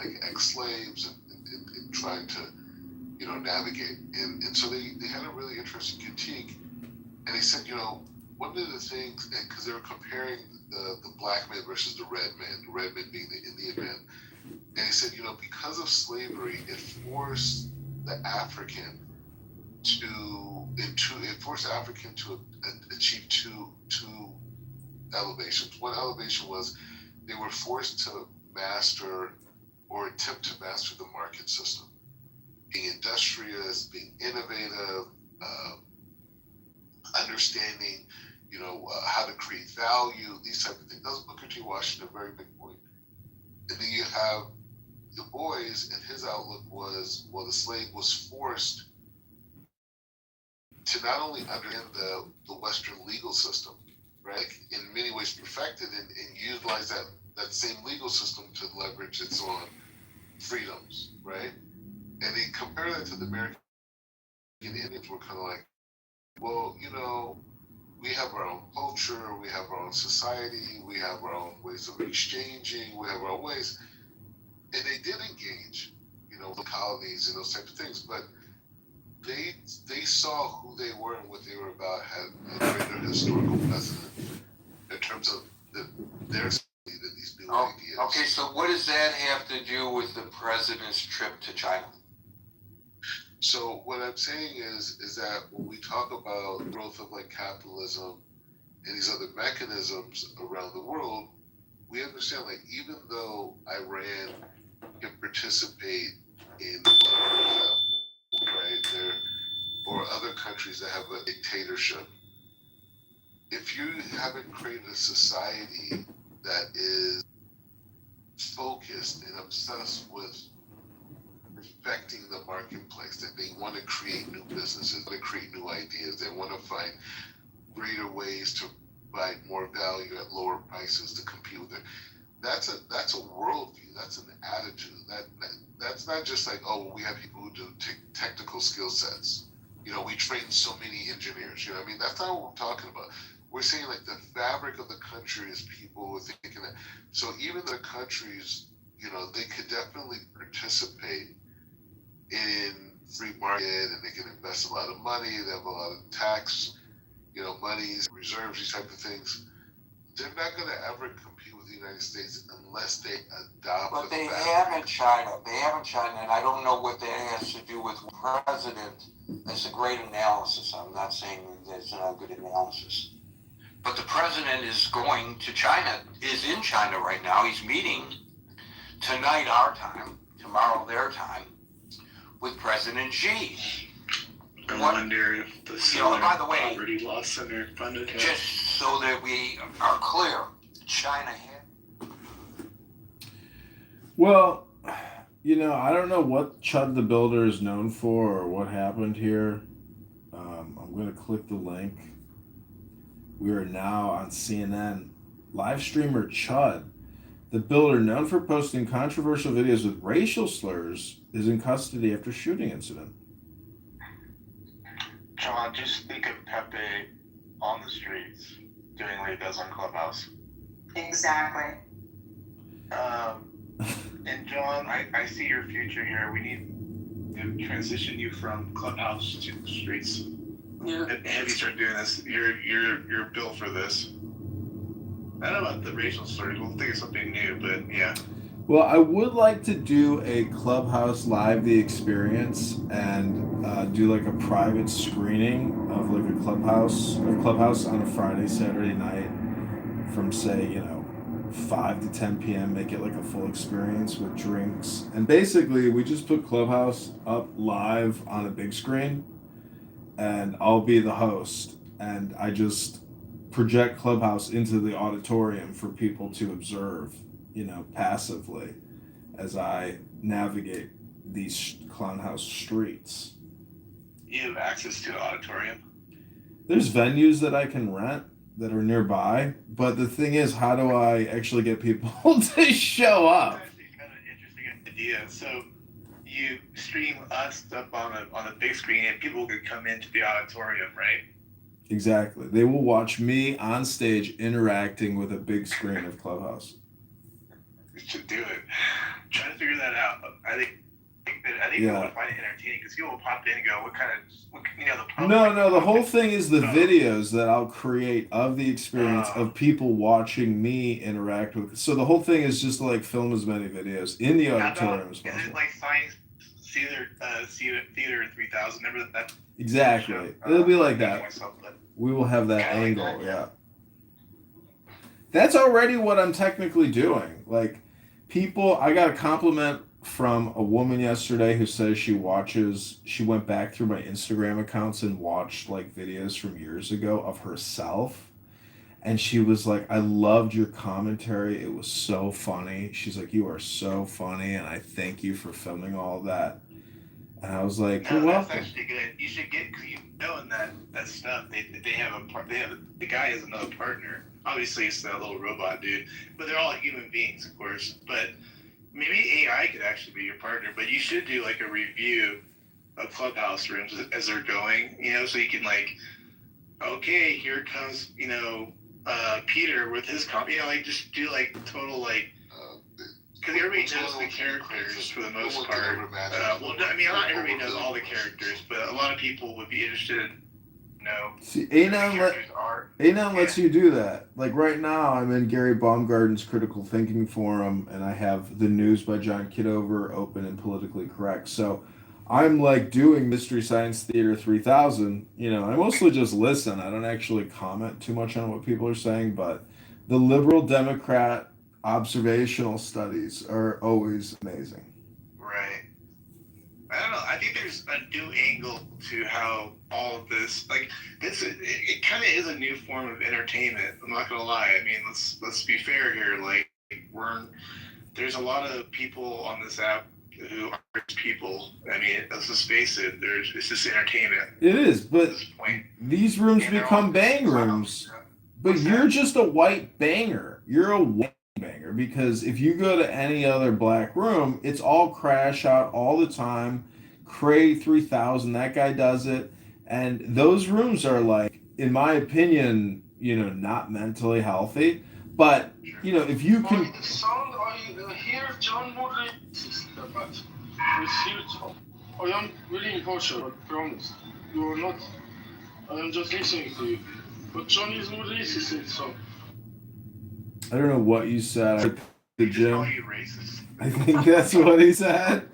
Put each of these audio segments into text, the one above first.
like ex-slaves and trying to, navigate. And so they had a really interesting critique, and they said, one of the things, because they were comparing the black man versus the red man being the Indian man, and they said, because of slavery, it forced the African to achieve two elevations. One elevation was they were forced to master or attempt to master the market system, being industrious, being innovative, understanding, how to create value, these type of things. That was Booker T. Washington, a very big point. And then you have Du Bois, and his outlook was, well, the slave was forced to not only understand the Western legal system, right, in many ways perfected and utilize that same legal system to leverage its own freedoms, right? And they compare that to the American Indians, were kind of like, well, we have our own culture, we have our own society, we have our own ways of exchanging, we have our own ways. And they did engage, the colonies and those types of things, but they saw who they were and what they were about had a greater historical precedent in terms of their these new ideas. Okay, so what does that have to do with the president's trip to China? So what I'm saying is that when we talk about growth of like capitalism and these other mechanisms around the world, we understand, like, even though Iran can participate in, right, or other countries that have a dictatorship, if you haven't created a society that is focused and obsessed with affecting the marketplace, that they want to create new businesses, they create new ideas, they want to find greater ways to provide more value at lower prices to compete with it. That's a worldview. That's an attitude. That's not just like, oh, we have people who do technical skill sets. We train so many engineers. I mean, that's not what we're talking about. We're saying like the fabric of the country is people who are thinking that. So even the countries, they could definitely participate in free market, and they can invest a lot of money. They have a lot of tax, monies, reserves, these type of things. They're not going to ever compete with the United States unless they adopt. But they have in China. And I don't know what that has to do with the president. That's a great analysis. I'm not saying that's not a good analysis. But the president is going to China, is in China right now. He's meeting tonight our time, tomorrow their time, with President Xi. I wonder if the Solar Poverty Law Center funded him. Just so that we are clear, China had. Well, I don't know what Chud the Builder is known for or what happened here. I'm going to click the link. We are now on CNN. Live streamer Chud the Builder, known for posting controversial videos with racial slurs, is in custody after shooting incident. John, just speak of Pepe on the streets doing what he does on Clubhouse. Exactly. And John, I see your future here. We need to transition you from Clubhouse to the streets. Yeah. Have you start doing this? You're built for this. I don't know about the racial slurs. We'll think of something new, but yeah. Well, I would like to do a Clubhouse Live the experience and do like a private screening of like a Clubhouse on a Friday, Saturday night from say, 5 to 10 p.m. Make it like a full experience with drinks. And basically we just put Clubhouse up live on a big screen and I'll be the host and I just project Clubhouse into the auditorium for people to observe, passively as I navigate these Clownhouse streets. You have access to the auditorium? There's venues that I can rent that are nearby, but the thing is, how do I actually get people to show up? That's actually kind of an interesting idea. So you stream us up on a big screen and people could come into the auditorium, right? Exactly. They will watch me on stage interacting with a big screen of Clubhouse. We should do it. try to figure that out. I think people would find it entertaining because people will pop in and go, "What kind of, the public?" No. The whole thing is the videos that I'll create of the experience of people watching me interact with. So the whole thing is just to like film as many videos in the auditorium as possible. Is it like Science Theater 3000? Remember that? Exactly. It'll be like that. We will have that angle. Yeah. That's already what I'm technically doing. Like, people, I got a compliment from a woman yesterday who says she went back through my Instagram accounts and watched like videos from years ago of herself. And she was like, I loved your commentary. It was so funny. She's like, you are so funny. And I thank you for filming all of that. And I was like, no, that's actually good. You should get, because in that stuff, they have the guy has another partner. Obviously, it's that little robot dude, but they're all human beings, of course. But maybe AI could actually be your partner. But you should do like a review of Clubhouse rooms as they're going, so you can like, okay, here comes, Peter with his like just do like total like. Because everybody knows the characters for the most part. Not everybody knows all the characters, but a lot of people would be interested in See, Anon lets you do that. Like right now, I'm in Gary Baumgarten's Critical Thinking Forum, and I have The News by John Kitover open and politically correct. So I'm like doing Mystery Science Theater 3000. I mostly just listen. I don't actually comment too much on what people are saying, but the liberal Democrat observational studies are always amazing. Right. I don't know. I think there's a new angle to how all of this, like, it kind of is a new form of entertainment. I'm not gonna lie. I mean, let's be fair here. Like, there's a lot of people on this app who are people. I mean, let's just face it. It's just entertainment. It is, but these rooms become bang rooms. But you're just a white banger. You're a white banger, because if you go to any other black room, it's all crash out all the time. Cray 3000, that guy does it, and those rooms are like, in my opinion, not mentally healthy. But if you can. The sound I hear John Woodley but it's huge. I am really impartial, I promise. You are not. I am just listening to you. But John is more racist, so. I don't know what you said. The gym. Call you racist. I think that's what he said.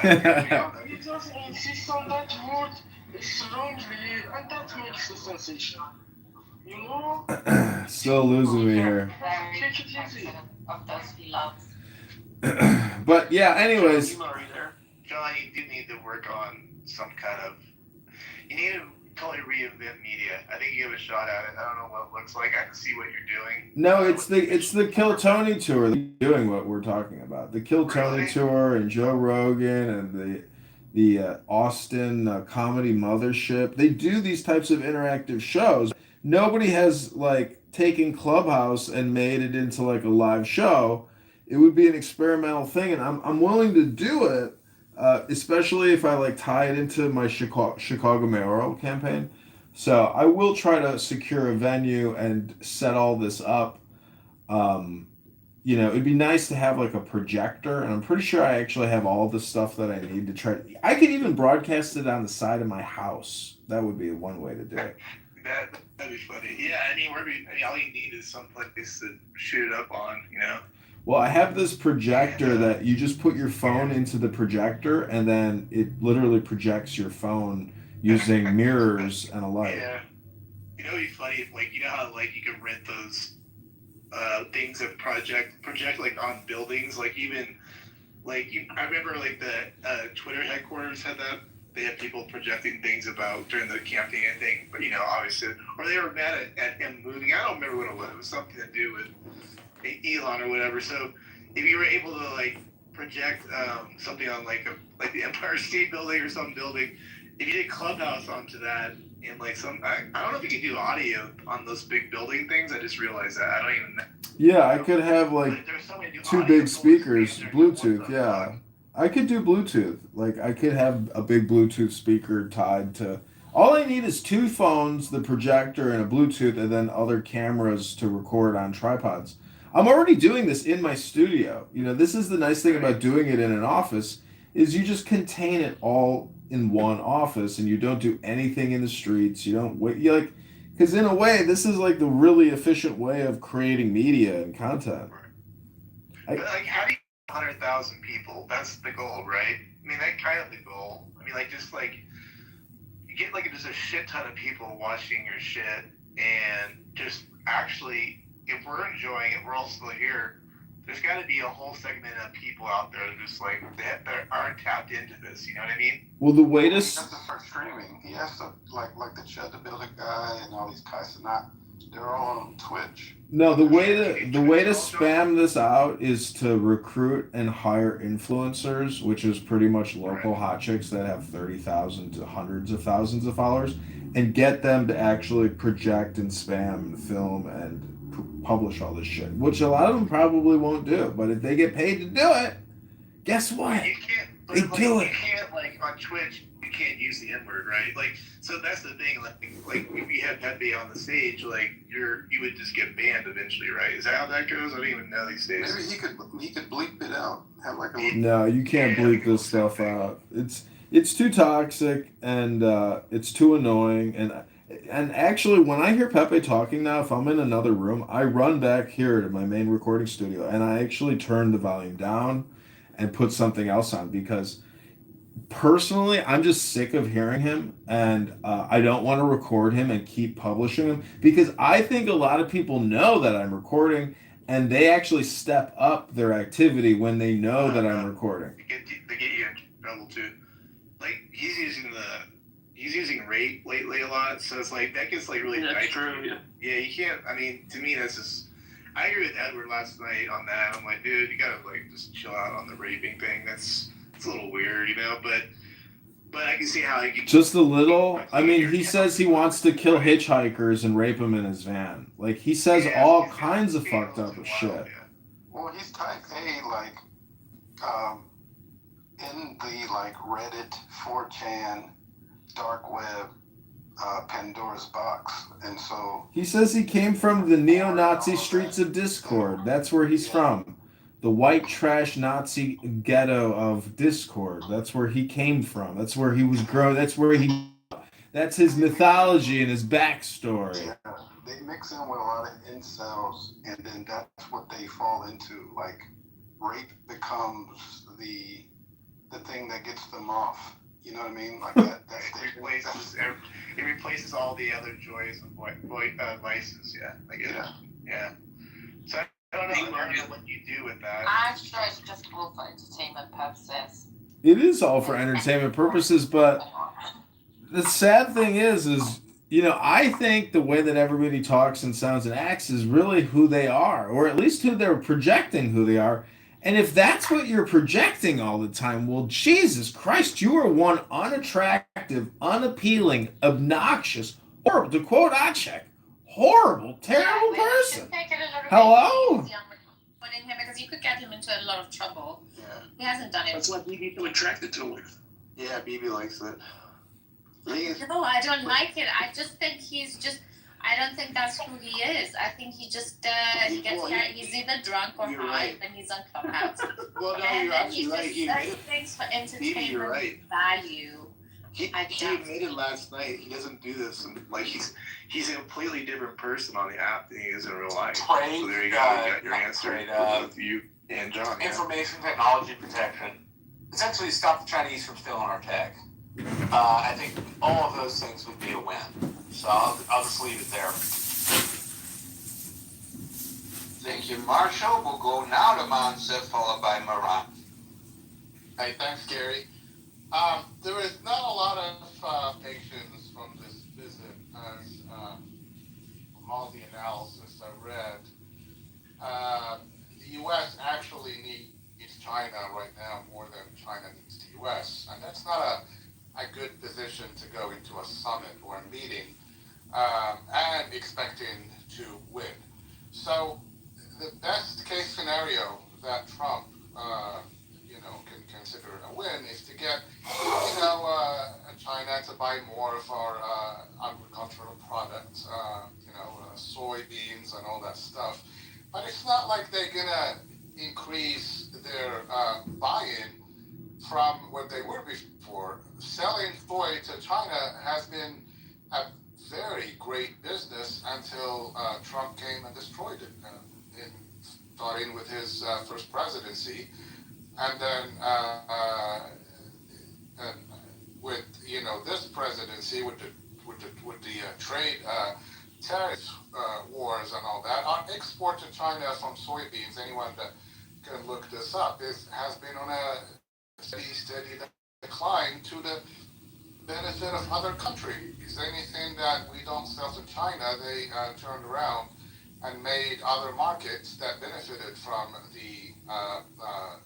He just insists on that word strongly, and that makes the sensation. Still losing me here. Take it easy. Of those he loves. But yeah, anyways. John, you do need to work on some kind of. You need to totally reinvent media. I think you have a shot at it. I don't know what it looks like. I can see what you're doing. No, it's the Kill Tony tour doing what we're talking about. The Kill Tony tour and Joe Rogan and the Austin Comedy Mothership. They do these types of interactive shows. Nobody has like taken Clubhouse and made it into like a live show. It would be an experimental thing, and I'm willing to do it. Especially if I like tie it into my Chicago mayoral campaign. So I will try to secure a venue and set all this up. It'd be nice to have like a projector, and I'm pretty sure I actually have all the stuff that I need to try. I could even broadcast it on the side of my house. That would be one way to do it. That'd be funny. Yeah, all you need is some place to shoot it up on, Well, I have this projector that you just put your phone into the projector, and then it literally projects your phone using mirrors and a light. Yeah. It'd be funny, like, how, like, you can rent those things that project, like, on buildings, like, even, like, I remember, like, the Twitter headquarters had that. They had people projecting things about during the campaign, I think, but, obviously, or they were mad at him moving. I don't remember what it was. It was something to do with Elon or whatever. So if you were able to like project something on like the Empire State Building or some building, if you did Clubhouse onto that and like I don't know if you could do audio on those big building things. I just realized that. I don't even know. Yeah, I could have like two big speakers, Bluetooth. Yeah, I could do Bluetooth. Like I could have a big Bluetooth speaker tied to. All I need is two phones, the projector, and a Bluetooth, and then other cameras to record on tripods. I'm already doing this in my studio. This is the nice thing about doing it in an office is you just contain it all in one office and you don't do anything in the streets. You don't wait. You like, because in a way, this is like the really efficient way of creating media and content. But like, how do you 100,000 people? That's the goal, right? I mean, that's kind of the goal. I mean, like, just like you get like just a shit ton of people watching your shit, and just actually, if we're enjoying it, we're all still here. There's got to be a whole segment of people out there that just like that aren't tapped into this. You know what I mean? Well, the way to He has to start streaming. He has to like the Chad the Builder guy and all these guys. They're all on Twitch. No, the way to spam this out is to recruit and hire influencers, which is pretty much local hot chicks that have 30,000 to hundreds of thousands of followers, and get them to actually project and spam and film and publish all this shit, which a lot of them probably won't do. But if they get paid to do it, guess what? You can't. They do it. You can't like on Twitch. You can't use the N word, right? Like, so that's the thing. Like if you had Pepe on the stage, like you would just get banned eventually, right? Is that how that goes? I don't even know these days. Maybe he could bleep it out. Have like a No, you can't bleep this stuff out. It's too toxic and it's too annoying and actually when I hear Pepe talking now, if I'm in another room, I run back here to my main recording studio and I actually turn the volume down and put something else on because personally, I'm just sick of hearing him, and I don't want to record him and keep publishing him because I think a lot of people know that I'm recording, and they actually step up their activity when they know that I'm recording. They get you in trouble too. Like he's using rape lately a lot, so it's like that gets like really. That's true. Yeah. Yeah, you can't. I mean, to me, that's just. I agree with Edward last night on that. I'm like, dude, you gotta like just chill out on the raping thing. It's a little weird, but I can see how he can. Just a little. I mean, he says he wants to kill hitchhikers and rape them in his van. Like he says all kinds of fucked up shit. Yeah. Well, he's type A, like, in the like Reddit, 4chan, dark web, Pandora's box, and so He says he came from the neo-Nazi streets of Discord. That's where he's from. The white trash Nazi ghetto of Discord. That's where he came from. That's where he was grown. That's his mythology and his backstory. yeah, they mix in with a lot of incels, and then that's what they fall into. Like, rape becomes the thing that gets them off. You know what I mean? Like that. It replaces all the other joys of vices. Yeah, I get it. Yeah. So I don't know what you do with that. I'm sure it's just all for entertainment purposes. It is all for entertainment purposes, but the sad thing is, I think the way that everybody talks and sounds and acts is really who they are, or at least who they're projecting who they are. And if that's what you're projecting all the time, well, Jesus Christ, you are one unattractive, unappealing, obnoxious, horrible, to quote Acek, horrible, terrible person. Hello? Putting him because you could get him into a lot of trouble. Yeah. He hasn't done it. That's why BB so attracted to him. Yeah, BB likes it. No, I don't like it. I just think I don't think that's who he is. I think he just he gets carried. He's either drunk or high when he's on Clubhouse. Well, no, and you're then absolutely he right. just says things for entertainment you're right. value. He admitted last night he doesn't do this, and like he's a completely different person on the app than he is in real life. So there you go. You got your answer. Both you and John. Information technology protection. Essentially, stop the Chinese from stealing our tech. I think all of those things would be a win. So I'll just leave it there. Thank you, Marshall. We'll go now to Mansif, followed by Moran. Hey, thanks, Gary. There is not a lot of patience from this visit, as from all the analysis I read. The U.S. actually needs China right now more than China needs the U.S., and that's not a good position to go into a summit or a meeting and expecting to win. So the best case scenario that Trump can consider a win is to get China to buy more of our agricultural products, soybeans and all that stuff. But it's not like from what they were before. Selling soy to China has been a very great business until Trump came and destroyed it, starting with his first presidency, and then with this presidency with the trade tariff wars and all that. Our export to China from soybeans, anyone that can look this up, has been on a steady decline to the benefit of other countries. Anything that we don't sell to China, they turned around and made other markets that benefited from the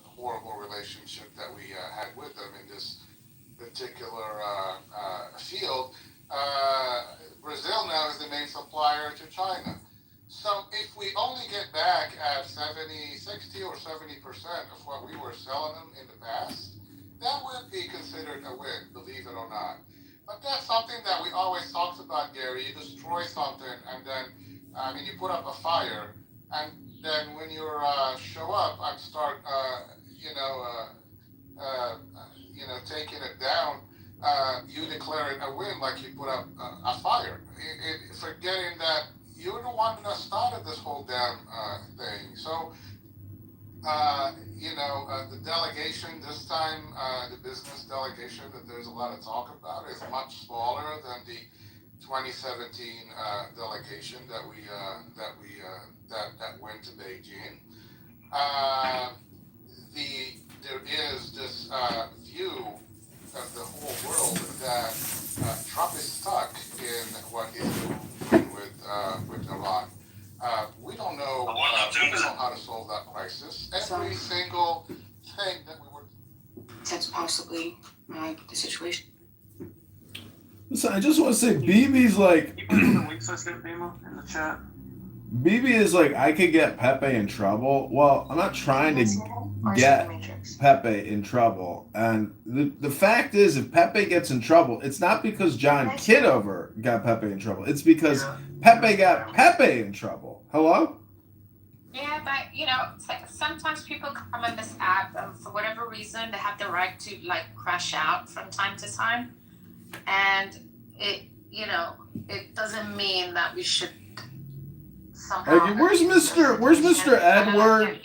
horrible relationship that we had with them in this particular field. Brazil now is the main supplier to China. So if we only get back at 70, 60 or 70% of what we were selling them in the past, that would be considered a win, believe it or not. But that's something that we always talked about, Gary. You destroy something and then, you put up a fire, and then when you show up and start, taking it down, you declare it a win like you put up a fire, forgetting that you're the one that started this whole damn thing. So, the delegation this time, the business delegation that there's a lot of talk about is much smaller than the 2017 delegation that went to Beijing. There is this view of the whole world that Trump is stuck in what he's doing with Iran. We don't know how to solve that crisis. Every single thing that we were. That's possibly the situation. Listen, I just want to say, BB's like. You put the link system in the chat. BB is like, I could get Pepe in trouble. Well, I'm not trying to get Pepe in trouble. And the fact is, if Pepe gets in trouble, it's not because John Kitover got Pepe in trouble. It's because Pepe got Pepe in trouble. Hello? Yeah, but sometimes people come on this app and for whatever reason they have the right to crash out from time to time, and it doesn't mean that we should somehow. Okay, where's Mr. Edward?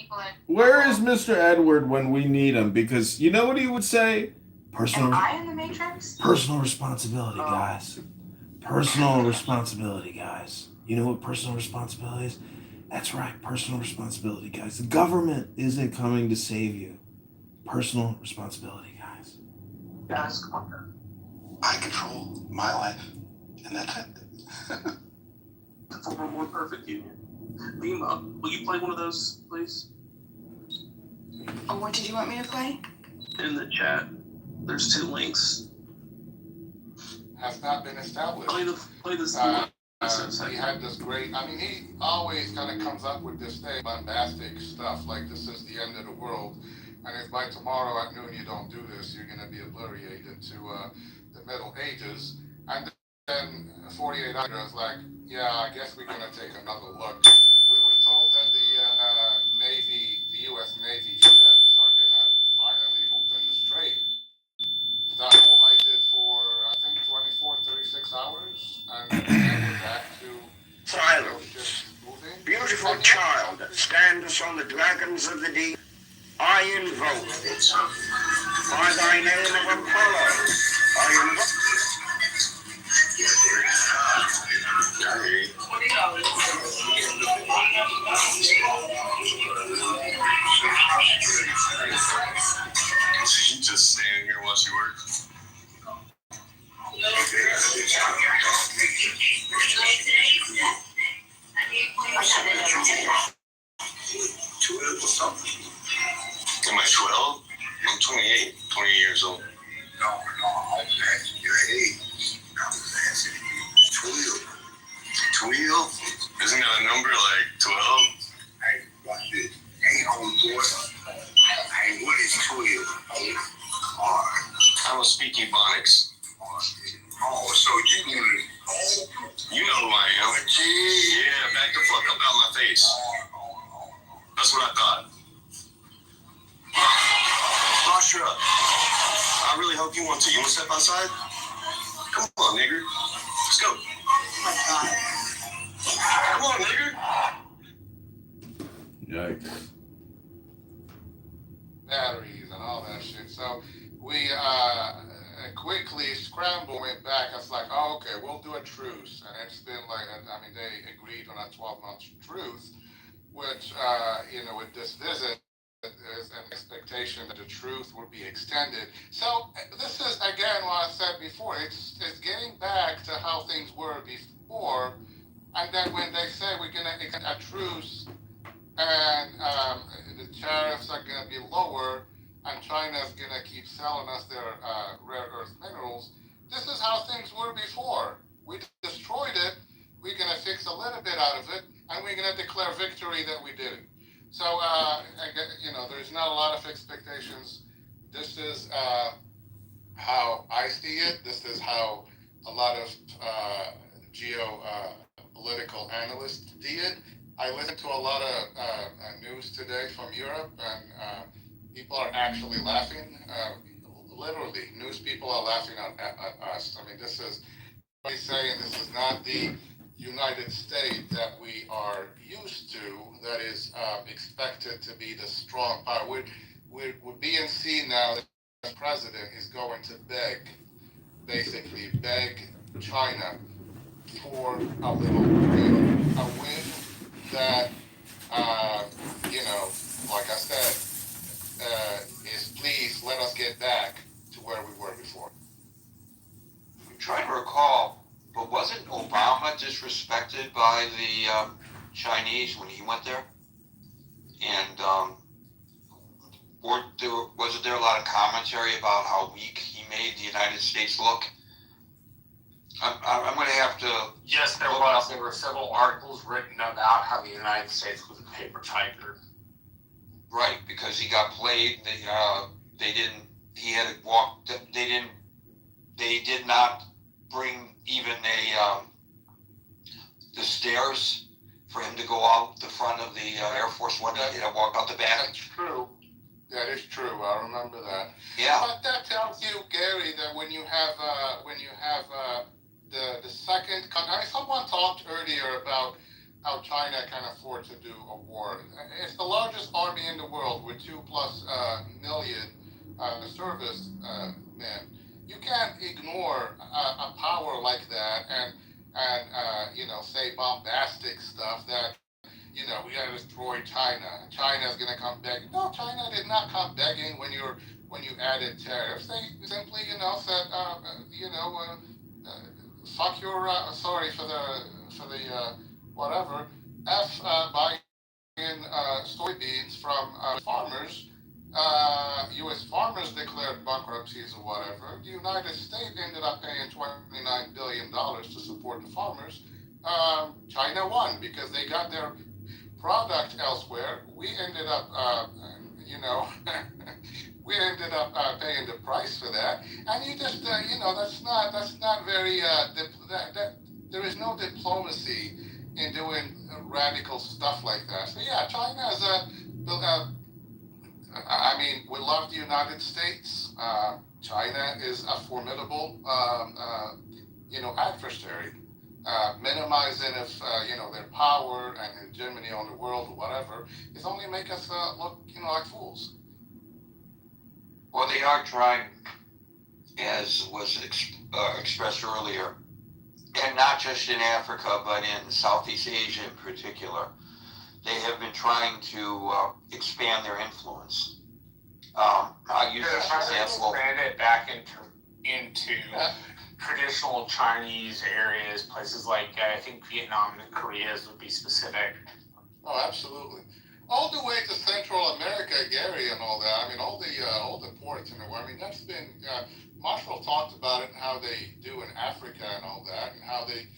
Where is Mr. Edward when we need him? Because you know what he would say? Am I in the Matrix? Personal responsibility, guys. Personal responsibility, guys. You know what personal responsibility is? That's right, personal responsibility, guys. The government isn't coming to save you. Personal responsibility, guys. Guys, I control my life, and that's it. That's a more perfect union. Lima, will you play one of those, please? Oh, what did you want me to play? In the chat, there's 2 links. Has not been established. Play this. He had this great. He always kind of comes up with this thing, bombastic stuff like this is the end of the world, and if by tomorrow at noon you don't do this, you're going to be obliterated to the Middle Ages. And then 48 hours, yeah, I guess we're going to take another look. We were told that the U.S. Navy ships are going to finally open the strait. That whole I did for, I think, 24, 36 hours, and then we're back to Silence. Beautiful child, stand us on the dragons of the deep. I invoke by thy name of Apollo. I invoke. You just stand here while she works. Am I 12? I'm 28, 20 years old. No, I was asking your age. I was asking you 12. 12? Isn't that a number like 12? Hey, watch this. Hey, homeboy. Hey, what is 12? I don't speak Ebonics. Oh, so you know who I am. Yeah, back the fuck up out my face. That's what I thought. Posture up. I really hope you want to. You want to step outside? Come on, nigger. Let's go. Oh my God. Come on, nigger. Yikes. Batteries and all that shit. So we quickly scrambled, went back. I was like, oh, okay, we'll do a truce. And it's been like, I mean, they agreed on a 12-month truce, which, with this visit, there's an expectation that the truth will be extended. So this is, again, what I said before, it's getting back to how things were before. And then when they say we're going to extend a truce, and the tariffs are going to be lower, and China's going to keep selling us their rare earth minerals. This is how things were before. We destroyed it. We're going to fix a little bit out of it, and we're going to declare victory that we did it. So, there's not a lot of expectations. This is how I see it. This is how a lot of geopolitical analysts see it. I listened to a lot of news today from Europe, and people are actually laughing. Literally, news people are laughing at us. I mean, this is saying this is not the United States that we are used to, that is expected to be the strong power. We're being seen now that the president is going to basically beg China for a little win, a win that, like I said, is please let us get back to where we were before. I'm trying to recall, but wasn't Obama disrespected by the Chinese when he went there? And wasn't there a lot of commentary about how weak he made the United States look? I'm going to have to... Yes, there was. There were several articles written about how the United States was a paper tiger. Right, because he got played. They did not bring even the stairs for him to go out the front of the Air Force One. He had to walk out the back. That's true. That is true. I remember that. Yeah. But that tells you, Gary, that when you have the second, I mean, someone talked earlier about how China can afford to do a war. It's the largest army in the world with 2+ million service men. You can't ignore a power like that and say bombastic stuff that, we gotta destroy China. China's gonna come begging. No, China did not come begging when you added tariffs. They simply, said, fuck your, sorry for the whatever, buying soybeans from farmers. U.S. farmers declared bankruptcies or whatever. The United States ended up paying $29 billion to support the farmers. China won because they got their product elsewhere. We ended up, we ended up paying the price for that. And you just, that's not very, there is no diplomacy in doing radical stuff like that. So yeah, China is we love the United States. China is a formidable, adversary. Minimizing their power and hegemony on the world or whatever is only make us look, like fools. Well, they are trying, as was expressed earlier, and not just in Africa, but in Southeast Asia in particular. They have been trying to expand their influence. I'll use this example. Expand it back into traditional Chinese areas, places like I think Vietnam and Korea's would be specific. Oh, absolutely. All the way to Central America, Gary, and all that. I mean, all the ports in the world. I mean, that's been Marshall talked about it and how they do in Africa and all that, and how they,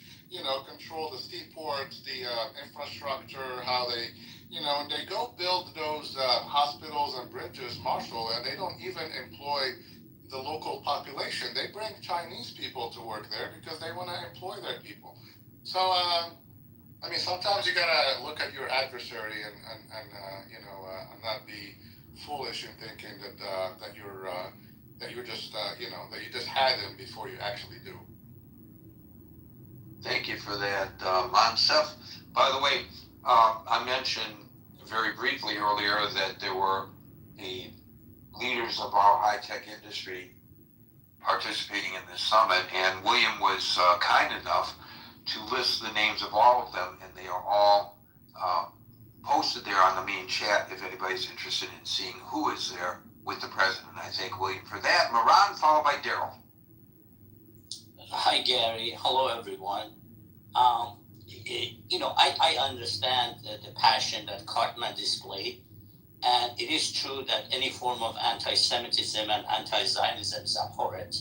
control the seaports, the infrastructure, how they, and they go build those hospitals and bridges, Marshall, and they don't even employ the local population. They bring Chinese people to work there because they want to employ their people. So, sometimes you gotta look at your adversary and not be foolish in thinking that you're just that you just had them before you actually do. Thank you for that, Monsef. By the way, I mentioned very briefly earlier that there were the leaders of our high-tech industry participating in this summit, and William was kind enough to list the names of all of them, and they are all posted there on the main chat if anybody's interested in seeing who is there with the president. I thank William for that. Moran, followed by Daryl. Hi, Gary. Hello, everyone. I understand the passion that Cartman displayed, and it is true that any form of anti-Semitism and anti-Zionism is abhorrent,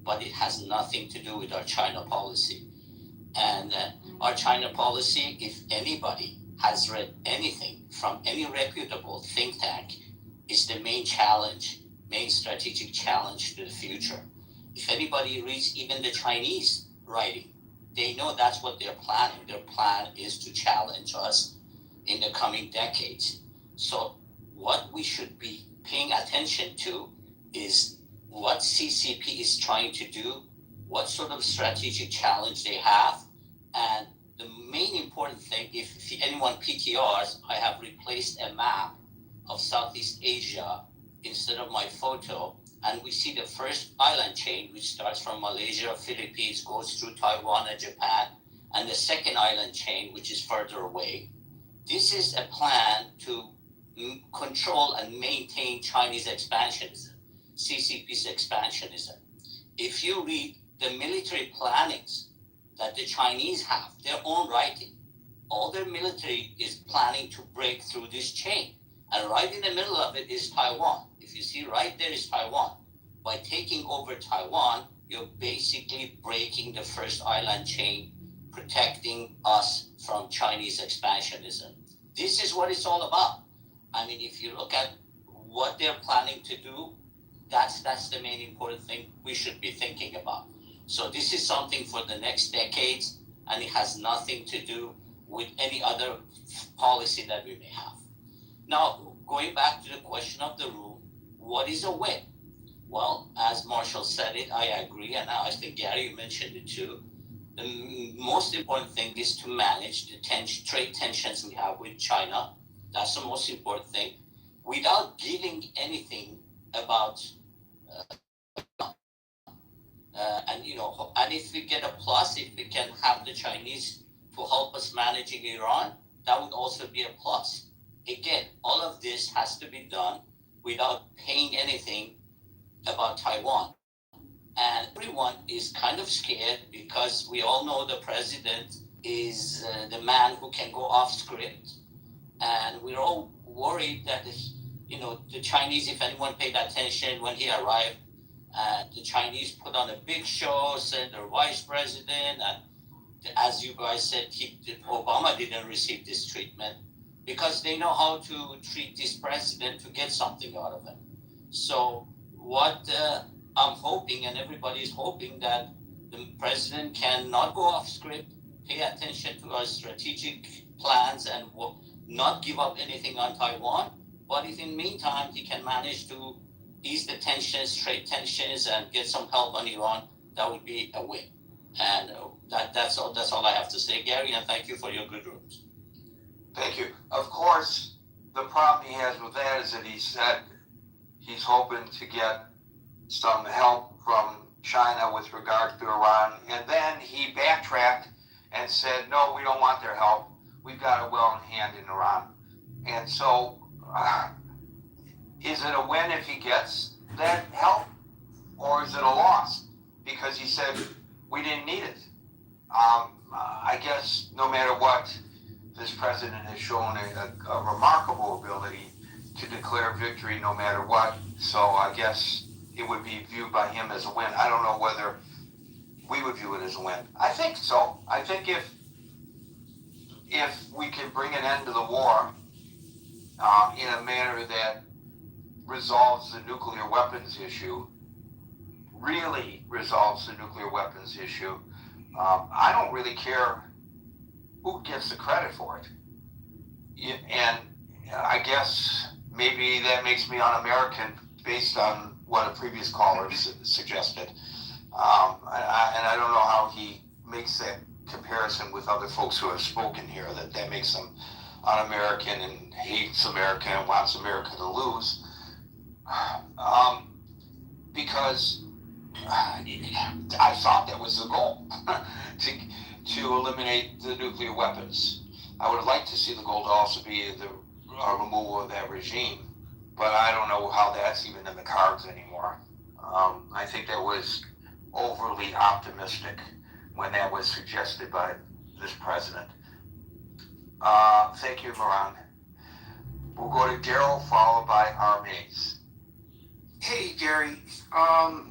but it has nothing to do with our China policy. And our China policy, if anybody has read anything from any reputable think tank, is the main strategic challenge to the future. If anybody reads even the Chinese writing, they know that's what they're planning. Their plan is to challenge us in the coming decades. So what we should be paying attention to is what CCP is trying to do, what sort of strategic challenge they have, and the main important thing, if anyone PTRs, I have replaced a map of Southeast Asia instead of my photo, and we see the first island chain, which starts from Malaysia, Philippines, goes through Taiwan and Japan, and the second island chain, which is further away. This is a plan to control and maintain Chinese expansionism, CCP's expansionism. If you read the military plannings that the Chinese have, their own writing, all their military is planning to break through this chain. And right in the middle of it is Taiwan. If you see right there is Taiwan. By taking over Taiwan, you're basically breaking the first island chain, protecting us from Chinese expansionism. This is what it's all about. I mean, if you look at what they're planning to do, that's the main important thing we should be thinking about. So this is something for the next decades, and it has nothing to do with any other policy that we may have. Now, going back to the question of the room, what is a win? Well, as Marshall said it, I agree, and I think Gary mentioned it too. The most important thing is to manage the trade tensions we have with China. That's the most important thing, without giving anything about and if we get a plus, if we can have the Chinese to help us managing Iran, that would also be a plus. Again, all of this has to be done without paying anything about Taiwan. And everyone is kind of scared because we all know the president is the man who can go off script. And we're all worried that, the Chinese, if anyone paid attention when he arrived, the Chinese put on a big show, sent their vice president, and as you guys said, Obama didn't receive this treatment because they know how to treat this president to get something out of him. So what I'm hoping, and everybody's hoping, that the president can not go off script, pay attention to our strategic plans, and not give up anything on Taiwan. But if in the meantime he can manage to ease the tensions, trade tensions, and get some help on Iran, that would be a win. And that's all I have to say, Gary, and thank you for your good rooms. Thank you. Of course, the problem he has with that is that he said he's hoping to get some help from China with regard to Iran, and then he backtracked and said, no, we don't want their help. We've got it well in hand in Iran. And so, is it a win if he gets that help, or is it a loss? Because he said, we didn't need it. I guess no matter what, this president has shown a remarkable ability to declare victory no matter what. So I guess it would be viewed by him as a win. I don't know whether we would view it as a win. I think so. I think if we can bring an end to the war in a manner that resolves the nuclear weapons issue, really resolves the nuclear weapons issue, I don't really care who gets the credit for it. And I guess maybe that makes me un-American based on what a previous caller suggested. And I don't know how he makes that comparison with other folks who have spoken here, that makes him un-American and hates America and wants America to lose. Because I thought that was the goal, to eliminate the nuclear weapons. I would like to see the goal to also be the removal of that regime, but I don't know how that's even in the cards anymore. I think that was overly optimistic when that was suggested by this president. Thank you, Moran. We'll go to Daryl, followed by Armaze. Hey, Gary.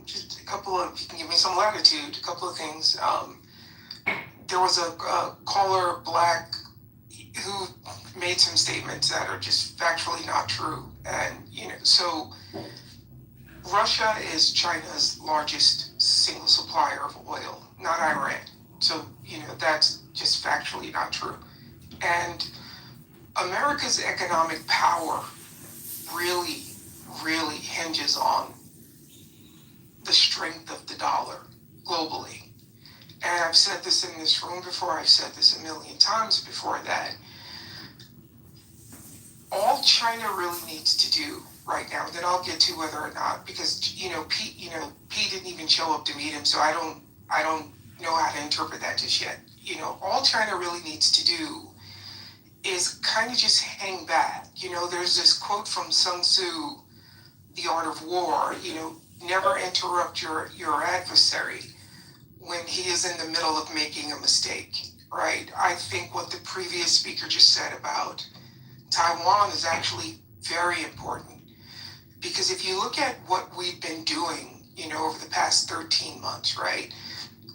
Just a couple of, if you can give me some latitude, a couple of things. There was a caller, Black, who made some statements that are just factually not true. And, so Russia is China's largest single supplier of oil, not Iran. So, that's just factually not true. And America's economic power really hinges on the strength of the dollar globally. And I've said this in this room before, I've said this a million times before, that all China really needs to do right now, then I'll get to whether or not, because Pete didn't even show up to meet him, so I don't know how to interpret that just yet. All China really needs to do is kind of just hang back. There's this quote from Sun Tzu, The Art of War, never interrupt your adversary when he is in the middle of making a mistake, right? I think what the previous speaker just said about Taiwan is actually very important, because if you look at what we've been doing, over the past 13 months, right?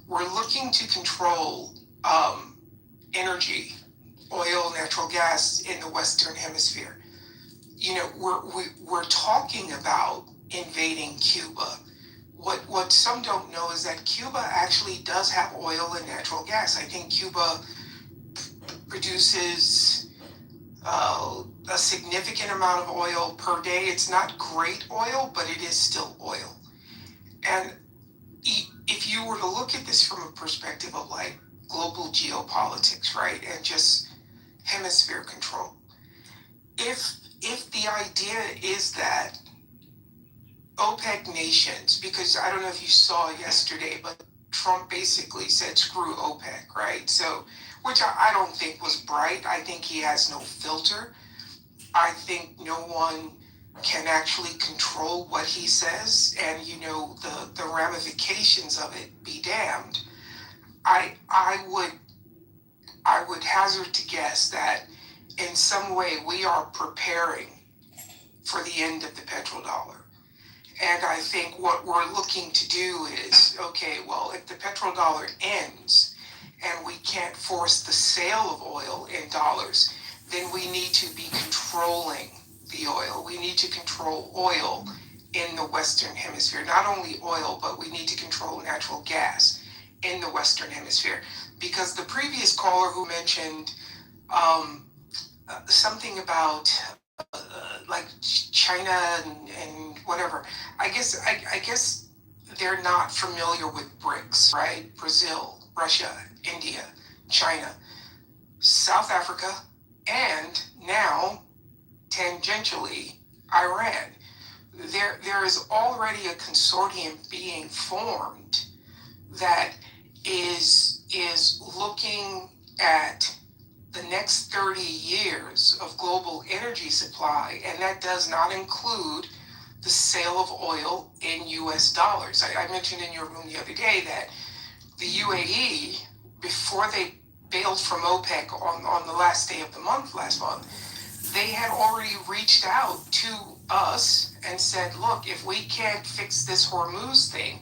We're looking to control energy, oil, natural gas in the Western Hemisphere. We're talking about invading Cuba. What some don't know is that Cuba actually does have oil and natural gas. I think Cuba produces a significant amount of oil per day. It's not great oil, but it is still oil. And if you were to look at this from a perspective of like global geopolitics, right, and just hemisphere control, if the idea is that OPEC nations, because I don't know if you saw yesterday, but Trump basically said, screw OPEC, right? So, which I don't think was bright. I think he has no filter. I think no one can actually control what he says, and the ramifications of it be damned. I would hazard to guess that in some way we are preparing for the end of the petrodollar. And I think what we're looking to do is, okay, well, if the petrodollar ends and we can't force the sale of oil in dollars, then we need to be controlling the oil. We need to control oil in the Western Hemisphere. Not only oil, but we need to control natural gas in the Western Hemisphere. Because the previous caller who mentioned something about like China and whatever, I guess they're not familiar with BRICS, right? Brazil, Russia, India, China, South Africa, and now tangentially Iran. There is already a consortium being formed that is looking at the next 30 years of global energy supply, and that does not include the sale of oil in US dollars. I mentioned in your room the other day that the UAE, before they bailed from OPEC on the last day of the month, last month, they had already reached out to us and said, look, if we can't fix this Hormuz thing,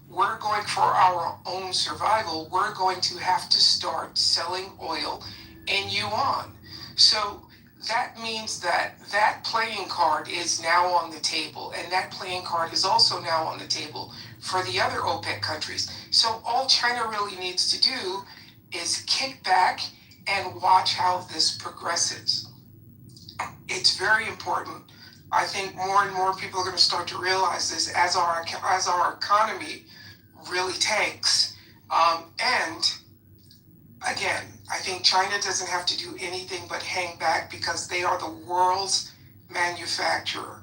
we're going for our own survival. We're going to have to start selling oil in yuan. So that means that playing card is now on the table, and that playing card is also now on the table for the other OPEC countries. So all China really needs to do is kick back and watch how this progresses. It's very important I think more and more people are going to start to realize this as our economy really tanks. And again, I think China doesn't have to do anything but hang back because they are the world's manufacturer.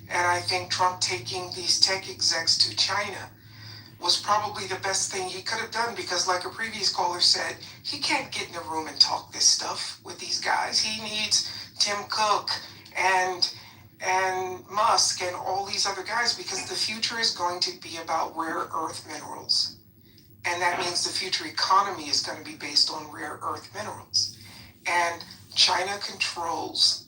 And I think Trump taking these tech execs to China was probably the best thing he could have done because, like a previous caller said, he can't get in a room and talk this stuff with these guys. He needs Tim Cook and Musk and all these other guys because the future is going to be about rare earth minerals. And that means the future economy is going to be based on rare earth minerals. And China controls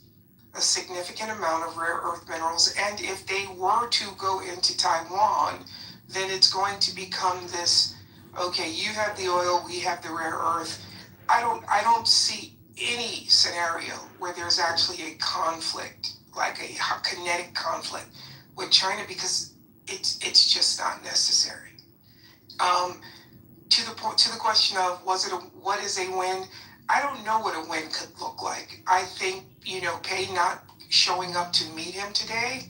a significant amount of rare earth minerals. And if they were to go into Taiwan, then it's going to become this, okay, you have the oil, we have the rare earth. I don't see any scenario where there's actually a conflict, like a kinetic conflict with China because it's just not necessary. To the question of what is a win? I don't know what a win could look like. I think, Pei not showing up to meet him today,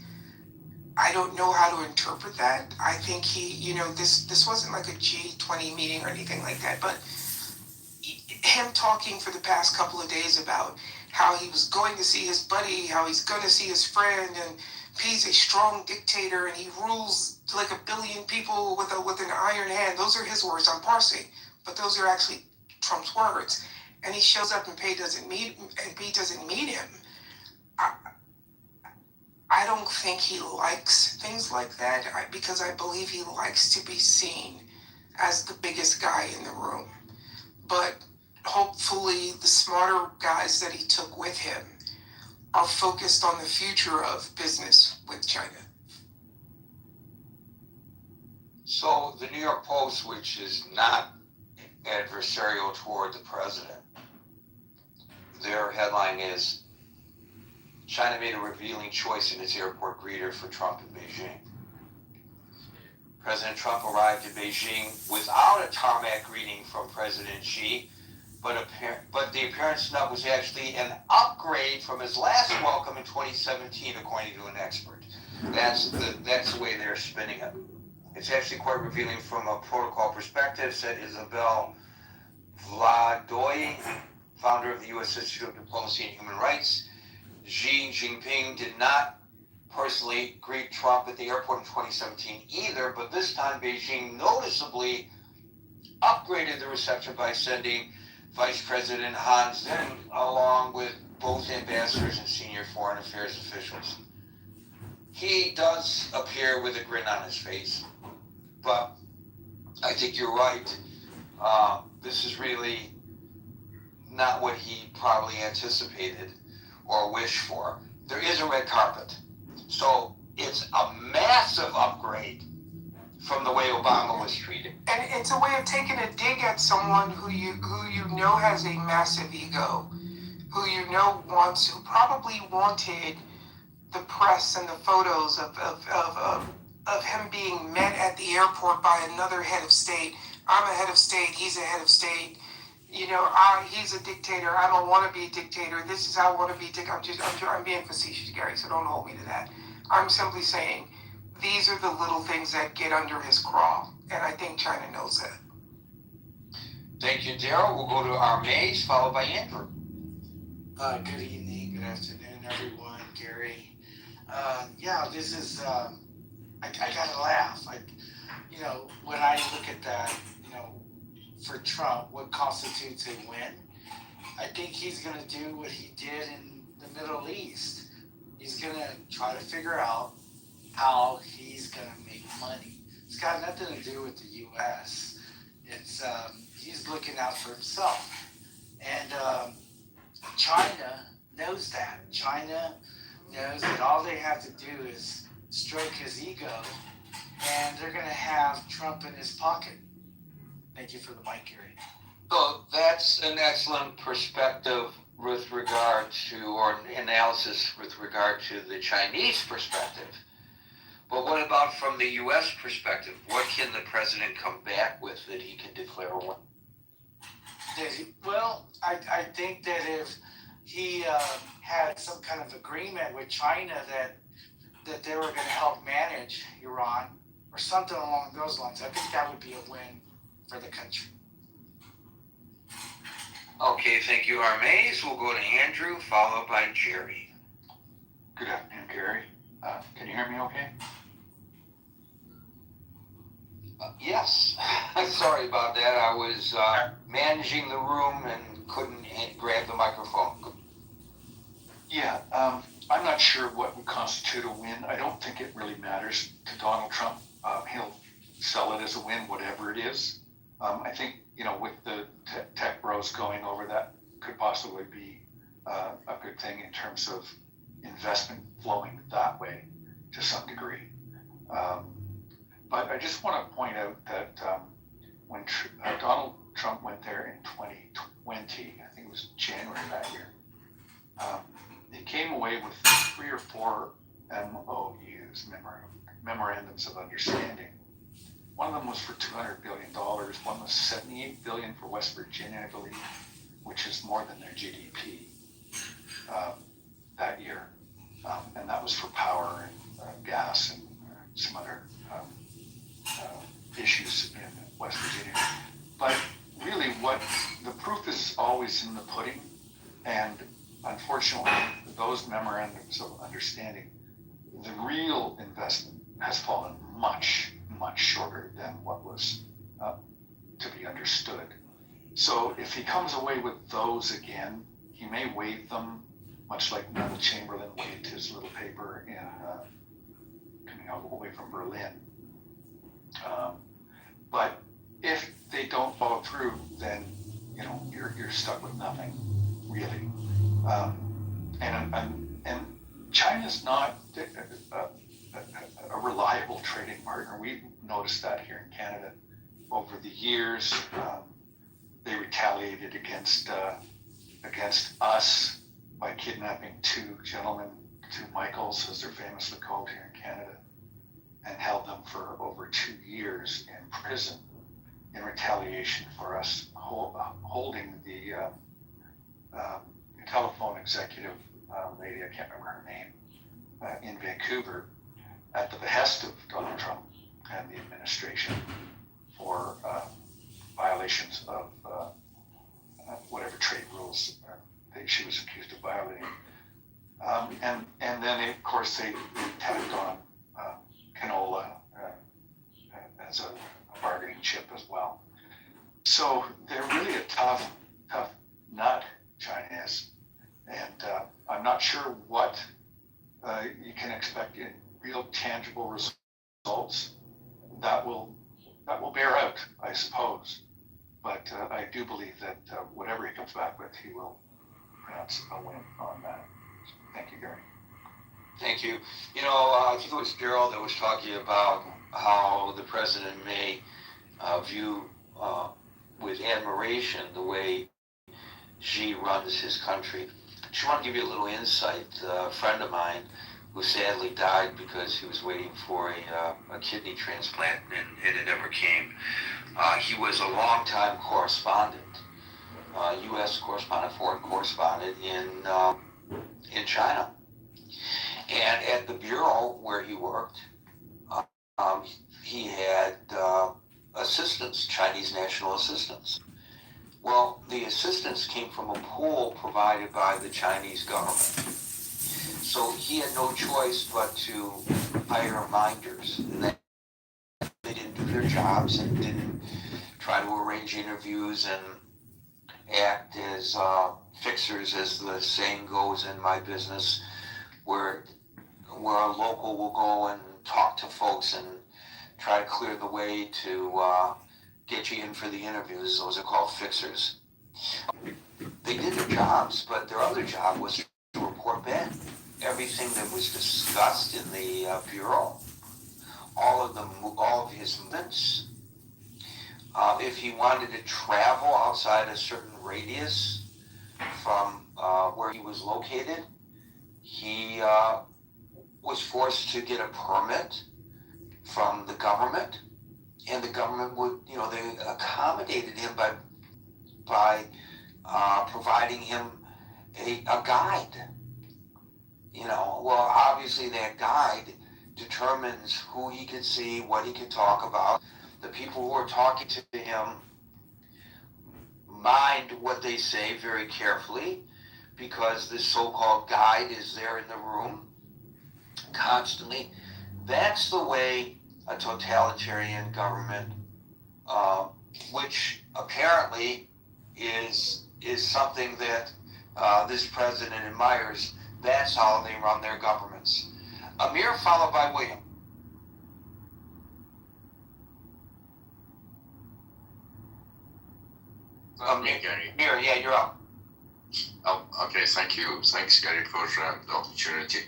I don't know how to interpret that. I think he, this wasn't like a G20 meeting or anything like that, but him talking for the past couple of days about how he was going to see his buddy, how he's going to see his friend, and he's a strong dictator and he rules like 1 billion people with an iron hand. Those are his words. I'm parsing, but those are actually Trump's words. And he shows up and Pei doesn't meet him. I don't think he likes things like that because I believe he likes to be seen as the biggest guy in the room. But hopefully the smarter guys that he took with him are focused on the future of business with China. So the New York Post, which is not adversarial toward the president, their headline is, China made a revealing choice in its airport greeter for Trump in Beijing. President Trump arrived in Beijing without a tarmac greeting from President Xi, but the apparent snub was actually an upgrade from his last welcome in 2017, according to an expert. That's the way they're spinning it. It's actually quite revealing from a protocol perspective, said Isabel Vladoy, founder of the U.S. Institute of Diplomacy and Human Rights. Xi Jinping did not personally greet Trump at the airport in 2017 either, but this time Beijing noticeably upgraded the reception by sending Vice President Han Zeng along with both ambassadors and senior foreign affairs officials. He does appear with a grin on his face, but I think you're right. This is really not what he probably anticipated or wished for. There is a red carpet. So it's a massive upgrade from the way Obama was treated. And it's a way of taking a dig at someone who you know has a massive ego, who probably wanted the press and the photos of him being met at the airport by another head of state. I'm a head of state, he's a head of state. He's a dictator. I don't want to be a dictator. This is how I want to be a dictator. I'm being facetious, Gary, so don't hold me to that. I'm simply saying these are the little things that get under his craw, and I think China knows that. Thank you, Daryl. We'll go to our Mays, followed by Andrew. Good evening, good afternoon, everyone. Gary. This is, I gotta laugh. When I look at that, for Trump, what constitutes a win, I think he's going to do what he did in the Middle East. He's going to try to figure out how he's going to make money. It's got nothing to do with the U.S. He's looking out for himself. And China knows that. China knows that all they have to do is stroke his ego, and they're going to have Trump in his pocket. Thank you for the mic, Gary. So that's an excellent perspective with regard to, or analysis with regard to the Chinese perspective. But what about from the U.S. perspective? What can the president come back with that he can declare a win? Well, I think that if he had some kind of agreement with China that that they were going to help manage Iran or something along those lines. I think that would be a win for the country. Okay, thank you, Armaze. We'll go to Andrew, followed by Jerry. Good afternoon, Gary. Can you hear me okay? Yes. Sorry about that. I was managing the room and couldn't grab the microphone. Yeah, I'm not sure what would constitute a win. I don't think it really matters to Donald Trump. He'll sell it as a win, whatever it is. I think, with the tech bros going over, that could possibly be a good thing in terms of investment flowing that way to some degree. But I just want to point out that when Donald Trump went there in 2020, I think it was January that year, he came away with 3 or 4 MOUs, memorandums of understanding. One of them was for $200 billion. One was $78 billion for West Virginia, I believe, which is more than their GDP that year. And that was for power and gas and some other issues in West Virginia. But really, what the proof is always in the pudding. And unfortunately, those memorandums of understanding, the real investment has fallen much, much shorter than what was to be understood. So if he comes away with those again, he may waive them, much like Neville Chamberlain waived his little paper in coming out away from Berlin. But if they don't follow through, then you're stuck with nothing, really. And China's not a reliable trading partner. We've noticed that here in Canada over the years. They retaliated against us by kidnapping 2 gentlemen, 2 Michaels, as they're famously called here in Canada, and held them for over 2 years in prison in retaliation for us holding the telephone executive lady, I can't remember her name, in Vancouver at the behest of Donald Trump and the administration for violations of whatever trade rules that she was accused of violating. And then, of course, they tacked on canola as a bargaining chip as well. So they're really a tough nut, China is. And I'm not sure what you can expect in real tangible results. That will bear out, I suppose. But I do believe that whatever he comes back with, he will pronounce a win on that. So, thank you, Gary. Thank you. I think it was Gerald that was talking about how the president may view with admiration the way Xi runs his country. I just want to give you a little insight. A friend of mine who sadly died because he was waiting for a kidney transplant and it never came. He was a longtime correspondent, U.S. correspondent, foreign correspondent in China. And at the bureau where he worked, he had assistants, Chinese national assistants. Well, the assistants came from a pool provided by the Chinese government. So he had no choice but to hire minders. And they didn't do their jobs and didn't try to arrange interviews and act as fixers, as the saying goes in my business, where a local will go and talk to folks and try to clear the way to get you in for the interviews. Those are called fixers. They did their jobs, but their other job was to report back everything that was discussed in the bureau, all of his movements. If he wanted to travel outside a certain radius from where he was located, he was forced to get a permit from the government, and the government would, they accommodated him by providing him a guide. Well, obviously that guide determines who he could see, what he could talk about. The people who are talking to him mind what they say very carefully because this so-called guide is there in the room constantly. That's the way a totalitarian government, which apparently is something that this president admires. That's how they run their governments. Amir, followed by William. Amir, yeah, you're up. Oh, okay, thank you. Thanks, Gary, for the opportunity.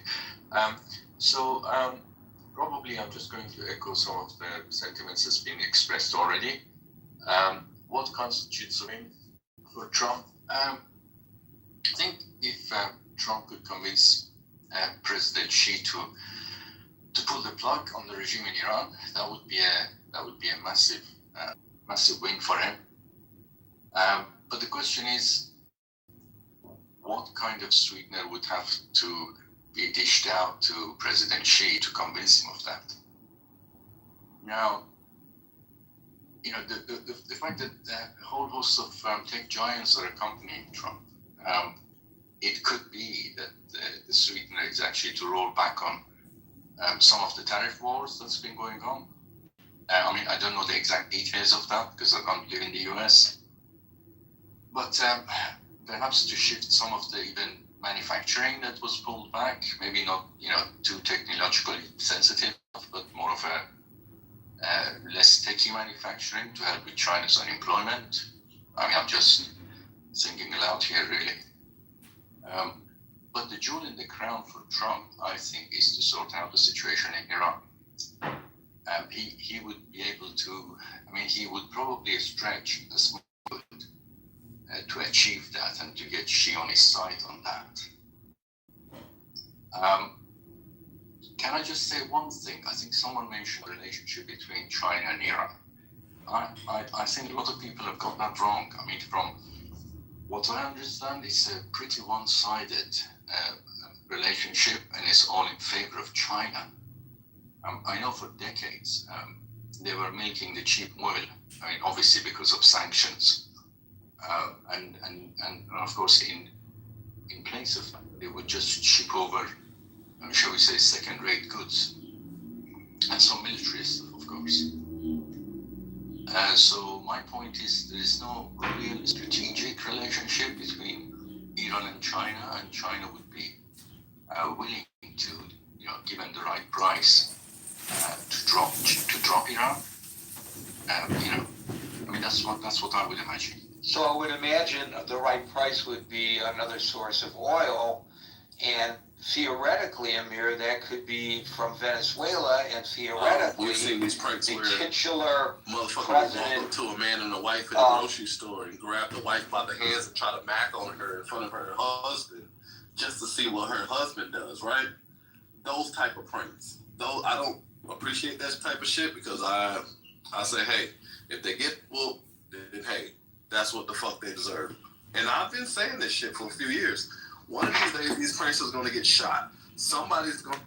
Probably I'm just going to echo some of the sentiments that's been expressed already. What constitutes a win for Trump? I think if Trump could convince President Xi to pull the plug on the regime in Iran, that would be a massive win for him. But the question is, what kind of sweetener would have to be dished out to President Xi to convince him of that? Now, the fact that a whole host of tech giants are accompanying Trump, it could be that the sweetener is actually to roll back on some of the tariff wars that's been going on. I don't know the exact details of that because I don't live in the US. But perhaps to shift some of the even manufacturing that was pulled back, maybe not too technologically sensitive, but more of a less techy manufacturing to help with China's unemployment. I'm just thinking aloud here, really. But the jewel in the crown for Trump, I think, is to sort out the situation in Iran. He would be able to, he would probably stretch as much to achieve that and to get Xi on his side on that. Can I just say one thing? I think someone mentioned the relationship between China and Iran. I think a lot of people have got that wrong. From what I understand, it's a pretty one-sided relationship and it's all in favor of China. I know for decades they were milking the cheap oil, obviously because of sanctions. And of course, in place of that, they would just ship over, shall we say, second-rate goods and some military stuff, of course. So my point is, there is no real strategic relationship between Iran and China would be willing to, given the right price, to drop Iran. That's what I would imagine. So I would imagine the right price would be another source of oil, and theoretically, Amir, that could be from Venezuela, and theoretically, we've seen these pranks where titular motherfucker walk up to a man and a wife at the grocery store and grab the wife by the hands and try to mac on her in front of her husband just to see what her husband does, right? Those type of pranks. Though I don't appreciate that type of shit because I say, hey, if they get whooped, then hey, that's what the fuck they deserve. And I've been saying this shit for a few years. One of these days, these pranksters are going to get shot. Somebody's going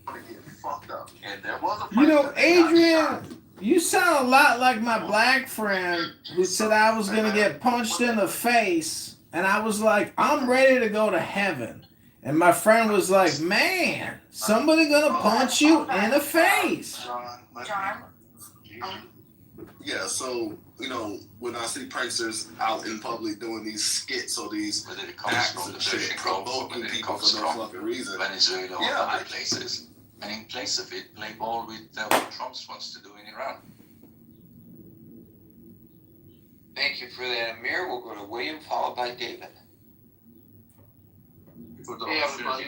to get fucked up. And there was a prankster Adrian, you sound a lot like my black friend who said I was going to get punched in the face. And I was like, I'm ready to go to heaven. And my friend was like, man, somebody going to punch you in the face. Yeah, so, when I see pranksters out in public doing these skits or these acts and shit, provoking people for no fucking reason. Venezuela or other places. And in place of it, play ball with what Trump wants to do in Iran. Thank you for that, Amir. We'll go to William, followed by David. Hey, everybody.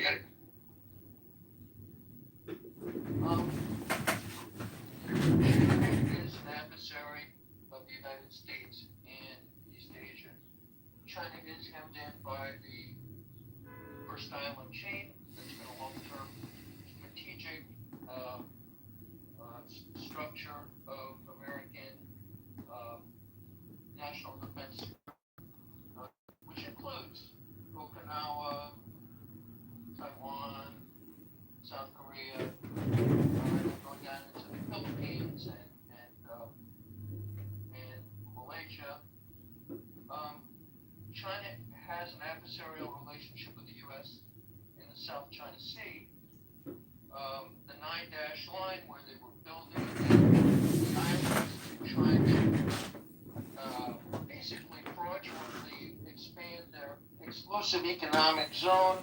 Is an adversary of the United States in East Asia. China is hemmed in by the first island chain. That's been a long-term strategic structure of American national defense, which includes Okinawa, Taiwan, China has an adversarial relationship with the U.S. in the South China Sea. The 9-dash line where they were building the islands and trying to basically fraudulently expand their exclusive economic zone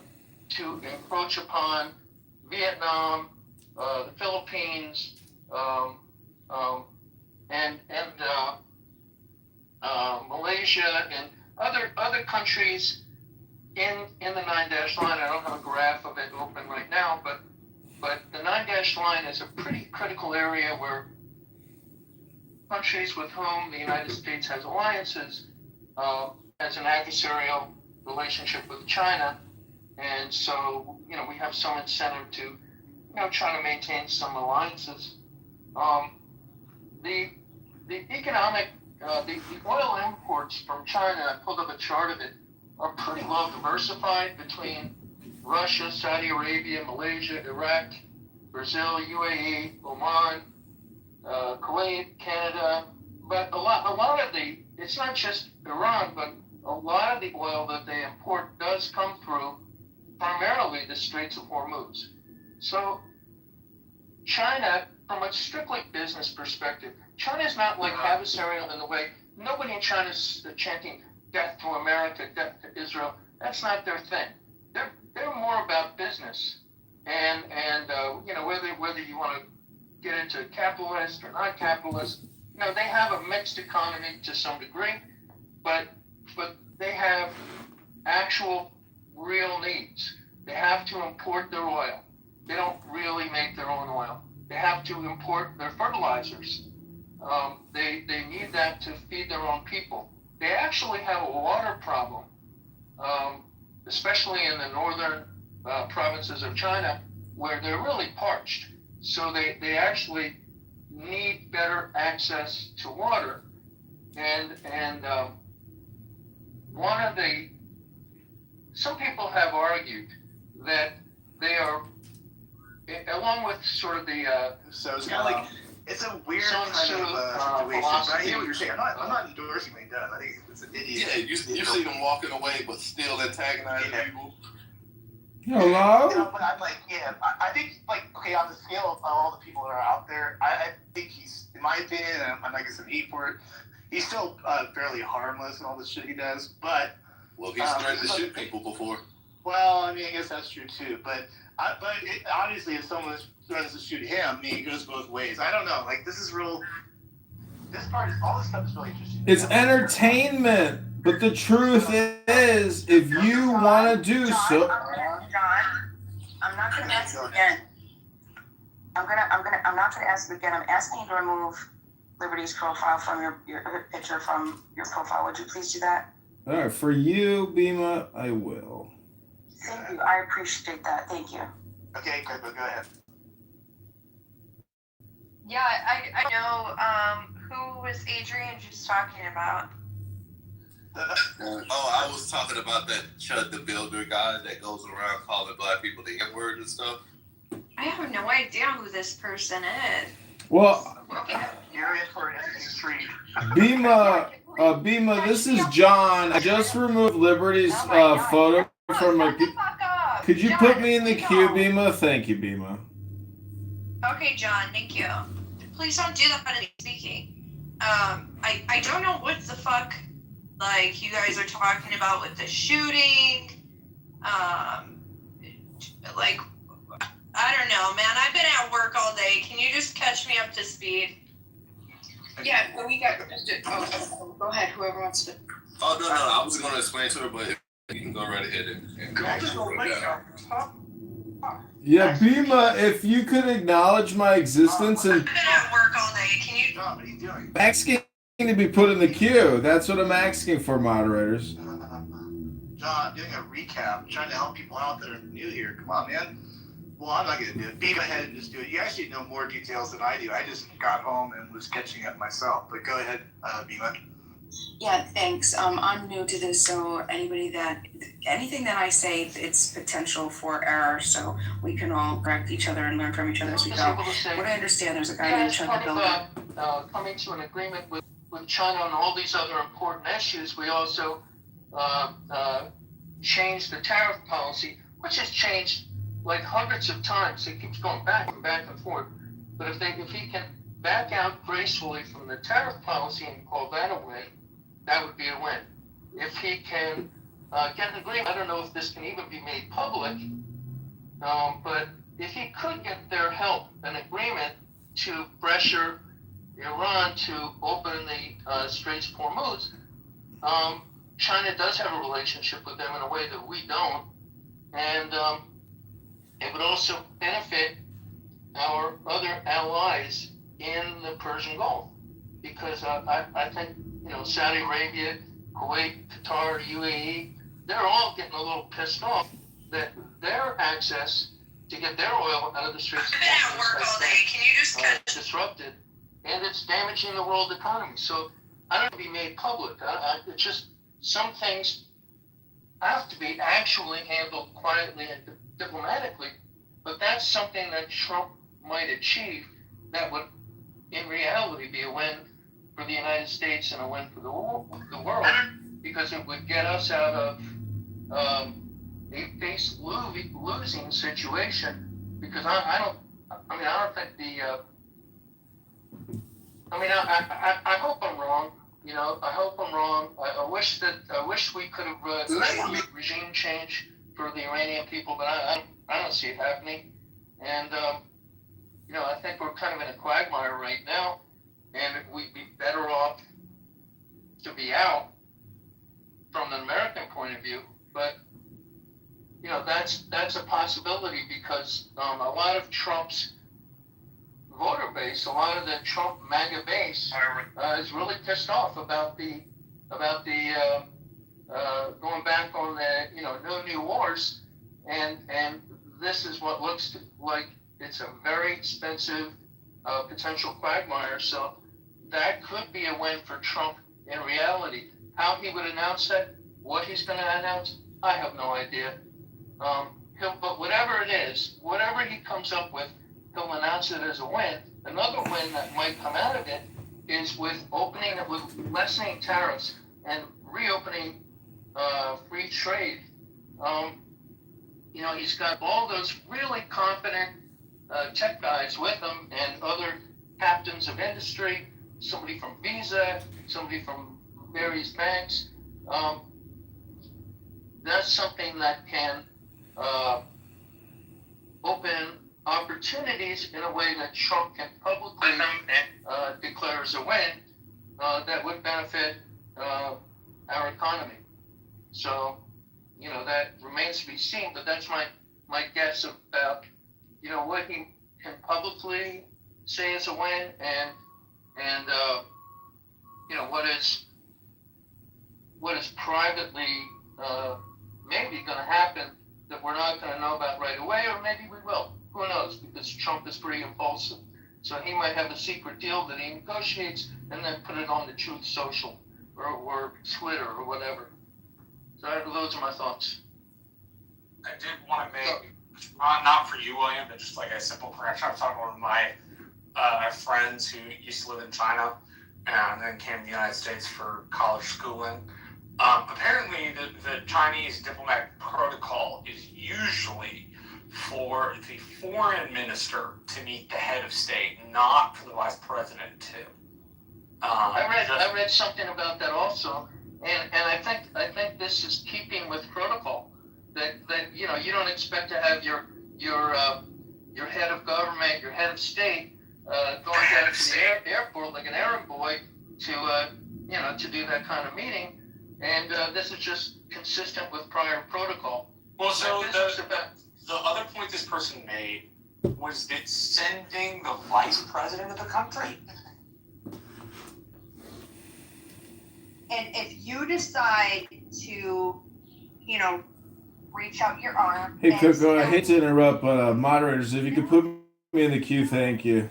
to encroach upon Vietnam, the Philippines, and Malaysia and other countries in the 9-dash line. I don't have a graph of it open right now, but the 9-dash line is a pretty critical area where countries with whom the United States has alliances has an adversarial relationship with China, and so we have some incentive to try to maintain some alliances. The economic the oil imports from China, I pulled up a chart of it, are pretty well diversified between Russia, Saudi Arabia, Malaysia, Iraq, Brazil, UAE, Oman, Kuwait, Canada. But a lot of it's not just Iran, but a lot of the oil that they import does come through primarily the Straits of Hormuz. So China, from a strictly business perspective, China is not like adversarial in the way nobody in China is chanting death to America, death to Israel. That's not their thing. They're more about business, and whether you want to get into capitalist or not capitalist, they have a mixed economy to some degree, but they have actual real needs. They have to import their oil. They don't really make their own oil. They have to import their fertilizers. They need that to feed their own people. They actually have a water problem, especially in the northern provinces of China, where they're really parched. So they actually need better access to water. And some people have argued that they are, along with sort of the so it's kind of like it's a weird kind of situation. But I hear what you're saying. I'm not endorsing what he does. I think it's an idiot. Yeah, you see them walking away, but still antagonizing people. Hello? But I'm like, I think okay, on the scale of all the people that are out there, I think he's, in my opinion, and I'm not gonna say he for it, he's still fairly harmless in all the shit he does. But he's threatened to shoot people before. Well, I mean, I guess that's true too. But obviously, if someone threatens to shoot him, it goes both ways. I don't know. Like, this is real. This part is all this stuff is really interesting. It's entertainment, but the truth is, if you want to do so. I'm not gonna ask you again. I'm not gonna ask you again. I'm asking you to remove Liberty's profile from your picture from your profile. Would you please do that? All right, for you, Bima, I will. Thank you. I appreciate that. Thank you. Okay, good, but go ahead. Yeah, I know. Who was Adrian just talking about? I was talking about that Chud the Builder guy that goes around calling black people the N-word and stuff. I have no idea who this person is. Well, You're in for an treat. Bima, this is John. I just removed Liberty's photo from my. Could you put me in the queue, Bima? Thank you, Bima. Okay, John, thank you. Please don't do that when I'm speaking. I don't know what the fuck, you guys are talking about with the shooting. I don't know, man. I've been at work all day. Can you just catch me up to speed? Yeah, but we got. Go ahead. Whoever wants to. Oh no, I was going to explain to her, but you can go right ahead and go. Yeah, Bima, if you could acknowledge my existence and. I've been at work all day. Can you? John, what are you doing? Asking to be put in the queue. That's what I'm asking for, moderators. John, doing a recap, I'm trying to help people out that are new here. Come on, man. Well, I'm not going to do it. Beam ahead and just do it. You actually know more details than I do. I just got home and was catching up myself. But go ahead, Beema. Yeah, thanks. I'm new to this, so anything that I say, it's potential for error, so we can all correct each other and learn from each other as we go. What I understand, there's a guy named Chud the Builder. Coming to an agreement with China on all these other important issues, we also change the tariff policy, which has changed like hundreds of times. It keeps going back and back and forth. But if he can back out gracefully from the tariff policy and call that a win, that would be a win. If he can get an agreement, I don't know if this can even be made public, but if he could get their help, an agreement to pressure Iran to open the Straits of Hormuz, China does have a relationship with them in a way that we don't, and it would also benefit our other allies in the Persian Gulf, because I think Saudi Arabia, Kuwait, Qatar, UAE, they're all getting a little pissed off that their access to get their oil out of the Straits of Hormuz has been disrupted, and it's damaging the world economy. So I don't be made public. It's just some things have to be actually handled quietly and diplomatically, but that's something that Trump might achieve that would in reality be a win for the United States and a win for the world, because it would get us out of a base losing situation. Because I don't think I hope I'm wrong. I hope I'm wrong. I wish we could have done regime change for the Iranian people, but I don't see it happening. And I think we're kind of in a quagmire right now, and we'd be better off to be out from an American point of view. But that's a possibility, because a lot of Trump's voter base, a lot of the Trump MAGA base, is really pissed off about the going back on the no new wars, and this is what looks like it's a very expensive potential quagmire. So that could be a win for Trump in reality. How he would announce that, what he's going to announce, I have no idea. But whatever it is, whatever he comes up with, he'll announce it as a win. Another win that might come out of it is with lessening tariffs and reopening free trade. He's got all those really confident tech guys with him, and other captains of industry, somebody from Visa, somebody from various banks. That's something that can open opportunities in a way that Trump can publicly declare as a win that would benefit our economy. So, that remains to be seen, but that's my guess about, what he can publicly say is a win, and what is privately maybe going to happen that we're not going to know about right away, or maybe we will. Who knows? Because Trump is pretty impulsive. So he might have a secret deal that he negotiates and then put it on the Truth Social or Twitter or whatever. So those are my thoughts. I did want to make, not for you, William, but just like a simple correction. I was talking to one of my friends who used to live in China and then came to the United States for college schooling. Apparently, the Chinese diplomatic protocol is usually for the foreign minister to meet the head of state, not for the vice president to. I read something about that also, and I think this is keeping with protocol. That you don't expect to have your head of government, your head of state, going down to the airport like an errand boy to do that kind of meeting. And this is just consistent with prior protocol. Well, so the other point this person made was that sending the vice president of the country. And if you decide to, reach out your arm. Hey, Coco, I hate to interrupt, but moderators, if you could put me in the queue, thank you.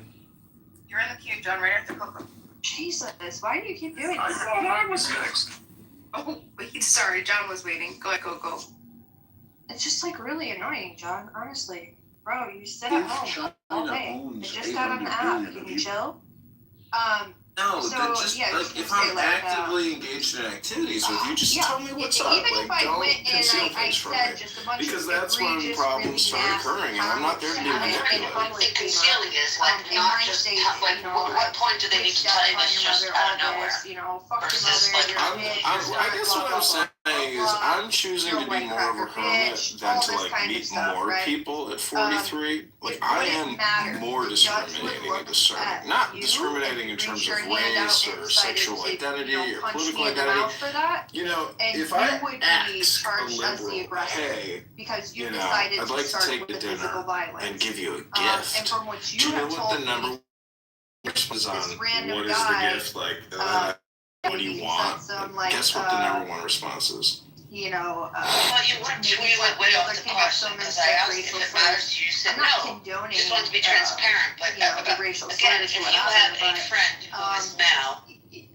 You're in the queue, John, right after Coco. Jesus, why do you keep doing this? I was next. Oh, wait, sorry, John was waiting. Go ahead, Coco. It's just really annoying, John. Honestly, bro, you sit at home all day. I just got on the app. Can you chill? No, So, just yeah, I was like gonna if say, I'm like, actively engaged in activities with you, just yeah, tell me what's up. even Like, if I don't went and conceal I things from said me. just a bunch Because of that's when egregious, problems really start nasty occurring, and I'm not there to be comments in manipulated. public, Concealing is like in not my just state, like you know, what point do they need to tell you this just out of nowhere? You know, fuck your Versus mother, like you're a bitch, you're I guess what I'm saying is I'm choosing to be more of a hermit than to like meet more people at 43. Like I am more discriminating and discerning, not discriminating in terms of race or sexual identity or political identity. You know, if I ask a liberal, hey, because you know, decided I'd to like to start take with to the physical dinner violence. and give you a And gift. from what Do you you know have what told the me, number is on random what is guy, the gift like? And then what do you want? Guess what the number one response is? You know, well, you went way off the question because I asked if it matters to you. You said no. Just want to be transparent. But again, if you have a friend who is now,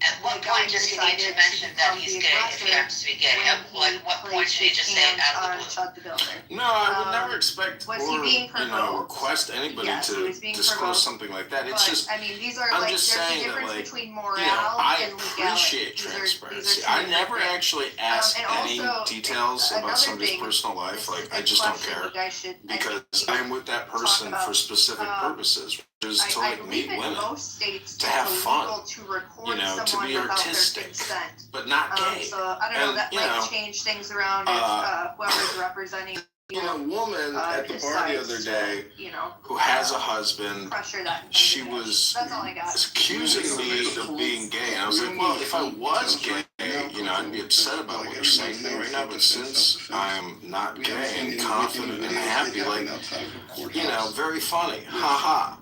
at what point does he need to mention that he's gay if he happens to be gay? At what point should he just say it out of the blue? No, I would never expect or request anybody Yes, to disclose something like that. It's just I mean, these are I'm like just there's a saying that difference like between you morale know I and legality. appreciate transparency. I never actually ask any details about somebody's personal life. Like I just don't care because I'm with that person for specific purposes, which is to like meet women, to have fun, you know, to be artistic, but not gay. So I don't know, that might change things around if whoever's representing. You know, a woman at the bar the other day who has a husband, she was accusing me of being gay. And I was like, well, if I was gay, you know, I'd be upset about what you're saying right now. But since I'm not gay and confident and happy, like, you know, very funny. Ha ha.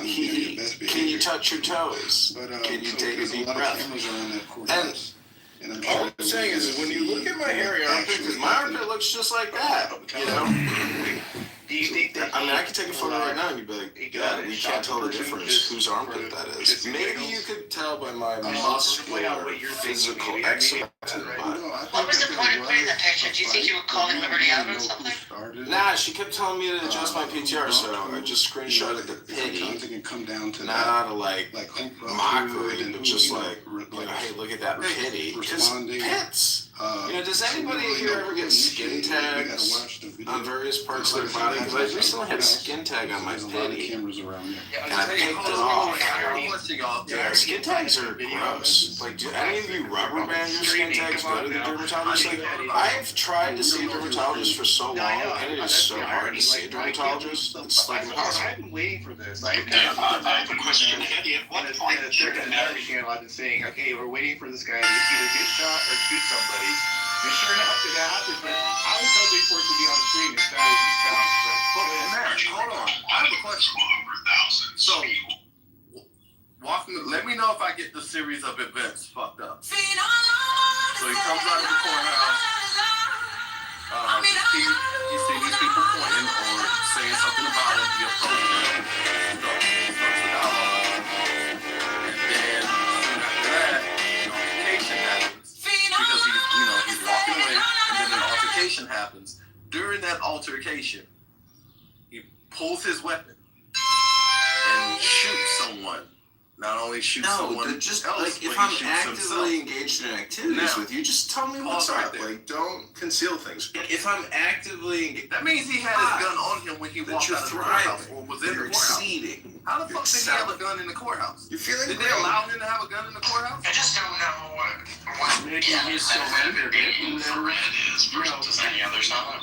Hee hee. Can you touch your toes? Can you take a deep breath? And all I'm saying is when you look at my hairy armpit, because my armpit looks just like that, you know? Do you think that I mean, I could take a photo right now and you'd be like, yeah, we can't tell the difference whose armpit that is. Maybe you could tell by my muscular, physical excellence. What was the point of putting that picture? Do you think you were calling Liberty out or something? Nah, she kept telling me to adjust my PTR, so I just screenshotted the pity. Not out of like mockery, but just like, you know, hey, look at that pity. Because pits. You know, does anybody here ever get skin tags on various parts of their body? Because I recently had a skin tag on my pity, and I picked it off. Yeah, skin tags are gross. Like, do any of you rubber band your skin tags go to the dermatologist? Like, I've tried to see a dermatologist for so long, and it is so hard to see a dermatologist. It's like impossible. I've been waiting for this. I have a question. At what point I've been saying, okay, we're waiting for this guy to either get shot or shoot somebody. And sure enough, it happened, but I was hoping for it to be on screen instead of just sound. Matt, hold on. I have a question. So, let me know if I get the series of events fucked up. So he comes out of the courthouse. You see these people pointing or saying something about him. He approaches them. Starts the dialogue. And then soon after that, an altercation happens. Because he's walking away, and then an altercation happens. During that altercation, he pulls his weapon and shoots someone. Not only shoots someone just else, like if but I'm he shoots actively himself. engaged in activities with you, just tell me what's up. Like, don't conceal things. If I'm actively engaged, that means he had his gun on him when he walked out of the courthouse or was in the courthouse. Exceeding. How the fuck did he have a gun in the courthouse? You're feeling Did they allow him to have a gun in the courthouse? I just don't know what maybe he's so angry. infrared is versus any other sound.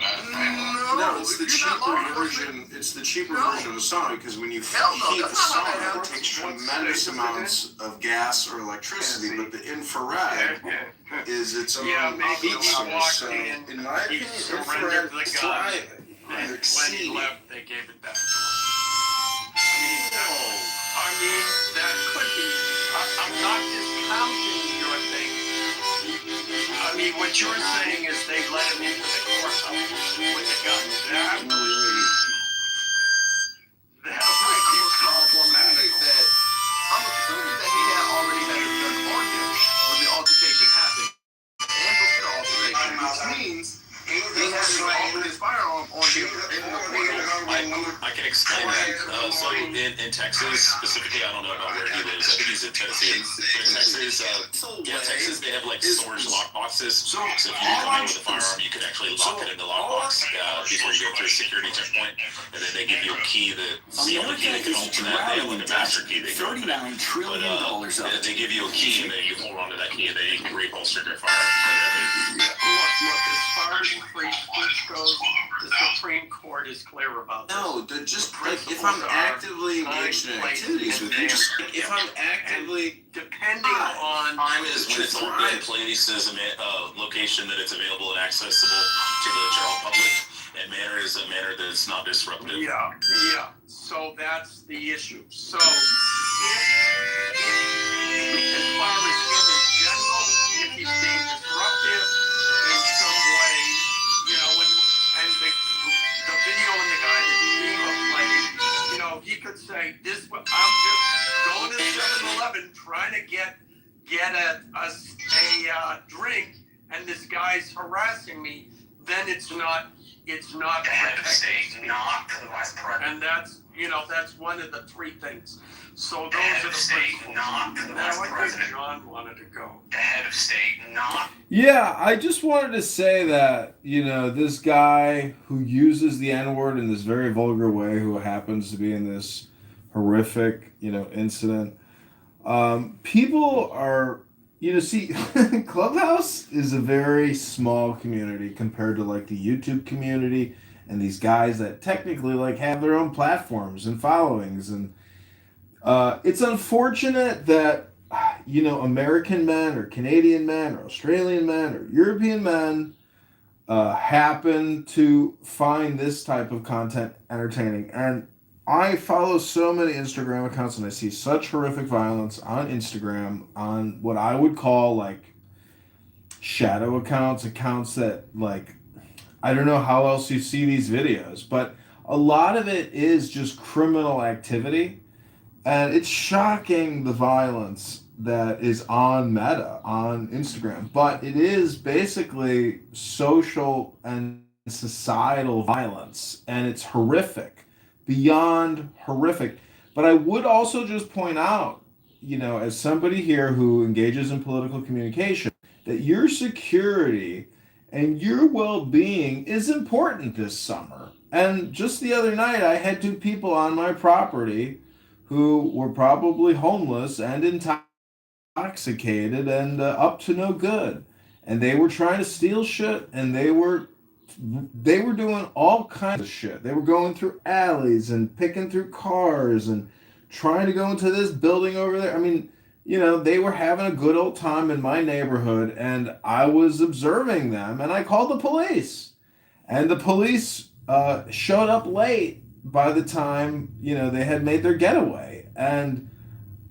No, it's the cheaper version. It's the cheaper version of the song because when you heat the song, it takes tremendous amounts of gas or electricity, but the infrared is its own heat source. So, in my opinion, infrared thriving. When he left, they gave it back to him. I mean, that could be. I'm not discounting your thing. I mean, what you're saying is they let him into the courthouse with the gun. That would be problematic. I'm assuming that he had already had his gun on him when the altercation happened. And before the altercation, which means he had his firearm on him in the courthouse. I can explain that. So in Texas specifically, I don't know about where he lives. I think he's in Tennessee. But in Texas, Texas, they have like storage lock boxes. So if you come in with a firearm, you can actually lock it in the lockbox before you go through a security checkpoint, and then they give you a key that's the only key that can open that. They have like a master key that can open it. $39 trillion. They give you a key, and then you hold on to that key, and then you can reholster your firearm. Look, as far as free speech goes, the Supreme Court is clear about this. No, just like if I'm actively engaged in activities with you, just like if I'm actively depending on time is when it's open in places and location that it's available and accessible to the general public, and manner is a manner that's not disruptive. Yeah. So that's the issue. So as far as him in general, if he's being disruptive in some way, and the video and the guy that Dima played, he could say, I'm just going to 7-Eleven trying to get a drink, and this guy's harassing me, then it's not the head of state, not the vice president. And that's one of the three things. So those are the principles. Not the vice president. John wanted to go. The head of state, not. Yeah, I just wanted to say that, this guy who uses the N-word in this very vulgar way, who happens to be in this horrific, incident, people are, see, Clubhouse is a very small community compared to like the YouTube community and these guys that technically like have their own platforms and followings. And it's unfortunate that, American men or Canadian men or Australian men or European men happen to find this type of content entertaining. And I follow so many Instagram accounts and I see such horrific violence on Instagram on what I would call like shadow accounts that like, I don't know how else you see these videos, but a lot of it is just criminal activity. And it's shocking the violence that is on Meta, on Instagram. But it is basically social and societal violence. And it's horrific, beyond horrific. But I would also just point out, as somebody here who engages in political communication, that your security and your well-being is important this summer. And just the other night, I had 2 people on my property who were probably homeless and intoxicated and up to no good. And they were trying to steal shit, and they were doing all kinds of shit. They were going through alleys and picking through cars and trying to go into this building over there. I mean, they were having a good old time in my neighborhood, and I was observing them, and I called the police. And the police showed up late by the time, they had made their getaway. And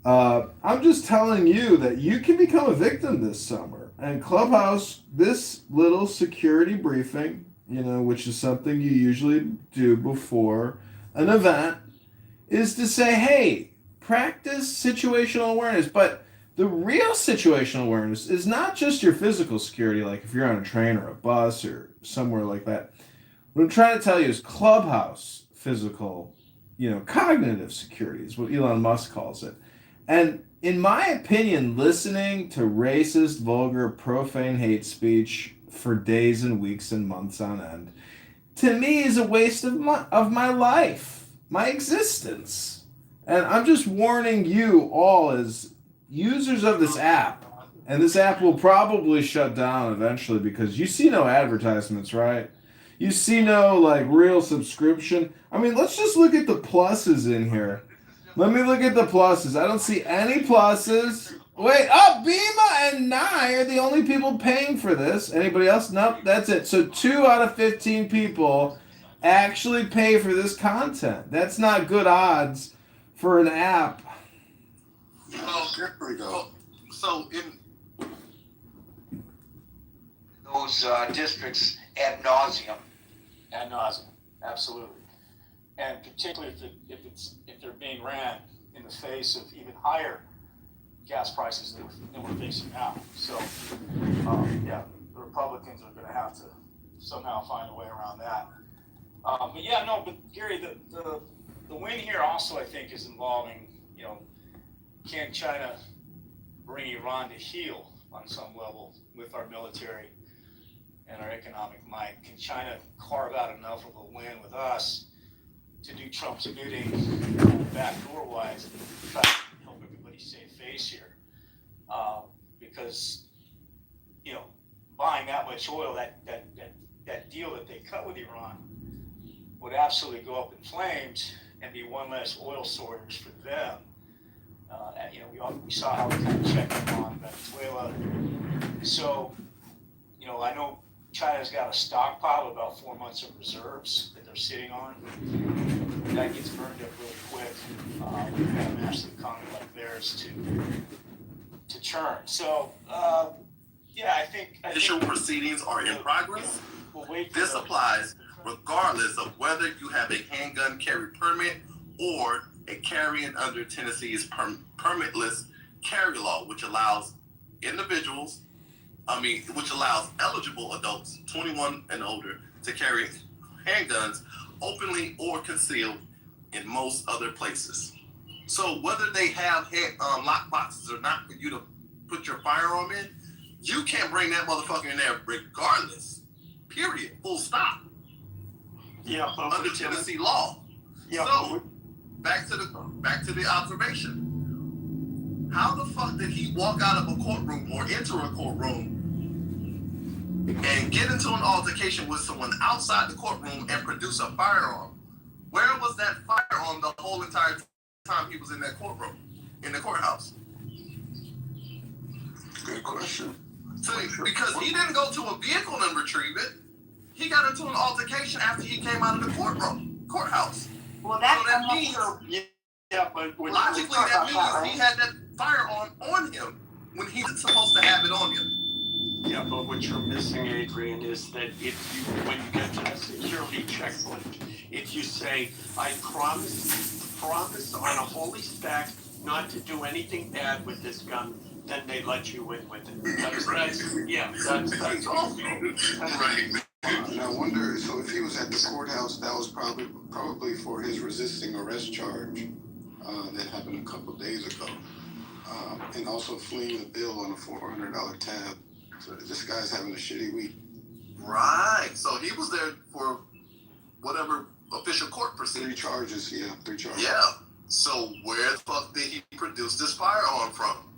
I'm just telling you that you can become a victim this summer. And Clubhouse, this little security briefing, which is something you usually do before an event, is to say, hey, practice situational awareness. But the real situational awareness is not just your physical security, like if you're on a train or a bus or somewhere like that. What I'm trying to tell you is Clubhouse physical, cognitive security is what Elon Musk calls it. And in my opinion, listening to racist, vulgar, profane hate speech for days and weeks and months on end, to me is a waste of my life, my existence. And I'm just warning you all as users of this app, and this app will probably shut down eventually because you see no advertisements, right? You see no like real subscription. I mean, let's just look at the pluses in here. Let me look at the pluses. I don't see any pluses. Wait, Bima and Nye are the only people paying for this. Anybody else? Nope, that's it. So 2 out of 15 people actually pay for this content. That's not good odds for an app. Well, here we go. So in those districts ad nauseum. Ad nauseum, absolutely. And particularly if they're being ran in the face of even higher gas prices than we're facing now. So, the Republicans are going to have to somehow find a way around that. But Gary, the win here also, I think, is involving, can China bring Iran to heel on some level with our military and our economic might? Can China carve out enough of a win with us to do Trump's bidding backdoor wise and try to help everybody save face here? Because, buying that much oil, that deal that they cut with Iran would absolutely go up in flames and be one less oil source for them. We saw how we kind of checked them on Venezuela. So, I know China's got a stockpile of about 4 months of reserves that they're sitting on. That gets burned up really quick. We've got a massive economy like theirs to churn. So, I think Official proceedings are in progress. We'll wait for This those. applies regardless of whether you have a handgun carry permit or a carrying under Tennessee's permitless carry law, which allows eligible adults 21 and older to carry handguns openly or concealed in most other places. So whether they have lock boxes or not for you to put your firearm in, you can't bring that motherfucker in there regardless. Period. Full stop. Yeah, but under Tennessee law. Yeah. So back to the observation. How the fuck did he walk out of a courtroom or enter a courtroom and get into an altercation with someone outside the courtroom and produce a firearm? Where was that firearm the whole entire time he was in that courtroom, in the courthouse? Good question. So, because he didn't go to a vehicle and retrieve it, he got into an altercation after he came out of the courthouse. Well, so that means, but logically, that means he had that firearm on him when he's supposed to have it on him. Yeah, but what you're missing, Adrian, is that when you get to the security checkpoint, if you say, I promise on a holy stack not to do anything bad with this gun, then they let you in with it. That's all. Right. And I wonder, so if he was at the courthouse, that was probably for his resisting arrest charge that happened a couple of days ago. And also fleeing the bill on a $400 tab. So this guy's having a shitty week. Right. So he was there for whatever official court proceeding. 3 charges. Yeah. So where the fuck did he produce this firearm from?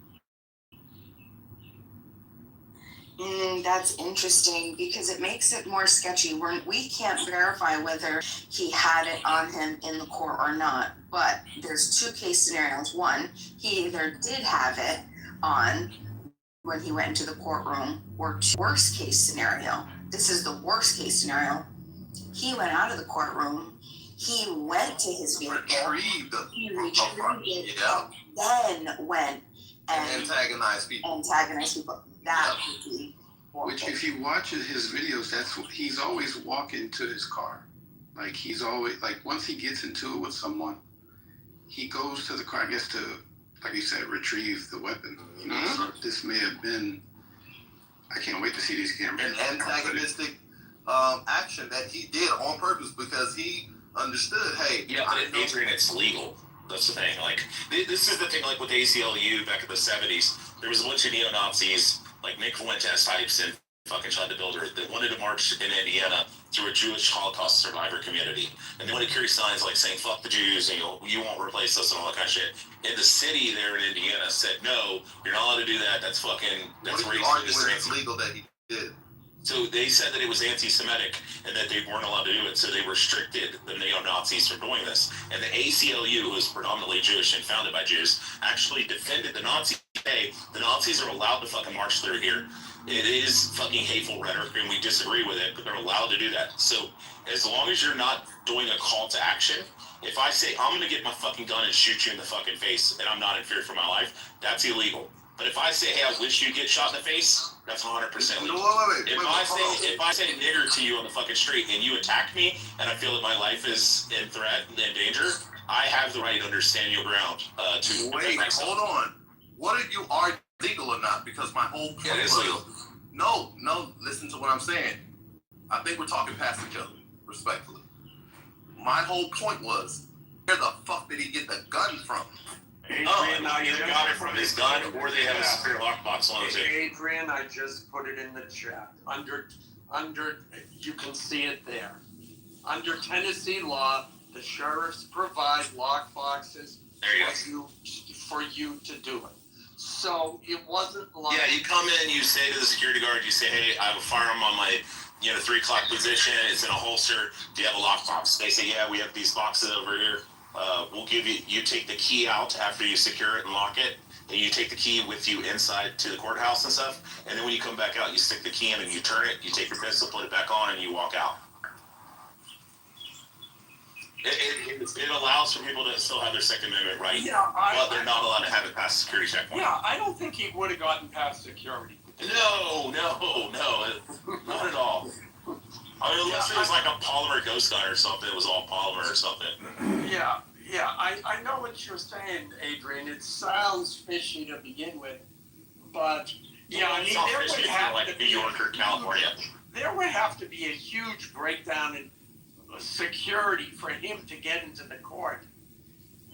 That's interesting because it makes it more sketchy. We can't verify whether he had it on him in the court or not. But there's 2 case scenarios. One, he either did have it on when he went into the courtroom, or worst case scenario. This is the worst case scenario. He went out of the courtroom. He went to his vehicle. Retrieved it. Yeah. Then went and antagonized people. That would be horrible. Which, if you watch his videos, that's what he's always walking to his car. Like, he's always, like, once he gets into it with someone, he goes to the car, I guess, to, like you said, retrieve the weapon. So this may have been, I can't wait to see these cameras. An antagonistic action that he did on purpose because he understood, hey. Yeah, but Adrian, it's legal. That's the thing. Like, this is the thing, like, with the ACLU back in the 70s, there was a bunch of neo-Nazis, like Nick Fuentes types and fucking John DeBuilder, that wanted to march in Indiana through a Jewish Holocaust survivor community. And they wanted to carry signs like saying, fuck the Jews, and you won't replace us and all that kind of shit. And the city there in Indiana said, no, you're not allowed to do that. That's racist. It's legal that he did. So they said that it was anti-Semitic and that they weren't allowed to do it. So they restricted the neo-Nazis from doing this. And the ACLU, who is predominantly Jewish and founded by Jews, actually defended the Nazis. Hey, the Nazis are allowed to fucking march through here. It is fucking hateful rhetoric and we disagree with it, but they're allowed to do that. So as long as you're not doing a call to action, if I say I'm going to get my fucking gun and shoot you in the fucking face and I'm not in fear for my life, that's illegal. But if I say, hey, I wish you'd get shot in the face, that's 100% legal. If I say nigger to you on the fucking street and you attack me and I feel that my life is in threat and in danger, I have the right to understand your ground to wait, hold on. What if you are legal or not? Because my whole point it is legal. No, listen to what I'm saying. I think we're talking past each other, respectfully. My whole point was, where the fuck did he get the gun from? Adrian, I either got it from his gun or they have a secure lockbox on it. Adrian, I just put it in the chat. Under, you can see it there. Under Tennessee law, the sheriffs provide lock boxes for you to do it. So it wasn't like... Yeah, you come in, you say to the security guard, you say, hey, I have a firearm on my 3 o'clock position, it's in a holster, do you have a lockbox? They say, yeah, we have these boxes over here. We'll give you take the key out after you secure it and lock it, and you take the key with you inside to the courthouse and stuff, and then when you come back out, you stick the key in and you turn it, you take your pistol, put it back on, and you walk out. It allows for people to still have their Second Amendment right, but they're not allowed to have it past security checkpoint. Yeah, I don't think he would have gotten past security. No, not at all. I mean, unless it was like a polymer ghost gun or something, it was all polymer or something. Yeah, I know what you're saying, Adrian. It sounds fishy to begin with, but yeah, I mean, there would have to be New York or California. There would have to be a huge breakdown in security for him to get into the court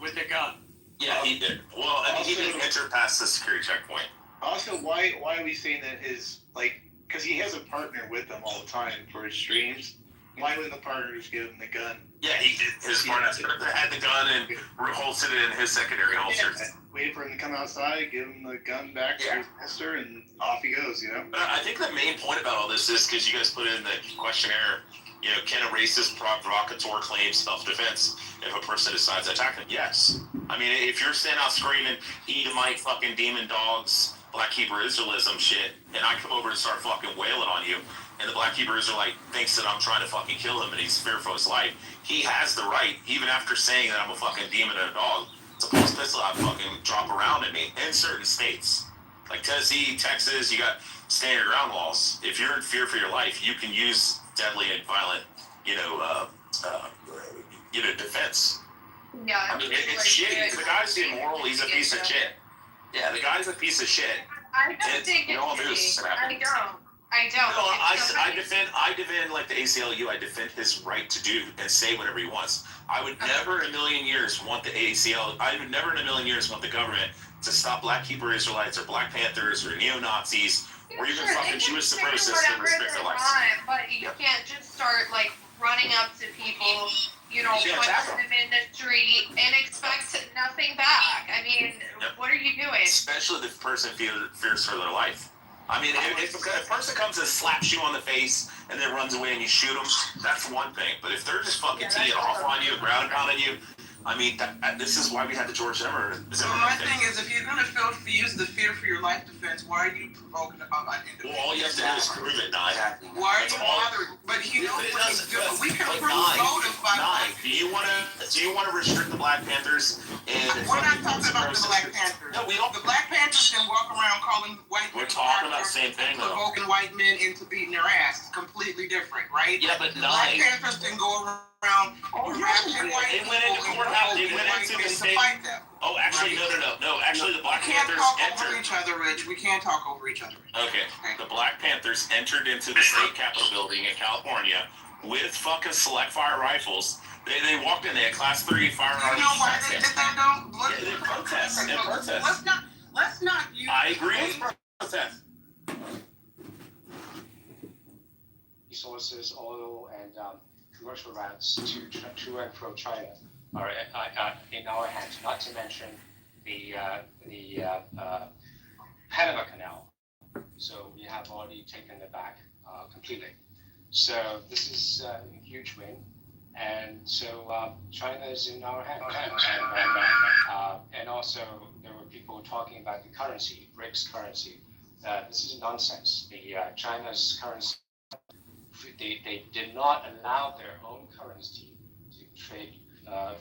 with a gun. Yeah, he did. Well, I mean, he didn't enter past the security checkpoint. Also, why are we saying that because he has a partner with him all the time for his streams, why wouldn't the partner just give him the gun? Yeah, he did. His partner had the gun and holstered it in his secondary holster. Wait for him to come outside, give him the gun back to his holster, and off he goes, But I think the main point about all this is, because you guys put in the questionnaire, can a racist provocateur claim self-defense if a person decides to attack him? Yes. I mean, if you're standing out screaming, Edomite, fucking demon dogs, Black Hebrew Israelism shit, and I come over and start fucking wailing on you, and the Black Hebrew Israelite thinks that I'm trying to fucking kill him and he's fearful of his life, he has the right, even after saying that I'm a fucking demon and a dog, to pull his pistol out and fucking drop around at me in certain states. Like Tennessee, Texas, you got stand your ground laws. If you're in fear for your life, you can use deadly and violent, defense. Yeah. I mean, it's shitty. The guy's immoral. He's a piece of shit. Yeah, the guy's a piece of shit. I don't think it's shitty. I don't. No, I defend like the ACLU. I defend his right to do and say whatever he wants. I would never in a million years want the ACL. I would never in a million years want the government to stop Black Hebrew Israelites or Black Panthers or neo-Nazis or even fucking Jewish supremacists to respect their lives. But you can't just start running up to people, punching them in the street and expect nothing back. I mean, what are you doing? Especially if the person fears for their life. I mean, if a person comes and slaps you on the face and then runs away and you shoot them, that's one thing. But if they're just fucking teeing off on you, ground pounding you, I mean, this is why we had the George Zimmerman my thing. thing is, if you're going to use the fear for your life defense, why are you provoking about that individual? Well, all you have to do is prove it, Nye. Why are you bothering? But he knows what he's doing. We can prove motive by Nye, do you want to restrict the Black Panthers? We're not talking about the Black Panthers. No, we don't. The Black Panthers can walk around calling white We're talking about the same thing, though. provoking white men into beating their ass. It's completely different, right? Yeah, but the Black Nye. Panthers can go around harassing white They went into courthouse. They went into the state. Oh, actually, no. Actually, the Black Panthers entered. We can't talk over each other, Rich. We can't talk over each other. Okay. The Black Panthers entered into the state capitol building in California with fucking select fire rifles. They walked in. They had Class 3 firearms. You know why they did that, though? Yeah, they protest. They protest. Let's not use. I agree with protest. Resources, oil, and commercial routes to and from China are in our hands. Not to mention the Panama Canal. So we have already taken it back completely. So this is a huge win, and so China is in our hands. And also there were people talking about the currency, BRICS currency. This is nonsense. The China's currency. They did not allow their own currency to trade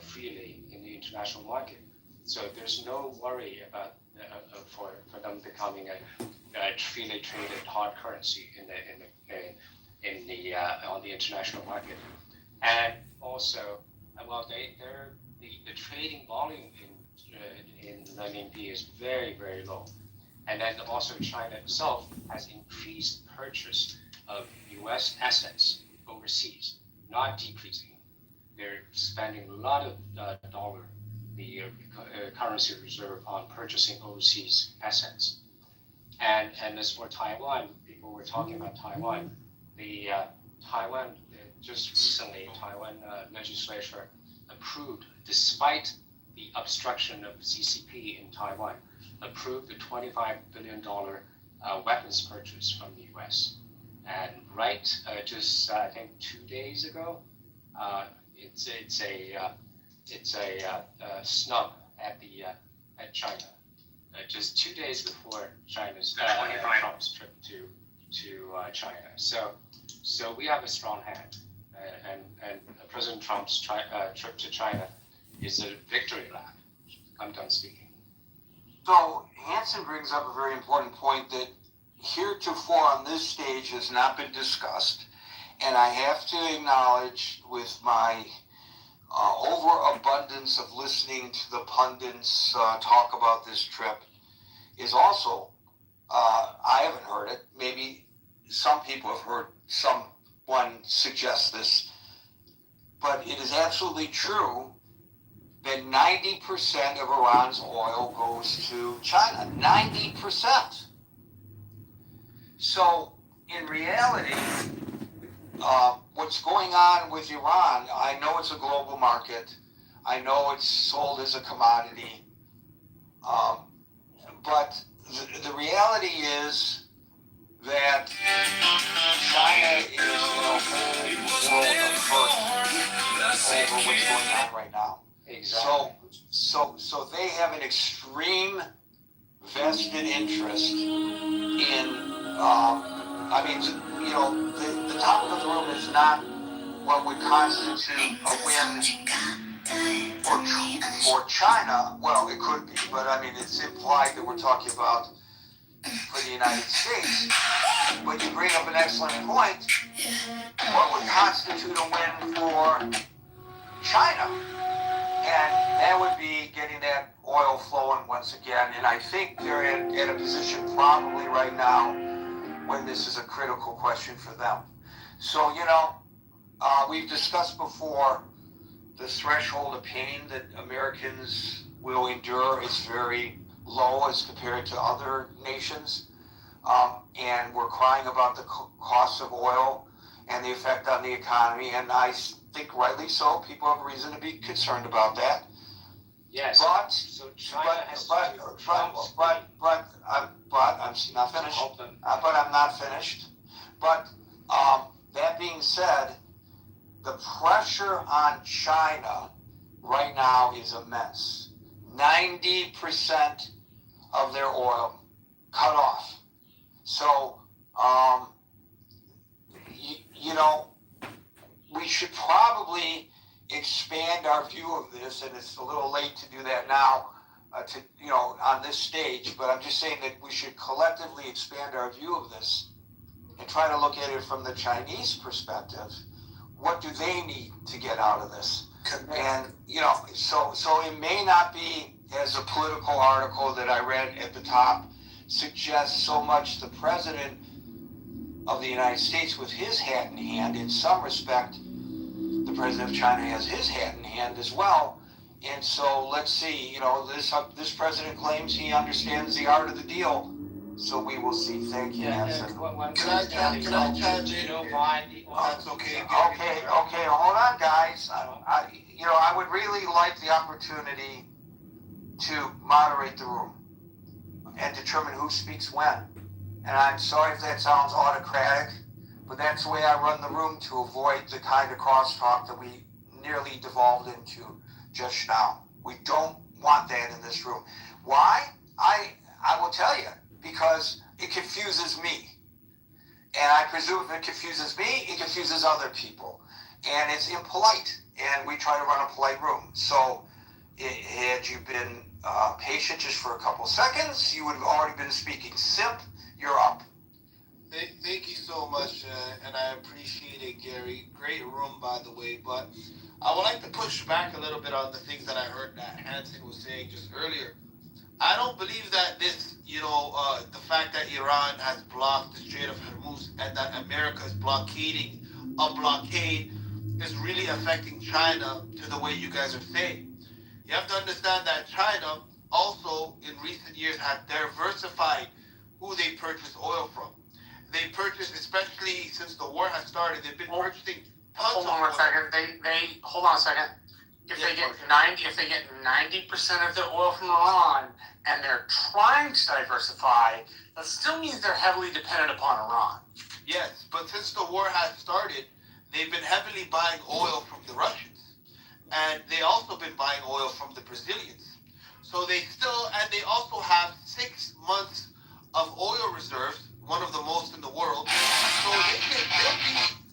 freely in the international market. So there's no worry about for them becoming a freely traded hard currency on the international market. And also, the trading volume in renminbi is very, very low. And then also China itself has increased purchase of U.S. assets overseas, not decreasing. they're spending a lot of the currency reserve on purchasing overseas assets. And as for Taiwan, people were talking about Taiwan. The Taiwan just recently, Taiwan legislature approved, despite the obstruction of CCP in Taiwan, approved the $25 billion weapons purchase from the U.S. And just I think 2 days ago, it's a snub at China. Just 2 days before Trump's trip to China. So we have a strong hand, and President Trump's trip to China is a victory lap. I'm done speaking. So Hansen brings up a very important point that heretofore on this stage has not been discussed, and I have to acknowledge with my overabundance of listening to the pundits talk about this trip is also, I haven't heard it, maybe some people have heard someone suggest this, but it is absolutely true that 90% of Iran's oil goes to China. 90%. So, in reality, what's going on with Iran, I know it's a global market. I know it's sold as a commodity. But the reality is that China is in a whole world of hurt over what's going on right now. Exactly. So they have an extreme vested interest in, the topic of the room is not what would constitute a win for China. Well, it could be, but it's implied that we're talking about for the United States. But you bring up an excellent point. What would constitute a win for China? And that would be getting that oil flowing once again. And I think they're at a position probably right now when this is a critical question for them. So, we've discussed before the threshold of pain that Americans will endure is very low as compared to other nations. And we're crying about the cost of oil and the effect on the economy. And I think rightly so, people have reason to be concerned about that. Yes. But I'm not finished. But I'm not finished. But that being said, the pressure on China right now is immense. 90% of their oil cut off. So, we should probably expand our view of this, and it's a little late to do that now, on this stage, but I'm just saying that we should collectively expand our view of this and try to look at it from the Chinese perspective. What do they need to get out of this? And, so it may not be, as a political article that I read at the top suggests, so much the president of the United States with his hat in hand. In some respect, the president of China has his hat in hand as well. And so let's see, this president claims he understands the art of the deal. So we will see. Thank you, Hansen. Can I chime in? Do you know why the oil? That's okay. Okay, hold on, guys. I would really like the opportunity to moderate the room and determine who speaks when. And I'm sorry if that sounds autocratic, but that's the way I run the room to avoid the kind of crosstalk that we nearly devolved into just now. We don't want that in this room. Why? I will tell you, because it confuses me. And I presume if it confuses me, it confuses other people. And it's impolite, and we try to run a polite room. So had you been patient just for a couple seconds, you would have already been speaking. Simp, you're up. Thank you so much, and I appreciate it, Gary. Great room, by the way, but I would like to push back a little bit on the things that I heard that Hansen was saying just earlier. I don't believe that this, the fact that Iran has blocked the Strait of Hormuz and that America is blockading a blockade is really affecting China to the way you guys are saying. You have to understand that China also in recent years have diversified who they purchase oil from. They purchase, especially since the war has started, they've been purchasing tons Hold of on oil. a second. They hold on a second. If they get 90% of their oil from Iran and they're trying to diversify, that still means they're heavily dependent upon Iran. Yes, but since the war has started, they've been heavily buying oil from the Russians. And they also been buying oil from the Brazilians. So they also have 6 months of oil reserves, one of the most in the world. So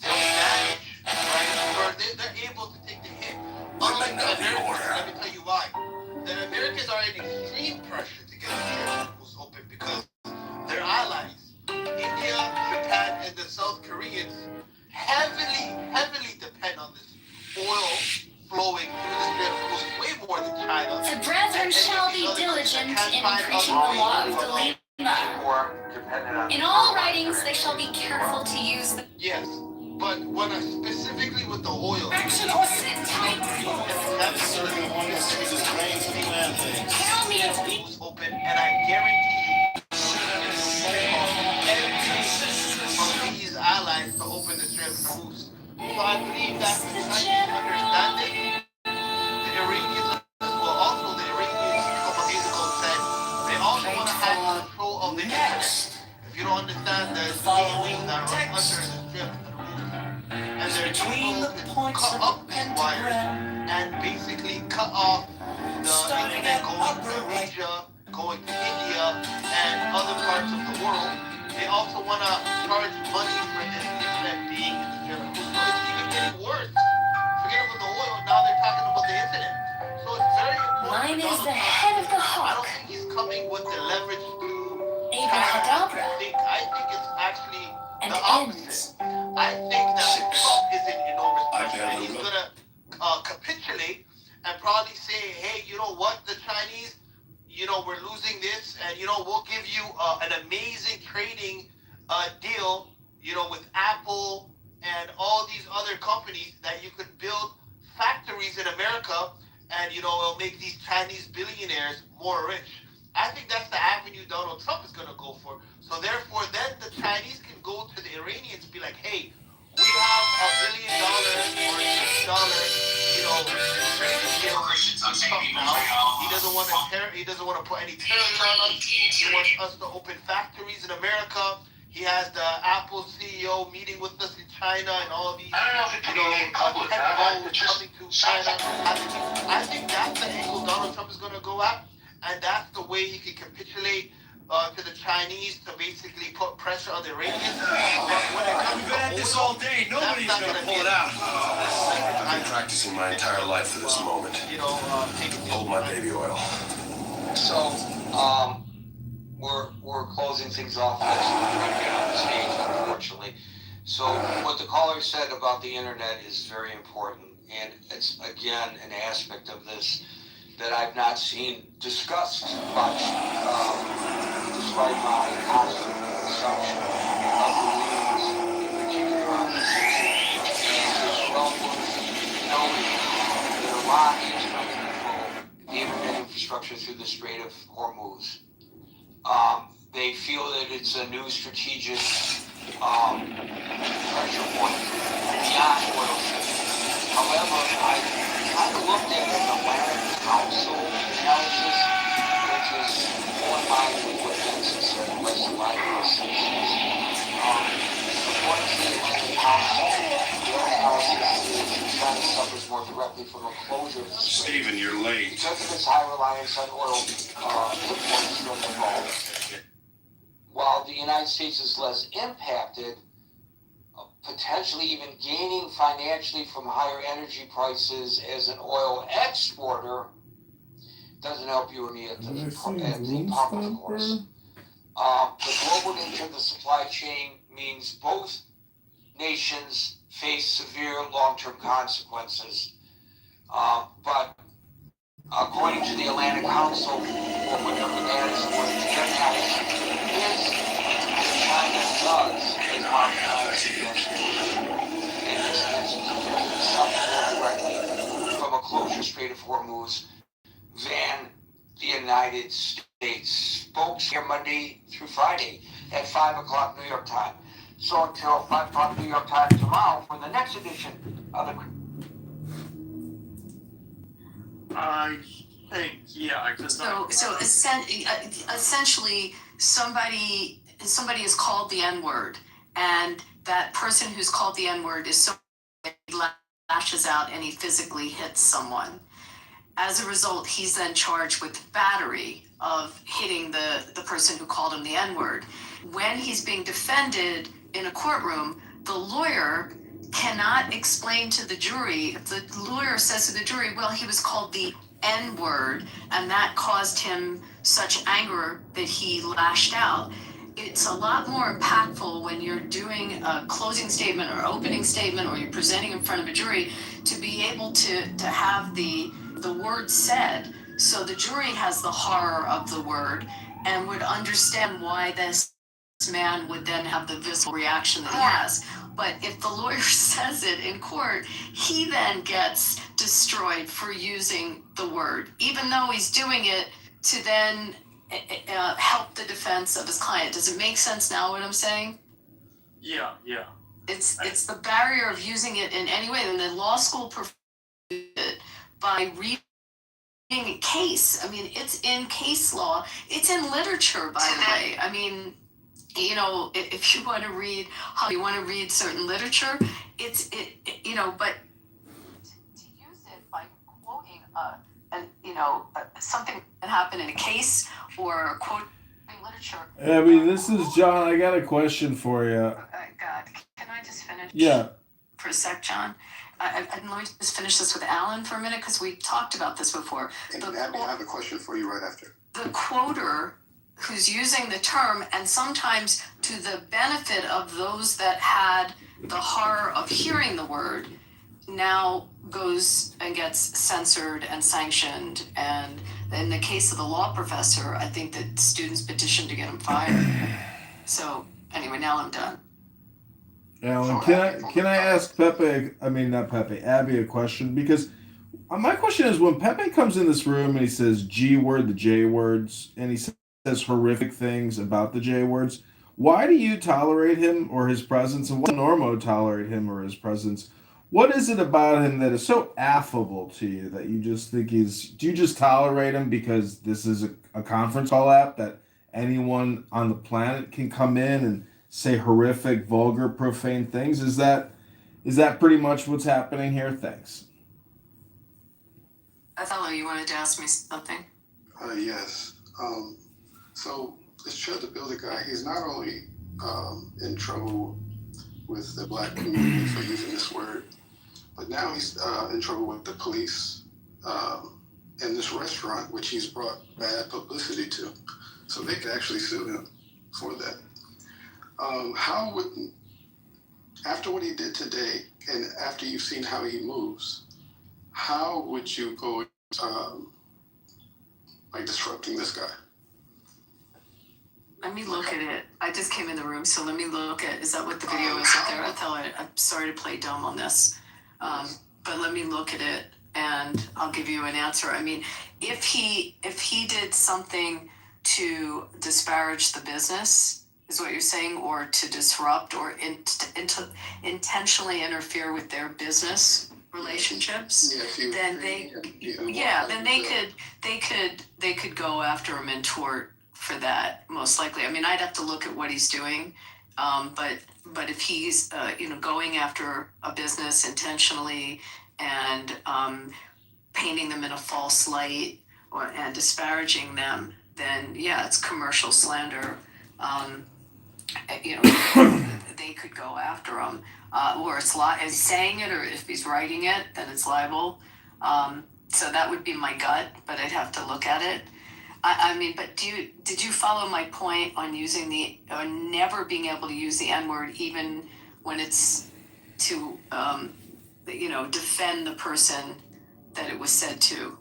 they'll manage, right? Or they're able to take the hit. Unlike the Americans, let me tell you why. The Americans are in extreme pressure to get the Strait of Hormuz open because their allies, India, Japan, and the South Koreans, heavily depend on this oil flowing through the Strait of Hormuz, way more than China. The brethren shall be diligent in preaching the law of the Lamb. In all writings they shall be careful to use the... Yes, but when specifically with the oil... Action or sit tight! Tell me it's... open, and I guarantee you, from these allies to open the Strait of Hormuz. So I believe that the Chinese understand it. The Iranians, well, also the Iranians a couple days ago said they also want to have control of the internet. If you don't understand the cables that run under the Strait of Hormuz, and they're able to cut up these wires and basically cut off the internet going to Asia, going to India, and other parts of the world. They also want to charge money for this internet being in the Strait of Hormuz. So it's even getting worse. Forget about the oil, now they're talking about the internet. So it's very important. Mine is the head of the hawk. I don't think he's coming with the leverage to Abracadabra. I think it's actually and the opposite. I think that Trump is in enormous pressure. He's going to capitulate and probably say, hey, you know what, the Chinese, we're losing this, and, we'll give you an amazing trading deal, with Apple and all these other companies that you could build factories in America, and, it'll make these Chinese billionaires more rich. I think that's the avenue Donald Trump is going to go for. So therefore, then the Chinese can go to the Iranians and be like, hey, we have $1 billion or $6, trading deal with Trump now. He doesn't want to put any tariffs on us. He wants us to open factories in America. He has the Apple CEO meeting with us in China and all of these, tech coming to China. I think that's the angle Donald Trump is going to go at. And that's the way he can capitulate to the Chinese to basically put pressure on the Iranians. We've been at this all day. Nobody's going to pull it out. I've been practicing my entire life for this moment. Hold my baby oil. So, we're closing things off as we get on the stage, unfortunately. So, what the caller said about the internet is very important, and it's again an aspect of this that I've not seen discussed much, despite my constant consumption of the news, in particular on this issue. And it's well worth knowing that Iran is trying to control the internet infrastructure through the Strait of Hormuz. They feel that it's a new strategic pressure point beyond oil shipping. However, I kind of looked at an Atlantic Council analysis, which is more in line with what Benson said and less in line with assumptions. According to the Atlantic Council, their analysis is that China suffers more directly from a closure of the strait. Stephen, you're late. Because of its high reliance on oil imports from the Gulf. While the United States is less impacted, potentially even gaining financially from higher energy prices as an oil exporter, doesn't help you or me at the pump, of course. The global nature of the supply chain means both nations face severe long-term consequences. But according to the Atlantic Council, what we're looking at is what their analysis is that China does as market and its is itself more directly from a closer Strait of Hormuz than the United States. Folks, here Monday through Friday at 5 o'clock New York time. So until 5 o'clock New York time tomorrow for the next edition of the... I think, yeah, because essentially somebody is called the N-word, and that person who's called the N-word is so lashes out and he physically hits someone. As a result, he's then charged with battery of hitting the person who called him the N-word. When he's being defended in a courtroom, the lawyer cannot explain to the jury. If the lawyer says to the jury, well, he was called the N-word, and that caused him such anger that he lashed out. It's a lot more impactful when you're doing a closing statement or opening statement, or you're presenting in front of a jury, to be able to have the word said, so the jury has the horror of the word and would understand why this man would then have the visceral reaction that he has. But if the lawyer says it in court, he then gets destroyed for using the word, even though he's doing it to then help the defense of his client. Does it make sense now what I'm saying? Yeah. It's the barrier of using it in any way. And the law school provided it by reading a case. I mean, it's in case law. It's in literature, by the way. I mean, you know, if you want to read how you want to read certain literature, but to use it by quoting something that happened in a case or quoting literature. I mean, this is John. I got a question for you. God, can I just finish? Yeah. For a sec, John. Let me just finish this with Alan for a minute, because we talked about this before. And Abby, I have a question for you right after. The quoter who's using the term, and sometimes to the benefit of those that had the horror of hearing the word, now goes and gets censored and sanctioned. And in the case of the law professor, I think that students petitioned to get him fired. So anyway, now I'm done. Alan, can I ask Abby a question? Because my question is, when Pepe comes in this room and he says G word, the J words, and he says horrific things about the J words, why do you tolerate him or his presence, and why does Normo tolerate him or his presence? What is it about him that is so affable to you that you just think do you just tolerate him because this is a conference call app that anyone on the planet can come in and say horrific, vulgar, profane things? Is that pretty much what's happening here? Thanks. Othello, you wanted to ask me something? Yes. So this Shut the Builder guy, he's not only in trouble with the black community for using this word, but now he's in trouble with the police and this restaurant, which he's brought bad publicity to. So they could actually sue him for that. How would, after what he did today, and after you've seen how he moves, how would you go like disrupting this guy? Let me look at it. I just came in the room, so let me look at, is that what the video is up there? I'm sorry to play dumb on this, but let me look at it and I'll give you an answer. I mean, if he did something to disparage the business, is what you're saying, or to disrupt or intentionally interfere with their business relationships, then they could go after him in tort for that, most likely. I mean, I'd have to look at what he's doing, but if he's going after a business intentionally and painting them in a false light and disparaging them, then yeah, it's commercial slander. They could go after him, or it's saying it, or if he's writing it, then it's libel. So that would be my gut, but I'd have to look at it. I mean, but did you follow my point on never being able to use the N-word, even when it's to defend the person that it was said to?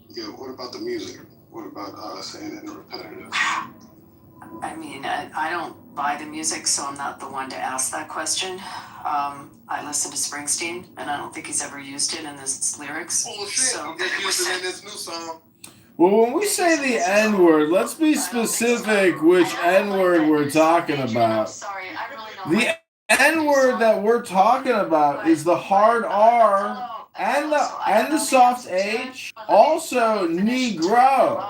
Yeah. What about the music? What about saying it in repetitive? I mean, I don't buy the music, so I'm not the one to ask that question. I listen to Springsteen, and I don't think he's ever used it in his lyrics. Bullshit. So He just used it in this new song. Well, when we say the N word, let's be specific which N word we're talking about. Sorry, I really don't. The N word that we're talking about is the hard R and the soft H, also Negro.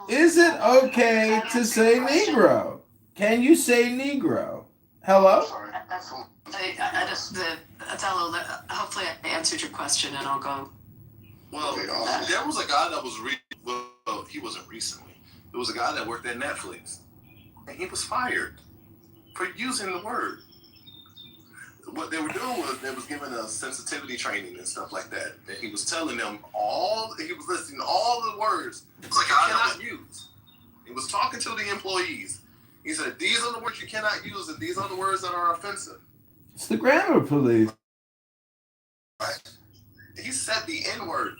Is it okay to say Negro? Can you say Negro? Hello? Othello, hopefully I answered your question, and I'll go. Well, there was a guy that was well, he wasn't recently. There was a guy that worked at Netflix, and he was fired for using the word. What they were doing was they was giving us sensitivity training and stuff like that. And he was telling them he was listing all the words you cannot use. He was talking to the employees. He said, these are the words you cannot use, and these are the words that are offensive. It's the grammar police. Right? He said the N-word.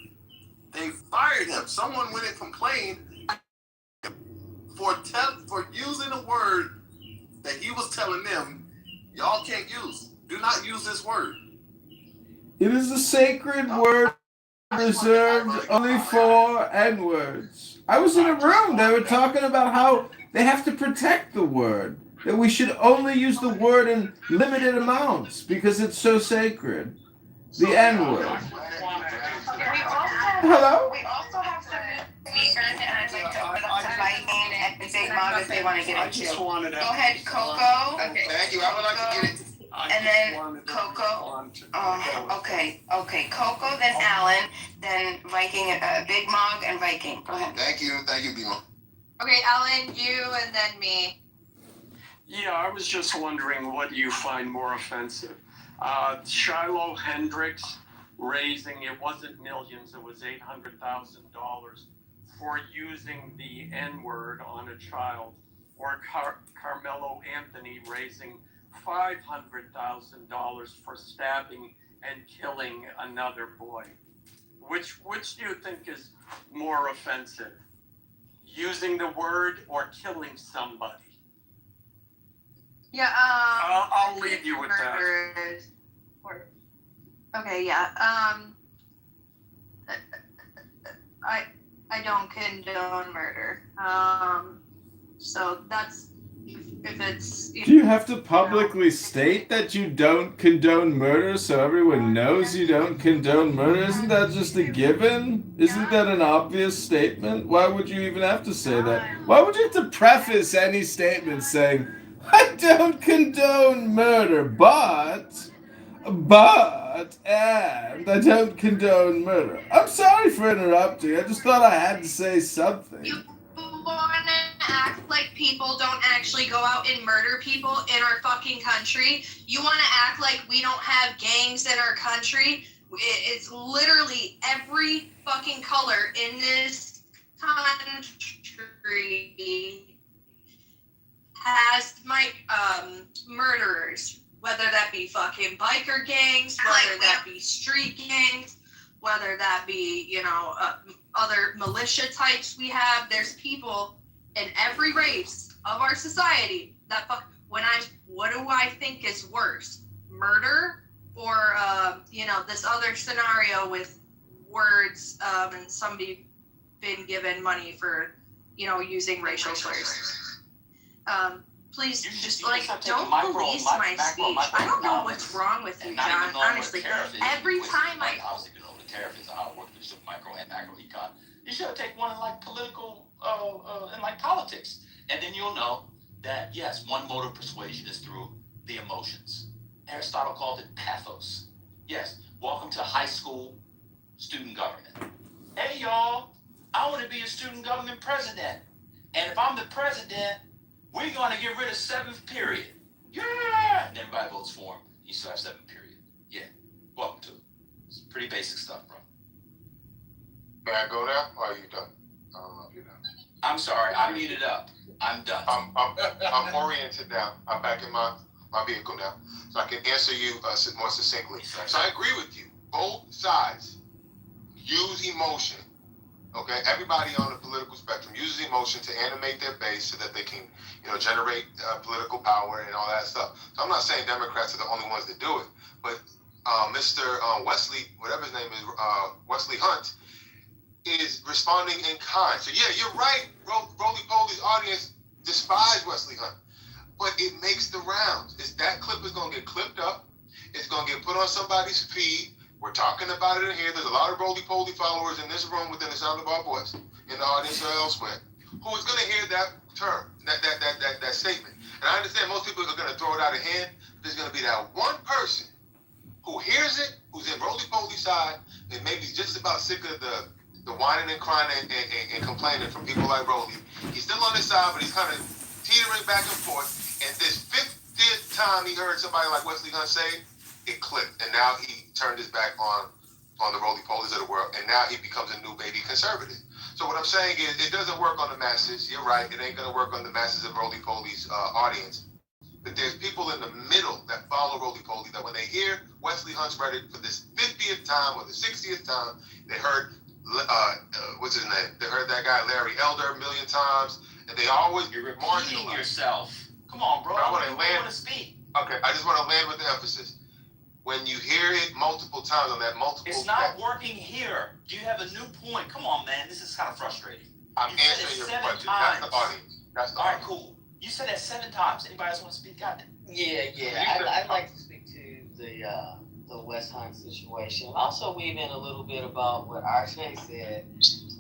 They fired him. Someone went and complained for using a word that he was telling them, y'all can't use. Do not use this word. It is a sacred word reserved only for N-words. I was in a room. They were talking about how they have to protect the word. That we should only use the word in limited amounts because it's so sacred. The N-word. Hello? We also have some new speakers, and I'd like to open up to Viking and Big Mom if they want to get into. Go ahead, Coco. Okay. Thank you. I would like to get it. And then Coco. Okay. Coco, then Alan, then Viking, Big Mog, and Viking. Go ahead. Thank you, Bimo. Okay, Alan, you, and then me. Yeah, I was just wondering what you find more offensive. Shiloh Hendricks raising, it wasn't millions, it was $800,000 for using the N-word on a child, or Carmelo Anthony raising $500,000 for stabbing and killing another boy. Which do you think is more offensive? Using the word or killing somebody? Yeah, I'll leave you with that. Okay, yeah. I don't condone murder. So that's if it's. Do you have to publicly state that you don't condone murder so everyone knows you don't condone murder? Isn't that just a given? Isn't that an obvious statement? Why would you even have to say that? Why would you have to preface any statement saying, I don't condone murder, and I don't condone murder. I'm sorry for interrupting. I just thought I had to say something. You want to act like people don't actually go out and murder people in our fucking country? You want to act like we don't have gangs in our country? It's literally every fucking color in this country has murderers. Whether that be fucking biker gangs, whether that be street gangs, whether that be, other militia types we have. There's people in every race of our society that what do I think is worse? Murder or, this other scenario with words and somebody been given money for, using racial slurs. Please, don't police my speech. I don't know what's wrong with you, John. Honestly, every time I was even know what a tariff is, how it works with super micro and macro econ. You should take one in political and politics, and then you'll know that yes, one mode of persuasion is through the emotions. Aristotle called it pathos. Yes, welcome to high school student government. Hey y'all, I want to be a student government president, and if I'm the president, we're going to get rid of 7th period. Yeah! And everybody votes for him. You still have 7th period. Yeah. Welcome to it. It's pretty basic stuff, bro. May I go now, or are you done? I don't know if you're done. I'm sorry. I muted up. I'm done. I'm oriented now. I'm back in my vehicle now. So I can answer you more succinctly. So I agree with you. Both sides use emotion, Okay, everybody on the political spectrum uses emotion to animate their base so that they can, generate political power and all that stuff. So I'm not saying Democrats are the only ones that do it, but Mr. Wesley, whatever his name is, Wesley Hunt, is responding in kind. So yeah, you're right. Roly Poly's audience despise Wesley Hunt, but it makes the rounds. That clip is gonna get clipped up. It's gonna get put on somebody's feed. We're talking about it in here. There's a lot of Roly Poly followers in this room within the sound of our voice, in the audience or elsewhere, who is gonna hear that term, that statement. And I understand most people are gonna throw it out of hand. There's gonna be that one person who hears it, who's in Roly Poly's side, and maybe just about sick of the whining and crying and complaining from people like Roly. He's still on his side, but he's kind of teetering back and forth. And this 50th time he heard somebody like Wesley Hunt say it clicked. And now he turned his back on the Roly Polies of the world. And now he becomes a new baby conservative. So what I'm saying is it doesn't work on the masses. You're right. It ain't going to work on the masses of Roly Poly's audience. But there's people in the middle that follow Roly Poly that when they hear Wesley Hunt's Reddit for this 50th time or the 60th time, they heard, what's his name? They heard that guy Larry Elder a million times, and they always Repeating yourself. Come on, bro. I want to land. Want to speak. Okay, I just want to land with the emphasis. When you hear it multiple times on that multiple, it's not working here. Do you have a new point? Come on, man. This is kind of frustrating. I'm answering your question. That's the audience. That's the audience. All right, cool. You said that 7 times. Anybody else want to speak? God. Yeah. I'd like to speak to the West Hunt situation. Also weave in a little bit about what RJ said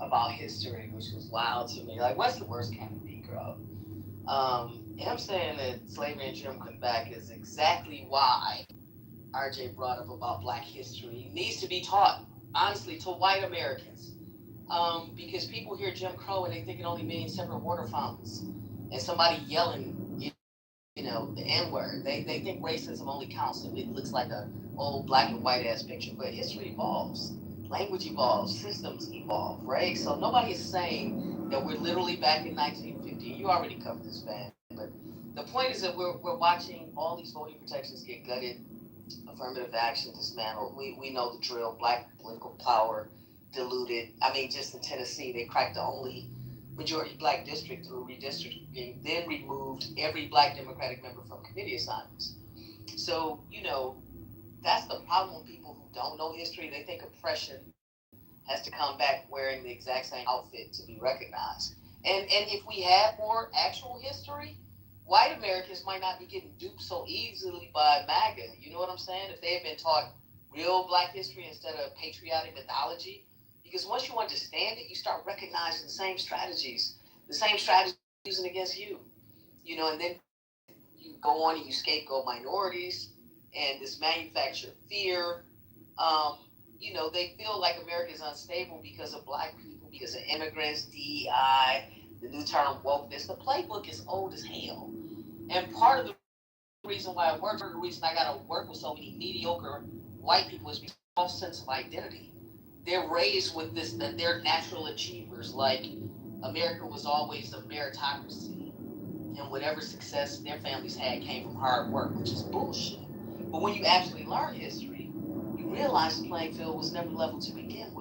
about history, which was wild to me. Like, what's the worst kind of Negro? Him saying that slavery and Jim come back is exactly why RJ brought up about Black history. It needs to be taught, honestly, to white Americans. Because people hear Jim Crow and they think it only means separate water fountains and somebody yelling, the N-word. They think racism only counts if it looks like a old black and white ass picture. But history evolves, language evolves, systems evolve, right? So nobody is saying that we're literally back in 1950. You already covered this, man. But the point is that we're watching all these voting protections get gutted, affirmative action dismantled. We know the drill. Black political power diluted. I mean, just in Tennessee, they cracked the only majority Black district through redistricting, then removed every Black Democratic member from committee assignments. So, that's the problem with people who don't know history. They think oppression has to come back wearing the exact same outfit to be recognized. And if we had more actual history, white Americans might not be getting duped so easily by MAGA. You know what I'm saying? If they had been taught real Black history instead of patriotic mythology. Because once you understand it, you start recognizing the same strategies using against you. And then you go on and you scapegoat minorities and this manufactured fear. They feel like America is unstable because of Black people, because of immigrants, DEI, the new term wokeness. The playbook is old as hell. And part of the reason why I work, or the reason I got to work with so many mediocre white people is because of a false sense of identity. They're raised with this, that they're natural achievers, like America was always a meritocracy, and whatever success their families had came from hard work, which is bullshit. But when you actually learn history, you realize the playing field was never level to begin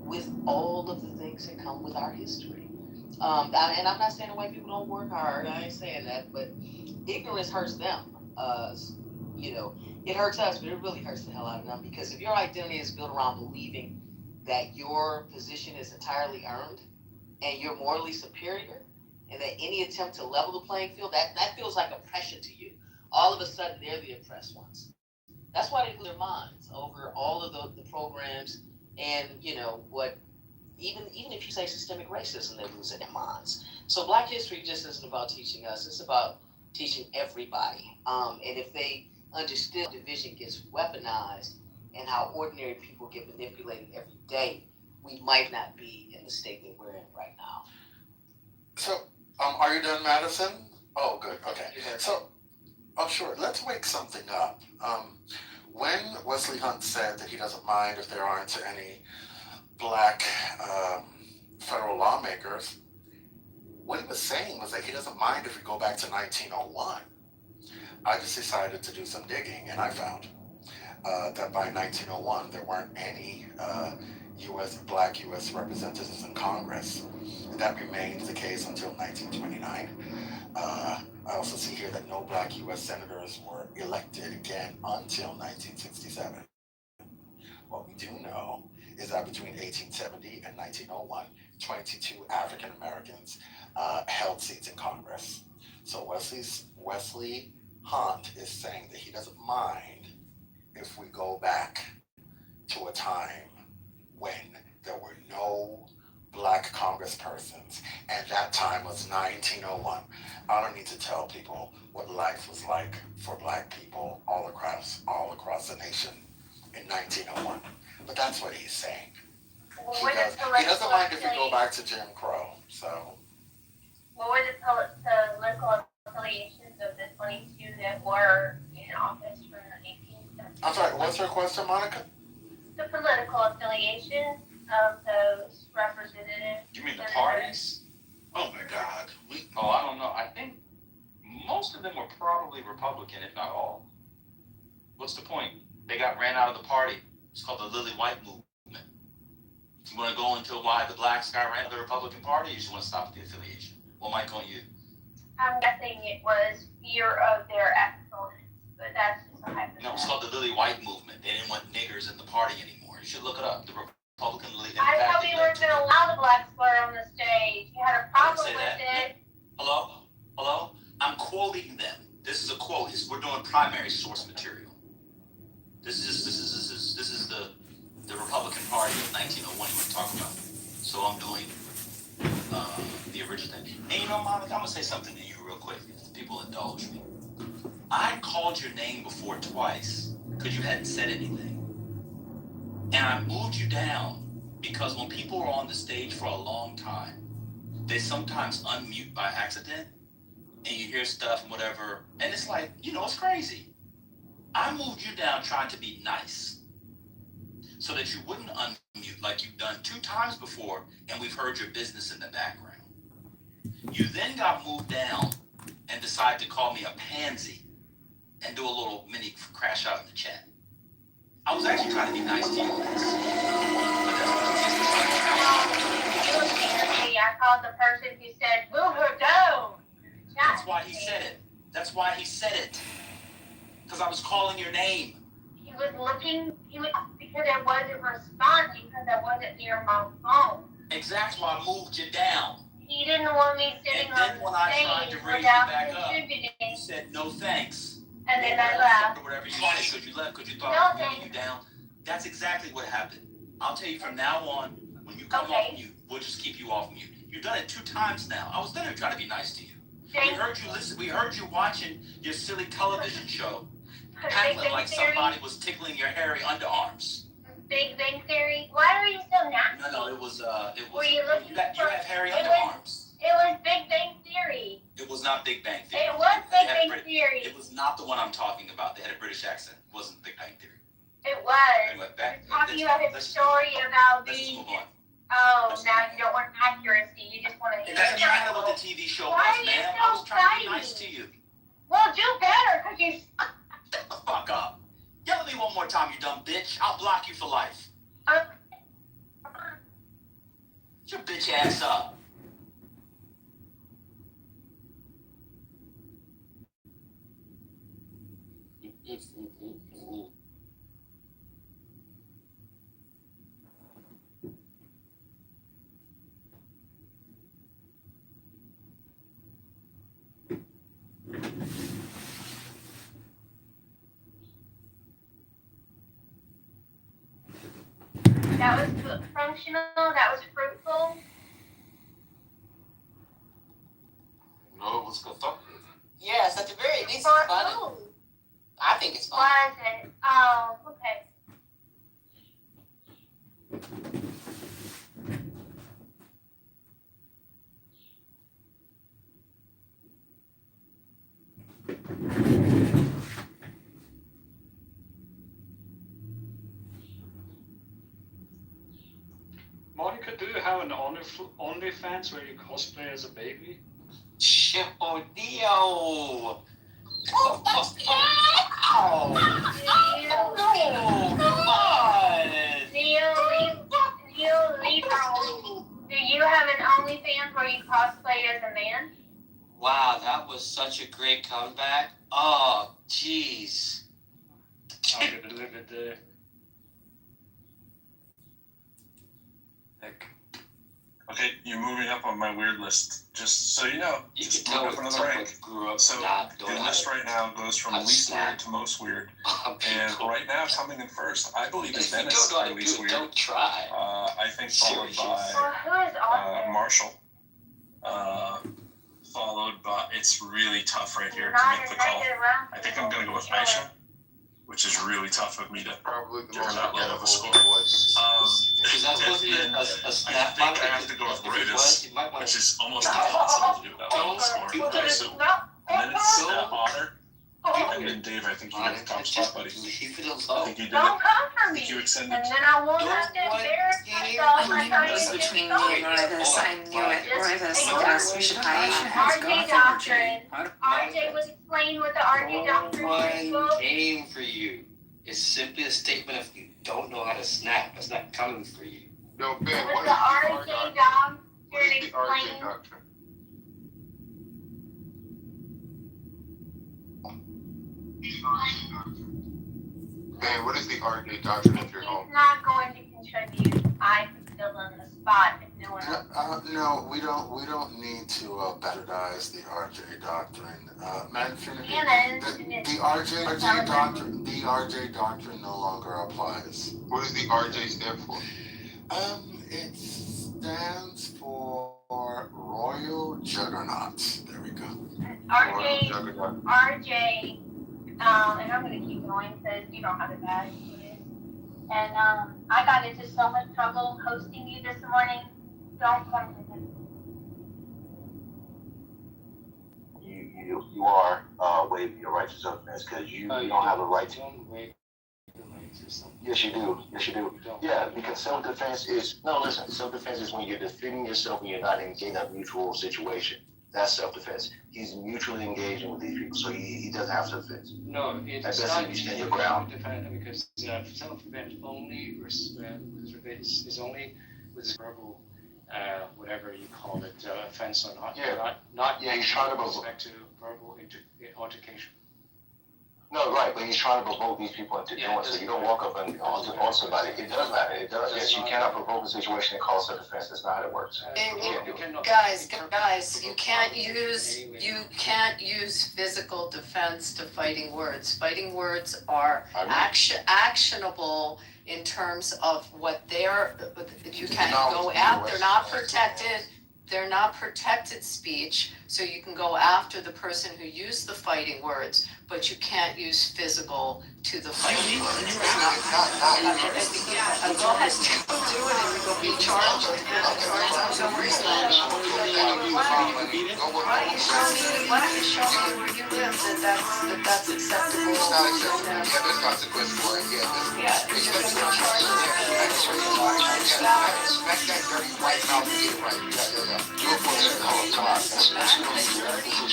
with all of the things that come with our history. And I'm not saying that white people don't work hard, I ain't saying that, but ignorance hurts them. It hurts us, but it really hurts the hell out of them, because if your identity is built around believing that your position is entirely earned and you're morally superior, and that any attempt to level the playing field, that feels like oppression to you. All of a sudden, they're the oppressed ones. That's why they lose their minds over all of the programs and, what, even if you say systemic racism, they're losing their minds. So Black history just isn't about teaching us. It's about teaching everybody. And if they understood division gets weaponized and how ordinary people get manipulated every day, we might not be in the state that we're in right now. So, are you done, Madison? Oh, good. Okay. So, sure. Let's wake something up. When Wesley Hunt said that he doesn't mind if there aren't any Black federal lawmakers, what he was saying was that he doesn't mind if we go back to 1901. I just decided to do some digging, and I found that by 1901 there weren't any black U.S. representatives in Congress. And that remained the case until 1929. I also see here that no black U.S. senators were elected again until 1967. What we do know is that between 1870 and 1901, 22 African Americans held seats in Congress. So Wesley Hunt is saying that he doesn't mind if we go back to a time when there were no black congresspersons, and that time was 1901. I don't need to tell people what life was like for black people all across the nation in 1901. But that's what he's saying. He doesn't mind if we go back to Jim Crow. So. What were the political affiliations of the 22 that were in office for 1870? I'm sorry, what's your question, Monica? The political affiliations of those representatives. You mean the parties? Oh my God. I don't know. I think most of them were probably Republican, if not all. What's the point? They got ran out of the party. It's called the Lily White Movement. You want to go into why the blacks got ran out of the Republican Party, or you just want to stop at the affiliation? What might go on you? I'm guessing it was fear of their opponents, but that's just a hypothetical. No, it's called the Lily White Movement. They didn't want niggers in the party anymore. You should look it up. The Republican Lily. I thought we weren't going to allow the black slur on the stage. You had a problem with it. Hello? I'm quoting them. This is a quote. We're doing primary source material. This is the Republican Party of 1901 we're talking about. So I'm doing the original thing. And you know, Monica, I'm gonna say something to you real quick, if people indulge me. I called your name before twice because you hadn't said anything. And I moved you down because when people are on the stage for a long time, they sometimes unmute by accident and you hear stuff and whatever. And it's like, it's crazy. I moved you down trying to be nice so that you wouldn't unmute like you've done 2 times before, and we've heard your business in the background. You then got moved down and decided to call me a pansy and do a little mini crash out in the chat. I was actually trying to be nice to you. I called the person who said, move her down. That's why he said it. Because I was calling your name. He was because I wasn't responding because I wasn't near my phone. Exactly why I moved you down. He didn't want me sitting on the stage without contributing. You said no thanks. And then I left. Or whatever you said because you left because you thought I was moving you down. That's exactly what happened. I'll tell you from now on, when you come off mute, we'll just keep you off mute. You've done it 2 times now. I was done trying to be nice to you. We heard you watching your silly television show, cackling like somebody was tickling your hairy underarms. Big Bang Theory? Why are you so nasty? No, it was. Were you looking you have hairy underarms. It was Big Bang Theory. It was not Big Bang Theory. It was Big Bang Theory. It was not the one I'm talking about. They had a British accent. It wasn't Big Bang Theory. It was. Anyway, talking about his story about being. Oh, now you don't want accuracy. You just want to. It doesn't matter what the TV show was, man. I was trying to be nice to you. Well, do better, because you. Shut the fuck up. Yell at me one more time, you dumb bitch. I'll block you for life. Get your bitch ass up. That was functional. That was fruitful. No, it was cathartic. Yes, at the very least, it's funny. I think it's funny. Was it? Oh, okay. Monica, do you have an OnlyFans where you cosplay as a baby? Oh, Dio! Oh, Come on! Neil, where you cosplay as a man? Wow, that was such a great comeback. Oh, jeez. I'm gonna live it there. Okay, you're moving up on my weird list. Just so you know, You just can tell move up with another someone rank. who grew up So not the doing list it. right now goes from I'm least snapped. weird to most weird. Oh, And people. right now, coming in first, I believe is If you Dennis don't know how for to least do it, weird. don't try. I think followed Seriously. by Well, who is Austin? Marshall. Followed by, it's really tough right here to Not make a the call. negative round. I think I'm gonna go with Aisha, which is really tough of me to Probably the give her most that low of a score. voice. Is that supposed to be And a I snap think button? I have to go with If it was, Brutus, you might want which to. is almost impossible to do that low of a score. So, and then it's Otter. And then Dave, I think you got the top spot, buddy. Leave it I alone. think you did Don't it. come for I me. think you extended. And then I won't No have to one embarrass came myself for by you. trying It's to between get me and Roivus. I knew it. Roivus, yes, we should RJ hide. Doctrine. RJ was explaining what the RJ No Doctrine is. one came for you. It's simply a statement of you don't know how to snap. It's not coming for you. Yo, Ben, Was what the is RJ Doctrine what is the RJ explaining? doctrine? Ben, what is the RJ doctrine if you're home? He's not going to contribute. I can fill in the spot if no one else. No, we don't need to baptize the RJ doctrine. The RJ doctrine no longer applies. What does the RJ stand for? It stands for Royal Juggernaut. There we go. RJ, Juggernaut. RJ, and I'm gonna keep going because you don't have it bad. And I got into so much trouble hosting you this morning. Don't come with it. You are waiving your right to self-defense because you don't have a right to. Yes, you do. Yes, you do. Yeah, because self-defense is self-defense is when you're defending yourself and you're not engaging in a mutual situation. That's self-defense. He's mutually engaging with these people, so he doesn't have self-defense. No, it's At best, not. you stand your ground. Because self-defense only is only with verbal, whatever you call it, offense or not. Yeah. Not Yeah, he's trying to with respect to verbal altercation. No, right, but he's trying to provoke these people into doing so. You don't walk up and on somebody. It does matter. It does. Yes, you cannot provoke a situation and call self-defense. That's not how it works. Guys, you can't use physical defense to fighting words. Fighting words are actionable in terms of what you can go after. They're not protected speech, so you can go after the person who used the fighting words, but you can't use physical to the fighting words. It's not. Go ahead, do it, and you will be charged. Why don't you show me where you live that's acceptable? It's not acceptable. Yeah, there's consequences for it. Yeah, smack that dirty white mouth and get it right. Yeah. Do it for me.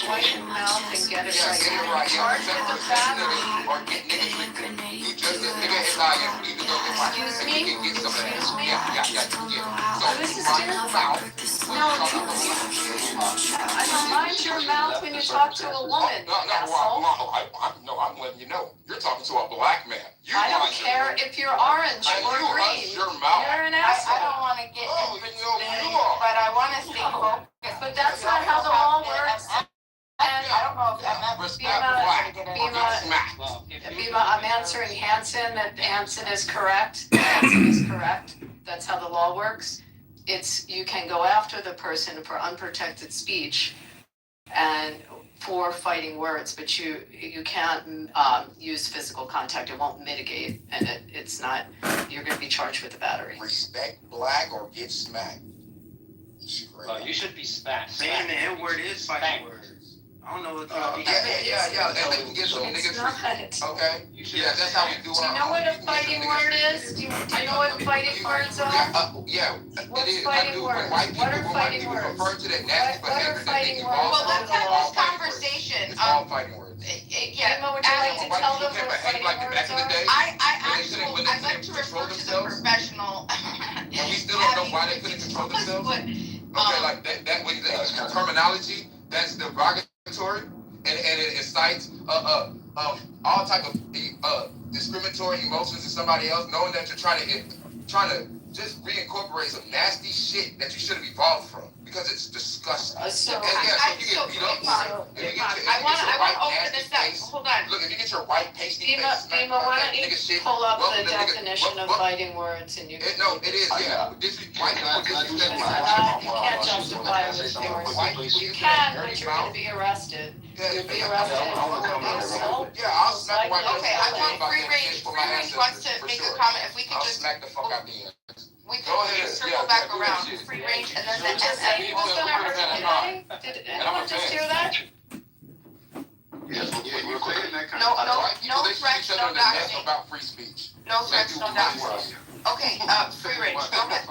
White mouth and get it right. Get it right. Charge with the battery. Or get niggas. You just this nigga is not you. You can go get one. Excuse And me? you can get some of that. Yeah. So, This is run your terrible. mouth. I don't mind your mouth when you talk to a woman, asshole. I'm letting you know. You're talking to a black man. I don't care if you're orange or green. Your mouth. You're an I asshole. don't want to get Oh, into you are. but I want to stay focused. But that's not how the law works. I don't know if I'm Respect black. Bima, I'm answering Hanson, that Hanson is correct. Hanson is correct. That's how the law works. You can go after the person for unprotected speech and for fighting words, but you can't use physical contact. It won't mitigate, and it's not. You're going to be charged with a battery. Respect black or get smacked. Well, you should be smacked. Saying the N word is fighting words. I don't know what. Yeah. And we can get some niggas. Okay. Yeah, that's how we do Do you know what a fighting word is? Do you know what fighting words are? Yeah. What's fighting words? What are fighting words? Refer to that nasty What are behavior that fighting they words? involve. Well, let's have this conversation. It's all fighting words. Bima, would you like to tell them what fighting words are? I'd like to refer to the professional. And we still don't know why they couldn't control themselves. Okay, like that way terminology that's derogatory and it incites all type of discriminatory emotions in somebody else, knowing that you're trying to just reincorporate some nasty shit that you should have evolved from because it's disgusting. So, if you get beat up, I want to open this up. Hold on. Look, if you get your white pasty face, Bima, why don't you pull up the definition of fighting words and you can. No, it is, yeah. This is white people You can't justify it with yours. You can, but you're gonna be arrested. You'll be arrested. Yeah, I'll smack the white person. Okay, I want Free Range wants to make a comment. If we can I'll just, smack the fuck out the end. we can circle back around. Free Range and then Did you say he was gonna hurt anybody? Did anyone just hear that? Yes, you're saying that kind No, of no threats, no doxing. About free speech. No threats, no doxing. Okay, Free Range, go ahead.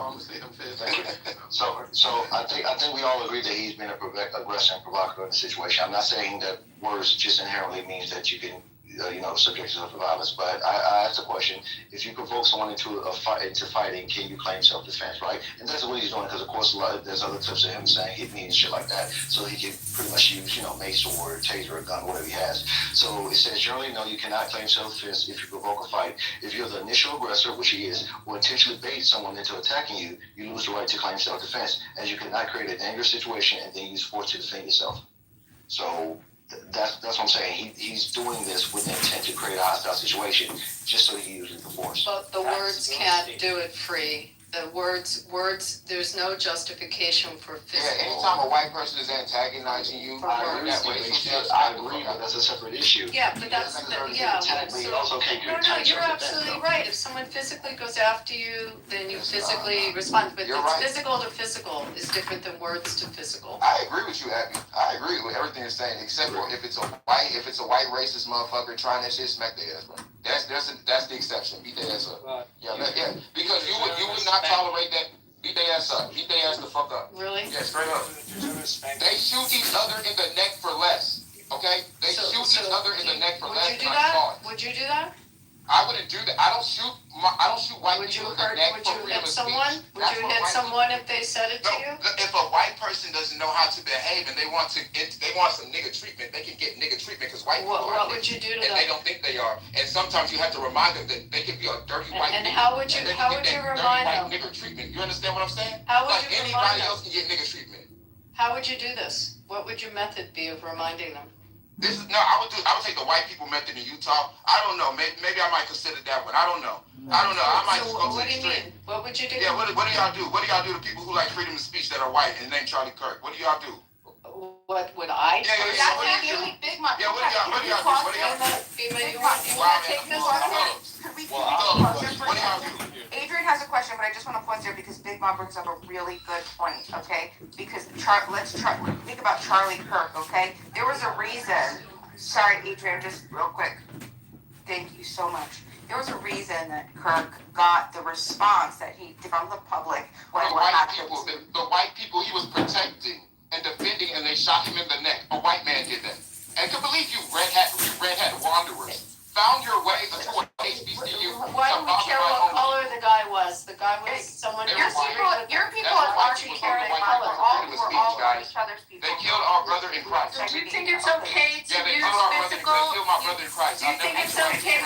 So I think we all agree that he's been an aggressive and provocateur in the situation. I'm not saying that words just inherently means that you can, subject yourself to violence. But I asked the question: if you provoke someone into fighting, can you claim self-defense, right? And that's what he's doing because, of course, there's other clips of him saying hit me and shit like that. So he can pretty much use, mace or taser or gun, whatever he has. So it says generally, no, you cannot claim self-defense if you provoke a fight. If you're the initial aggressor, which he is, or intentionally bait someone into attacking you, you lose the right to claim self-defense, as you cannot create a dangerous situation and then use force to defend yourself. So that's what I'm saying. He's doing this with the intent to create a hostile situation, just so he uses the force. But the words can't do it free. The words, there's no justification for physical. Yeah, anytime a white person is antagonizing you, I agree, but that's a separate issue. Yeah, but that's, you're absolutely right. If someone physically goes after you, then you physically respond. But physical to physical is different than words to physical. I agree with you, Abby. I agree with everything you're saying, except for if it's a white racist motherfucker trying that shit, smack their ass, bro. That's the exception. Beat their ass up. Yeah, because you would not tolerate that. Beat their ass up. Beat their ass the fuck up. Really? Yeah, straight up. They shoot each other in the neck for less. Okay? They shoot each other in the neck for less. Would you do that? Would you do that? I wouldn't do that. I don't shoot white people in the neck for freedom of speech. Would you hit someone if they said it to you? If a white person doesn't know how to behave and they want some nigga treatment, they can get nigga treatment because white people What would you do to them? And they don't think they are. And sometimes you have to remind them that they can be a dirty white nigga. And how would you remind them? Nigga treatment. You understand what I'm saying? How would you remind anybody them? else can get nigga treatment. How would you do this? What would your method be of reminding them? I would take the white people method in Utah. I don't know. Maybe I might consider that one. I don't know. I might just go to the extreme. What would you do? Yeah, what do y'all do? What do y'all do to people who like freedom of speech that are white and named Charlie Kirk? What do y'all do? What would I do? Yeah, what do y'all do? What do y'all do? Bima, you want to take this? What do y'all do? Adrian has a question, but I just want to pause there because Big Mom brings up a really good point, okay? Because let's think about Charlie Kirk, okay? There was a reason. Sorry, Adrian, just real quick. Thank you so much. There was a reason that Kirk got the response that he did from the public when what happened. The white people he was protecting and defending, and they shot him in the neck. A white man did that. And to believe you red hat wanderers found your way to a HBCU. Why do we care what color the guy was? The guy was someone. Your people are watching care what color. We're all each other's people. They killed our brother in Christ. Do you think it's okay to use physical? They killed my brother in Christ. Do you think it's okay?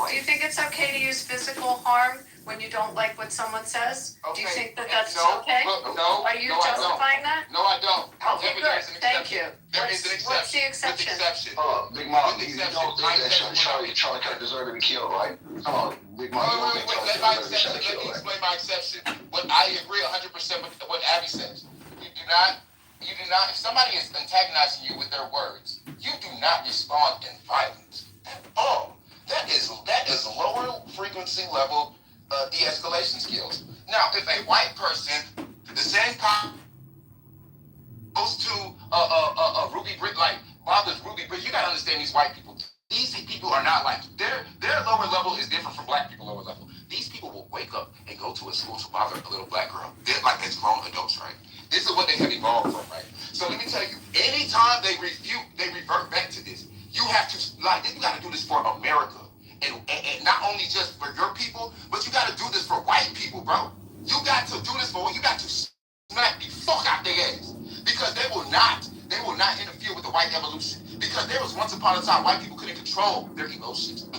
Do you think it's okay to use physical harm when you don't like what someone says? Do you think that that's okay? No. Are you justifying that? No, I don't. Okay, good. Thank you. There is an exception. What's the exception? Big Mom, you don't think that Charlie Kirk deserved to be killed, right? Come on, Big Mom. Wait. Let me explain my exception. But I agree 100% with what Abby says. You do not. If somebody is antagonizing you with their words, you do not respond in violence at all. That is lower frequency level de-escalation skills. Now, if a white person, the same goes to Ruby Brick, like bothers Ruby Brick, you gotta understand these white people. These people are not like their lower level is different from black people lower level. These people will wake up and go to a school to bother a little black girl. They're like as grown adults, right? This is what they have evolved from, right? So let me tell you, anytime they revert back to this, you have to you gotta do this for America. And not only just for your people, but you gotta do this for white people, bro. You got to do this you got to smack the fuck out their ass. because they will not interfere with the white evolution. Because there was once upon a time white people couldn't control their emotions.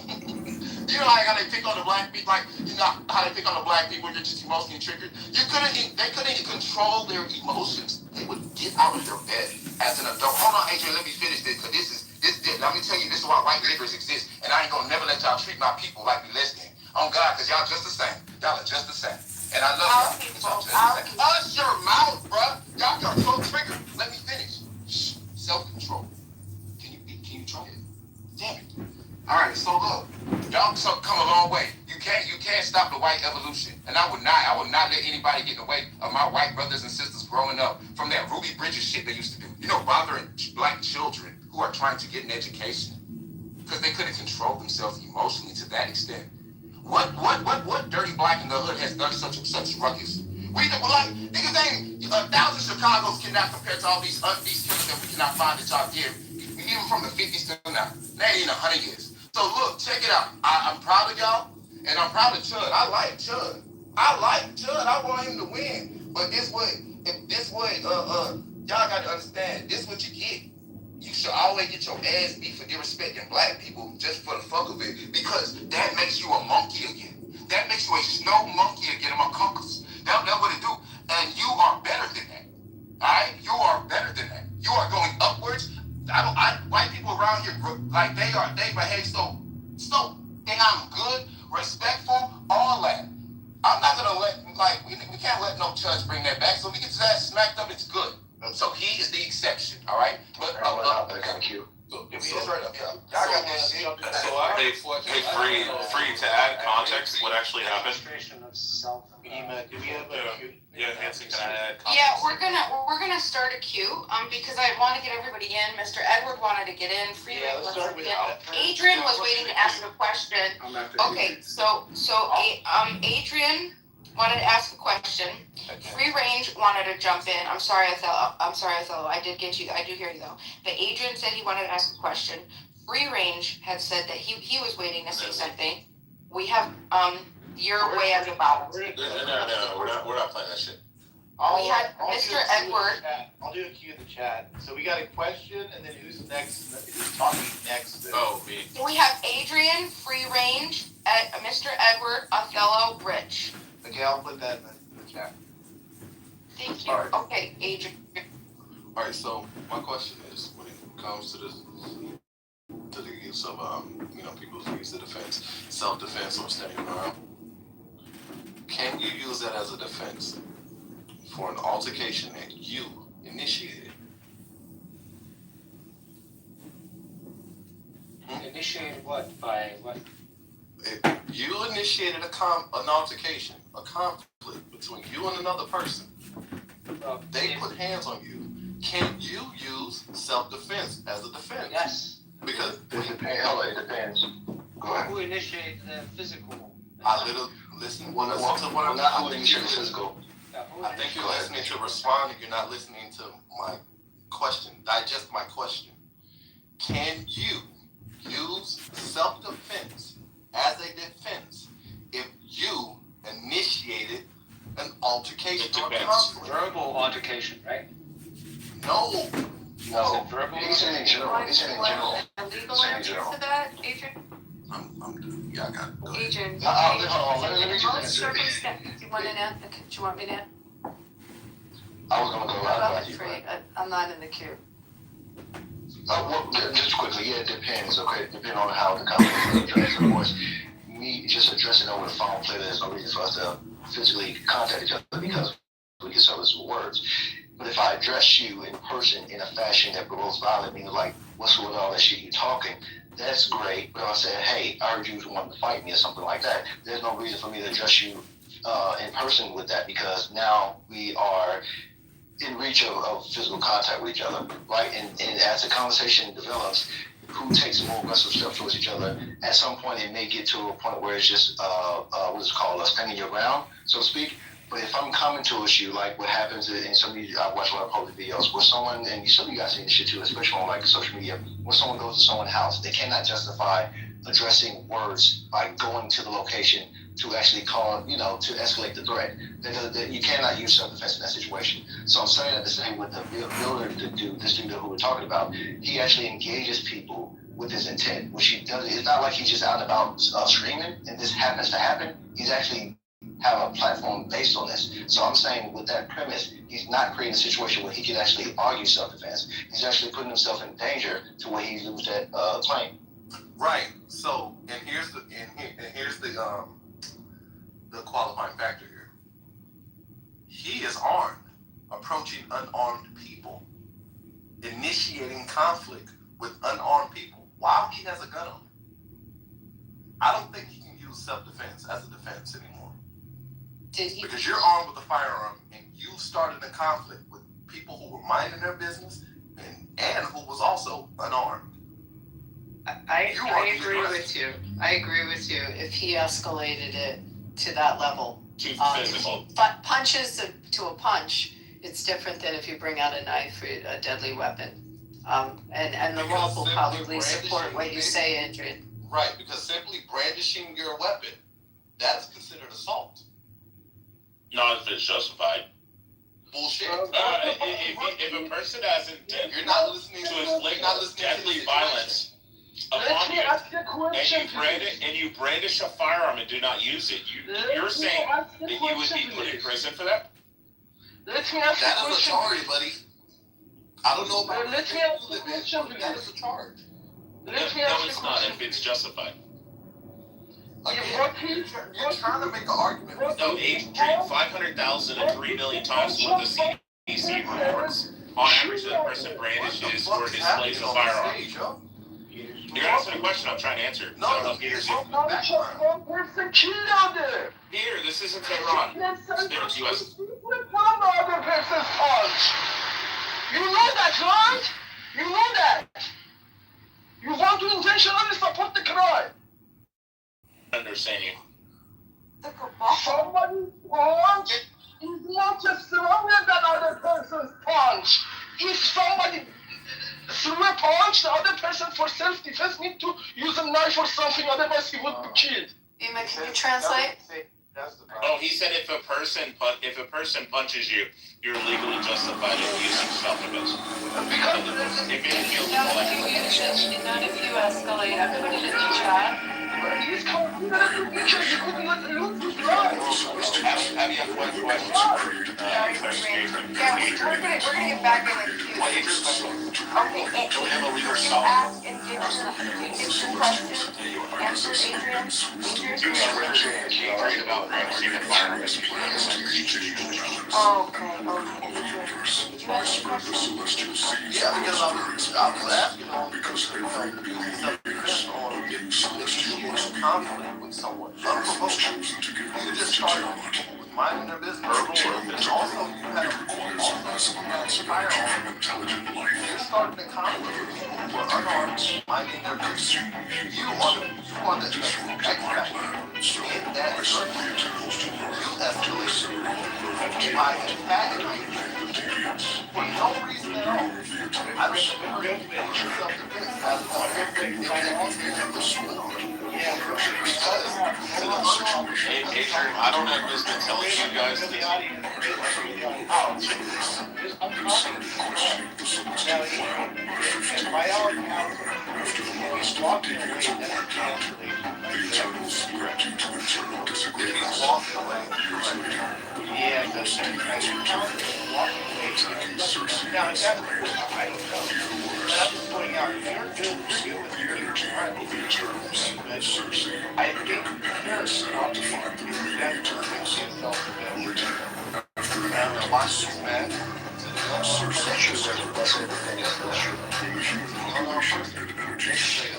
You know how they pick on the black people, like you know how they pick on the black people, you're just emotionally triggered. They couldn't control their emotions. They would get out of their bed as an adult. Hold on, Adrian, let me finish this, because let me tell you, this is why white niggers exist, and I ain't gonna never let y'all treat my people like we less than. On God, because y'all just the same. Y'all are just the same. And I love y'all. Y'all just the same. Hush your mouth, bruh. Y'all are so triggered. Let me finish. Shh. Self-control. Can you try it? Damn it. All right, so look, y'all come a long way. You can't stop the white evolution, and I would not let anybody get in the way of my white brothers and sisters growing up from that Ruby Bridges shit they used to do. You know, bothering black children who are trying to get an education because they couldn't control themselves emotionally to that extent. What dirty black in the hood has done such ruckus? Niggas ain't 1,000 Chicagos cannot compare to all these killers that we cannot find that y'all give, even from the 50s to now. That ain't 100 years. So look, check it out. I'm proud of y'all, and I'm proud of Chud. I like Chud. I want him to win. But y'all got to understand, this what you get. You should always get your ass beat for disrespecting black people just for the fuck of it, because that makes you a monkey again. That makes you a snow monkey again among conquerors. That's what it do. And you are better than that. Alright? You are better than that. You are going upwards. White people around here, like they behave so damn good, respectful, all that. I'm not gonna let, we can't let no judge bring that back. So we get his ass smacked up, it's good. So he is the exception, all right? But it's right up, yeah. Y'all got that shit. Free to add context what actually happened. Hanson, can I add context? Yeah, we're gonna start a queue, because I want to get everybody in. Mr. Edward wanted to get in. Adrian was waiting to ask a question. Okay, so Adrian wanted to ask a question. Free Range wanted to jump in. I'm sorry, Othello. I did get you. I do hear you though. But Adrian said he wanted to ask a question. Free Range had said that he was waiting to say something. We have your way at the bottom. No, we're not playing that shit. We had Mr. Edward. I'll do a queue in the chat. So we got a question, and then who's next? Who's talking next? Oh, me. We have Adrian, Free Range, Mr. Edward, Othello, Rich. Okay, I'll put that in the chat. Thank you. Right. Okay, Adrian. All right. So my question is, when it comes to the use of people's use of defense, self-defense, or standing around, can you use that as a defense for an altercation that you initiated? Initiated what? By what? If you initiated an altercation, a conflict between you and another person, they put hands on you. Can you use self-defense as a defense? Yes. Because it depends. Go ahead. Who initiated the physical? I listen to what I'm not who initiated physical. I think you're listening to respond, and you're not listening to my question. Digest my question. Can you use self-defense as a defense if you initiated an altercation or conflict? Verbal altercation, right? No. No. Verbal. It's in general. A legal answer to that, Adrian? Yeah, I got it. Go ahead. Adrian. Let me just answer. Do you want to okay, do you want me to? I was gonna go right. I'm not in the queue. Well, just quickly, it depends, okay? Depending on how the conversation is addressed. Of course, me just addressing over the phone, clearly there's no reason for us to physically contact each other because we can sell this with words. But if I address you in person in a fashion that provokes violence, meaning like, what's with all that shit you talking? That's great. But if I say, hey, I heard you wanted to fight me or something like that, there's no reason for me to address you in person with that, because now we are in reach of physical contact with each other, right? And as the conversation develops, who takes more aggressive steps towards each other, at some point it may get to a point where it's just, what is it called, standing your ground, so to speak. But if I'm coming towards you, like what happens in some of you, I watch a lot of public videos where someone, and some of you guys see this shit too, especially on like social media, where someone goes to someone's house, they cannot justify addressing words by going to the location to actually call, to escalate the threat. You cannot use self-defense in that situation. So I'm saying that the same with the builder, this dude who we're talking about. He actually engages people with his intent, which he does. It's not like he's just out and about screaming, and this happens to happen. He's actually have a platform based on this. So I'm saying with that premise, he's not creating a situation where he can actually argue self-defense. He's actually putting himself in danger to where he loses that claim. Right. So, and here's the qualifying factor here. He is armed, approaching unarmed people, initiating conflict with unarmed people while he has a gun on him. I don't think he can use self-defense as a defense anymore. Because you're armed with a firearm and you started a conflict with people who were minding their business and who was also unarmed. I agree with you. I agree with you. If he escalated it to that level, physical. But punches to a punch, it's different than if you bring out a knife or a deadly weapon. And the law will probably support what you say, Adrian. Right, because simply brandishing your weapon, that's considered assault. Not if it's justified. Bullshit. If a person has intent you're not listening to inflict deadly violence upon you, and you brandish a firearm and do not use it, you're saying that you would be put in prison for that? That is a charge, buddy. I don't know about Let me ask you a question, but that is a charge. No, it's not if it's justified. You're trying to make an argument. No, Adrian, 500,000 and 3 million times what the CDC reports. On average, the person brandishes or displays a firearm. You're asking a question I'm trying to answer. No, Peter, one person killed other. Here, this isn't Tehran. It's US. One other person's punch. You know that, right? You know that. You want to intentionally support the crime. Understand you. Somebody's punch is not just stronger than other person's punch. If somebody threw a punch, the other person for self-defense need to use a knife or something, otherwise he would be killed. Ima, can you translate? Oh, he said if a person punches you, you're legally justified in using self-defense. If it feels like Not if you escalate. I put it in the chat. He's considered to be killed. He couldn't let lose his life. Have you have one question? Yeah, we're gonna get back in the queue. What is your question? Okay, Do we have a legal you solve? ask and give the question, answer Adrian. She agreed about brandishing a firearm. Okay. Did you ask a question? Yeah, because I was asking conflict with someone. You just started with minding their business. Also, you had a firearm. You're starting a conflict with people who are unarmed, minding their business. You are the expert in that circle. You escalate by attacking for no reason at all. I recommend self-defense as Adrian, I don't know who's been telling you guys this. By our count, he's walking away. Yeah, that's walking away. Now, that's right. But I'm just pointing out, you're good with you. I think you're walking away. That's watch this man. The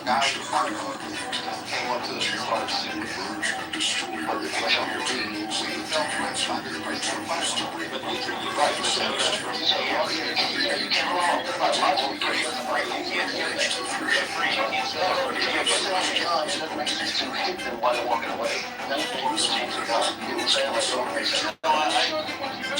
guy came up to the started shooting. But the question we felt threats by this person. But you're right, you can't go on. While they're walking away.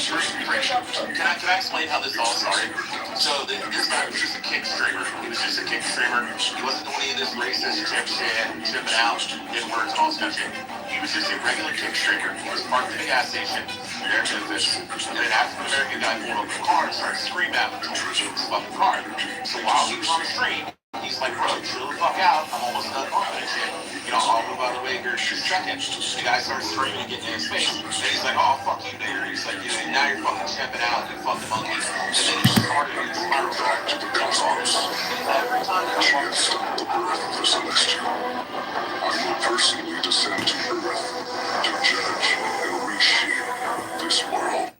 Can I explain how this all started? So this guy was just a kick streamer. He was just a kick streamer. He wasn't doing any of this racist chip shit, chipping out, getting words and all this kind of shit. He was just a regular kick streamer. He was parked at a gas station, very business, and an African American guy pulled up in the car and started screaming at him to his fucking car. So while he was on the stream, he's like, bro, chill the fuck out. I'm almost done on that shit. You know, I'll move out of the way here in 2 seconds. The guy starts screaming and getting in his face. And he's like, oh, fuck you, nigger. He's like, now you're fucking chimping out, you fucking monkey. And then he just started in this spiral. Every time he comes the breath of the celestial. I will personally descend to Earth to judge and reshape this world.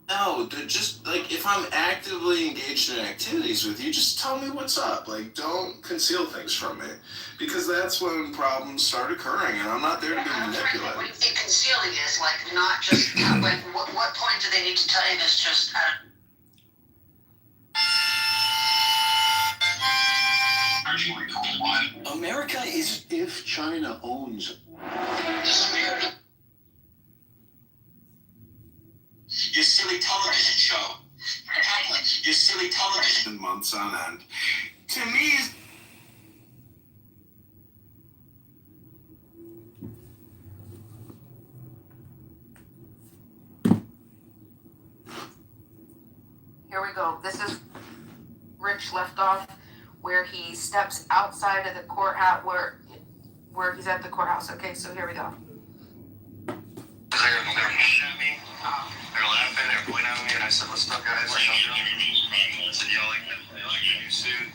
No, just like if I'm actively engaged in activities with you, just tell me what's up. Like, don't conceal things from me, because that's when problems start occurring, and I'm not there to be manipulated. What you think concealing is, like, not just, like, what point do they need to tell you this just, America is if China owns Your silly television show. Your silly television. Months on end. To me, Here we go. This is Rich left off where he steps outside of the courthouse, where he's at the courthouse. Okay, so here we go. They're pointing at me. They're laughing. They're pointing at me, and I said, "What's up, guys?" I said, "Y'all like the new suit?"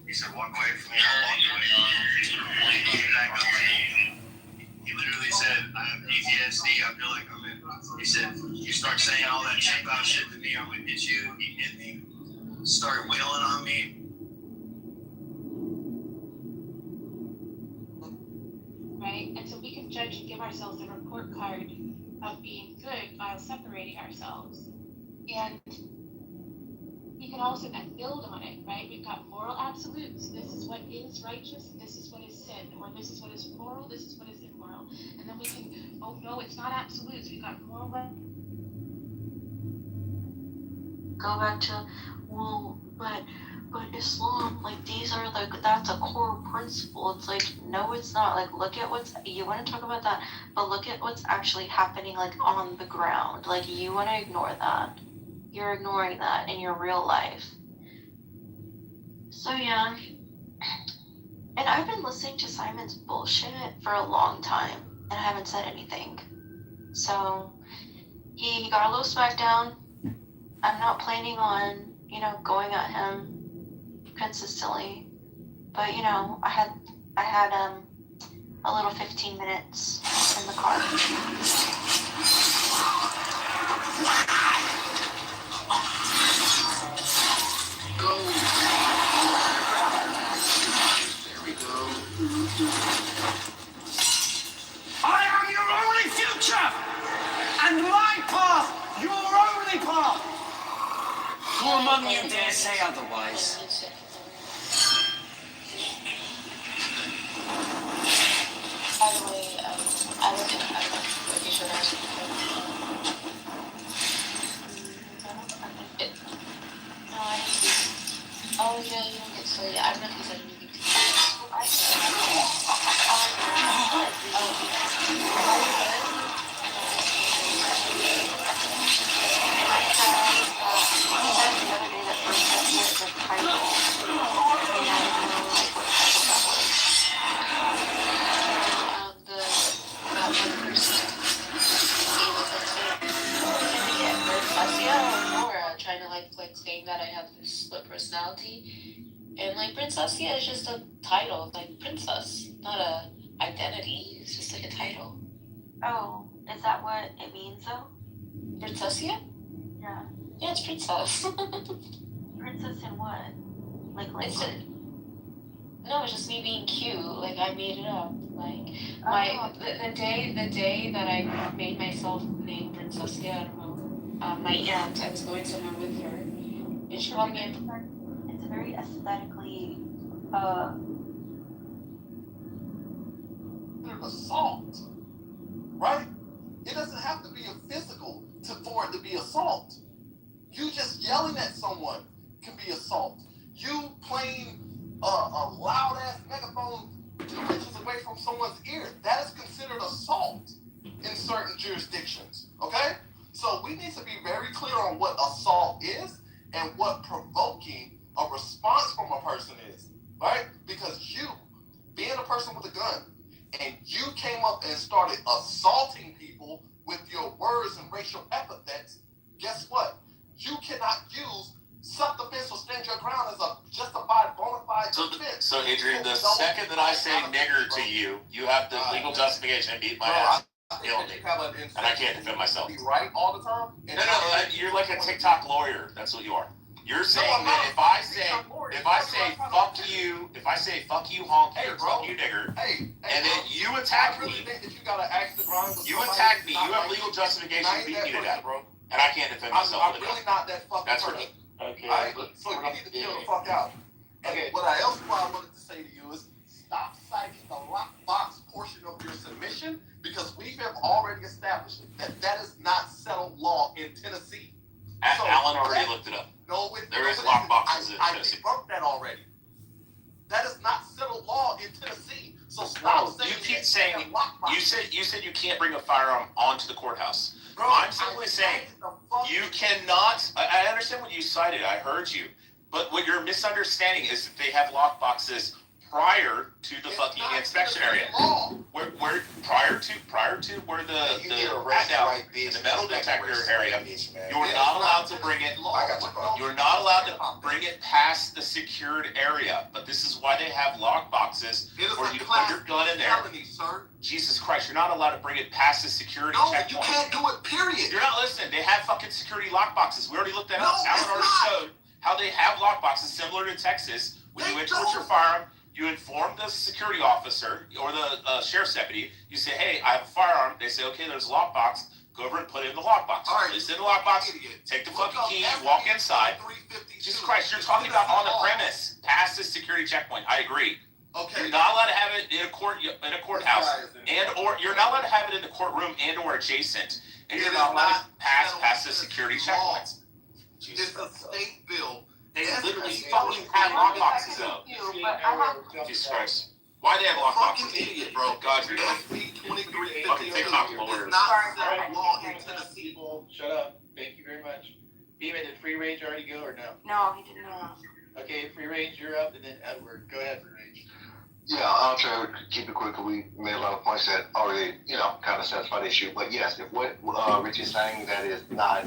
He said, "Walk away from me." I walked away. He literally said, "I have PTSD. I feel like I'm in." He said, "You start saying all that chip out shit to me, I'm gonna hit you." He hit me. Started wailing on me. Right? And so we can judge and give ourselves a report card of being good while separating ourselves. And we can also then build on it, right? We've got moral absolutes. This is what is righteous, this is what is sin, or this is what is moral, this is what is immoral. And then we can, oh no, it's not absolutes. We've got moral. Go back to, well, but Islam, like, that's a core principle. It's like, no, it's not. Like, look at you want to talk about that, but look at what's actually happening, like, on the ground. Like, you want to ignore that. You're ignoring that in your real life. So, yeah. And I've been listening to Simon's bullshit for a long time, and I haven't said anything. So, he got a little smackdown. I'm not planning on, going at him consistently, but I had a little 15 minutes in the car. Go. There we go. I am your only future, and my path your only path. Who among you dare say otherwise? By the way, I look at you should ask. Oh yeah, you don't get so yeah, I really said anything to you. I said saying that I have this split personality, and like Princessia is just a title, like princess, not a identity. It's just like a title. Oh, is that what it means though? Princessia? Yeah. Yeah, it's princess. Princess in what? Like no, it's just me being cute. Like I made it up. Like the day that I made myself name Princessia, I don't know. my aunt, I was going somewhere with her. And she brought me It's a very aesthetically, assault, right? It doesn't have to be a physical for it to be assault. You just yelling at someone can be assault. You playing a loud ass megaphone 2 inches away from someone's ear, that is considered assault in certain jurisdictions. Okay? So we need to be very clear on what assault is and what provoking a response from a person is, right? Because you, being a person with a gun, and you came up and started assaulting people with your words and racial epithets, guess what? You cannot use self-defense or stand your ground as a justified bona fide defense. So Adrian, the second that I say nigger to you, you have the legal justification and beat my ass. And I can't defend myself. Be right all the time? No, you're like a TikTok lawyer. That's what you are. You're saying that if I say fuck you, honky, or fuck you nigger, and then you attack me, you attack me, you have legal justification to beat me to death, bro. And I can't defend myself. I'm really not that fucking person. Okay. Right? So you need to chill the fuck out. Okay. What I wanted to say to you is stop citing the lockbox portion of your submission, because we have already established that is not settled law in Tennessee. Alan already looked it up. There is lockboxes in Tennessee. I debunked that already. That is not settled law in Tennessee. So stop saying. You keep saying you said you can't bring a firearm onto the courthouse. Bro, I'm simply saying you cannot. I understand what you cited. I heard you, but what you're misunderstanding is that they have lockboxes prior to the fucking inspection area. Where prior to where the metal detector area, you're not allowed to bring it. You're not allowed to bring it past the secured area. But this is why they have lockboxes where you put your gun in there. Jesus Christ, you're not allowed to bring it past the security checkpoint. You can't do it, period. You're not listening. They have fucking security lockboxes. We already looked that up. Alan already showed how they have lockboxes similar to Texas. When you enter with your firearm, you inform the security officer or the sheriff's deputy. You say, hey, I have a firearm. They say, okay, there's a lockbox. Go over and put it in the lockbox. All right. Place it in the lockbox. Take the fucking key. Walk inside. Jesus Christ, you're talking about on the premise, past the security checkpoint. I agree. Okay. You're not allowed to have it in a courthouse, or you're not allowed to have it in the courtroom and or adjacent, and you're not allowed to pass past the security checkpoints. It's a state bill. They literally fucking have lockboxes though. Jesus Christ. Why they have lockboxes? Fucking idiot, bro. God, you're SB 2352 fucking TikTok lawyer. is not settled law in Tennessee. People, shut up. Thank you very much. Beeman, did Free Range already go or no? No, he did not. Okay, Free Range, you're up, and then Edward. Go ahead, Free Range. Yeah, I'll try to keep it quick. We made a lot of points that already, kind of satisfy the issue. But yes, if what Rich is saying, that is not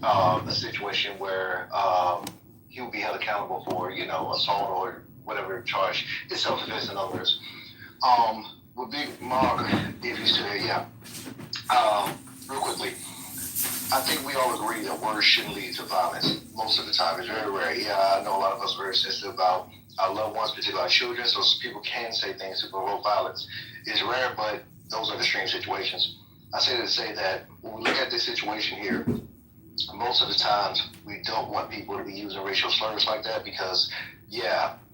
a situation where he will be held accountable for, assault or whatever charge. It's self-defense, in other words. With Big Mark, if he's still here, real quickly, I think we all agree that words shouldn't lead to violence. Most of the time, it's very rare. Yeah, I know a lot of us are very sensitive about our loved ones, particularly our children, so people can say things to provoke violence. It's rare, but those are extreme situations. I say that to say that when we look at this situation here, most of the times we don't want people to be using racial slurs like that because,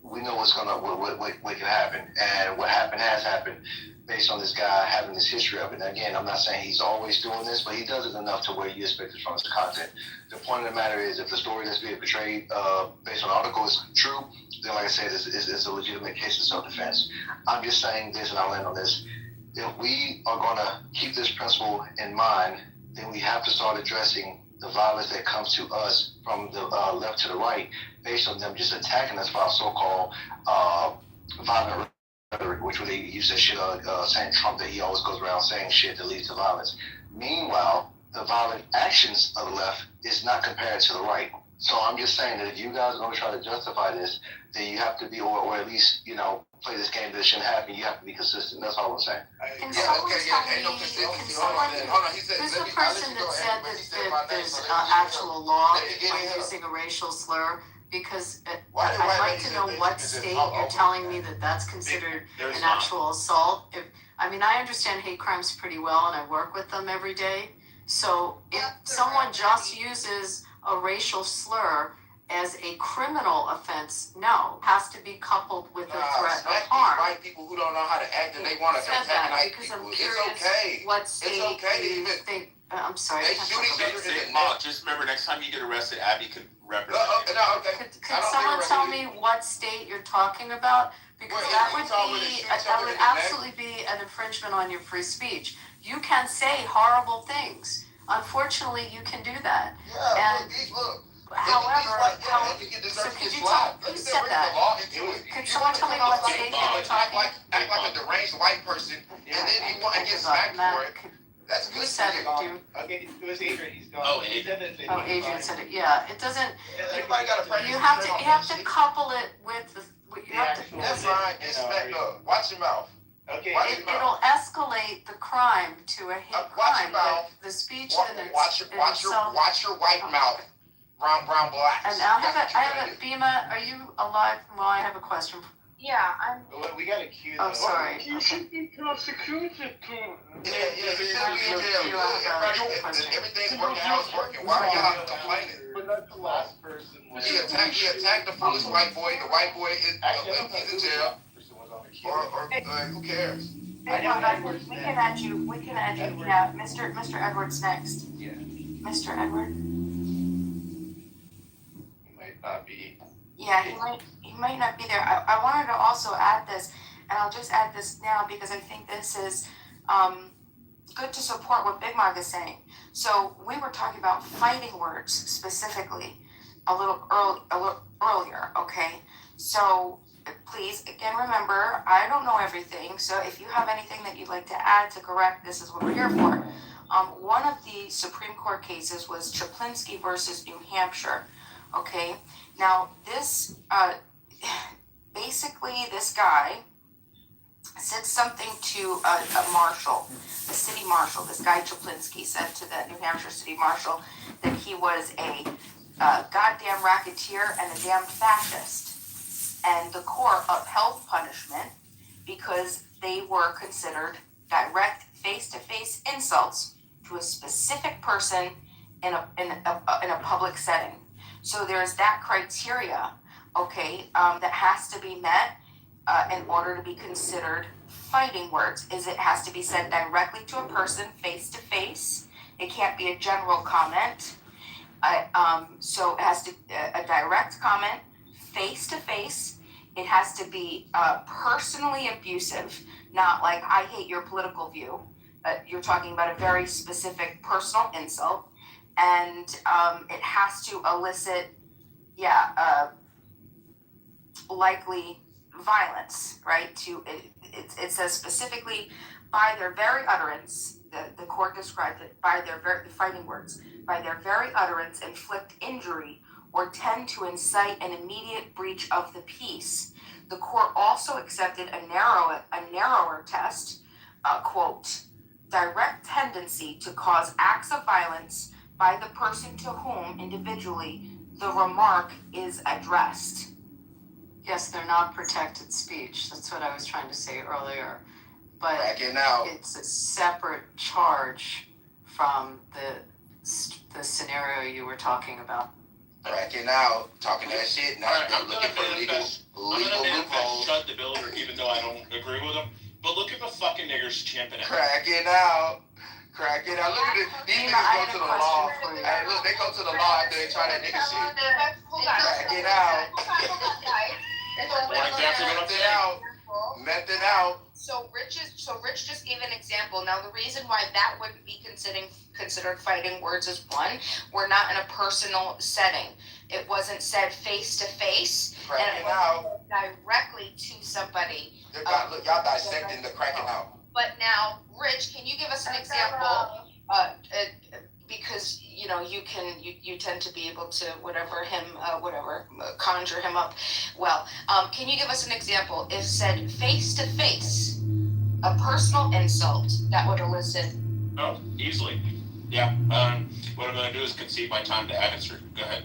we know what can happen, and what happened has happened based on this guy having this history of it. And again, I'm not saying he's always doing this, but he does it enough to where you expect it from his content. The point of the matter is, if the story that's being portrayed based on the article is true, then like I said, it's a legitimate case of self-defense. I'm just saying this, and I'll end on this. If we are going to keep this principle in mind, then we have to start addressing the violence that comes to us from the left to the right, based on them just attacking us for our so-called violent rhetoric, which they use that shit saying Trump, that he always goes around saying shit that leads to violence. Meanwhile, the violent actions of the left is not compared to the right. So I'm just saying that if you guys are going to try to justify this, then you have to be, or at least, play this game that shouldn't happen. You have to be consistent. That's all I'm saying. Can someone tell me, who's the person that said that there's actual law on using a racial slur? Because I'd like to know what state you're telling me that that's considered an actual assault. I understand hate crimes pretty well, and I work with them every day. So if someone just uses a racial slur as a criminal offense, no, has to be coupled with a threat of harm. White people who don't know how to act and they want to antagonize people. It's okay. What state it's okay. do you think? I'm sorry. They shoot each other in the Mom, neck. just remember, next time you get arrested, Abby can represent you. Okay. Could someone tell me what state you're talking about? Because that would absolutely be an infringement on your free speech. You can say horrible things. Unfortunately, you can do that. Yeah, and look. However, so could you tell, who said that? Could someone tell me what state you were talking about? Act like a deranged white person, and then you want to get smacked for it. That's good. Who said it, dude? Okay, it was Adrian, he's gone. Oh, Adrian. Adrian said it, yeah, it doesn't, Everybody got a you have to couple it with the, you have to. That's right, and smack up. Watch your mouth. Okay. It'll escalate the crime to a hate crime, but the speech in Watch your white mouth. Brown, black. And I have a, Bima, are you alive? Well, I have a question. Yeah, I'm. We got accused. Oh, sorry. You should be prosecuted too. Everything's working how it's working. Why are y'all complaining? But not the last person. He attacked the foolish white boy. The white boy is in jail. Or who cares? We can add you, yeah, Mr. Edwards next. Yeah. Mr. Edward? He might not be. Yeah, he might not be there. I wanted to also add this, and I'll just add this now because I think this is good to support what Big Mog is saying. So we were talking about fighting words specifically a little earlier, okay? So please, again, remember, I don't know everything, so if you have anything that you'd like to add to correct, this is what we're here for. One of the Supreme Court cases was Chaplinsky versus New Hampshire, okay? Now, this, basically, this guy said something to a marshal, the city marshal. This guy Chaplinsky said to the New Hampshire city marshal that he was a goddamn racketeer and a damn fascist. And the court upheld punishment because they were considered direct face-to-face insults to a specific person in a public setting. So there's that criteria, okay, that has to be met in order to be considered fighting words. It has to be said directly to a person, face-to-face. It can't be a general comment. So it has to a direct comment, face-to-face. It has to be personally abusive, not like I hate your political view. You're talking about a very specific personal insult, and it has to elicit, likely violence, right? It says specifically by their very utterance. The court described it by their very fighting words. By their very utterance, inflict injury or tend to incite an immediate breach of the peace. The court also accepted a narrower test, quote, direct tendency to cause acts of violence by the person to whom individually the remark is addressed. Yes, they're not protected speech. That's what I was trying to say earlier. But it's a separate charge from the scenario you were talking about. Cracking out, talking that shit, now I'm looking for legal loopholes. Shut the builder, even though I don't agree with him. But look at the fucking niggers chimping out. Cracking out. Look at this. These niggas go to the law. Hey, look, they go to the law after they try that nigga shit. Cracking out. Method out. So Rich just gave an example. Now the reason why that wouldn't be considered fighting words is one, we're not in a personal setting. It wasn't said face to face, and it wasn't directly to somebody. Y'all dissecting the cracking out. But now, Rich, can you give us an example? Because you tend to be able to conjure him up. Well, can you give us an example? If said face to face, a personal insult that would elicit. Oh, easily. Yeah. What I'm going to do is concede my time to answer. Go ahead.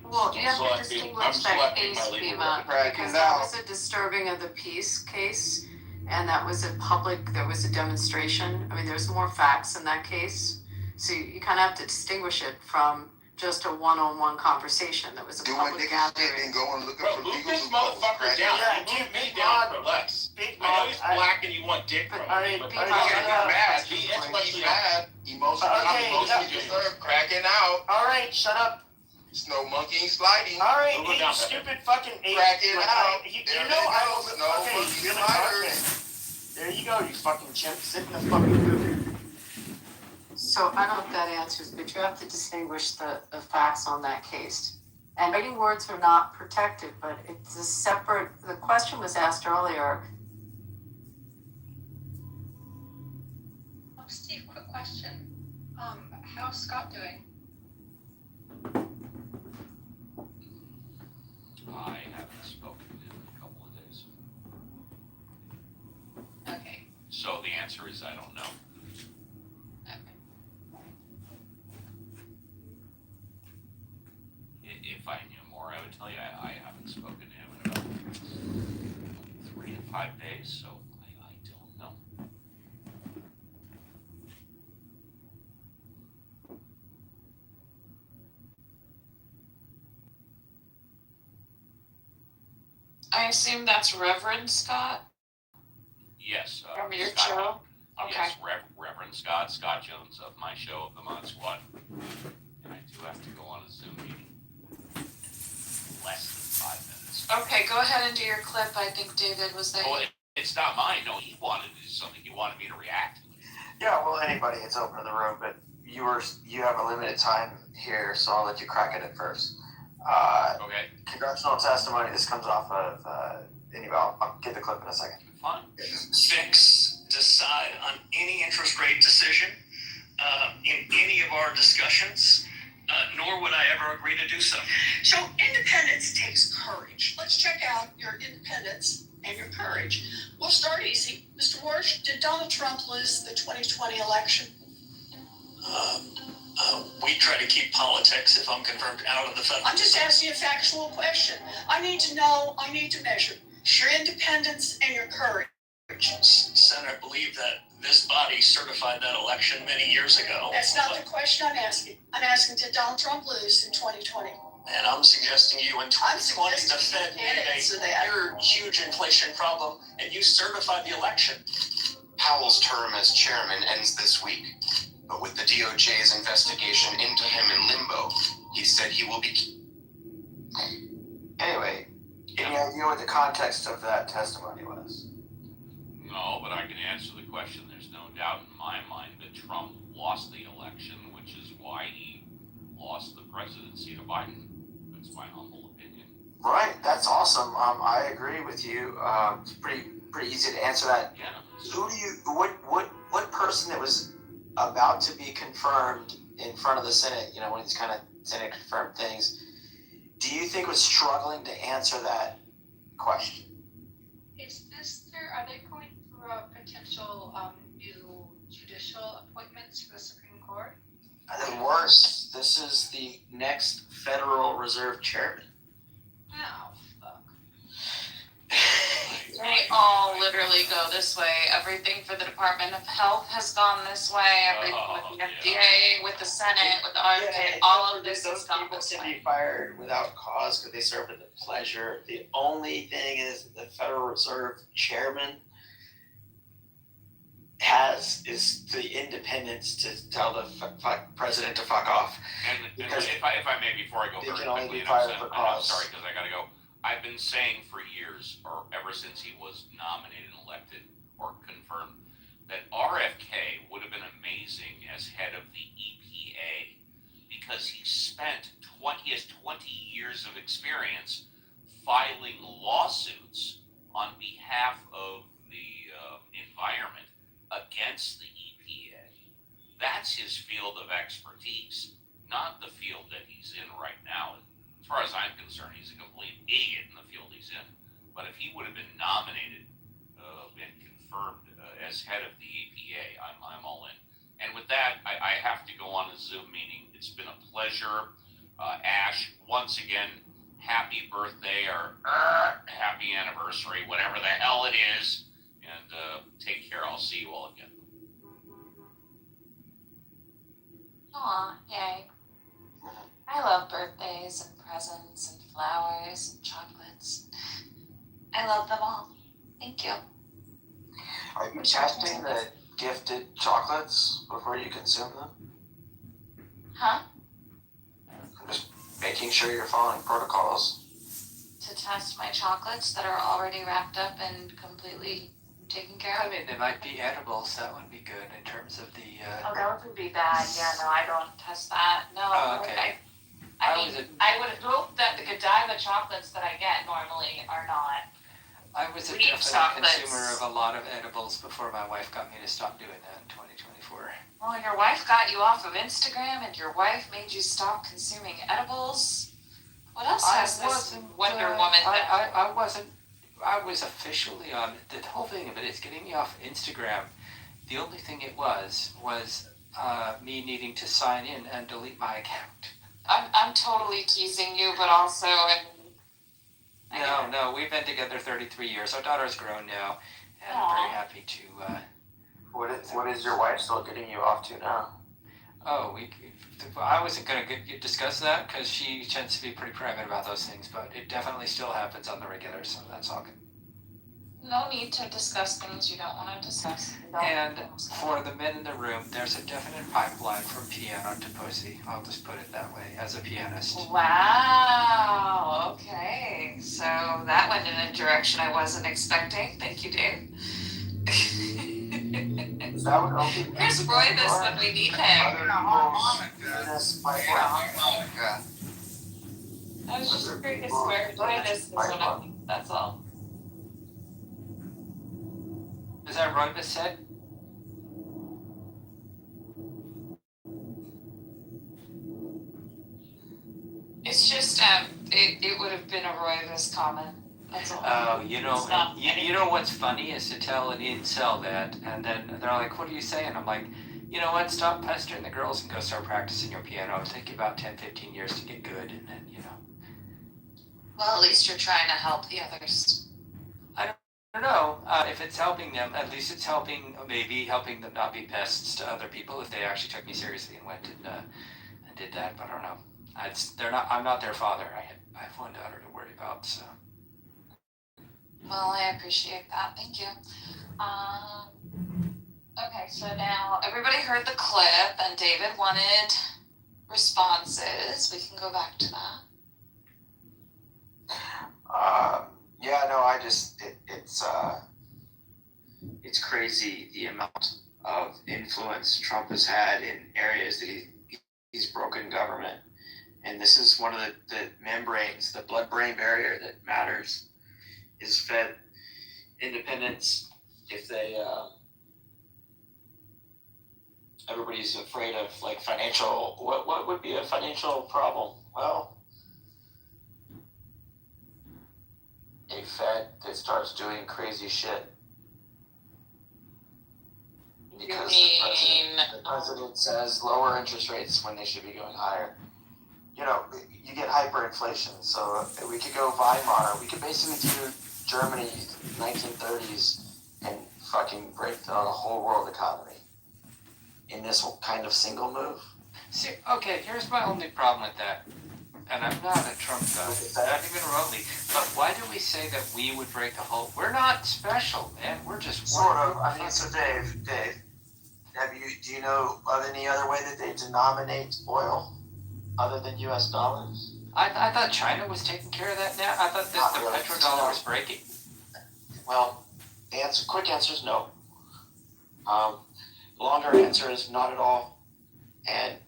Well, you have to distinguish that case, Bima, because that was a disturbing of the peace case, and that was there was a demonstration. I mean, there's more facts in that case. So you kind of have to distinguish it from just a one-on-one conversation that was a public gathering. And going looking Bro, for move legal this loopholes, motherfucker right? down. Yeah, Move me Big down Mod. for less. Big I know Mod, he's black and you want dick from I him, mean, but I he's mean, mad. especially mad. Emotionally, Okay, emotionally yeah. disturbed, cracking out. all right, shut up. Snow monkey sliding. All right, Move it hey, down, you Pepper. stupid fucking ape. Cracking Like, out. You There know they I go, will. snow Okay, monkey really sliders. okay. There you go, you fucking chimp. Sit in the fucking booth. So I don't know if that answers, but you have to distinguish the facts on that case. And fighting words are not protected, but it's a separate, the question was asked earlier. Steve, quick question. How's Scott doing? I haven't spoken to him in a couple of days. Okay. So the answer is I don't know. If I knew more, I would tell you I haven't spoken to him in about 3 to 5 days, so I don't know. I assume that's Reverend Scott Yes. from your Scott, show? Okay. Yes, Reverend Scott Jones of my show, The Mod Squad. And I do have to go on a Zoom meeting. Less than 5 minutes. Okay, go ahead and do your clip. I think David was there. Oh, it's not mine. No, he wanted to do something. He wanted me to react. Yeah, well, anybody, it's open in the room, but you have a limited time here, so I'll let you crack at it first. Okay. Congressional testimony. This comes off of. Anyway, I'll get the clip in a second. Fine. Fix, decide on any interest rate decision in any of our discussions, nor would I ever agree to do so. So independence takes courage. Let's check out your independence and your courage. We'll start easy. Mr. Warsh, did Donald Trump lose the 2020 election? We try to keep politics, if I'm confirmed, out of the federal. I'm just asking a factual question. I need to know, I need to measure your independence and your courage. Senator, I believe that this body certified that election many years ago. That's not the question I'm asking. I'm asking, did Donald Trump lose in 2020? And I'm suggesting you in 2020, the Fed made a huge inflation problem, and you certified the election. Powell's term as chairman ends this week, but with the DOJ's investigation into him in limbo, he said he will be. Anyway, any idea what the context of that testimony was? No, but I can answer the question. There's no doubt in my mind that Trump lost the election, which is why he lost the presidency to Biden. That's my humble opinion. Right, that's awesome. I agree with you. It's pretty easy to answer that. Yeah. What person that was about to be confirmed in front of the Senate, you know, one of these kind of Senate confirmed things, do you think was struggling to answer that question? Are they going through a potential new judicial appointments for the Supreme Court? And worse, this is the next Federal Reserve chairman. Oh, fuck. They all literally go this way. Everything for the Department of Health has gone this way. Everything with the FDA, with the Senate, with the RFK, all of this has gone this Can way. be fired without cause because they served at the pleasure. The only thing is the Federal Reserve chairman is the independence to tell the president to fuck off. And if I may, before I go very quickly, and I'm sorry because I gotta go. I've been saying for years, or ever since he was nominated and elected or confirmed, that RFK would have been amazing as head of the EPA because he has 20 years of experience filing lawsuits on behalf of the environment against the EPA. That's his field of expertise, not the field that he's in right now. As far as I'm concerned, he's a complete idiot in the field he's in. But if he would have been nominated and confirmed as head of the EPA, I'm all in. And with that, I have to go on a Zoom meeting. It's been a pleasure. Ash, once again, happy birthday or happy anniversary, whatever the hell it is. And take care. I'll see you all again. Aw, yay. I love birthdays and presents and flowers and chocolates. I love them all. Thank you. Are you testing the gifted chocolates before you consume them? Huh? I'm just making sure you're following protocols. To test my chocolates that are already wrapped up and completely taken care I of? mean, they might be edibles. That would be good in terms of the. Oh, that would be bad. Yeah, no, I don't test that. No, Oh, okay. I mean, I would hope that the Godiva chocolates that I get normally are not. I was a Sweet definite chocolates. consumer of a lot of edibles before my wife got me to stop doing that in 2024. Well, your wife got you off of Instagram, and your wife made you stop consuming edibles. What else has this Wonder Woman done? I was officially on the whole thing of it is getting me off Instagram. The only thing it was me needing to sign in and delete my account. I'm totally teasing you, but also No, we've been together 33 years. Our daughter's grown now, and I'm very happy to. What is your wife still getting you off to now? Oh, I wasn't going to discuss that because she tends to be pretty private about those things, but it definitely still happens on the regular, so that's all good. no need to discuss things you don't want to discuss. And for the men in the room, there's a definite pipeline from piano to pussy. I'll just put it that way, as a pianist. Wow, okay. So that went in a direction I wasn't expecting. Thank you, Dave. Is that what LP? Where's Roy this when we need him? I was just curious where Roy this is when I think that's all. Is that Roybus said? It's just it would have been a Roy-this comment. That's all. Oh, you know what's funny is to tell an incel that, and then they're like, "What are you saying?" I'm like, "You know what? Stop pestering the girls and go start practicing your piano. It'll take you about 10, 15 years to get good, and then Well, at least you're trying to help the others. I don't know if it's helping them. At least it's maybe helping them not be pests to other people if they actually took me seriously and went and did that. But I don't know. I'm not their father. I have one daughter to worry about. So. Well, I appreciate that. Thank you. Okay, so now everybody heard the clip, and David wanted responses. We can go back to that. It's crazy the amount of influence Trump has had in areas that he's broken government. And this is one of the membranes, the blood-brain barrier that matters, is fed independents if they, everybody's afraid of like financial, what would be a financial problem? Well, a Fed that starts doing crazy shit. Because the president says lower interest rates when they should be going higher. You know, you get hyperinflation. So we could go Weimar. We could basically do Germany 1930s and fucking break the whole world economy in this kind of single move. See, okay, here's my only problem with that. And I'm not a Trump guy, not even remotely. But why do we say that we would break the whole? We're not special, man. We're just sort of. I mean, so Dave, do you know of any other way that they denominate oil other than U.S. dollars? I thought China was taking care of that now. I thought that the petrodollar was breaking. Well, the quick answer is no. The longer answer is not at all. And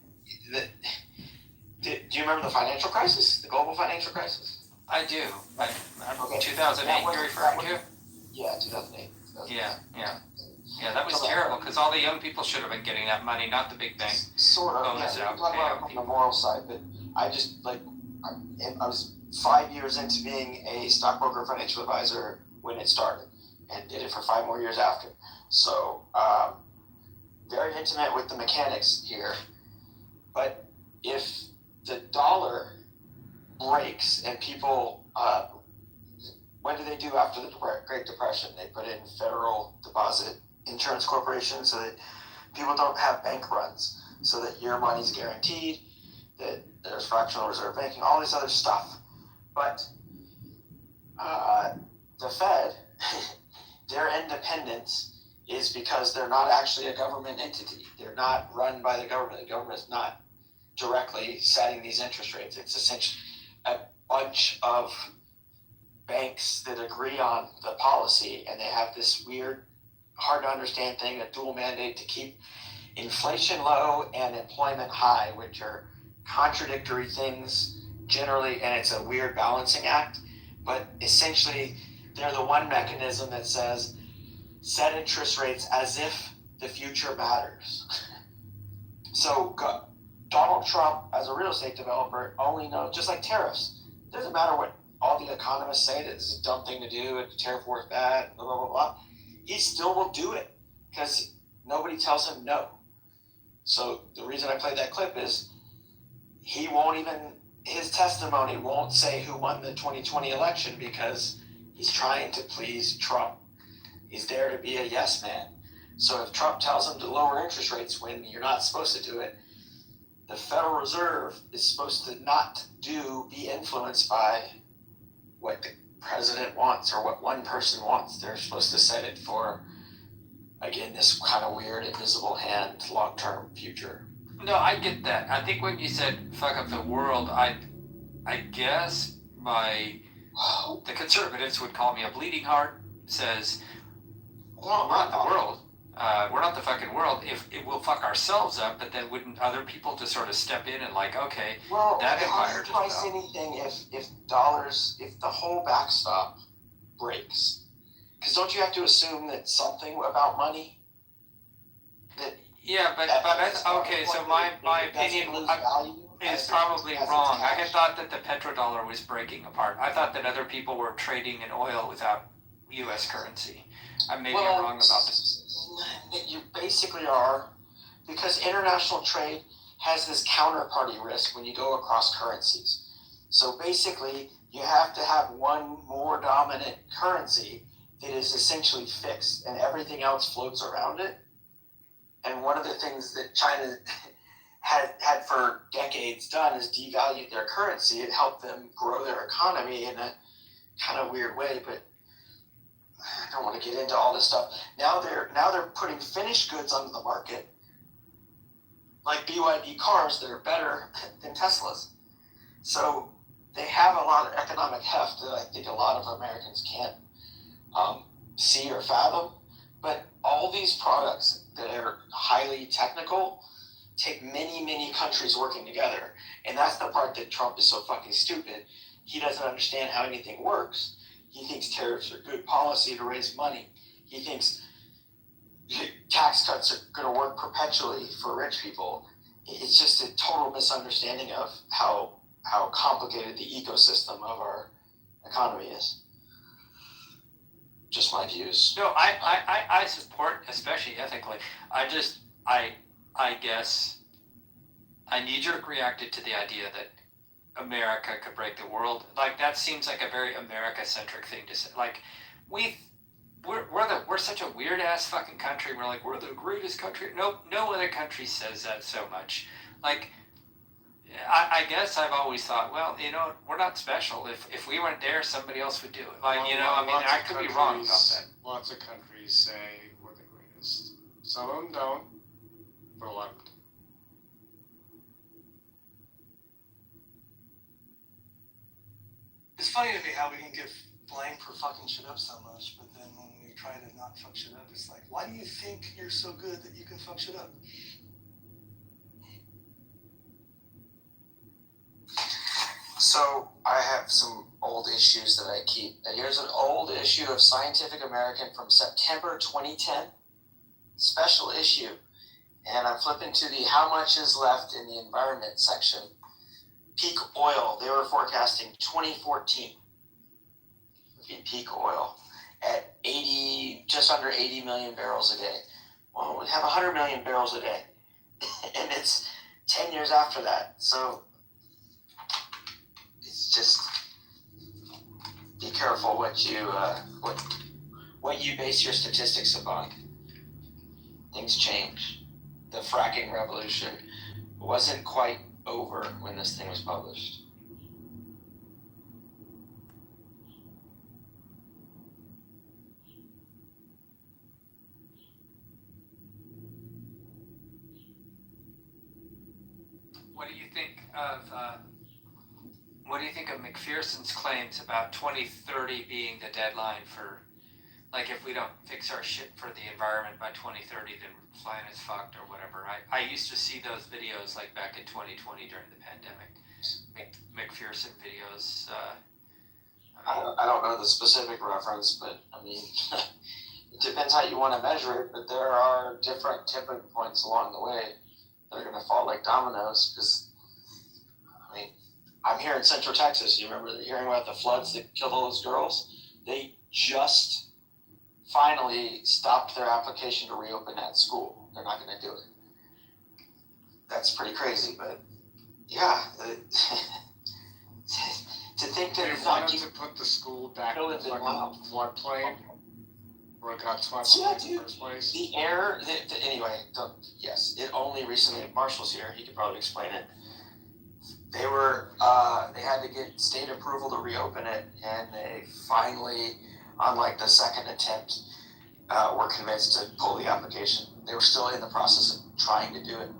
do you remember the financial crisis, the global financial crisis? I do. Okay. 2008 you're referring to? Yeah, 2008. Yeah, that was terrible because all the young people should have been getting that money, not the big bank. Sort of. Bonus Yeah, out. talk about from the moral side, but I just I was 5 years into being a stockbroker financial advisor when it started, and did it for 5 more years after. So very intimate with the mechanics here. But if the dollar breaks and people, what do they do after the Great Depression? They put in Federal Deposit Insurance Corporation so that people don't have bank runs. so that your money's guaranteed, that there's fractional reserve banking, all this other stuff. But the Fed, their independence is because they're not actually a government entity. They're not run by the government. The government is not directly setting these interest rates. It's essentially a bunch of banks that agree on the policy, and they have this weird, hard to understand thing, a dual mandate to keep inflation low and employment high, which are contradictory things generally, and it's a weird balancing act. But essentially, they're the one mechanism that says set interest rates as if the future matters. So Donald Trump, as a real estate developer, only knows, just like tariffs, it doesn't matter what all the economists say that this is a dumb thing to do, and the tariff war is bad, blah, blah, blah, blah. He still will do it because nobody tells him no. So the reason I played that clip is he won't even, his testimony won't say who won the 2020 election because he's trying to please Trump. He's there to be a yes man. So if Trump tells him to lower interest rates when you're not supposed to do it, the Federal Reserve is supposed to not be influenced by what the president wants or what one person wants. They're supposed to set it for, again, this kind of weird invisible hand long-term future. No, I get that. I think when you said fuck up the world, I guess the conservatives would call me a bleeding heart. Says, well, we're not the world. We're not the fucking world. If it will fuck ourselves up, but then wouldn't other people just sort of step in and like, okay, that empire just price fell. anything if the whole backstop breaks? Because don't you have to assume that something about money? Yeah, but okay. So my opinion is probably wrong. I had thought that the petrodollar was breaking apart. I thought that other people were trading in oil without U.S. currency. Maybe I'm wrong about this. You basically are, because international trade has this counterparty risk when you go across currencies. So basically, you have to have one more dominant currency that is essentially fixed, and everything else floats around it. And one of the things that China had for decades done is devalued their currency. It helped them grow their economy in a kind of weird way, but I don't want to get into all this stuff. Now they're putting finished goods onto the market, like BYD cars that are better than Teslas. So they have a lot of economic heft that I think a lot of Americans can't see or fathom. But all these products that are highly technical take many, many countries working together. And that's the part that Trump is so fucking stupid. He doesn't understand how anything works. He thinks tariffs are good policy to raise money. He thinks tax cuts are going to work perpetually for rich people. It's just a total misunderstanding of how complicated the ecosystem of our economy is. Just my views. No, I support, especially ethically. I guess I knee-jerk reacted to the idea that America could break the world. Like, that seems like a very America-centric thing to say. Like, we're such a weird-ass fucking country. We're like, we're the greatest country. No other country says that so much. Like, I guess I've always thought, well, we're not special. If we weren't there, somebody else would do it. Like, I could be wrong about that. Lots of countries say we're the greatest. Some of them don't, but a lot of them do. It's funny to me how we can get blamed for fucking shit up so much, but then when we try to not fuck shit up, it's like, why do you think you're so good that you can fuck shit up? So I have some old issues that I keep. Here's an old issue of Scientific American from September 2010, special issue. And I'm flipping to the how much is left in the environment section. Peak oil, they were forecasting 2014 would be peak oil at just under 80 million barrels a day. Well, we have 100 million barrels a day, and it's 10 years after that. So it's just, be careful what you base your statistics upon. Things change. the fracking revolution wasn't quite over when this thing was published. What do you think of McPherson's claims about 2030 being the deadline for, like, if we don't fix our shit for the environment by 2030, then planet's fucked or whatever? I used to see those videos like back in 2020 during the pandemic. McPherson videos. I don't know the specific reference, but I mean, it depends how you want to measure it. But there are different tipping points along the way that are going to fall like dominoes. Because I mean, I'm here in Central Texas. You remember hearing about the floods that killed all those girls? They just finally stopped their application to reopen that school. They're not going to do it. That's pretty crazy, but yeah. To think that they wanted to put the school back in the fucking floodplain where it got swept in the first place. The air, anyway, yes, it only recently, Marshall's here, he could probably explain it. They were, they had to get state approval to reopen it, and they finally, on like the second attempt, were convinced to pull the application. They were still in the process of trying to do it.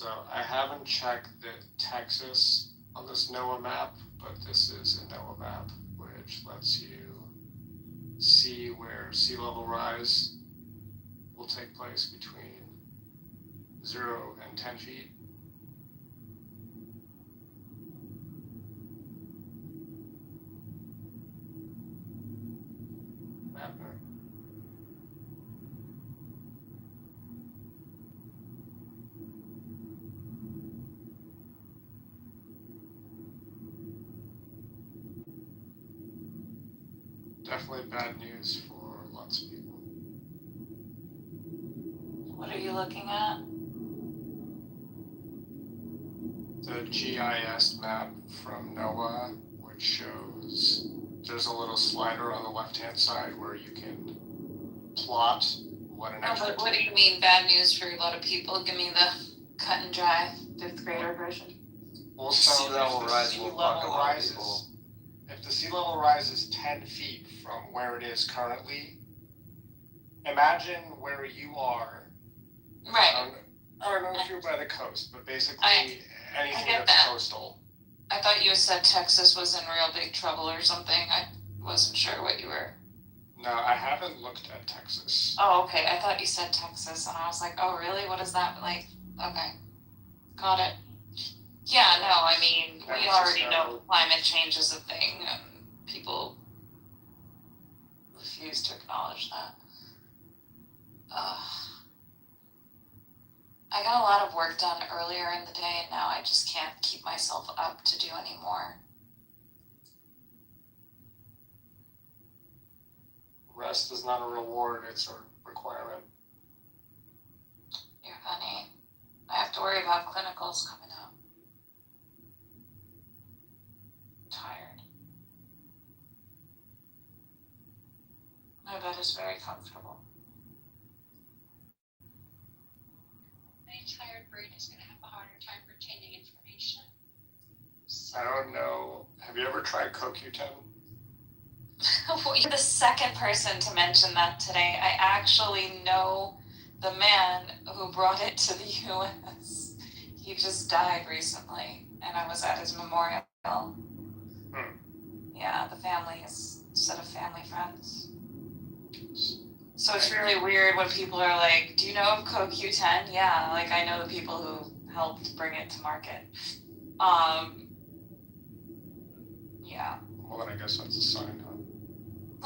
So I haven't checked the Texas on this NOAA map, but this is a NOAA map which lets you see where sea level rise will take place between 0 and 10 feet. Map there. Definitely bad news for lots of people. What are you looking at? The GIS map from NOAA, which shows there's a little slider on the left-hand side where you can plot what an No, extra. but what do you mean bad news for a lot of people? Give me the cut and dry fifth grader version. Also, Sea level if the rise sea will level fuck a lot of rises, people. if the sea level rises 10 feet from where it is currently, imagine where you are. Right. I don't know if you're by the coast, but basically anything get that's that. coastal. I thought you said Texas was in real big trouble or something. I wasn't sure what you were. No, I haven't looked at Texas. Oh, okay. I thought you said Texas, and I was like, oh, really? What is that like? Okay, got it. Yeah, no, I mean, we already know climate change is a thing, and people refuse to acknowledge that. I got a lot of work done earlier in the day, and now I just can't keep myself up to do any more. Rest is not a reward, it's a requirement. You're funny. I have to worry about clinicals coming up. I'm tired. My bed is very comfortable. Any tired brain is going to have a harder time retaining information. I don't know. Have you ever tried CoQ10? Well, you're the second person to mention that today. I actually know the man who brought it to the US. He just died recently, and I was at his memorial. Yeah, the family is a set of family friends. So it's really weird when people are like, do you know of CoQ10? Yeah, like I know the people who helped bring it to market. Yeah. Well, then I guess that's a sign, huh?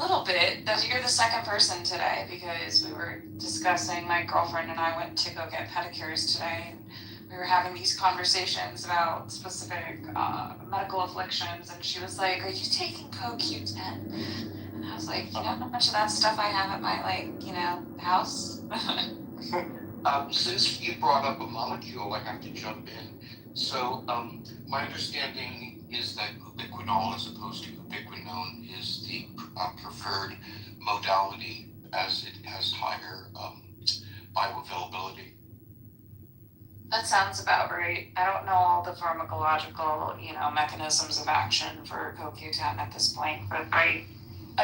Little bit. That you're the second person today because we were discussing, my girlfriend and I went to go get pedicures today, and we were having these conversations about specific medical afflictions, and she was like, are you taking CoQ10? And I was like, you know how much of that stuff I have at my, house? Since you brought up a molecule, I have to jump in. So, my understanding is that ubiquinol, as opposed to ubiquinone, is the preferred modality as it has higher bioavailability. That sounds about right. I don't know all the pharmacological, mechanisms of action for CoQ10 at this point, but I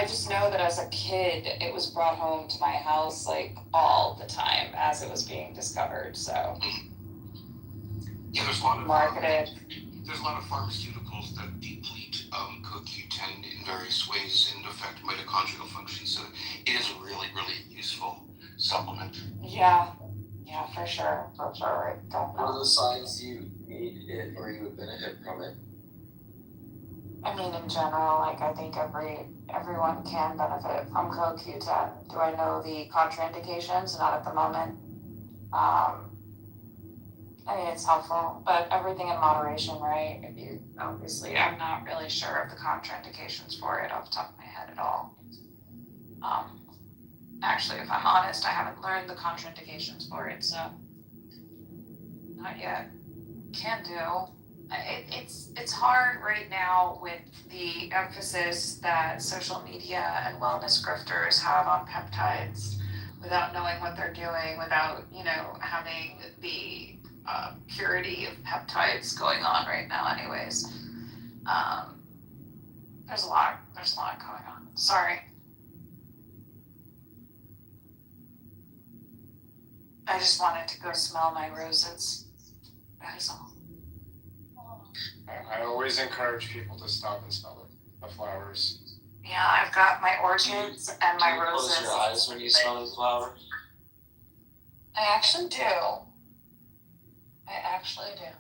just know that as a kid, it was brought home to my house like all the time as it was being discovered. So Yeah, there's a lot of marketed. There's a lot of pharmaceuticals that deplete CoQ10 in various ways and affect mitochondrial function. So it is a really, really useful supplement. Yeah, for sure. What are the signs you need it or you would benefit from it? I mean, in general, I think everyone can benefit from CoQ10. Do I know the contraindications? Not at the moment. I mean, it's helpful, but everything in moderation, right? Obviously, I'm not really sure of the contraindications for it off the top of my head at all. Actually, if I'm honest, I haven't learned the contraindications for it, so not yet. Can do. It's hard right now with the emphasis that social media and wellness grifters have on peptides without knowing what they're doing, without, having the purity of peptides going on right now anyways. There's a lot going on. Sorry. I just wanted to go smell my roses. That is all. I always encourage people to stop and smell the flowers. Yeah, I've got my orchids and my roses. Close your eyes when you smell the flowers. I actually do. I actually do.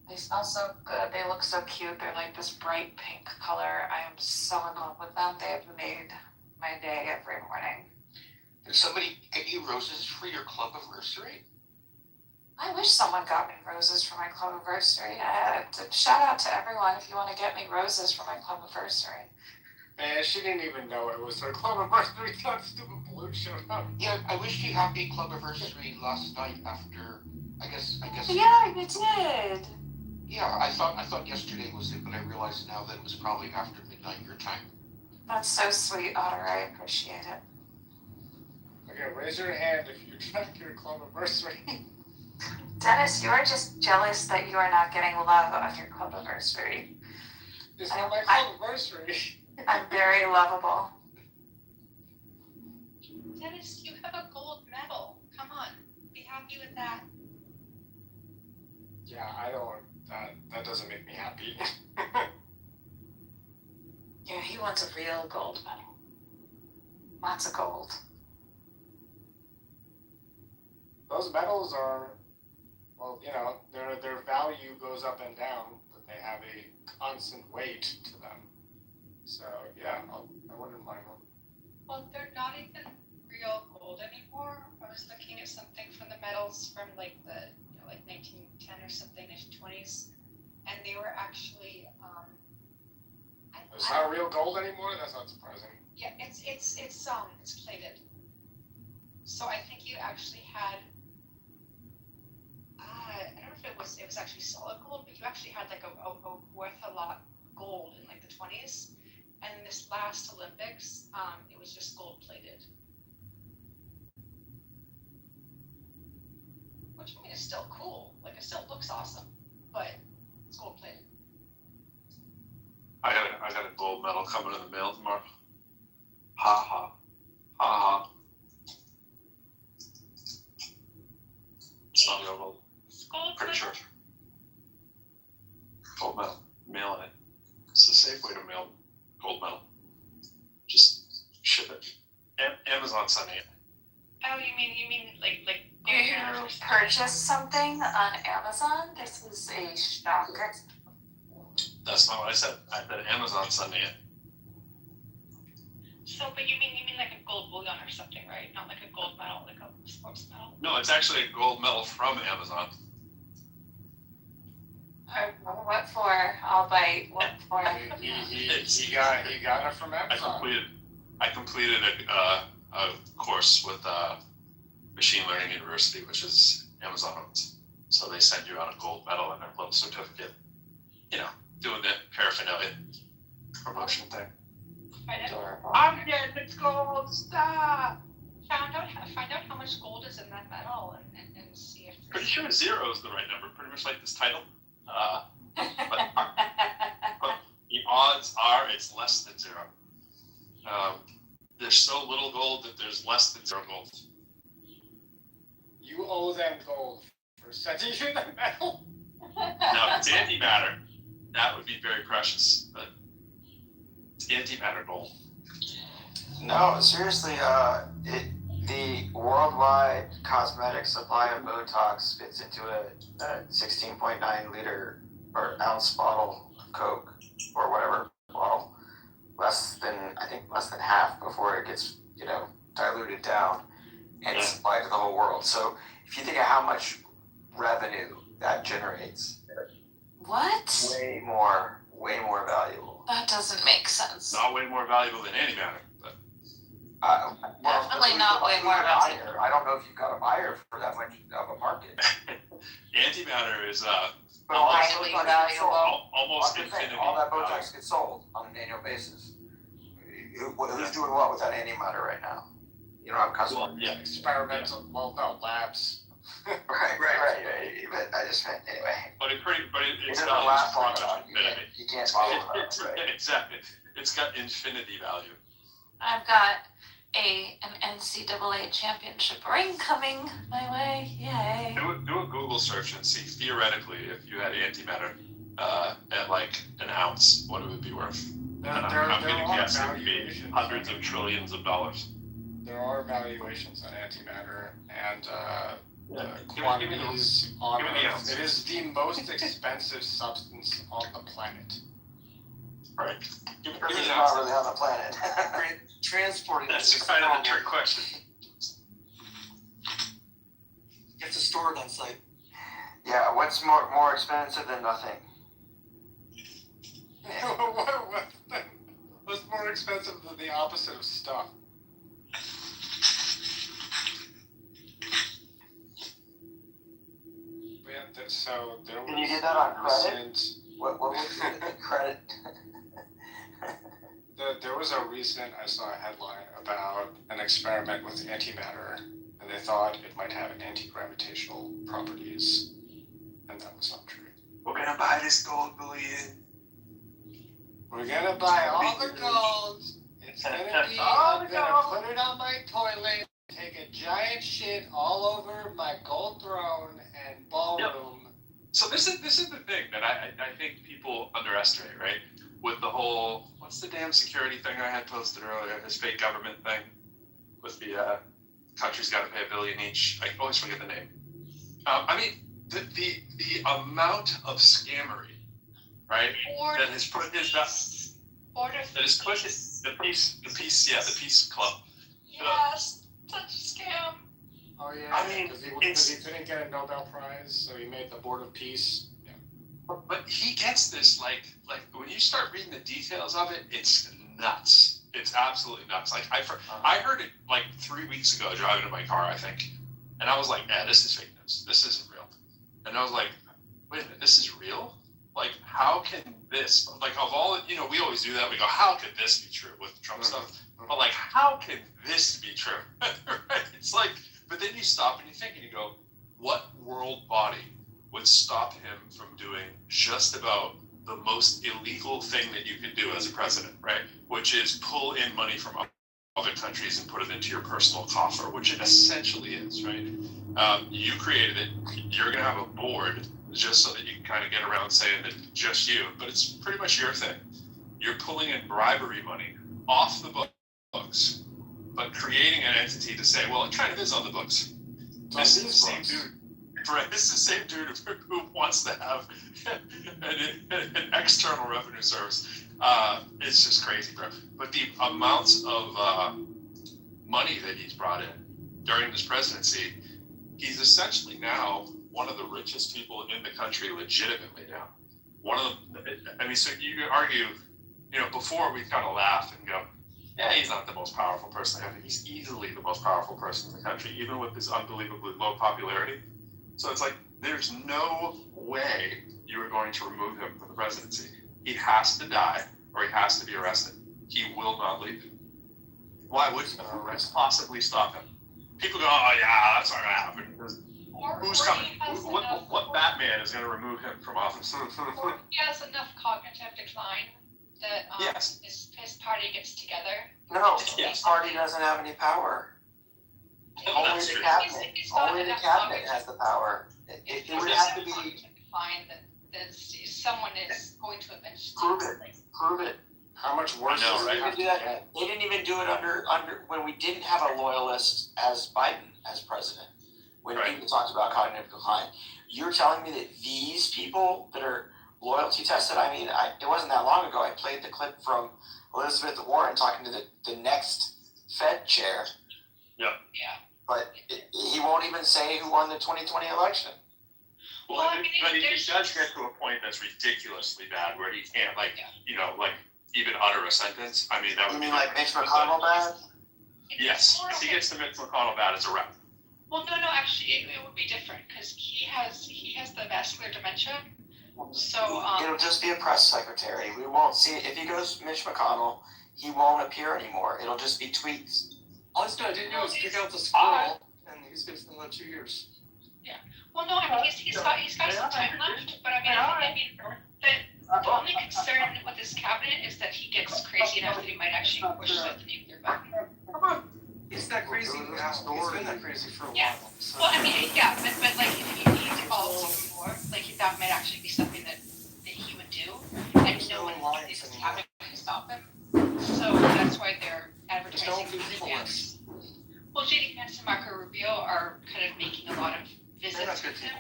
They smell so good. They look so cute. They're like this bright pink color. I am so in love with them. They have made my day every morning. Did somebody get you roses for your club anniversary? I wish someone got me roses for my club anniversary. Shout out to everyone if you want to get me roses for my club anniversary. Man, she didn't even know it was her club anniversary. That stupid balloon showed up. Yeah, I wished you happy club anniversary last night after, I guess. Yeah, you did. Yeah, I thought yesterday was it, but I realized now that it was probably after midnight your time. That's so sweet, Otter. I appreciate it. Okay, raise your hand if you're trying to get a club anniversary. Dennis, you are just jealous that you are not getting love on your club anniversary. It's not my club anniversary. I'm very lovable. Dennis, you have a gold medal. Come on, be happy with that. Yeah, I don't. That doesn't make me happy. Yeah, he wants a real gold medal. Lots of gold. Those medals are, well, you know, their value goes up and down, but they have a constant weight to them. So yeah, I wouldn't mind them. Well, they're not even real gold anymore. I was looking at something from the medals from like the like 1910 or something, 1920s, and they were actually. It's not real gold anymore. That's not surprising. Yeah, it's plated. So I think you actually had. I don't know if it was actually solid gold, but you actually had like a worth a lot gold in like the 20s, and this last Olympics, it was just gold plated. Which I mean is still cool. Like it still looks awesome, but it's gold plated. I got a gold medal coming in the mail tomorrow. Ha ha. Ha ha. It's not real gold. Pretty sure. Gold medal. Mailing it. It's the safe way to mail gold medal. Just ship it. Amazon sending it. Oh, you mean like You purchased something on Amazon? This is a shocker. That's not what I said. I said Amazon sending it. So, but you mean like a gold bullion or something, right? Not like a gold medal, like a sports medal. No, it's actually a gold medal from Amazon. What for? I'll bite. What for? He got it from Amazon. I completed a course with Machine Learning University, which is Amazon owns. So they send you out a gold medal and a little certificate. You know, doing the paraphernalia promotion thing. I'm dead. It's gold. Stop. Find out how much gold is in that medal and see if. Pretty sure 0 is the right number. Pretty much like this title. But the odds are it's less than 0. There's so little gold that there's less than 0 gold. You owe them gold for sending you the medal. Now, if it's antimatter, that would be very precious. But it's antimatter gold. No, seriously, the worldwide cosmetic supply of Botox fits into a 16.9 liter or ounce bottle of Coke or whatever bottle. Less than half before it gets, diluted down and supplied to the whole world. So if you think of how much revenue that generates, What? way more valuable. That doesn't make sense. Not way more valuable than antimatter, but Definitely not way more valuable. I don't know if you've got a buyer for that much of a market. antimatter is Highly valuable. almost infinity. All that Botox gets sold on an annual basis. Who's doing what with that antimatter right now? You don't have customers. Well, yeah. Experimental, labs. Right. But I just meant anyway. It's It got doesn't last long pretty much enough. infinity. You can't follow it up, right? Exactly. It's got infinity value. I've got an NCAA championship ring coming my way. Yay. Do a Google Google search and see theoretically if you had antimatter at like an ounce, what it would be worth. I'm gonna guess it would be hundreds of trillions of dollars. There are valuations on antimatter, and the quantities on Earth. It is the most expensive substance on the planet. Right. Give me It's the not ounce. really on the planet. Transporting That's is kind of a trick question. You have to store it on site. Yeah, what's more expensive than nothing? What's more expensive than the opposite of stuff? Yeah, so there was. Can you get that on credit? Recent, What would the credit? There was a recent, I saw a headline about an experiment with antimatter, and they thought it might have anti-gravitational properties, and that was not true. We're gonna buy this gold bullion. We're gonna buy all the gold. It's gonna be, I'm gonna put it on my toilet, take a giant shit all over my gold throne and ballroom. So this is the thing that I think people underestimate, right? With the whole, what's the damn security thing I had posted earlier, this fake government thing with the country's got to pay $1 billion each. I always forget the name. I mean, the amount of scammery, right? That has put his the peace club. Yes, such a scam. Oh yeah, I mean, because he couldn't get a Nobel Prize, so he made the Board of Peace. Yeah. But he gets this like when you start reading the details of it, it's nuts. It's absolutely nuts. Like I heard it like 3 weeks ago driving in my car, I think, and I was like, "Yeah, this is fake news. This isn't real." And I was like, "Wait a minute, this is real? Like, how can this? Like, of all we always do that. We go, how could this be true with Trump stuff? But like, how can this be true? Right? It's like, but then you stop and you think and you go, what world body would stop him from doing just about the most illegal thing that you can do as a president, right? Which is pull in money from other countries and put it into your personal coffer, which it essentially is, right? You created it. You're going to have a board just so that you can kind of get around saying that just you, but it's pretty much your thing. You're pulling in bribery money off the books, but creating an entity to say, well, it kind of is on the books. This is the same dude. Right, this is the same dude who wants to have an external revenue service. It's just crazy, bro. But the amounts of money that he's brought in during this presidency, he's essentially now one of the richest people in the country legitimately now. So you could argue, before we kind of laugh and go, yeah, he's not the most powerful person ever. He's easily the most powerful person in the country, even with his unbelievably low popularity. So it's like, there's no way you are going to remove him from the presidency. He has to die or he has to be arrested. He will not leave. Why would you possibly stop him? People go, oh yeah, that's not going to happen. Who's coming? What Batman is going to remove him from office? Or he has enough cognitive decline that yes. his party gets together. No, his party doesn't have any power. Only the cabinet. Only the cabinet has the power. It would have to be. Decline that someone is going to eventually. Prove it. How much worse does it have to get? They didn't even do it under when we didn't have a loyalist as Biden as president. When people talked about cognitive decline, you're telling me that these people that are loyalty tested. I mean, it wasn't that long ago. I played the clip from Elizabeth Warren talking to the next Fed chair. Yep. Yeah. But he won't even say who won the 2020 election. Well, but he does get to a point that's ridiculously bad where he can't, even utter a sentence. I mean, that would you be mean like Mitch McConnell bad? Yes. If he gets to Mitch McConnell bad, it's a wrap. Well, no, actually, it would be different because he has the vascular dementia. So it'll just be a press secretary. We won't see it. If he goes Mitch McConnell, he won't appear anymore. It'll just be tweets. All he's gonna do is pick out the squirrel, and he's gonna spend another 2 years. Yeah. Well, no, I mean he's got some time left, but I mean the only concern with this cabinet is that he gets crazy enough that he might actually push the nuclear button. Come on. He's that crazy now. He's been that crazy for a while. So. Well, I mean, yeah, but like if he needs all such good people.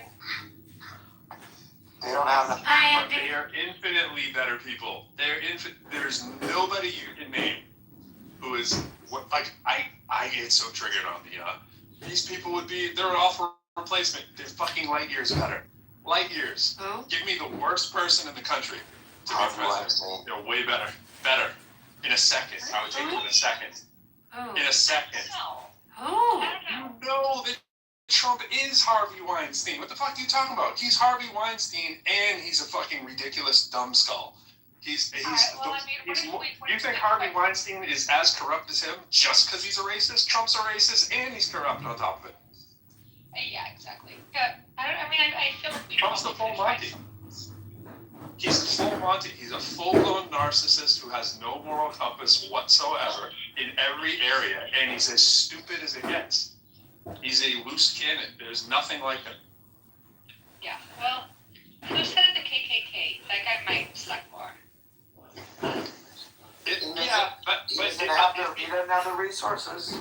They don't have enough. But they are infinitely better people. There's nobody you can name who is like I get so triggered on the these people they're an awful replacement. They're fucking light years better. Light years. Who? Give me the worst person in the country to be president. They're way better. Better. In a second. I would change it in a second. Who? In a second. Who? You know that Trump is Harvey Weinstein. What the fuck are you talking about? He's Harvey Weinstein and he's a fucking ridiculous dumb skull. You think Harvey Weinstein is as corrupt as him just because he's a racist? Trump's a racist and he's corrupt on top of it. Yeah, exactly. Yeah, I feel like Trump's the full Monty. He's the full Monty. He's a full-blown narcissist who has no moral compass whatsoever in every area, and he's as stupid as it gets. He's a loose cannon. There's nothing like him. Yeah, well, who's head of the KKK? That guy might suck more. He doesn't have the resources.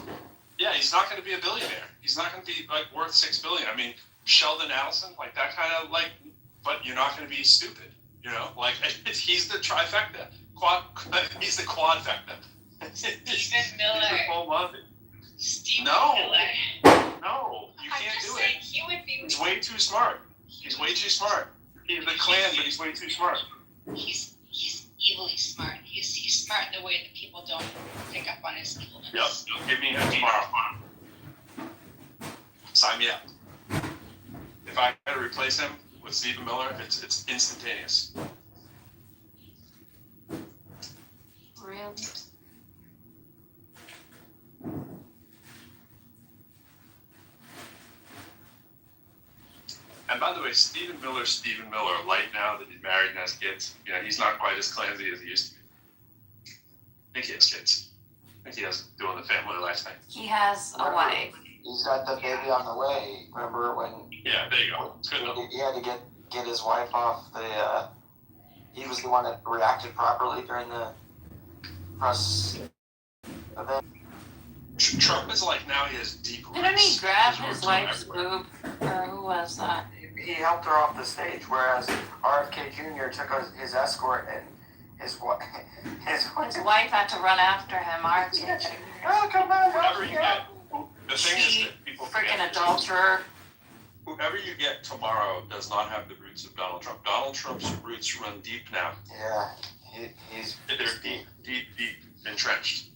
Yeah, he's not going to be a billionaire. He's not going to be like worth $6 billion. I mean, Sheldon Adelson, like that kind of like, but you're not going to be stupid. You know, like he's the trifecta. He's the quadfecta. Stephen Miller. He's the full Monty. Stephen No, Miller. No, you can't do it. He would be. He's way too smart. He's way too smart. He's the Klan, but he's way too smart. He's evilly smart. He's smart in the way that people don't pick up on his evilness. Yep. Give me him tomorrow. Sign me up. If I had to replace him with Stephen Miller, it's instantaneous. Really? And by the way, Stephen Miller, light now that he's married and has kids, you know, he's not quite as clumsy as he used to be. I think he has kids. I think he has doing the family life thing. He has a wife. He's got the baby on the way. Remember when? Yeah, there you go. It's good enough. He had to get his wife off the. He was the one that reacted properly during the press event. Trump is like now he has deep roots. Didn't he grab his wife's boob? Or who was that? He helped her off the stage, whereas RFK Jr. took his escort and his wife had to run after him. RFK Jr. Oh, come on, whoever you get, the thing is that people freaking adulterer. Whoever you get tomorrow does not have the roots of Donald Trump. Donald Trump's roots run deep now. Yeah, they're deep entrenched.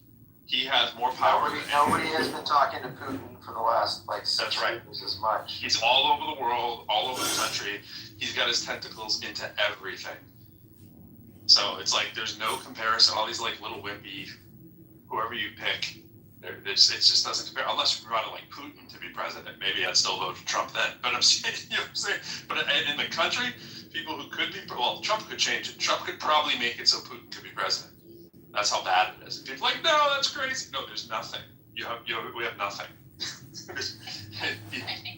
He has more power. Nobody has been talking to Putin for the last That's right. years as much. He's all over the world, all over the country. He's got his tentacles into everything. So it's like there's no comparison. All these like little wimpy, whoever you pick, it just doesn't compare. Unless you brought in like Putin to be president, maybe I'd still vote for Trump then. But I'm saying, you know what I'm saying. But in the country, people who could be Trump could change it. Trump could probably make it so Putin could be president. That's how bad it is. People are like, no, that's crazy. No, there's nothing. We have nothing.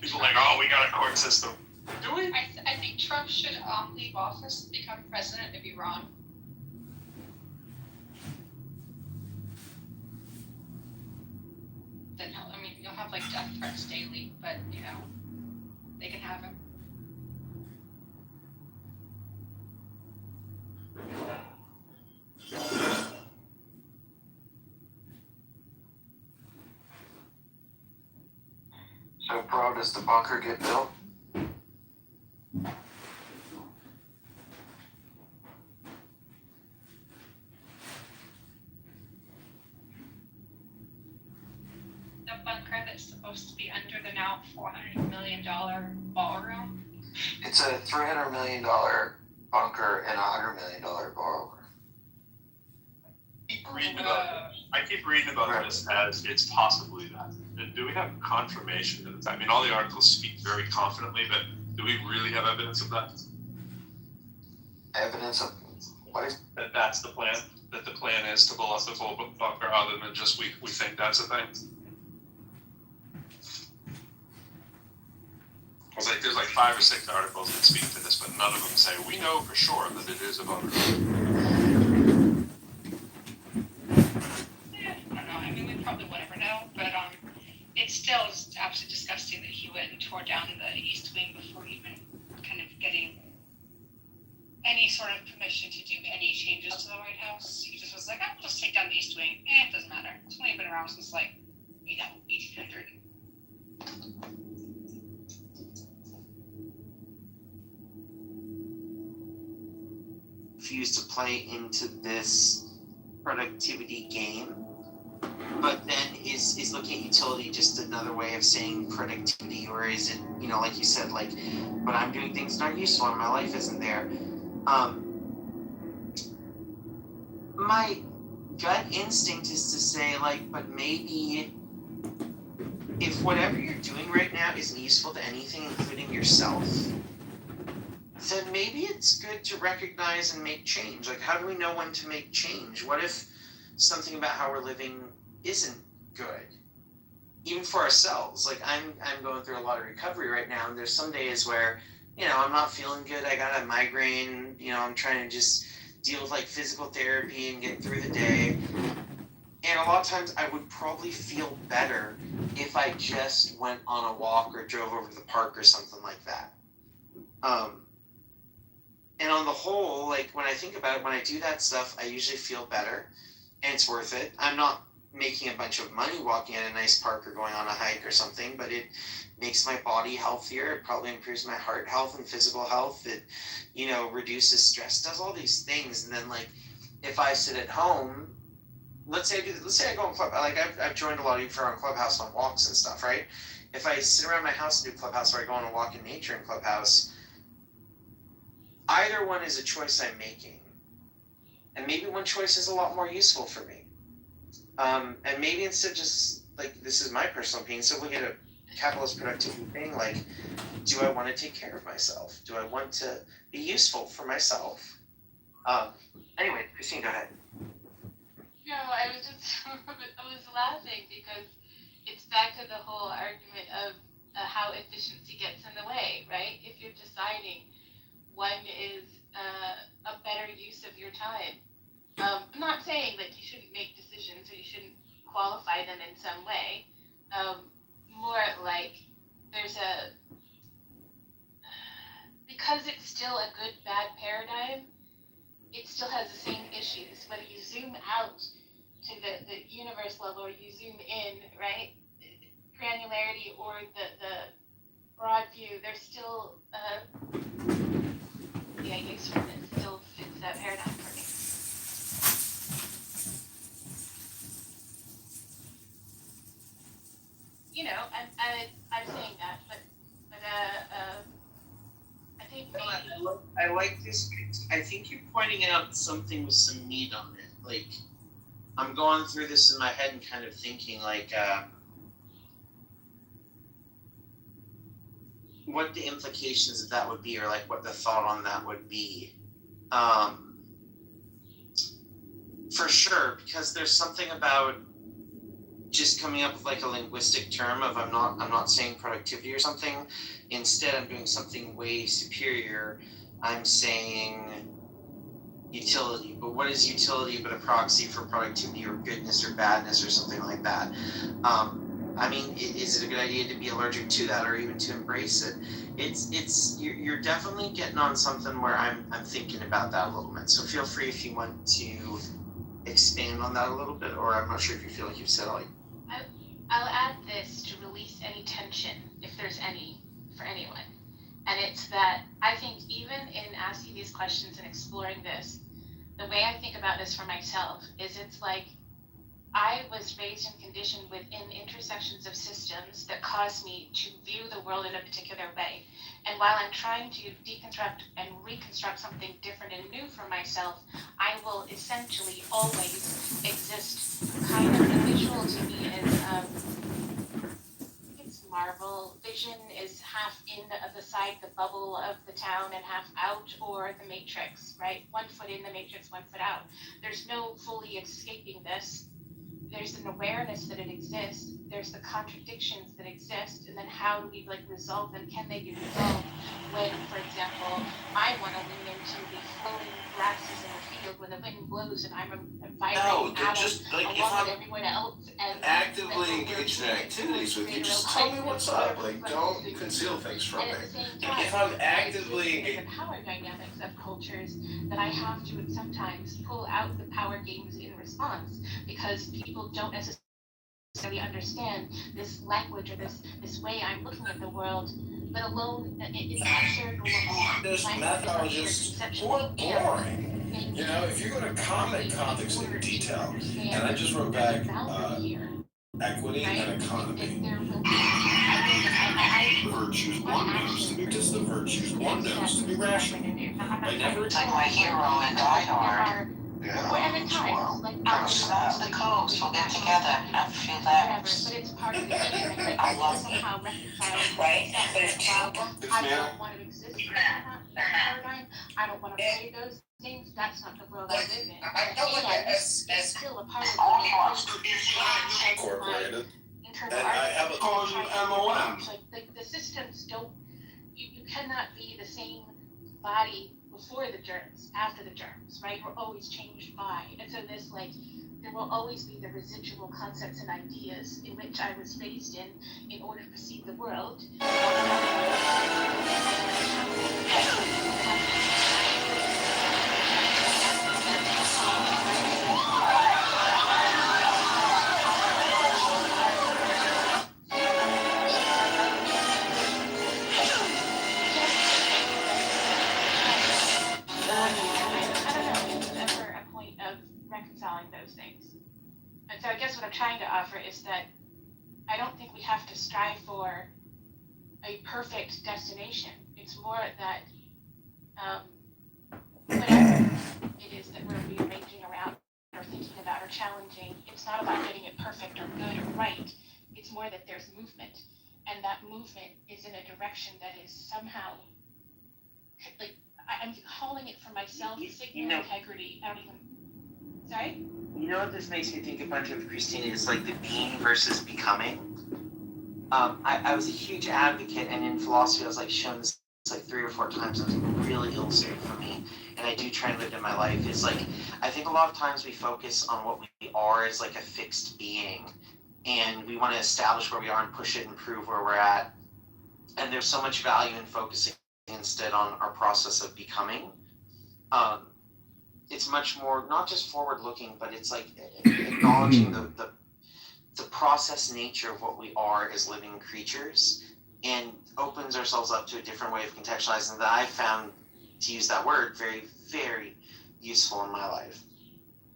People are like, oh, we got a court system. Do we? I think Trump should leave office and become president of Iran. Then you'll have like death threats daily, but you know, they can have him. So, bro, does the bunker get built? The bunker that's supposed to be under the now $400 million ballroom. It's a $300 million bunker and a $100 million ballroom. I keep reading about this as it's possibly that. And do we have confirmation that it's? I mean, all the articles speak very confidently, but do we really have evidence of that? Evidence of what? That's the plan. That the plan is to blow up the full bunker, other than just we think that's a thing. There's like 5 or 6 articles that speak to this, but none of them say we know for sure that it is a bunker. We probably will never know, but it still is absolutely disgusting that he went and tore down the east wing refuse to play into this productivity game. But then is looking at utility just another way of saying productivity, or is it, you know, like you said, like, but I'm doing things that aren't useful and my life isn't there. My gut instinct is to say, like, but maybe if whatever you're doing right now isn't useful to anything, including yourself, then maybe it's good to recognize and make change. Like, how do we know when to make change? What if something about how we're living isn't good, even for ourselves? Like, I'm going through a lot of recovery right now, and there's some days where, you know, I'm not feeling good. I got a migraine. You know, I'm trying to just deal with like physical therapy and get through the day. And a lot of times I would probably feel better if I just went on a walk or drove over to the park or something like that. And on the whole, like, when I think about it, when I do that stuff, I usually feel better, and it's worth it. I'm not making a bunch of money walking at a nice park or going on a hike or something, but it makes my body healthier. It probably improves my heart health and physical health. It, you know, reduces stress, does all these things. And then, like, if I sit at home, let's say I go on Clubhouse. Like, I've joined a lot of you for on Clubhouse on walks and stuff, right? If I sit around my house and do Clubhouse, or I go on a walk in nature in Clubhouse, either one is a choice I'm making. And maybe one choice is a lot more useful for me. And maybe instead of just, like, this is my personal opinion, so look at a capitalist productivity thing, like, do I want to take care of myself? Do I want to be useful for myself? Anyway, Christine, go ahead. No, I was laughing because it's back to the whole argument of how efficiency gets in the way, right? If you're deciding when is a better use of your time. I'm not saying that you shouldn't make decisions or you shouldn't qualify them in some way. More like there's because it's still a good bad paradigm, it still has the same issues. Whether you zoom out to the universe level or you zoom in, right? Granularity or the broad view, there's still usefulness still fits that paradigm for me. You know, I'm saying that, but I think maybe I like this. I think you're pointing out something with some meat on it. Like, I'm going through this in my head and kind of thinking, like, what the implications of that would be, or like what the thought on that would be. For sure, because there's something about just coming up with like a linguistic term of I'm not saying productivity or something. Instead, I'm doing something way superior. I'm saying utility. But what is utility but a proxy for productivity or goodness or badness or something like that? I mean, is it a good idea to be allergic to that or even to embrace it? You're definitely getting on something where I'm thinking about that a little bit. So feel free if you want to expand on that a little bit, or I'm not sure if you feel like you've said all. I'll add this to release any tension, if there's any, for anyone. And it's that I think even in asking these questions and exploring this, the way I think about this for myself is it's like I was raised and conditioned within intersections of systems that caused me to view the world in a particular way. And while I'm trying to deconstruct and reconstruct something different and new for myself, I will essentially always exist kind of, the visual to me is, it's Marvel. Vision is half in the side, the bubble of the town, and half out, or the Matrix, right? 1 foot in the Matrix, 1 foot out. There's no fully escaping this. There's an awareness that it exists. There's the contradictions that exist, and then how do we like resolve them? Can they be resolved when, for example, I want to lean into the floating grasses in the field when the wind blows and I'm a vibrating atom just like if along with I'm everyone else and actively engaged in activities with you, just tell me what's up. Like, don't conceal things from me. Like, if I'm actively engaged. The power dynamics of cultures that I have to sometimes pull out the power games in response because people don't necessarily necessarily understand this language or this way I'm looking at the world, but alone it's not shared with all. Those methodologists who are boring. You know, if you go to comic context and detail, and I just wrote back equity and economy. The virtues one knows to be just the virtues one knows to be rational. I never. It's like my hero in Die Hard. Snap the coast, we'll get together and feel that. I love it. Right? But it's too. I don't want to exist in that paradigm. I don't want to play those things. That's not the world I live in. It's still a part of the Incorporated. And I have a MOM. Like the systems don't. You cannot be the same body before the germs, after the germs, right? We're always changed by. And so this, like, there will always be the residual concepts and ideas in which I was raised in order to perceive the world. Reconciling those things. And so I guess what I'm trying to offer is that I don't think we have to strive for a perfect destination. It's more that whatever it is that we're rearranging around or thinking about or challenging, it's not about getting it perfect or good or right. It's more that there's movement. And that movement is in a direction that is somehow, like, I'm calling it for myself, signal integrity. I don't even. Sorry? You know what this makes me think a bunch of, Christina, is like the being versus becoming. I was a huge advocate, and in philosophy I was like shown this like 3 or 4 times, and it was really illustrated for me, and I do try and live it in my life. It's like, I think a lot of times we focus on what we are as like a fixed being, and we want to establish where we are and push it and prove where we're at. And there's so much value in focusing instead on our process of becoming. It's much more, not just forward looking, but it's like acknowledging the process nature of what we are as living creatures, and opens ourselves up to a different way of contextualizing that I've found, to use that word, very, very useful in my life.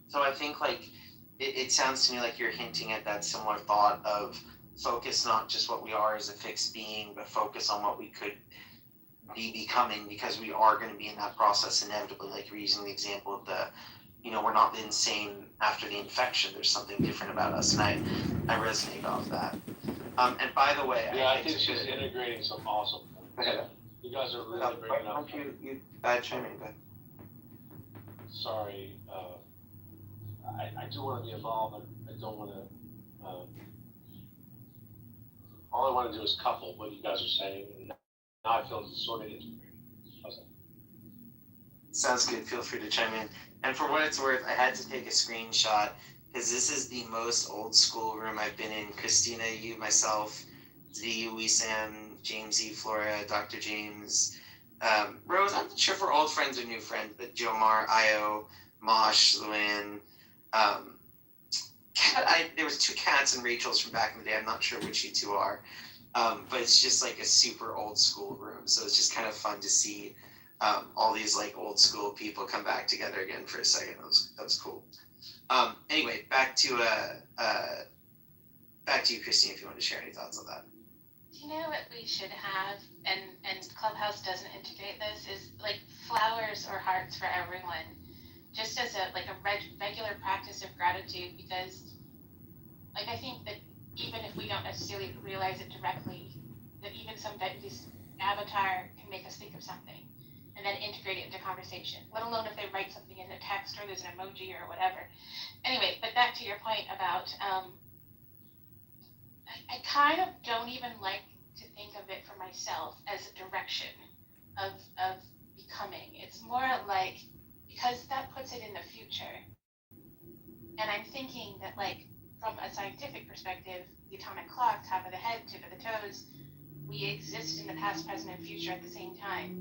So I think like, it sounds to me like you're hinting at that similar thought of focus not just what we are as a fixed being, but focus on what we could be becoming, because we are going to be in that process inevitably. Like you're using the example of the, we're not the insane after the infection. There's something different about us, and I resonate off that. And by the way, I think she's integrating some awesome things. You guys are really bringing up. You chime in, go ahead. Sorry, I do want to be involved. I don't want to. All I want to do is couple what you guys are saying, and now I feel sort of integrated. Sounds good. Feel free to chime in. And for what it's worth, I had to take a screenshot because this is the most old school room I've been in. Christina, you, myself, Z, Sam, James E, Flora, Dr. James, Rose. I'm not sure if we're old friends or new friends, but Jomar, Io, Mosh, Luann. There was 2 cats and Rachel's from back in the day. I'm not sure which you 2 are. But it's just like a super old school room. So it's just kind of fun to see all these like old school people come back together again for a second. That was cool. Anyway, back to you, Christine, if you want to share any thoughts on that. You know what we should have, and Clubhouse doesn't integrate this, is like flowers or hearts for everyone, just as a regular practice of gratitude, because like I think that even if we don't necessarily realize it directly, that even this avatar can make us think of something and then integrate it into conversation, let alone if they write something in a text or there's an emoji or whatever. Anyway, but back to your point about, I kind of don't even like to think of it for myself as a direction of becoming. It's more like, because that puts it in the future. And I'm thinking that like, from a scientific perspective, the atomic clock, top of the head, tip of the toes, we exist in the past, present, and future at the same time.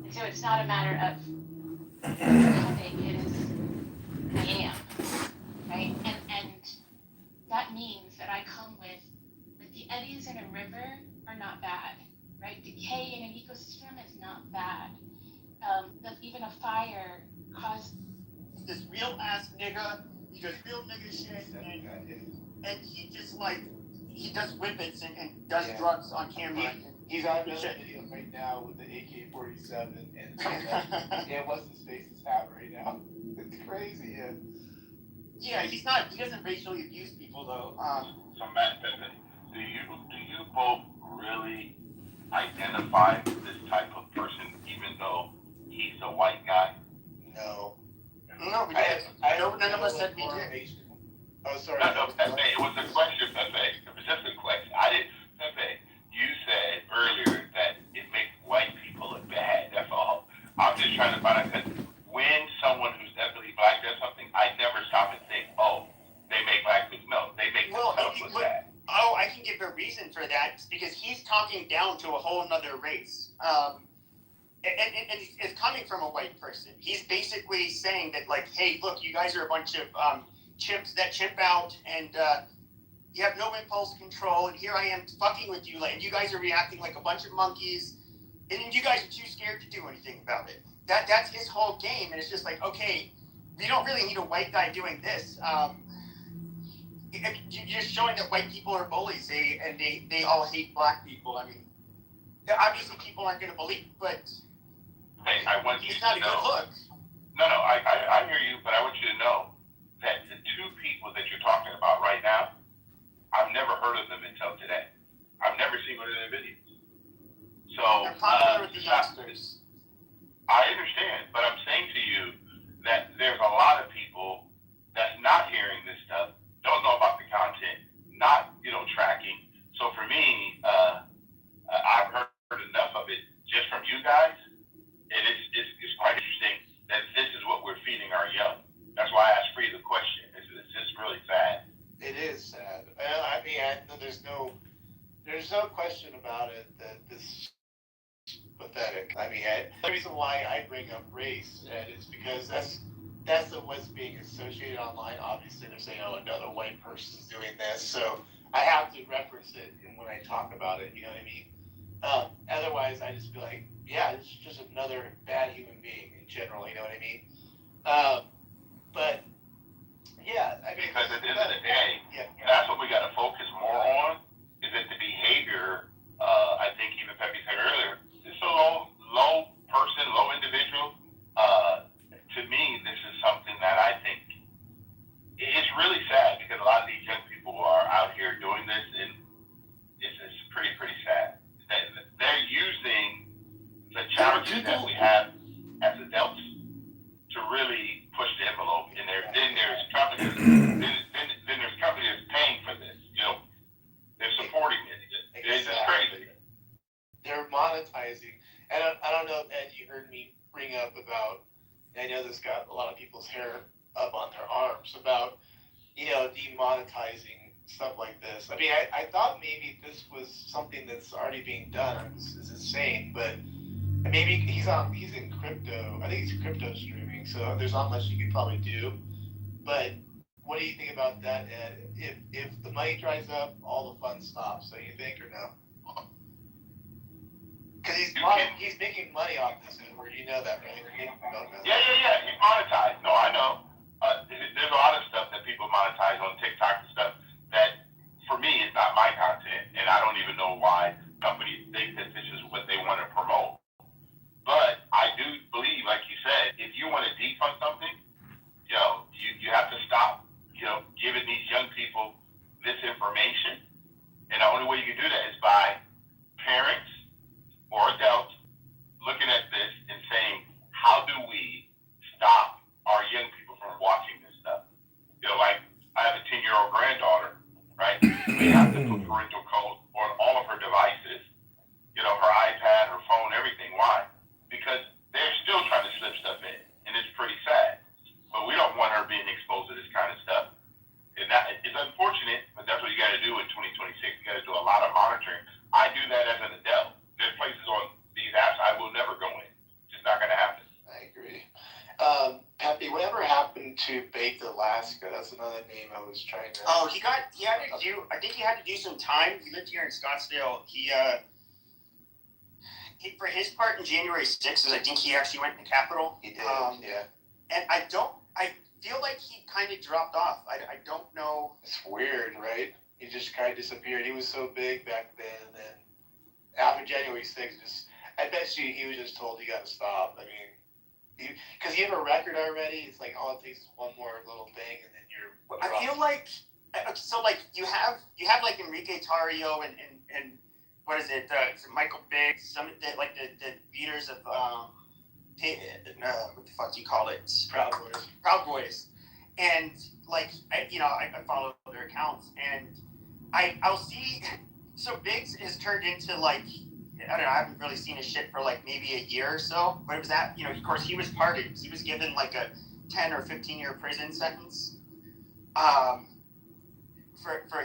And so it's not a matter of becoming, it is I am, right? And that means that I pollutants in a river are not bad, right? Decay in an ecosystem is not bad. Even a fire causes this real ass nigga, he does real nigga shit, and he just like, he does whippets and does drugs on camera. He's on another video right now with the AK-47 and what's his face is hat right now. It's crazy, yeah. Yeah, he doesn't racially abuse people though. So Matt, do you both really identify with this type of person, even though he's a white guy? No. No, we didn't. None of us said we did. Oh, sorry. No, Pepe, it was a question, Pepe. It was just a question. Pepe, you said earlier that it makes white people look bad. That's all. I'm just trying to find out, because when someone who's ethnically black does something, I never stop and think, oh, they make black people. No, they make themselves look bad. Oh, I can give a reason for that. It's because he's talking down to a whole nother race. And it's coming from a white person. He's basically saying that, like, hey, look, you guys are a bunch of chimps that chimp out, and you have no impulse control, and here I am fucking with you, and you guys are reacting like a bunch of monkeys, and you guys are too scared to do anything about it. That's his whole game, and it's just like, okay, we don't really need a white guy doing this. You're just showing that white people are bullies, and they all hate black people. I mean, obviously people aren't going to believe, but Hey, I want you it's to not a know. good look. No, I hear you, but I want you to know that the two people that you're talking about right now, I've never heard of them until today. I've never seen one of their videos. So, They're popular with the youngsters. I understand, but I'm saying to you that there's a lot of people that's not hearing this stuff, don't know about the content, not, tracking. So for me, I've heard enough of it just from you guys, and it's quite interesting that this is what we're feeding our young. That's why I asked Free the question. It's just really sad. It is sad. I mean, there's no question about it that this is pathetic. I mean, the reason why I bring up race is because that's what's being associated online. Obviously, they're saying, oh, another white person's doing this, so I have to reference it when I talk about it. You know what I mean? Otherwise, I just be like, yeah, it's just another bad human being in general. You know what I mean? But yeah, I mean, because at the end of the day, that's what we got to focus more on. Is that the behavior? I think even Pepe said earlier, it's a low person, low individual. To me, this is something that I think it's really sad, because a lot of these young people are out here doing this, and it's pretty sad. They're using the challenges that we have as adults to really push the envelope. And then there's companies, then there's companies paying for this. They're supporting it. It's just crazy. They're monetizing, and I don't know, Ed, you heard me bring up about. I know this got a lot of people's hair up on their arms about, demonetizing stuff like this. I mean, I thought maybe this was something that's already being done. This is insane, but maybe he's in crypto. I think he's crypto streaming, so there's not much you could probably do. But what do you think about that, Ed? If the money dries up, all the fun stops. So you think, or no? Because he's making money off this, Edward. You know that, right? Yeah. He's monetized. No, I know. There's a lot of stuff that people monetize on TikTok and stuff that, for me, is not my content, and I don't even know why companies think that this is what they want to promote. But I do believe, like you said, if you want to defund something, you have to stop, giving these young people this information, and the only way you can do that is by parents or adults looking at this and saying, how do we stop our young people from watching this stuff? Like, I have a 10-year-old granddaughter, right? We have to put parental code on all of her devices, her iPad, her phone. Baked Alaska. That's another name I was trying to. Oh, I think he had to do some time. He lived here in Scottsdale. He for his part in January 6th, I think he actually went to the Capitol. He did, yeah. And I feel like he kind of dropped off. I don't know. It's weird, right? He just kind of disappeared. He was so big back then, and then after January 6th, I bet you he was just told you got to stop. I mean, because you have a record already. It's like all it takes is one more little thing, and then you're. I feel like so. Like you have like Enrique Tarrio and what is it? Michael Biggs. Some like the leaders of what the fuck do you call it? Proud Boys. And like I follow their accounts, and I'll see. So Biggs has turned into like, I don't know, I haven't really seen his shit for like maybe a year or so. But it was that, of course he was pardoned. He was given like a 10 or 15-year prison sentence for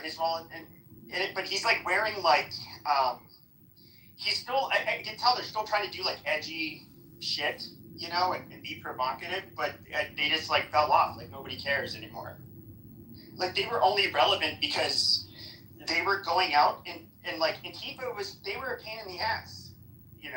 his role in it. But he's like wearing like, he's still, I can tell they're still trying to do like edgy shit, and be provocative. But they just like fell off. Like nobody cares anymore. Like they were only relevant because they were going out and like Antifa they were a pain in the ass, and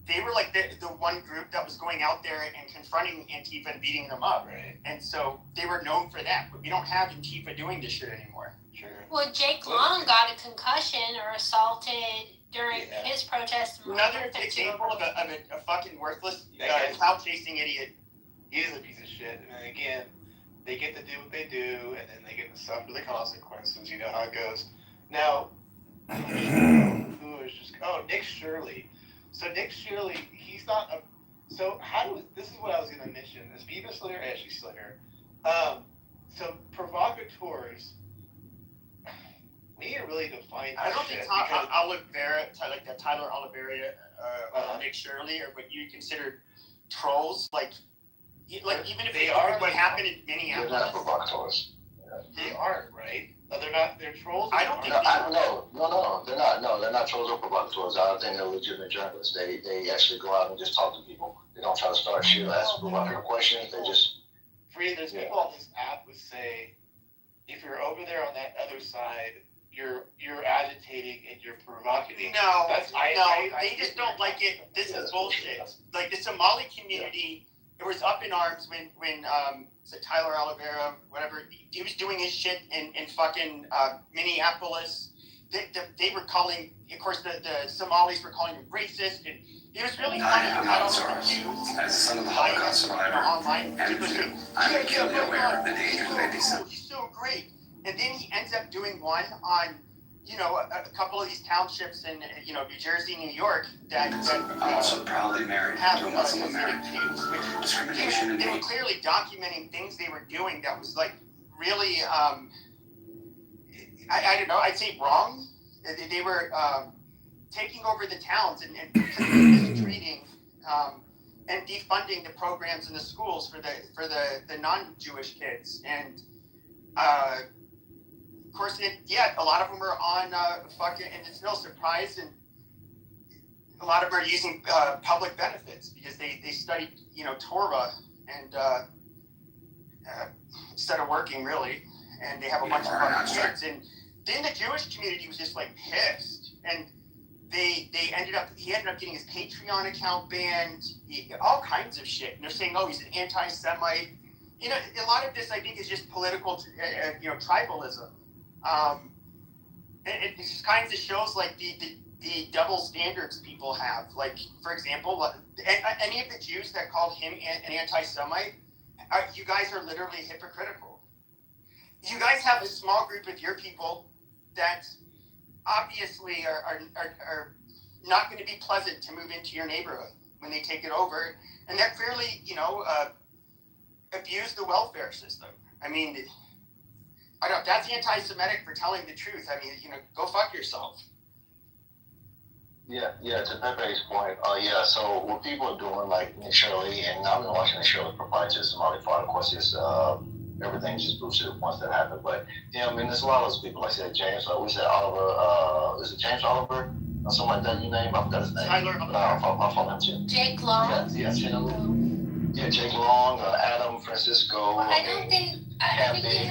they were like the one group that was going out there and confronting Antifa and beating them up. Right. And so they were known for that, but we don't have Antifa doing this shit anymore. Sure. Well, Jake Long got a concussion or assaulted during his protest. Another example of a fucking worthless, clout chasing idiot. He is a piece of shit. And again, they get to do what they do, and then they get to suffer the consequences. You know how it goes. Now, who is just Nick Shirley. So Nick Shirley, he's not a. So this is what I was going to mention. Is Beavis still here? She's still here. So provocateurs. We need to really define. I don't think Tyler Oliveira, Nick Shirley, are what you consider trolls. Like even if they are, what happened in Minneapolis. They're not provocateurs. They aren't, right? No, they're not. They're trolls. I don't think no, they're not. No, they're not trolls or provocateurs. I don't think they're legitimate journalists. They actually go out and just talk to people. They don't try to start shit, ask provocative questions. They just. There's people on this app who say, if you're over there on that other side, you're agitating and you're provocating. They just don't like it. This is bullshit. Like the Somali community. It was up in arms when Tyler Oliveira, whatever, he was doing his shit in fucking Minneapolis. They were calling, of course, the Somalis were calling him racist, and it was really funny. As a son of a Holocaust survivor, online, I'm acutely aware of the dangers they beset. He's so great, and then he ends up doing one on, a couple of these townships in, New Jersey, New York that I'm also proudly married to a Muslim American. Discrimination and they were hate. clearly documenting things they were doing that was like really, I don't know, I'd say wrong. They were taking over the towns and mistreating and defunding the programs in the schools for the non-Jewish kids. And of course, a lot of them are on and it's no surprise, and a lot of them are using public benefits because they studied, Torah and instead of working really, and they have a bunch of fucking kids. And then the Jewish community was just like pissed, and he ended up getting his Patreon account banned, all kinds of shit. And they're saying, he's an anti-Semite. A lot of this I think is just political, tribalism. It just kinds of shows like the double standards people have. Like, for example, any of the Jews that called him an anti-Semite, you guys are literally hypocritical. You guys have a small group of your people that obviously are not going to be pleasant to move into your neighborhood when they take it over, and that clearly, abuse the welfare system. I mean, that's anti-Semitic for telling the truth. I mean, go fuck yourself. Yeah, to Pepe's point, so what people are doing, like Nick Shirley, and I've been watching Nick Shirley provide just Somali Fraud, of course, everything just boosted once that happened, but, there's a lot of those people, like I said, James, we said Oliver, is it James Oliver, or something like that, you name, I forgot his name. Tyler Oliver. I'll follow him too. Jake Long? Yeah, Yeah, Jake Long, Adam, Francisco. Well, I think you have to be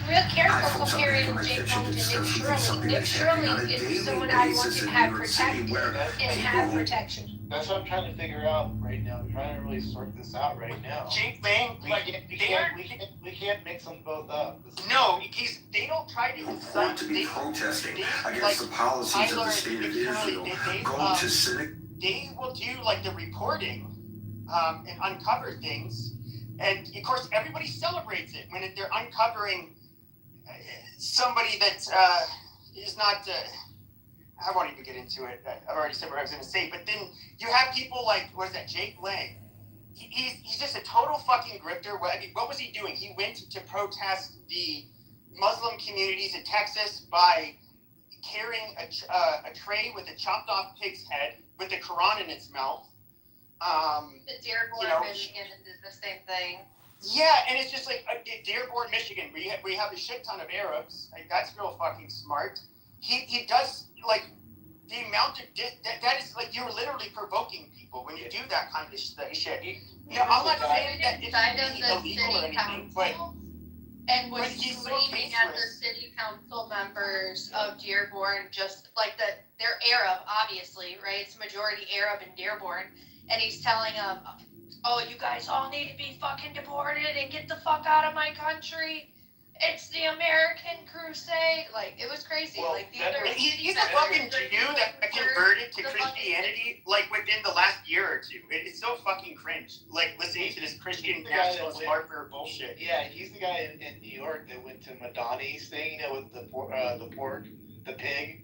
real careful comparing Jake Long to Nick Shirley. Nick Shirley is someone I want to have protected and have protection. That's what I'm trying to figure out right now. I'm trying to really sort this out right now. Jake Lang, We can't mix them both up. No, they don't try to Want to be protesting against the policies of the state of Israel. Go to civic. They will do like the reporting and uncover things, and of course everybody celebrates it when they're uncovering somebody that is not. I won't even get into it. I've already said what I was going to say. But then you have people like, what is that, Jake Lang? He's just a total fucking grifter. What was he doing? He went to protest the Muslim communities in Texas by carrying a tray with a chopped off pig's head with the Quran in its mouth. The Dearborn, Michigan did the same thing. Yeah, and it's just like Dearborn, Michigan. We have a shit ton of Arabs. Like, that's real fucking smart. He does, like, the amount of that is like, you're literally provoking people when you do that kind of shit. Now, I'm not saying that it's illegal or anything, but and was he's so screaming at the city council members of Dearborn, just like they're Arab, obviously, right? It's majority Arab in Dearborn, and he's telling them, "Oh, you guys all need to be fucking deported and get the fuck out of my country. It's the American crusade." Like, it was crazy. Well, like, these are he's a fucking Jew that converted to Christianity, like, within the last year or two. It's so fucking cringe, like, listening to this Christian nationalist hardware bullshit. Yeah, he's the guy in New York that went to Madani's thing, with the pork, the pig,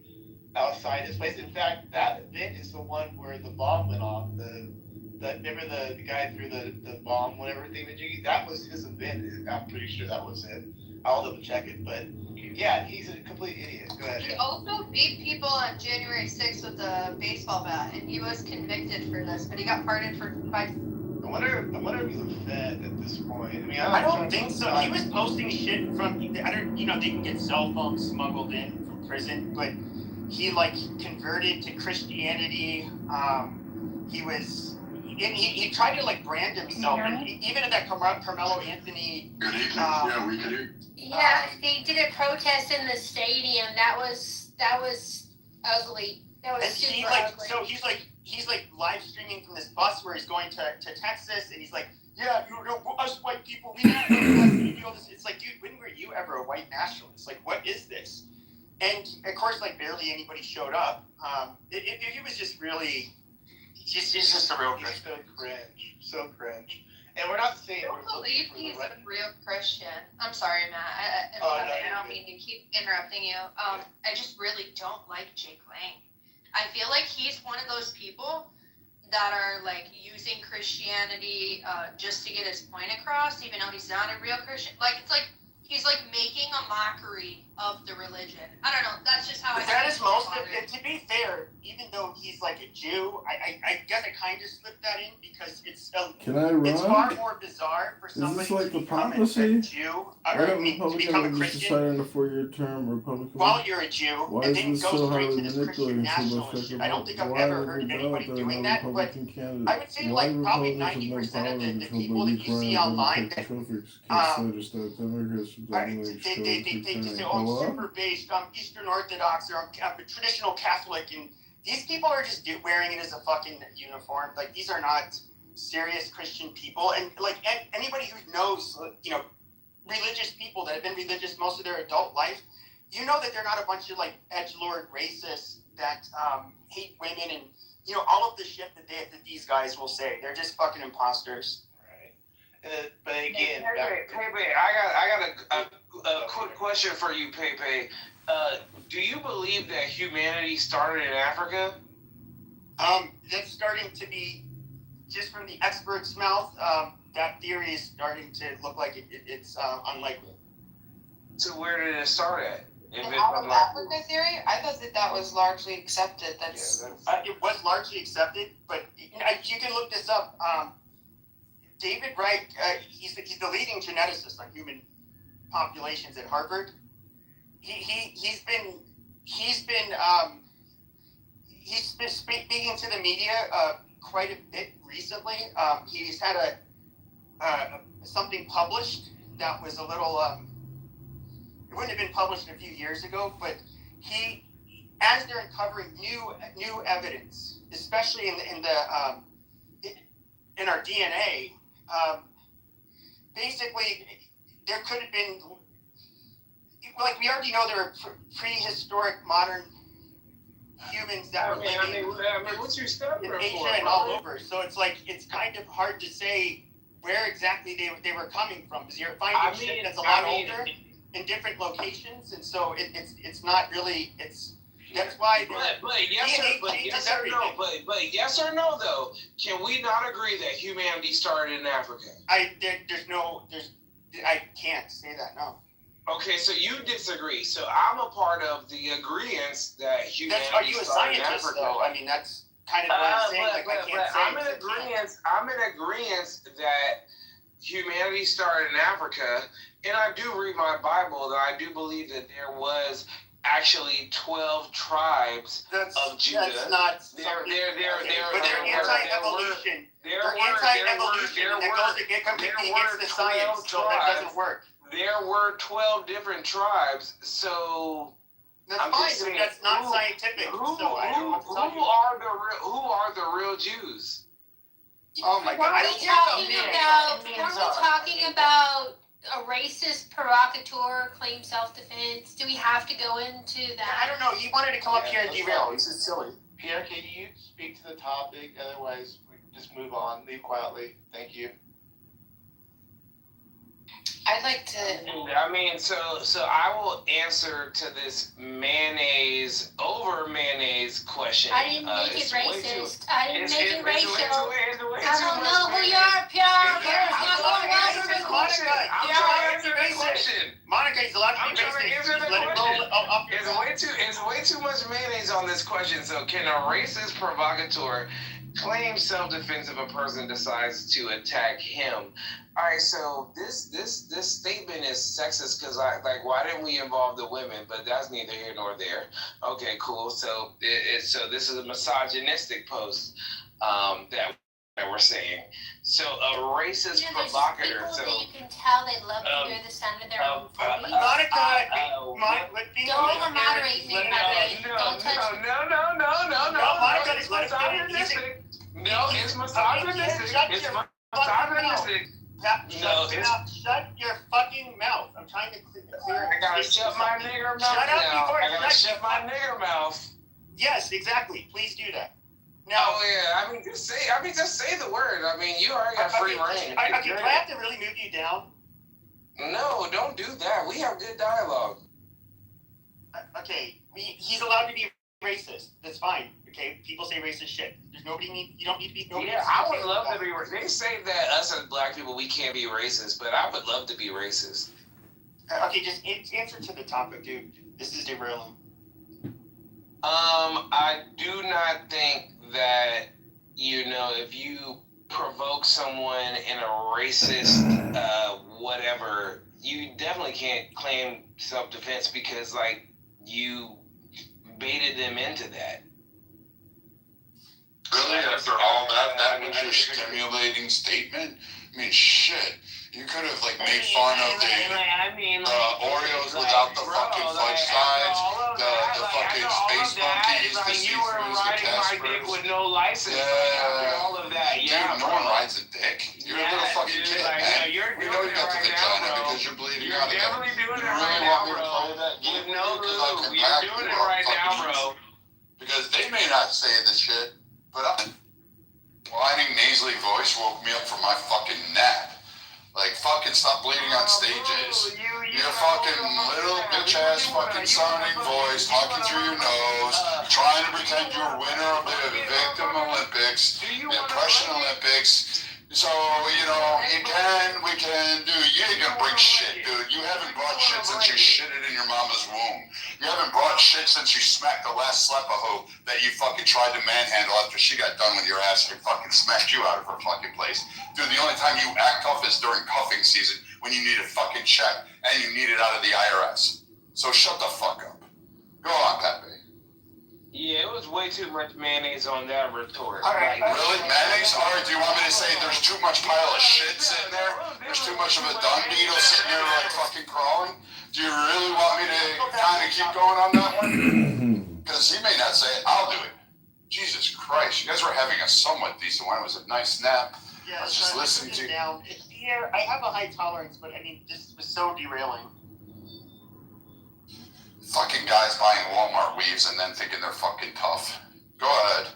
outside his place. In fact, that event is the one where the bomb went off. Remember the guy threw the bomb, whatever thing that was his event. I'm pretty sure that was it. I'll double check it, but yeah, he's a complete idiot. Go ahead. He also beat people on January 6th with a baseball bat, and he was convicted for this, but he got pardoned for 5. I wonder if he's a Fed at this point. I mean, I don't think so. He was posting shit from, they can get cell phones smuggled in from prison, but he, like, converted to Christianity. He was, and he tried to, like, brand himself, and even at that Carmelo Anthony. Good evening. Yeah, we can hear. Yeah, they did a protest in the stadium. That was ugly. That was super ugly. So he's like live streaming from this bus where he's going to Texas, and he's like, yeah, us white people, we need to do all this. It's like, dude, when were you ever a white nationalist? Like, what is this? And of course, like, barely anybody showed up. It was just really, he's just a real cringe. So cringe. And we're not saying I don't believe he's a real Christian. I'm sorry, Matt. I don't mean to keep interrupting you. I just really don't like Jake Lang. I feel like he's one of those people that are, like, using Christianity just to get his point across, even though he's not a real Christian. Like, it's like he's, like, making a mockery of the religion. I don't know. That's just how I. That is most of it. To be fair, even though he's like a Jew, I guess I kind of slipped that in because it's it's far more bizarre for somebody Is this like to the become prophecy? a Jew. Why don't Republicans just decide on a 4-year term? Republicans. While you're a Jew, Why and is then this go so straight highly to this Christian nationalist shit. I don't think I've ever heard of anybody doing that, but I would say like probably 90% of the people that you see online that they just say, oh, I'm super based, I'm Eastern Orthodox, or I'm a traditional Catholic, and these people are just wearing it as a fucking uniform. Like, these are not serious Christian people, and like anybody who knows, religious people that have been religious most of their adult life, you know that they're not a bunch of like edgelord racists that hate women and all of the shit that these guys will say. They're just fucking imposters. But again, Pepe, I got a quick question for you, Pepe. Do you believe that humanity started in Africa? That's starting to be, just from the expert's mouth, that theory is starting to look like it's unlikely. So where did it start at? And all of that was the theory? I thought that was largely accepted. It was largely accepted, but you can look this up. David Reich, he's the leading geneticist on human populations at Harvard. He's been speaking to the media quite a bit recently. He's had something published that was a little, it wouldn't have been published a few years ago, but as they're uncovering new evidence, especially in our DNA, basically there could have been, like, we already know there are prehistoric modern humans that were living what's your step in for, Asia and all over. So it's like, it's kind of hard to say where exactly they were coming from, because you're finding shit that's a lot older in different locations, and so it's not really, that's why. But yes or no though, can we not agree that humanity started in Africa? I can't say that, no. Okay, so you disagree. So I'm a part of the agreement that humanity Are you a started in scientist Africa. though? I mean, that's kind of what I'm saying. I'm in agreement that humanity started in Africa, and I do read my Bible, that I do believe that there was actually 12 tribes of Judah. That's not. They're anti-evolution. They're anti-evolution. That goes completely against the science, so that doesn't work. There were 12 different tribes, so that's fine. Saying, that's not scientific. Who are the real Jews? Oh my God! Weren't we talking about a racist provocateur claim self-defense? Do we have to go into that? I don't know. He wanted to come up here and derail. This is silly. Pierre, can you speak to the topic? Otherwise, we just move on. Leave quietly. Thank you. I'd like to. So I will answer to this mayonnaise question. I didn't make it racist. I didn't make it racial. I don't know who you are, Pierre. Pierre's not going well for me. Monica, he's allowed to be racist. It's way too much mayonnaise on this question. So can a racist provocateur claim self-defense if a person decides to attack him? All right, so this statement is sexist because why didn't we involve the women? But that's neither here nor there. Okay, cool. So so this is a misogynistic post that we're saying. So a racist provocateur. So you can tell they love to hear the sound of their own voice. Monica, don't over-moderate me. No, it's misogynistic. It's misogynistic. Shut your fucking mouth. I'm trying to clear. I gotta shut my nigger mouth now. I gotta shut my nigger mouth. Yes, exactly. Please do that. No, just say the word. I mean, you already got free reign. Do I have to really move you down? No, don't do that. We have good dialogue. Okay, he's allowed to be racist. That's fine. Okay, people say racist shit. You don't need to be. Yeah, I would love to be racist. They say that us as black people, we can't be racist, but I would love to be racist. Okay, just answer to the topic, dude. This is derailing. I do not think that, if you provoke someone in a racist whatever, you definitely can't claim self-defense because, you baited them into that. Really, after all that was your stimulating statement? I mean, shit. You could have, made fun of the Oreos without the fucking fudge sides, the fucking space monkeys, the see-throughs, the Caspers. With no license, after all of that, Dude, no one rides a dick. You're a little fucking kid, man. We know you got the vagina because you're bleeding out again. You really want me to play that game? Because I can back you up fucking easy. Because they may not say this shit, but whining nasally voice woke me up from my fucking nap. Fucking stop bleeding on stages. Your fucking little bitch-ass fucking sounding voice talking through your nose, trying to pretend you're a winner of the Victim Olympics, the Oppression Olympics. So, we can, dude, you ain't gonna bring shit, dude. You haven't brought shit since you shitted in your mama's womb. You haven't brought shit since you smacked the last slepahoe that you fucking tried to manhandle after she got done with your ass and fucking smacked you out of her fucking place. Dude, the only time you act tough is during cuffing season when you need a fucking check and you need it out of the IRS. So shut the fuck up. Go on, Pepe. Yeah, it was way too much mayonnaise on that retort. All right. Really? Mayonnaise? All right, do you want me to say there's too much pile of shit sitting there? There's too much of a dung beetle sitting there like fucking crawling? Do you really want me to kind of keep going on that one? Because he may not say it, I'll do it. Jesus Christ, you guys were having a somewhat decent one. It was a nice nap. Yeah, I was just listening to you. Pierre, I have a high tolerance, but I mean, this was so derailing. Fucking guys buying Walmart weaves and then thinking they're fucking tough. Go ahead.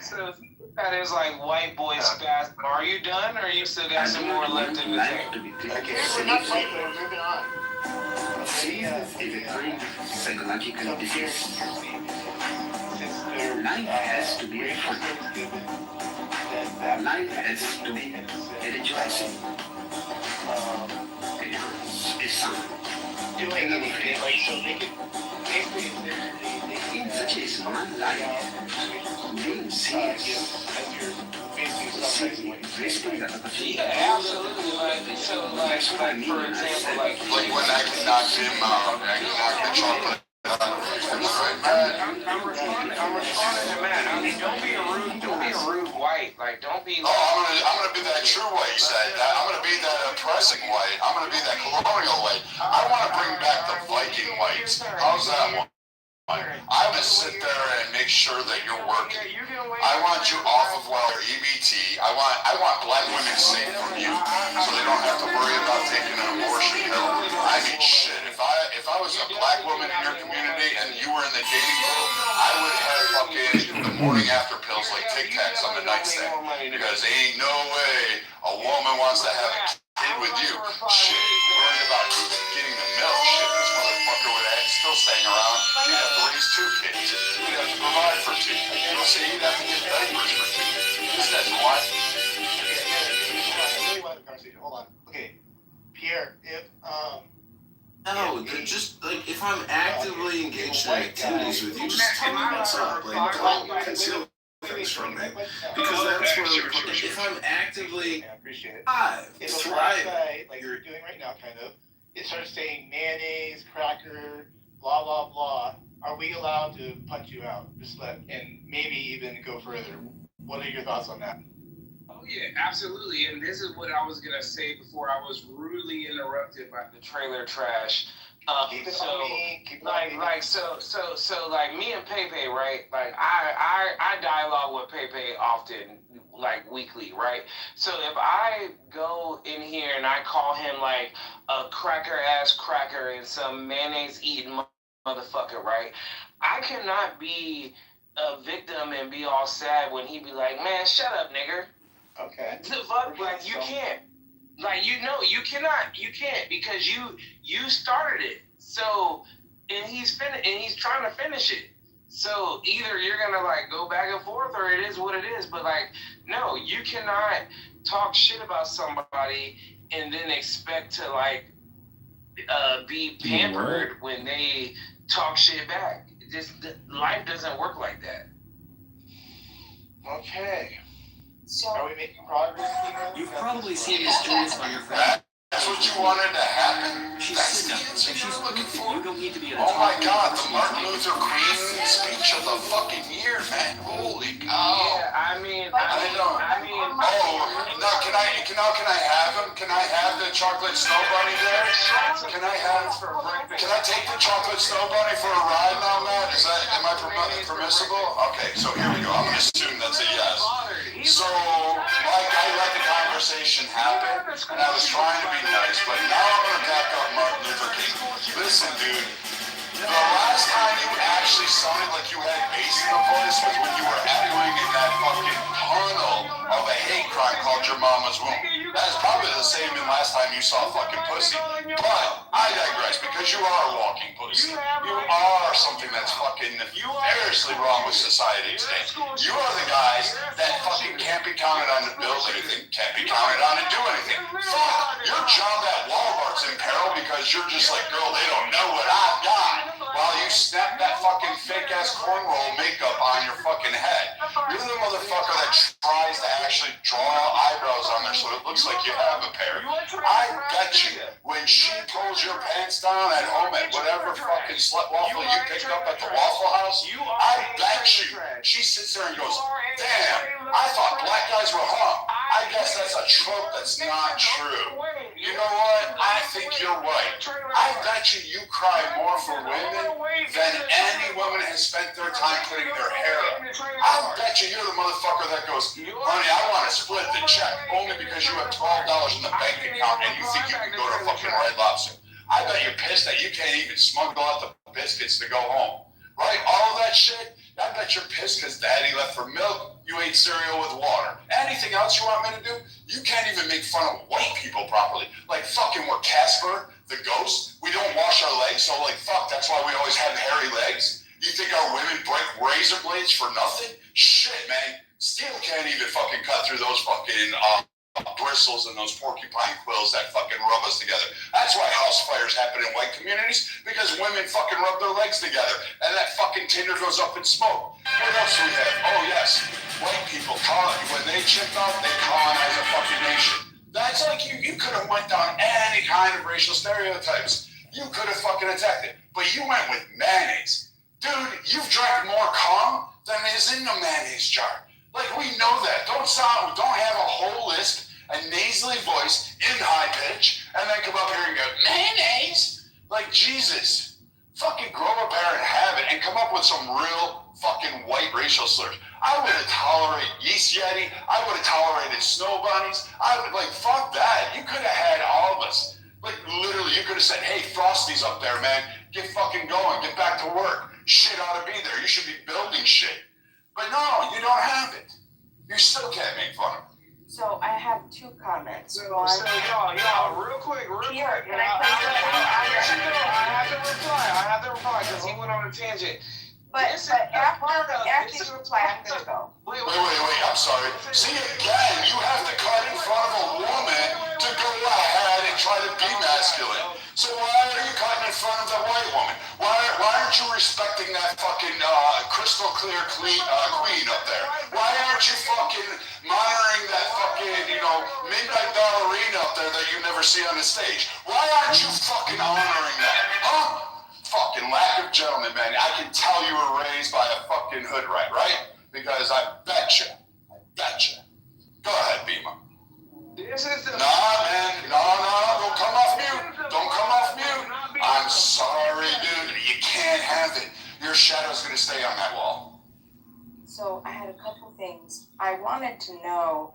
So that is like white boy spasm. Are you done, or you still got some more left in the tank? Okay, we're not fighting, we're moving on. Psychological disease. Life has to be fun. Life has to be rejoicing. It's fun. Doing anything, like, so they could basically, In such a small life, being serious. Yeah, absolutely. Like, so, like, for example, like when I can knock him out, I can knock the chocolate. I'm responding to Matt. I mean, don't be a rude white. Like, don't be. I'm gonna be that true white. You said that. I'm gonna be that oppressing white. I'm gonna be that colonial white. I want to bring back the Viking whites. How's that one? I'm gonna sit there and make sure that you're working. I want you off of EBT. I want black women safe from you, so they don't have to worry about taking an abortion pill. I mean, shit. If I was a black woman in your community and you were in the dating pool, I would have fucking the morning after pills like Tic Tacs on the nightstand, because ain't no way a woman wants to have a kid with you. Shit, worried about getting the milk. Shit, this motherfucker would have still staying around. He'd have to raise 2 kids. He'd have to provide for 2. You'll see, he'd have to get diapers for 2. This is what? Hold on. Okay, Pierre, if No, just like if I'm actively engaged in activities with you, just tell me what's up. Like, don't conceal things from me, because that's where if I'm actively, I appreciate it. I If a thrive. black guy, like you're doing right now, kind of, it starts saying mayonnaise, cracker, blah blah blah, are we allowed to punch you out? Just and maybe even go further. What are your thoughts on that? Oh yeah, absolutely. And this is what I was gonna say before I was rudely interrupted by the trailer trash. Keep it So on me. Keep it like on me. like so like me and Pepe, right? Like I dialogue with Pepe often, like weekly, right? So if I go in here and I call him like a cracker ass cracker and some mayonnaise eating motherfucker, right? I cannot be a victim and be all sad when he be like, man, shut up, nigger. Okay. The fuck, like you can't, like you can't, because you started it. So and he's trying to finish it. So either you're gonna like go back and forth, or it is what it is. But like, no, you cannot talk shit about somebody and then expect to like be pampered when they talk shit back. Life doesn't work like that. Okay. So, are we making progress here? You've probably seen Miss Joyce on your phone. That's what you wanted to happen? That's the answer you're looking for? You don't need to be at a Oh my top God, the Martin Luther King speech of the fucking year, man. Holy cow. Yeah, I mean, oh, now can I have him? Can I have the chocolate snow bunny there? Can I take the chocolate snow bunny for a ride now, Matt? Am I permissible? Okay, so here we go. I'm gonna assume that's a yes. So, like, I let the conversation happen, and I was trying to be nice, but now I'm gonna back up Martin Luther King. Listen, dude, the last time you actually sounded like you had bass in the voice was when you were echoing in that fucking tunnel of a hate crime called your mama's womb. That is probably the same as last time you saw fucking pussy. But I digress, because you are a walking pussy. You are something that's fucking variously wrong with society today. You are the guys that fucking can't be counted on to build anything, can't be counted on to do anything. Fuck, your job at Walmart's in peril because you're just like, girl, they don't know what I've got. While you snap that fucking fake ass cornrow makeup on your fucking head. You're the motherfucker that tries to actually draw eyebrows on there so it looks looks like you have a pair. I bet you when she pulls your pants down at home at whatever fucking slut waffle you picked up at the Waffle House, I bet you she sits there and goes, damn, I thought black guys were hot. I guess that's a trope that's not true. You know what? I think you're right. I bet you cry more for women than any woman has spent their time putting their hair up. I bet you're the motherfucker that goes, honey, I want to split the check only because you have $12 in the bank account and you think you can go to fucking Red Lobster. I bet you're pissed that you can't even smuggle out the biscuits to go home. Right? All of that shit. I bet you're pissed because daddy left for milk, you ate cereal with water. Anything else you want me to do? You can't even make fun of white people properly. Like fucking what, Casper, the ghost? We don't wash our legs, so like fuck, that's why we always have hairy legs? You think our women break razor blades for nothing? Shit, man. Steel can't even fucking cut through those fucking bristles and those porcupine quills that fucking rub us together. That's why house fires happen in white communities, because women fucking rub their legs together and that fucking tinder goes up in smoke. What else do we have? Oh yes, white people, when they chipped out, they colonize a fucking nation. That's like you could have went down any kind of racial stereotypes. You could have fucking attacked it, but you went with mayonnaise. Dude, you've drank more cum than is in the mayonnaise jar. Like, we know that. Don't have a whole lisp, a nasally voice in high pitch, and then come up here and go, mayonnaise? Like, Jesus. Fucking grow a pair and have it, and come up with some real fucking white racial slurs. I would have tolerated yeast yeti. I would have tolerated snow bunnies. I would, like, fuck that. You could have had all of us. Like, literally, you could have said, hey, Frosty's up there, man. Get fucking going. Get back to work. Shit ought to be there. You should be building shit. But no, you don't have it. You still can't make fun of it. So I have two comments. Y'all, real quick. Here, can I have to reply because he went on a tangent. But after you reply, I'm gonna go. Wait, I'm sorry. See, again, you have to cut in front of a woman to go ahead and try to be masculine. So why are you cutting in front of the white woman? Why aren't you respecting that fucking crystal clear queen up there? Why aren't you fucking monitoring that fucking, midnight ballerina up there that you never see on the stage? Why aren't you fucking honoring that? Huh? Fucking lack of gentleman, man. I can tell you were raised by a fucking hood rat, right? Because I betcha. Go ahead, Beamer. This is the... Nah, man. No. Don't come off mute. I'm sorry, dude. You can't have it. Your shadow's gonna stay on that wall. So I had a couple things. I wanted to know,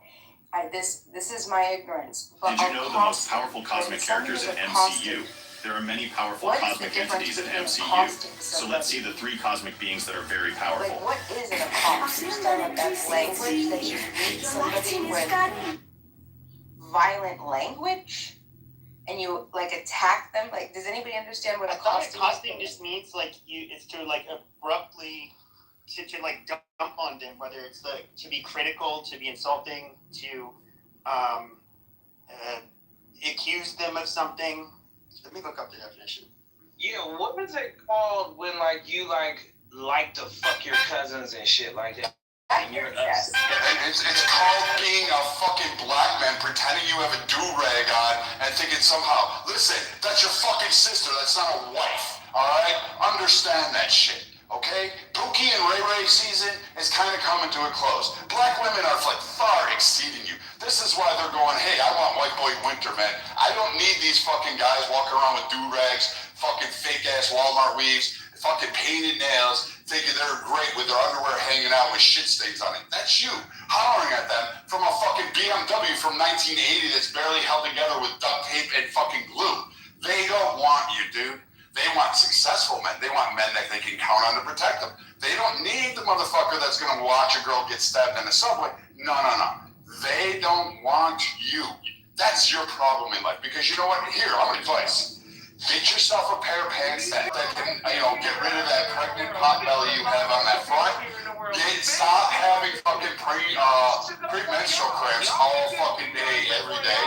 this is my ignorance. But did you know the most powerful cosmic characters in MCU? There are many powerful cosmic entities in MCU. So let's see the 3 cosmic beings that are very powerful. Like, what is an apostate? Like, that's language that you meet somebody with violent language and you like attack them. Like, does anybody understand what accosting just means? Like, it's to like abruptly to like dump on them, whether it's like to be critical, to be insulting, to accuse them of something. Let me look up the definition. Yeah, what is it called when like you like to fuck your cousins and shit like that? And you're upset. It's called being a fucking black man pretending you have a do-rag on and thinking somehow, listen, that's your fucking sister, that's not a wife, alright? Understand that shit, okay? Pookie and Ray Ray season is kind of coming to a close. Black women are like far exceeding you. This is why they're going, hey, I want white boy winter, man. I don't need these fucking guys walking around with do-rags, fucking fake-ass Walmart weaves, fucking painted nails, thinking they're great with their underwear hanging out with shit stains on it. That's you, hollering at them from a fucking BMW from 1980 that's barely held together with duct tape and fucking glue. They don't want you, dude. They want successful men. They want men that they can count on to protect them. They don't need the motherfucker that's gonna watch a girl get stabbed in the subway. No. They don't want you. That's your problem in life. Because you know what? Here, I'm advice. Get yourself a pair of pants that can, get rid of that pregnant pot belly you have on that front. Stop having fucking premenstrual cramps all fucking day, every day.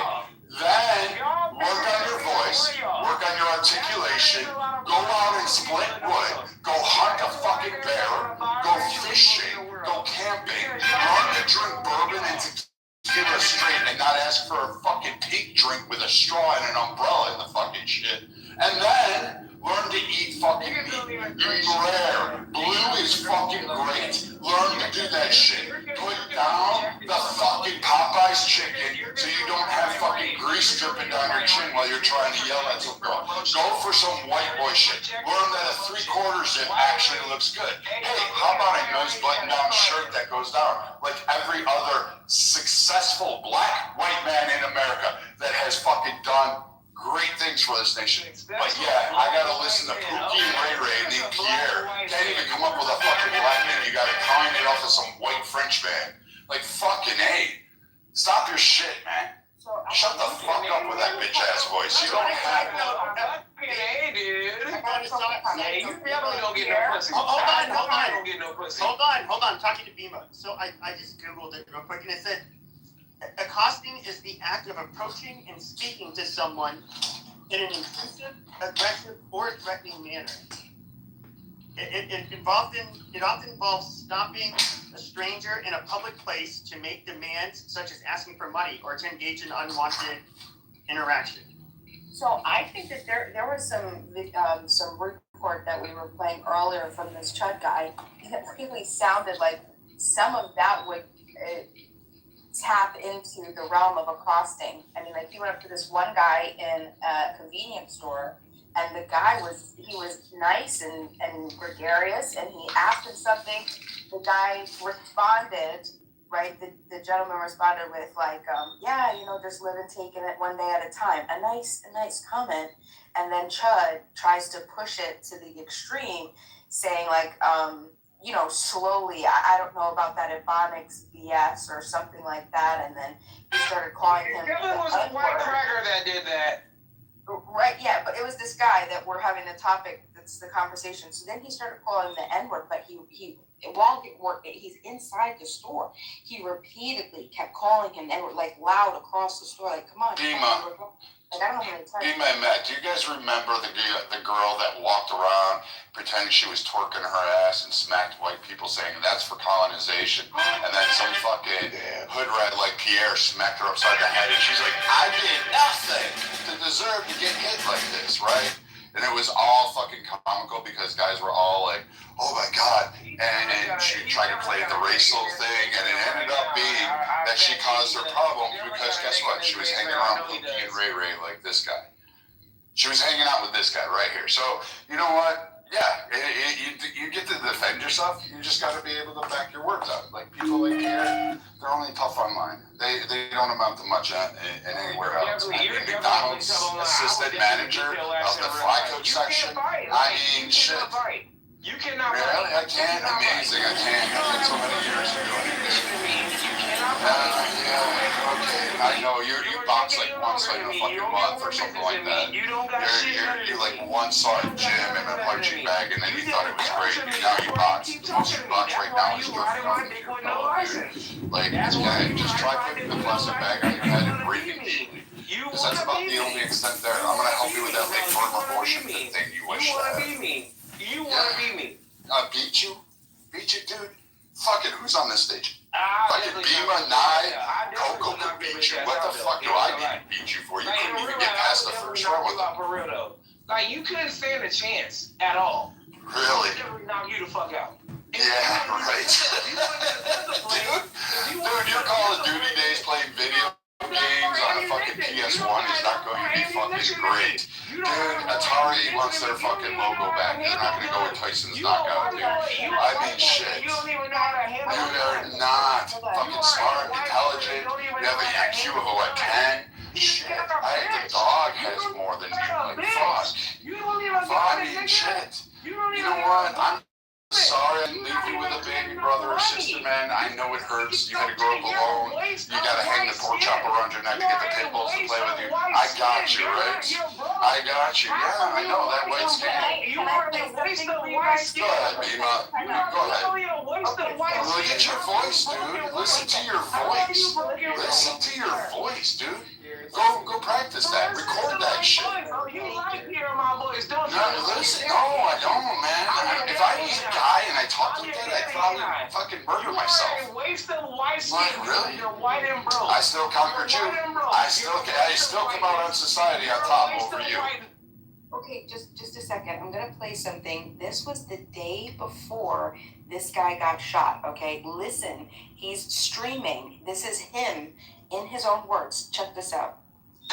Then work on your voice, work on your articulation, go out and split wood, go hunt a fucking bear, go fishing, go camping, learn to drink bourbon and tequila give her straight and not ask for a fucking pink drink with a straw and an umbrella in the fucking shit. And then learn to eat fucking meat. Rare. Blue is fucking great. Learn to do that shit. Put down the fucking Popeye's chicken so you don't have fucking grease dripping down your chin while you're trying to yell at some girl. Go for some white boy shit. Learn that a 3/4 zip actually looks good. Hey, how about a nice button-down shirt that goes down like every other successful black white man in America that has fucking done great things for this nation. But yeah, I gotta listen to Pookie and Ray Ray named Pierre. Can't even come up with a fucking black name. You gotta coin it off of some white French man. Like fucking A. Stop your shit, man. Shut the fuck up with that bitch ass voice. You don't have it. Hey, dude. Yeah, you definitely don't get no pussy. Hold on. I'm talking to Bima. So I just Googled it real quick and it said, accosting is the act of approaching and speaking to someone in an intrusive, aggressive, or threatening manner. It often involves stopping a stranger in a public place to make demands such as asking for money or to engage in unwanted interaction. So I think that there was some report that we were playing earlier from this Chud guy that really sounded like some of that would tap into the realm of accosting. I mean, like he went up to this one guy in a convenience store, and the guy was nice and gregarious, and he asked him something. The guy responded, right? The gentleman responded with like, yeah, just live and take it one day at a time. A nice comment, and then Chud tries to push it to the extreme, saying like, slowly, I don't know about that Ebonics BS or something like that, and then he started calling him. It was a white cracker that did that. Right, yeah, but it was this guy that we're having the topic, that's the conversation. So then he started calling the N-word, but he while he's inside the store, he repeatedly kept calling him N-word, like loud across the store, like, come on. Bima. Like, I don't know how many times. Bima and Matt, do you guys remember the girl that walked around pretending she was twerking her ass and smacked white people saying that's for colonization? And then some fucking hood rat like Pierre smacked her upside the head and she's like, I did nothing to deserve to get hit like this, right? And it was all fucking comical because guys were all like, oh my God. And she tried to play the racial thing and it ended up being that she caused her problems because guess what? She was hanging around Pookie and Ray Ray like this guy. She was hanging out with this guy right here. So, you know what? Yeah, you get to defend yourself. You just got to be able to back your words up. Like people like Pierre, they're only tough online. They don't amount to much in anywhere else. McDonald's assistant manager of the fly coach section. I mean, shit. You cannot. Really? I can't. Amazing. I can't. I've been so many years of doing this. Yeah, okay. I know you box like once like a fucking month or something like that. You like once saw a gym in a punching bag and then you thought it was great. And now you box. The most you box right now is lifting off of your dude. Like, yeah, just try putting the plastic bag on your head and breathing deeply. Because that's about the only extent there. I'm gonna help you with that like firm abortion thing you wish to have. You wanna be me? Beat you? Beat you, dude? Fuck it, who's on this stage? Fucking Bima, Nye, Coco could beat you. What the fuck do I need to beat you for? You couldn't even get past the first round with them. Like, you couldn't stand a chance at all. Really? Never knock you the fuck out. Yeah, right. Dude, your Call of Duty days playing video games on a fucking PS1 is not going to be fucking great. Dude, Atari wants their fucking logo back. They're not going to go with Tyson's knockout, dude. I mean, shit. You are not fucking smart, intelligent. You have an IQ of what, 10? Shit. The dog has more than you. Like, fuck. I mean, shit. You know what? I'm sorry I didn't leave you with a baby brother or sister, man. I know it hurts. You had to grow up alone. You gotta hang the pork chop around your neck to get the pit bulls to play with you. I got you, right? I got you. Yeah, I know that white skin. You are the waste of white skin. Go ahead, Bima. Go ahead. Look at your voice, dude. Listen to your voice. Listen to your voice, dude. Go practice that. Record that shit. You like hearing my voice, don't you? No, listen. No, I don't, man. If I was a guy and I talked like that, I'd probably fucking murder myself. You are a waste of white skin. Like, really? You're white and broke. I still conquered you. I still come out on society on top over you. Okay, just a second. I'm gonna play something. This was the day before this guy got shot, okay? Listen, he's streaming. This is him in his own words. Check this out.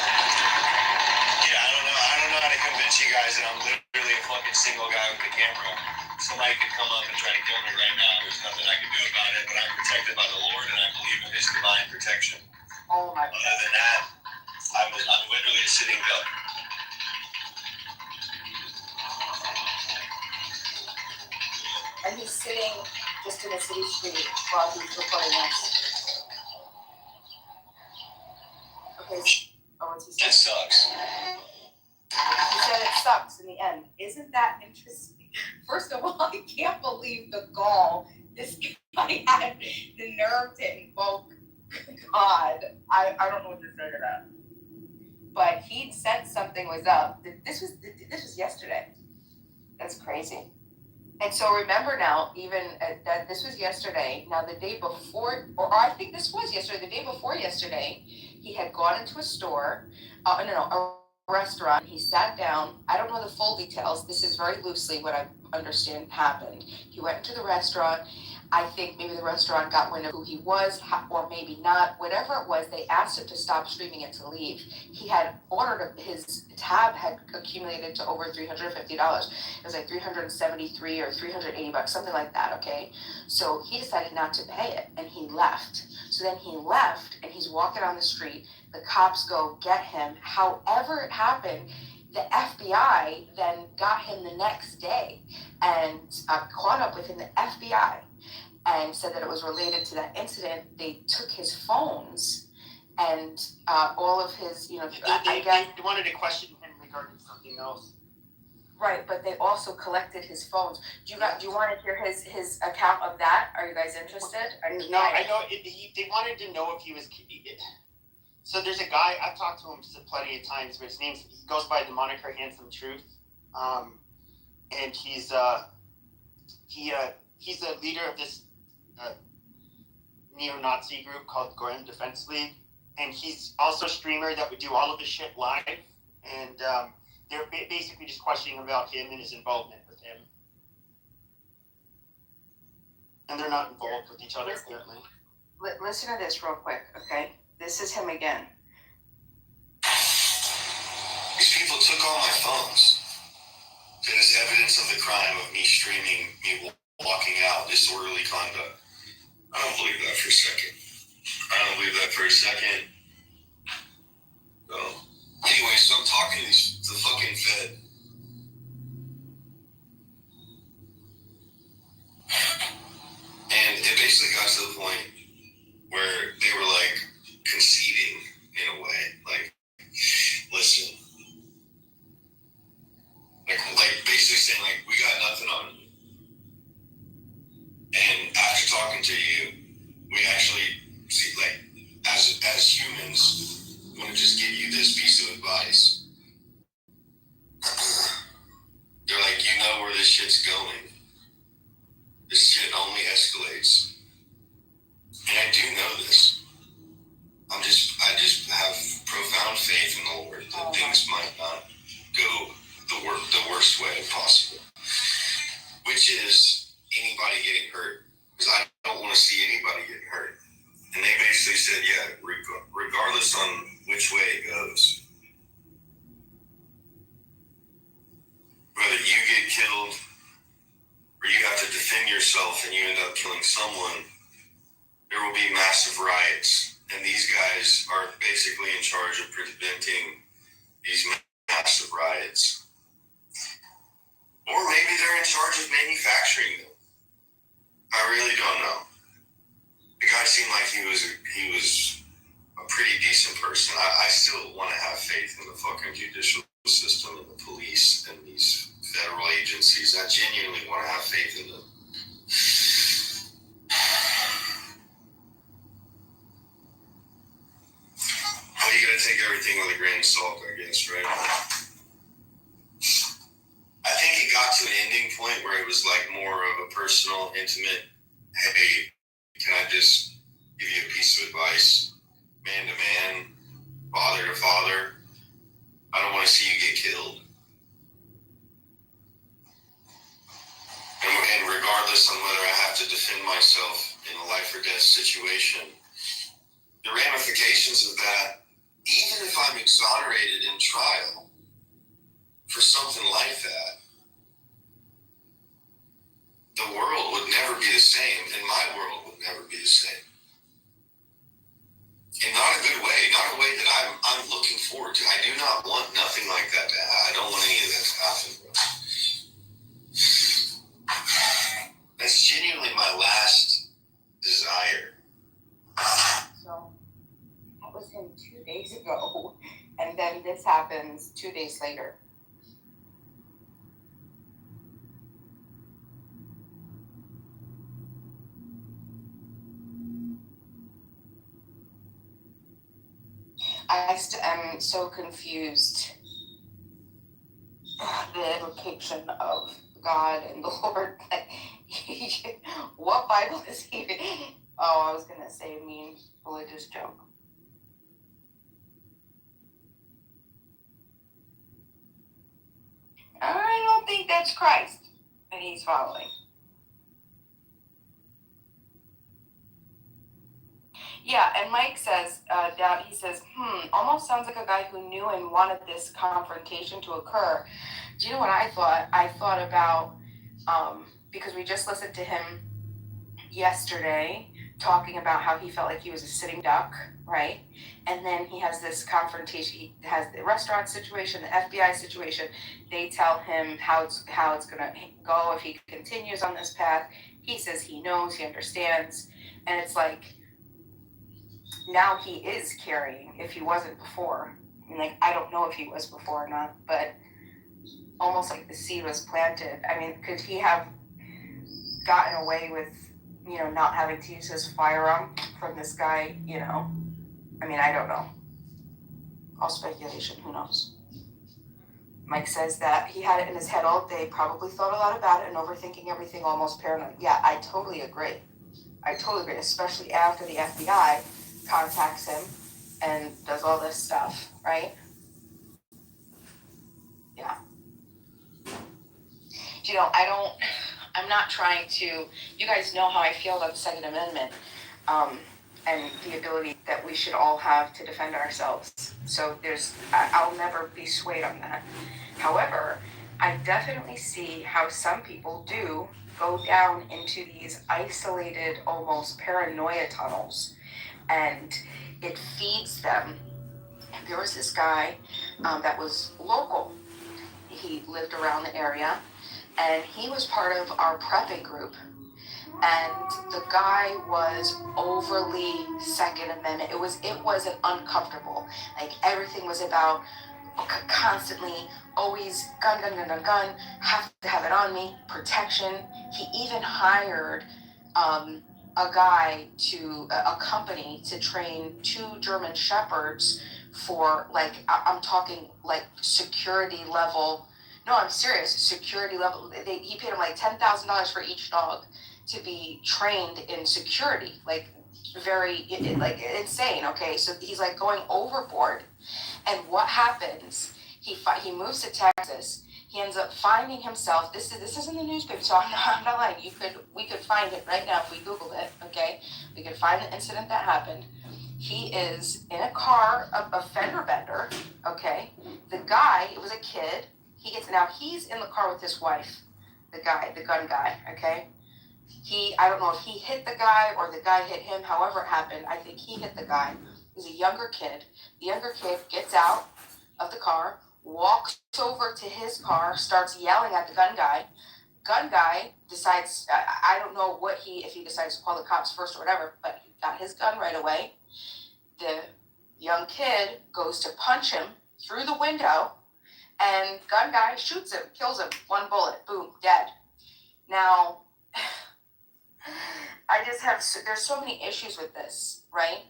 Yeah, I don't know how to convince you guys that I'm literally a fucking single guy with a camera. Somebody could come up and try to kill me right now. There's nothing I can do about it, but I'm protected by the Lord and I believe in his divine protection. Oh my God. Other than that, I'm literally a sitting duck. And he's sitting just in a city street while he's recording this. Okay, what's he saying? It sucks. He said it sucks in the end. Isn't that interesting? First of all, I can't believe the gall this guy had the nerve to invoke God. I don't know what to say to that. But he'd said something was up. This was yesterday. That's crazy. And so remember now, even that this was yesterday. Now the day before, or I think this was yesterday. The day before yesterday, he had gone into a store. A restaurant. He sat down. I don't know the full details. This is very loosely what I understand happened. He went into the restaurant. I think maybe the restaurant got wind of who he was, or maybe not. Whatever it was, they asked him to stop streaming and to leave. He had ordered, his tab had accumulated to over $350. It was like $373 or $380, something like that, okay? So he decided not to pay it, and he left. So then he left, and he's walking on the street. The cops go get him. However it happened, the FBI then got him the next day and caught up with him, the FBI, and said that it was related to that incident. They took his phones and all of his, They wanted to question him regarding something else. Right, but they also collected his phones. Do you want to hear his account of that? Are you guys interested? No, I know. They wanted to know if he was. So there's a guy, I've talked to him plenty of times, but he goes by the moniker Handsome Truth, and he's the leader of this neo-Nazi group called Gordon Defense League, and he's also a streamer that would do all of his shit live, and they're basically just questioning about him and his involvement with him, and they're not involved with each other apparently. Listen to this real quick, okay? This is him again. These people took all my phones. There is evidence of the crime of me streaming, me walking out, disorderly conduct. I don't believe that for a second. So, anyway, so I'm talking to the fucking Fed. And it basically got to the point where they were like conceding in a way, like, listen, like basically saying like, we got nothing on you. And after talking to you, we actually see, like, as humans, want to just give you this piece of advice. They're like, you know where this shit's going. This shit only escalates. And I do know this. I just have profound faith in the Lord that things might not go the worst way possible. Which is anybody getting hurt. Because I don't want to see anybody getting hurt. And they basically said, yeah, regardless on which way it goes, whether you get killed or you have to defend yourself and you end up killing someone, there will be massive riots. And these guys are basically in charge of preventing these massive riots. Or maybe they're in charge of manufacturing them. I really don't know. The guy seemed like he was a pretty decent person. I still want to have faith in the fucking judicial system and the police and these federal agencies. I genuinely want to have faith in them. Well, you gotta take everything with a grain of salt, I guess, right? I think it got to an ending point where it was like more personal, intimate, hey, can I just give you a piece of advice, man to man, father to father? I don't want to see you get killed. And regardless on whether I have to defend myself in a life or death situation, the ramifications of that, even if I'm exonerated in trial for something like that, the world would never be the same, and my world would never be the same. In not a good way, not a way that I'm looking forward to. I do not want nothing like that to happen. I don't want any of that to happen. That's genuinely my last desire. So that was him 2 days ago, and then this happens 2 days later. I am so confused. The invocation of God and the Lord. What Bible is he? Oh, I was gonna say a mean religious joke. I don't think that's Christ that he's following. Yeah, and Mike says, he says, almost sounds like a guy who knew and wanted this confrontation to occur. Do you know what I thought? I thought about, because we just listened to him yesterday talking about how he felt like he was a sitting duck, right? And then he has this confrontation. He has the restaurant situation, the FBI situation. They tell him how it's gonna go if he continues on this path. He says he knows, he understands, and it's like now he is carrying if he wasn't before. I mean, like, I don't know if he was before or not, but almost like the seed was planted. I mean, could he have gotten away with, not having to use his firearm from this guy, I mean, I don't know. All speculation, who knows? Mike says that he had it in his head all day, probably thought a lot about it and overthinking everything, almost paranoid. Yeah, I totally agree, especially after the FBI contacts him and does all this stuff, right? Yeah. I'm not trying to, you guys know how I feel about the Second Amendment, and the ability that we should all have to defend ourselves. So I'll never be swayed on that. However, I definitely see how some people do go down into these isolated, almost paranoia tunnels, and it feeds them. There was this guy that was local. He lived around the area, and he was part of our prepping group. And the guy was overly Second Amendment. It was an uncomfortable. Like, everything was about constantly, always gun, have to have it on me, protection. He even hired a guy a company to train 2 German Shepherds for, like, I'm talking like security level. No, I'm serious. Security level. He paid him like $10,000 for each dog to be trained in security, like very like insane. Okay, so he's like going overboard, and what happens? He moves to Texas. He ends up finding himself. This is in the newspaper, so I'm not lying. We could find it right now if we Googled it. Okay, we could find the incident that happened. He is in a car, a fender bender. Okay, the guy, it was a kid. He's in the car with his wife. The gun guy. Okay. I don't know if he hit the guy or the guy hit him, however it happened. I think he hit the guy. He's a younger kid. The younger kid gets out of the car, walks over to his car, starts yelling at the gun guy. Gun guy decides, I don't know if he decides to call the cops first or whatever, but he got his gun right away. The young kid goes to punch him through the window, and gun guy shoots him, kills him, 1 bullet, boom, dead. Now, there's so many issues with this, right?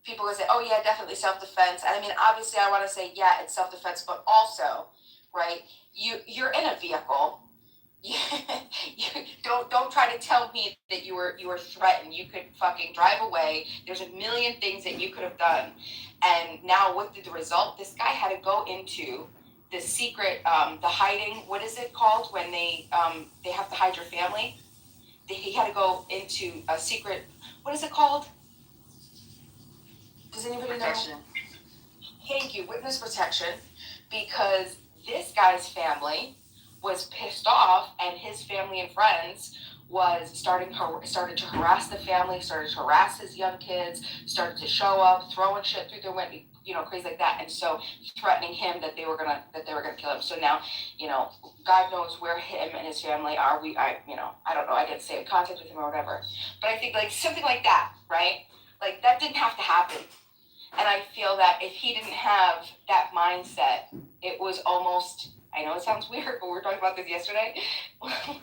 People will say, oh yeah, definitely self-defense. And I mean, obviously I want to say, yeah, it's self-defense, but also, right, you're in a vehicle, you don't try to tell me that you were threatened. You could fucking drive away. There's a million things that you could have done. And now what did the result? This guy had to go into the secret, the hiding, what is it called when they have to hide your family? He had to go into a secret, what is it called? Does anybody Protection. know? Thank you, witness protection, because this guy's family was pissed off, and his family and friends was started to harass the family, started to harass his young kids, started to show up, throwing shit through their window, crazy like that, and so threatening him that they were gonna kill him. So now, God knows where him and his family are. I don't know. I didn't stay in contact with him or whatever, but I think like something like that, right? Like that didn't have to happen. And I feel that if he didn't have that mindset, it was almost, I know it sounds weird, but we were talking about this yesterday,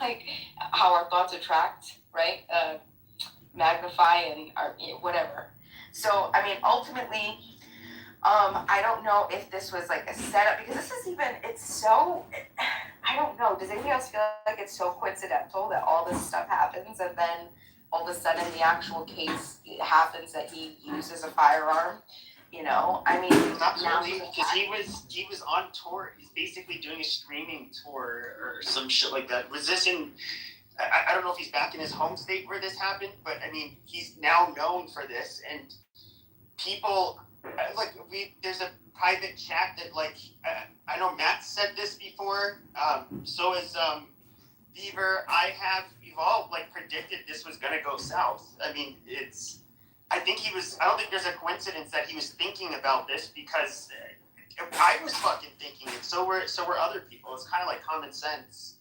like how our thoughts attract, right? Magnify and whatever. So, I mean, ultimately, I don't know if this was like a setup, because this is it's so, I don't know. Does anybody else feel like it's so coincidental that all this stuff happens and then all of a sudden the actual case happens that he uses a firearm? I mean, not really, because he was on tour. He's basically doing a streaming tour or some shit like that. Was this in? I don't know if he's back in his home state where this happened, but I mean, he's now known for this, and people there's a private chat that I know Matt said this before. So is Beaver. You've all predicted this was gonna go south. I mean, I don't think there's a coincidence that he was thinking about this, because I was fucking thinking it. So were other people. It's kind of like common sense.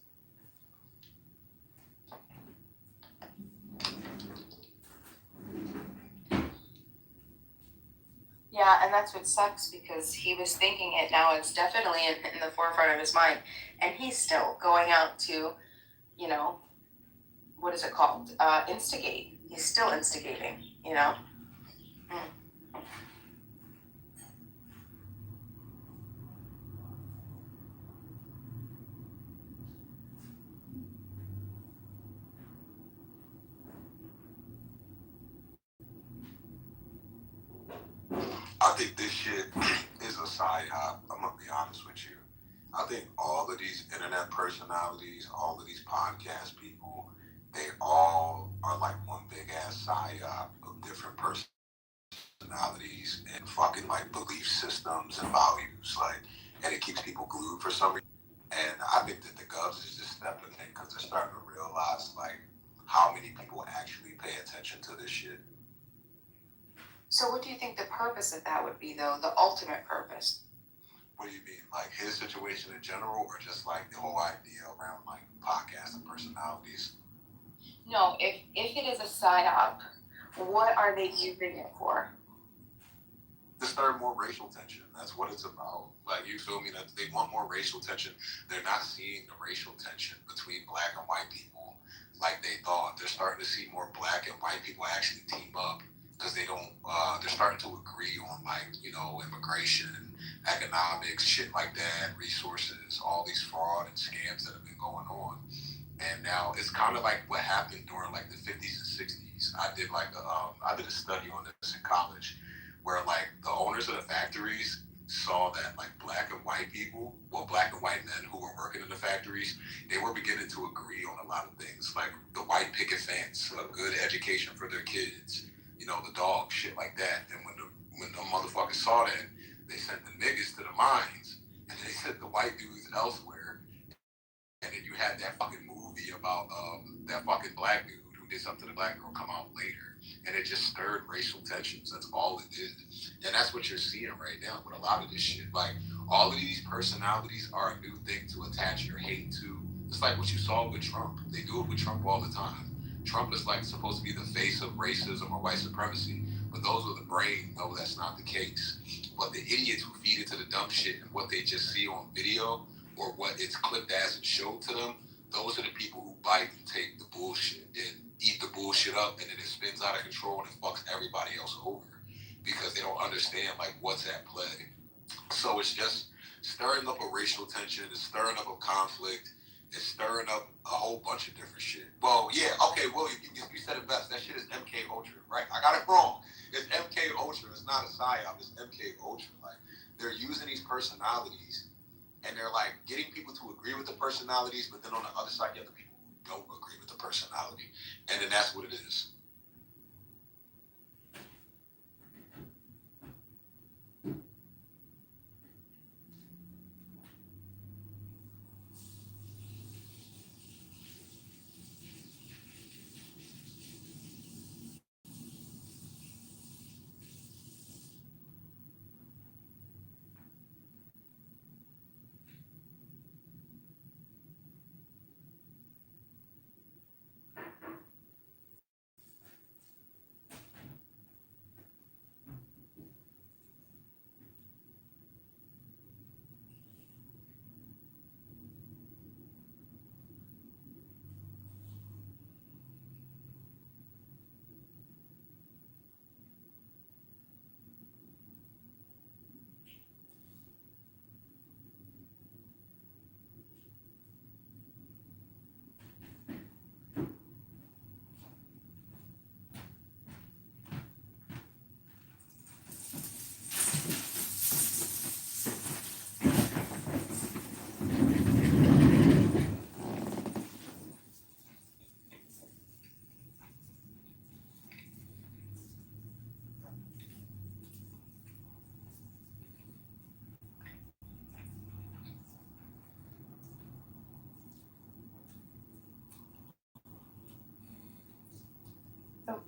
Yeah, and that's what sucks, because he was thinking it. Now it's definitely in the forefront of his mind, and he's still going out to, what is it called? Instigate. He's still instigating, Mm. I think this shit is a psyop. I'm gonna be honest with you. I think all of these internet personalities, all of these podcast people, they all are like one big ass psyop of different personalities and fucking like belief systems and values. And it keeps people glued for some reason. And I think that the Govs is just stepping in because they're starting to realize how many people actually pay attention to this shit. So what do you think the purpose of that would be, though? The ultimate purpose? What do you mean? Like his situation in general, or just the whole idea around podcasts and personalities? No, if it is a psyop, what are they using it for? To start more racial tension. That's what it's about. You feel me? That they want more racial tension. They're not seeing the racial tension between black and white people like they thought. They're starting to see more black and white people actually team up, because they don't. They're starting to agree on immigration, economics, shit like that, resources, all these fraud and scams that have been going on. And now it's kind of like what happened during the 50s and 60s. I did I did a study on this in college, where the owners of the factories saw that black and white people, black and white men who were working in the factories, they were beginning to agree on a lot of things, like the white picket fence, a good education for their kids, the dog, shit like that. And when the motherfuckers saw that, they sent the niggas to the mines, and they sent the white dudes elsewhere. And then you had that fucking movie about that fucking black dude who did something to the black girl come out later. And it just stirred racial tensions. That's all it did. And that's what you're seeing right now with a lot of this shit. All of these personalities are a new thing to attach your hate to. It's like what you saw with Trump. They do it with Trump all the time. Trump is supposed to be the face of racism or white supremacy. But those with the brain know that's not the case. But the idiots who feed into the dumb shit and what they just see on video, or what it's clipped as and showed to them, those are the people who bite and take the bullshit and eat the bullshit up, and then it spins out of control and it fucks everybody else over, because they don't understand what's at play. So it's just stirring up a racial tension, it's stirring up a conflict, It's stirring up a whole bunch of different shit. Well, yeah, okay, well, you said it best. That shit is MK Ultra, right? I got it wrong. It's MK Ultra. It's not a psyop. It's MK Ultra. Like, they're using these personalities, and they're like getting people to agree with the personalities, but then on the other side, you have the people who don't agree with the personality, and then that's what it is.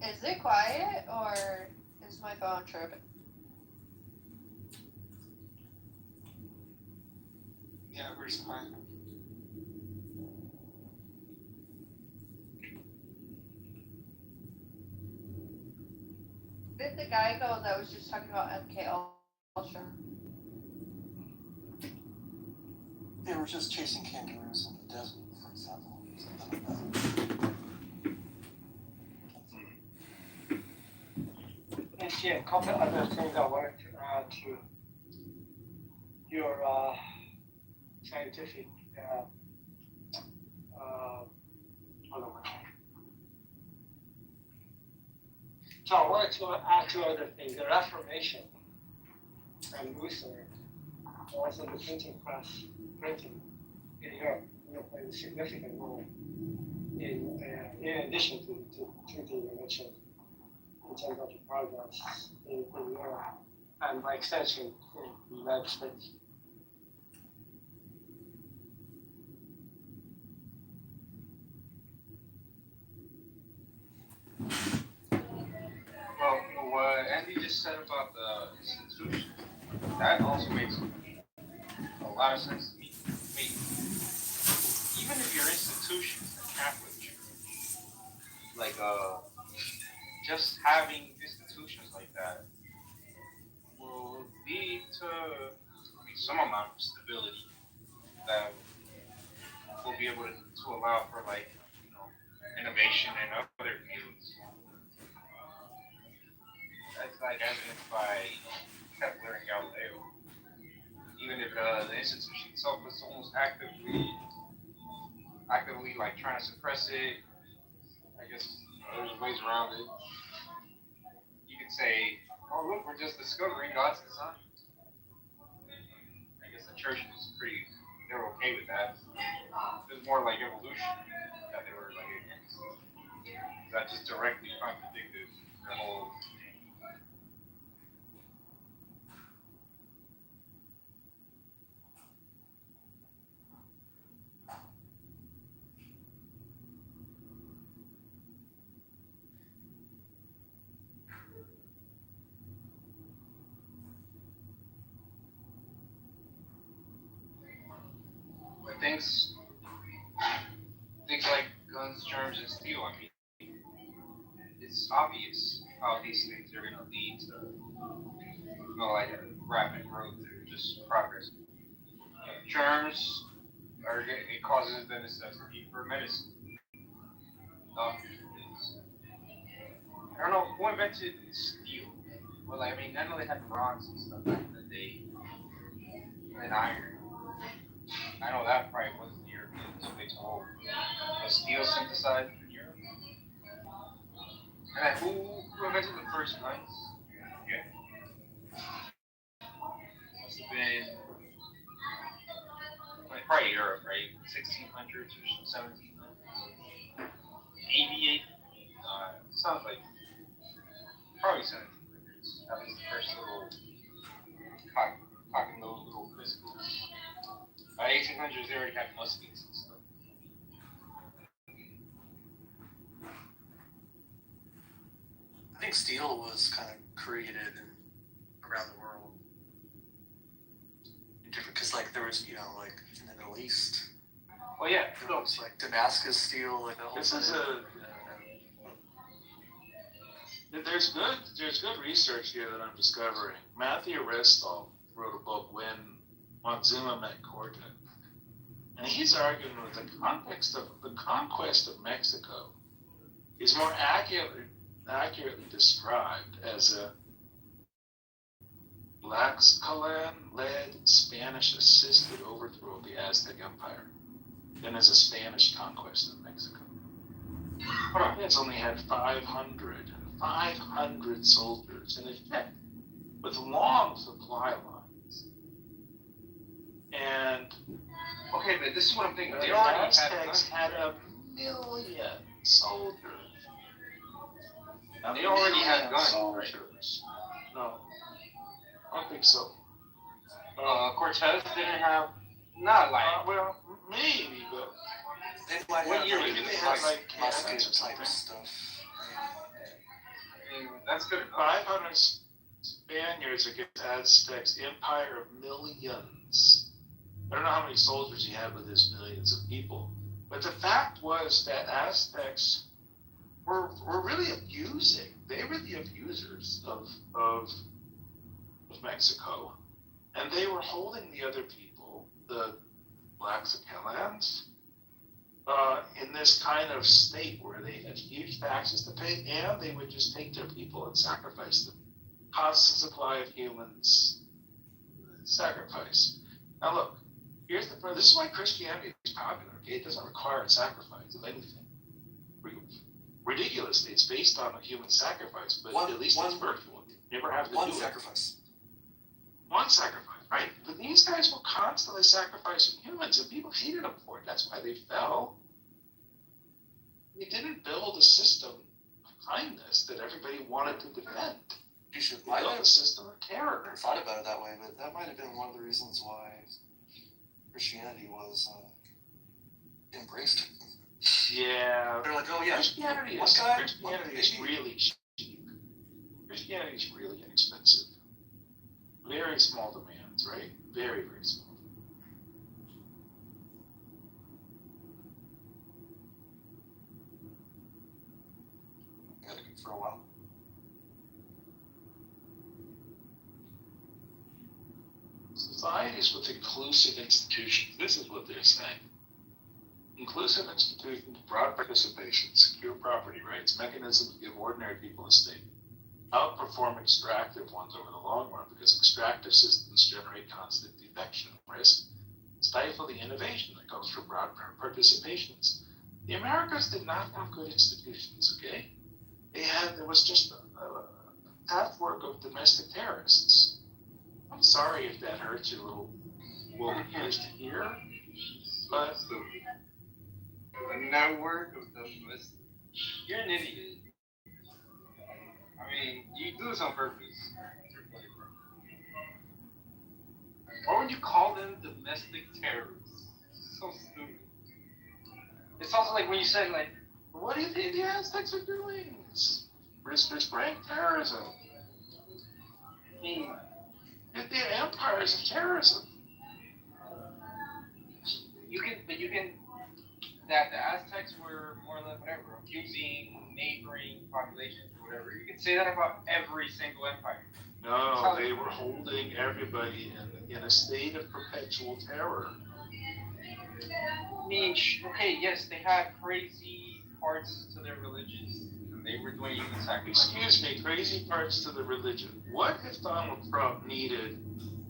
Is it quiet or is my phone tripping? Yeah, we're just quiet. Where did the guy go that was just talking about MK Ultra? They were just chasing kangaroos in the desert, for example. Something like that. And yeah, a couple of other things I wanted to add to your scientific hold on. So I wanted to add two other things. The Reformation and Luther was in the printing press, printing in Europe, played a significant role in addition to the mentioned in terms of the progress in Europe and by extension in the United States. Well, what Andy just said about the institution, that also makes a lot of sense to me. I mean, even if your institution is a Catholic church, like just having institutions like that will lead to some amount of stability that will be able to allow for innovation in other fields. That's like evidenced by Kepler and Galileo. Even if the institution itself was almost actively like trying to suppress it, I guess there's ways around it. You could say, "Oh look, we're just discovering God's design." I guess the church was they were okay with that. It was more like evolution that they were like against. That just directly contradicted their whole. But things like guns, germs, and steel. I mean, it's obvious how these things are going to lead to like a rapid growth or just progress. Germs it causes the necessity for medicine. I don't know who invented steel. Well, I mean, I know they had bronze and stuff back in the day, and iron. I know that probably wasn't the Europeans. They they told. Was steel synthesized in Europe? And who invented the first guns? Yeah. Must have been probably Europe, right? 1600s or 1700s. 88. Sounds like probably 1700s. That was the first little cocking those little pistols. By 1800s, they already had muskets and stuff. I think steel was kind of created around the world. Because like there was, like in the Middle East. Well, yeah. There was like Damascus steel, like the whole. This is there's good research here that I'm discovering. Matthew Restall wrote a book when Montezuma met Cortes, and he's arguing that the conquest of Mexico is more accurately described as a Tlaxcalan-led Spanish-assisted overthrow of the Aztec Empire than as a Spanish conquest of Mexico. It's only had 500 soldiers in effect, with long supply lines. And okay, but this is what I'm thinking. The Aztecs had 1 million soldiers. Now, they already had guns, right? No, I don't think so. Cortez didn't have, not like. Well, maybe, but. They might What have year like, did they they had have, like like, musket cannons or type something? stuff. I mean, that's good. 500 Spaniards against Aztecs, empire of millions. I don't know how many soldiers he had with his millions of people, but the fact was that Aztecs were really abusing. They were the abusers of Mexico, and they were holding the other people, the Tlaxcalans, in this kind of state where they had huge taxes to pay, and they would just take their people and sacrifice them. Constant supply of humans, sacrifice. Now look, here's the problem. This is why Christianity is popular. Okay, it doesn't require a sacrifice of anything. Ridiculously, it's based on a human sacrifice, but at least it's virtual. You never have to do sacrifice. One sacrifice, right? But these guys were constantly sacrificing humans, and people hated them for it. That's why they fell. They didn't build a system of kindness that everybody wanted to defend. You should They built a system of terror. I never thought about it that way, but that might have been one of the reasons why Christianity was embraced. Yeah. They're like, oh yeah, Christianity is really cheap. Christianity is really inexpensive. Very small demands, right? Very, very small. Got to go for a while. Societies with inclusive institutions, this is what they're saying. Inclusive institutions, broad participation, secure property rights, mechanisms to give ordinary people a stake, outperform extractive ones over the long run because extractive systems generate constant defection risk, stifle the innovation that comes from broad participations. The Americas did not have good institutions, okay? There was just a patchwork of domestic terrorists. I'm sorry if that hurts your little woman ears to hear, but The network of domestic. You're an idiot. I mean, you do this on purpose. Why would you call them domestic terrorists? So stupid. It's also like when you said like, what do you think the Aztecs are doing? It's spreading terrorism. I mean, the empires of terrorism. You can, that the Aztecs were more or less whatever, abusing neighboring populations or whatever. You can say that about every single empire. No, they were holding everybody in a state of perpetual terror. I mean, okay, yes, they had crazy parts to their religion, and they were doing human sacrifice. Excuse me, crazy parts to the religion. What if Donald Trump needed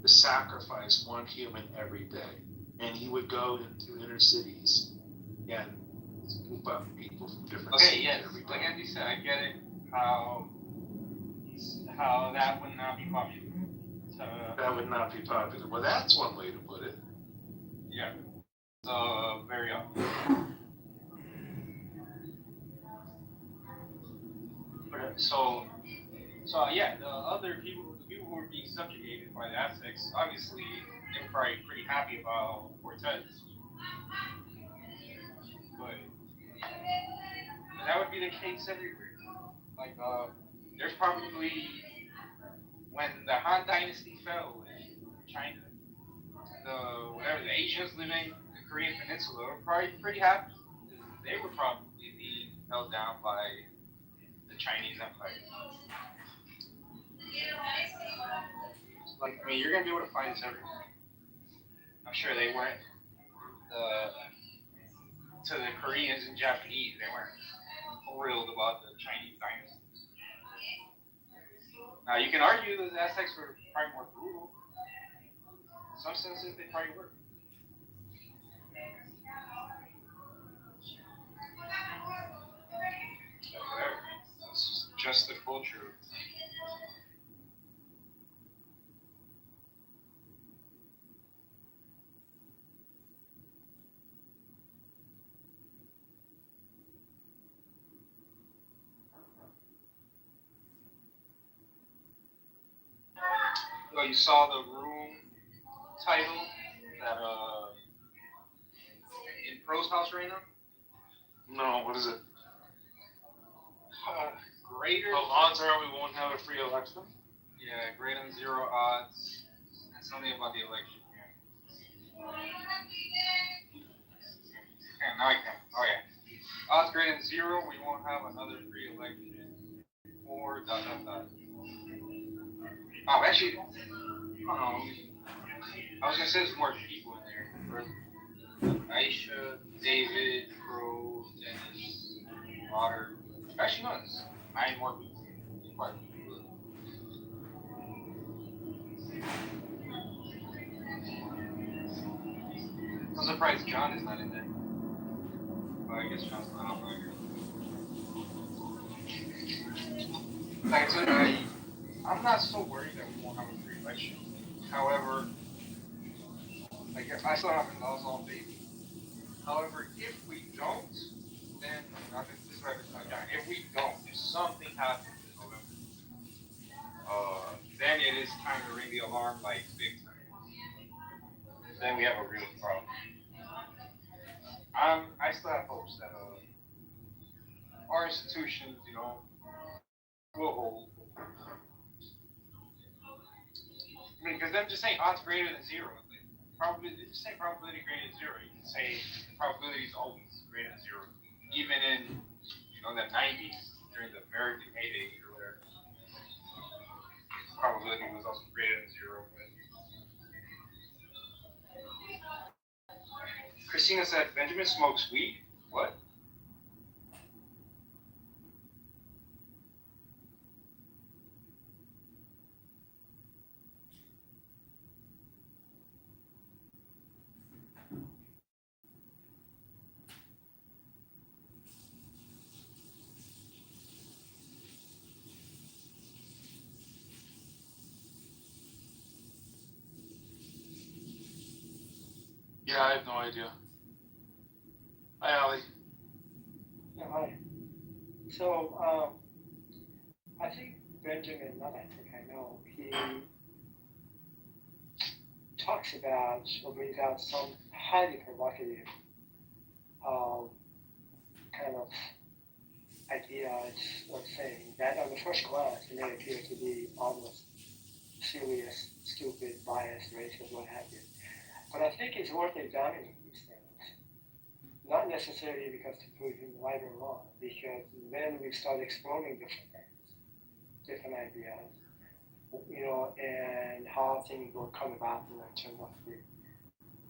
to sacrifice one human every day, and he would go into inner cities again, it's a group of people from different Okay, cities yes, and everything. like Andy said, I get it. How that would not be popular. So, That would not be popular. Well, that's one way to put it. yeah. So very often. So yeah, the people who were being subjugated by the Aztecs, obviously they were probably pretty happy about Cortez. But that would be the case everywhere. Like, there's probably, when the Han Dynasty fell in China, the Asians living the Korean Peninsula were probably pretty happy. They were probably being held down by the Chinese Empire. Like, I mean, you're gonna be able to find this everywhere. I'm sure they weren't to the Koreans and Japanese, they weren't thrilled about the Chinese dynasty. Now, you can argue that the Aztecs were probably more brutal. In some senses, they probably were. Whatever. It's just the culture. Oh, you saw the room title that in Pro's house right now? No, what is it? Greater. Well, odds are we won't have a free election. Yeah, greater than 0 odds. And something about the election. Yeah. Now I can. Oh yeah. Odds greater than 0, we won't have another free election. Or dot dot dot. Oh, actually, I was gonna say there's more people in there. Aisha, David, Pro, Dennis, Otter. Actually, no, there's 9 more people. Quite a few people. I'm surprised John is not in there. Well, I guess John's not on there. Like I said, I'm not so worried that we won't have a free election. However, like I still haven't lost all faith. However, if we don't, then this is right beside John. If we don't, if something happens in November, then it is time to ring the alarm like big time. Then we have a real problem. I still have hopes that our institutions, will hold. I mean, because them just saying odds greater than 0. Probability, just say probability greater than 0. You can say the probability is always greater than 0. Even in, the 90s, during the American heyday or whatever, probability was also greater than 0. But Christina said, Benjamin smokes weed? What? Yeah, I have no idea. Hi, Ali. Yeah, hi. So, I think Benjamin, not I think I know, he talks about or brings out some highly provocative kind of ideas or saying that on the first glance it may appear to be almost serious, stupid, biased, racist, what have you. But I think it's worth examining these things. Not necessarily because to prove him right or wrong, because then we start exploring different things, different ideas, and how things will come about in terms of the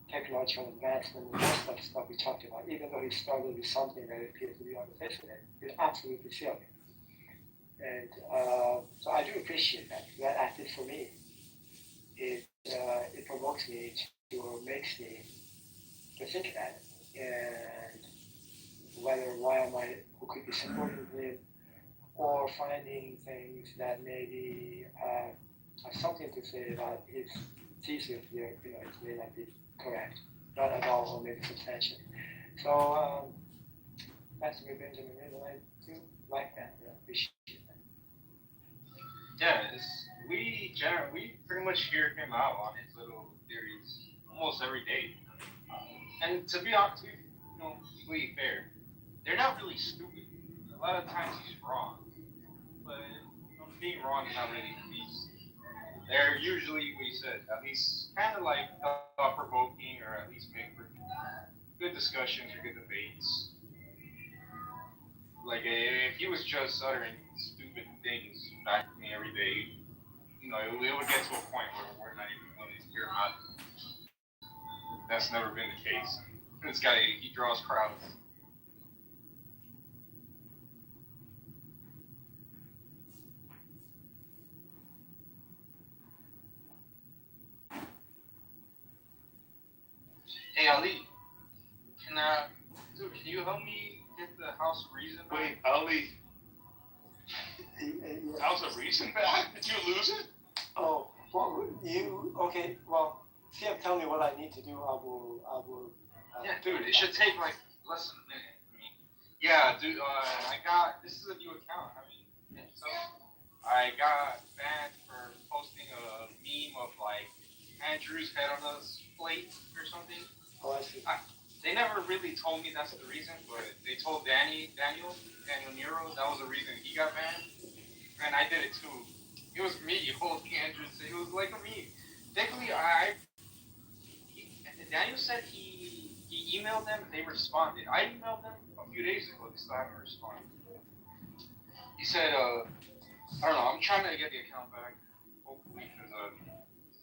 technological advancement and most of the stuff we talked about, even though he started with something that appears to be on the face of it, it's absolutely silly. And so I do appreciate that. That at least for me, it provokes me to, or makes me to think about it. And that maybe have something to say about his thesis here, it may not be correct, not at all, or maybe substantial. So that's me, Benjamin, and I do like that, appreciate that. Yeah, we pretty much hear him out on his little theories almost every day. And to be honest, completely fair, they're not really stupid. A lot of times he's wrong, but being wrong is not really the case. They're usually, what he said, at least kind of like thought-provoking, or at least make for good discussions or good debates. Like if he was just uttering stupid things back to me every day, it would get to a point where we're not even willing to hear him out. That's never been the case. This guy, he draws crowds. Hey Ali, can you help me get the House of Reason back? Wait, Ali. House of Reason back? Did you lose it? Oh, well, okay, well, Sam, tell me what I need to do, I will. Yeah, dude, it should take like less than a minute. Yeah, dude, this is a new account. So I got banned for posting a meme of like Andrew's head on a plate or something. Oh, I see. They never really told me that's the reason, but they told Daniel Nero, that was the reason he got banned. And I did it too. It was me holding Andrew's, it was like a meme. Thankfully, Daniel said he emailed them, they responded. I emailed them a few days ago, they still haven't responded. He said, I don't know, I'm trying to get the account back, hopefully,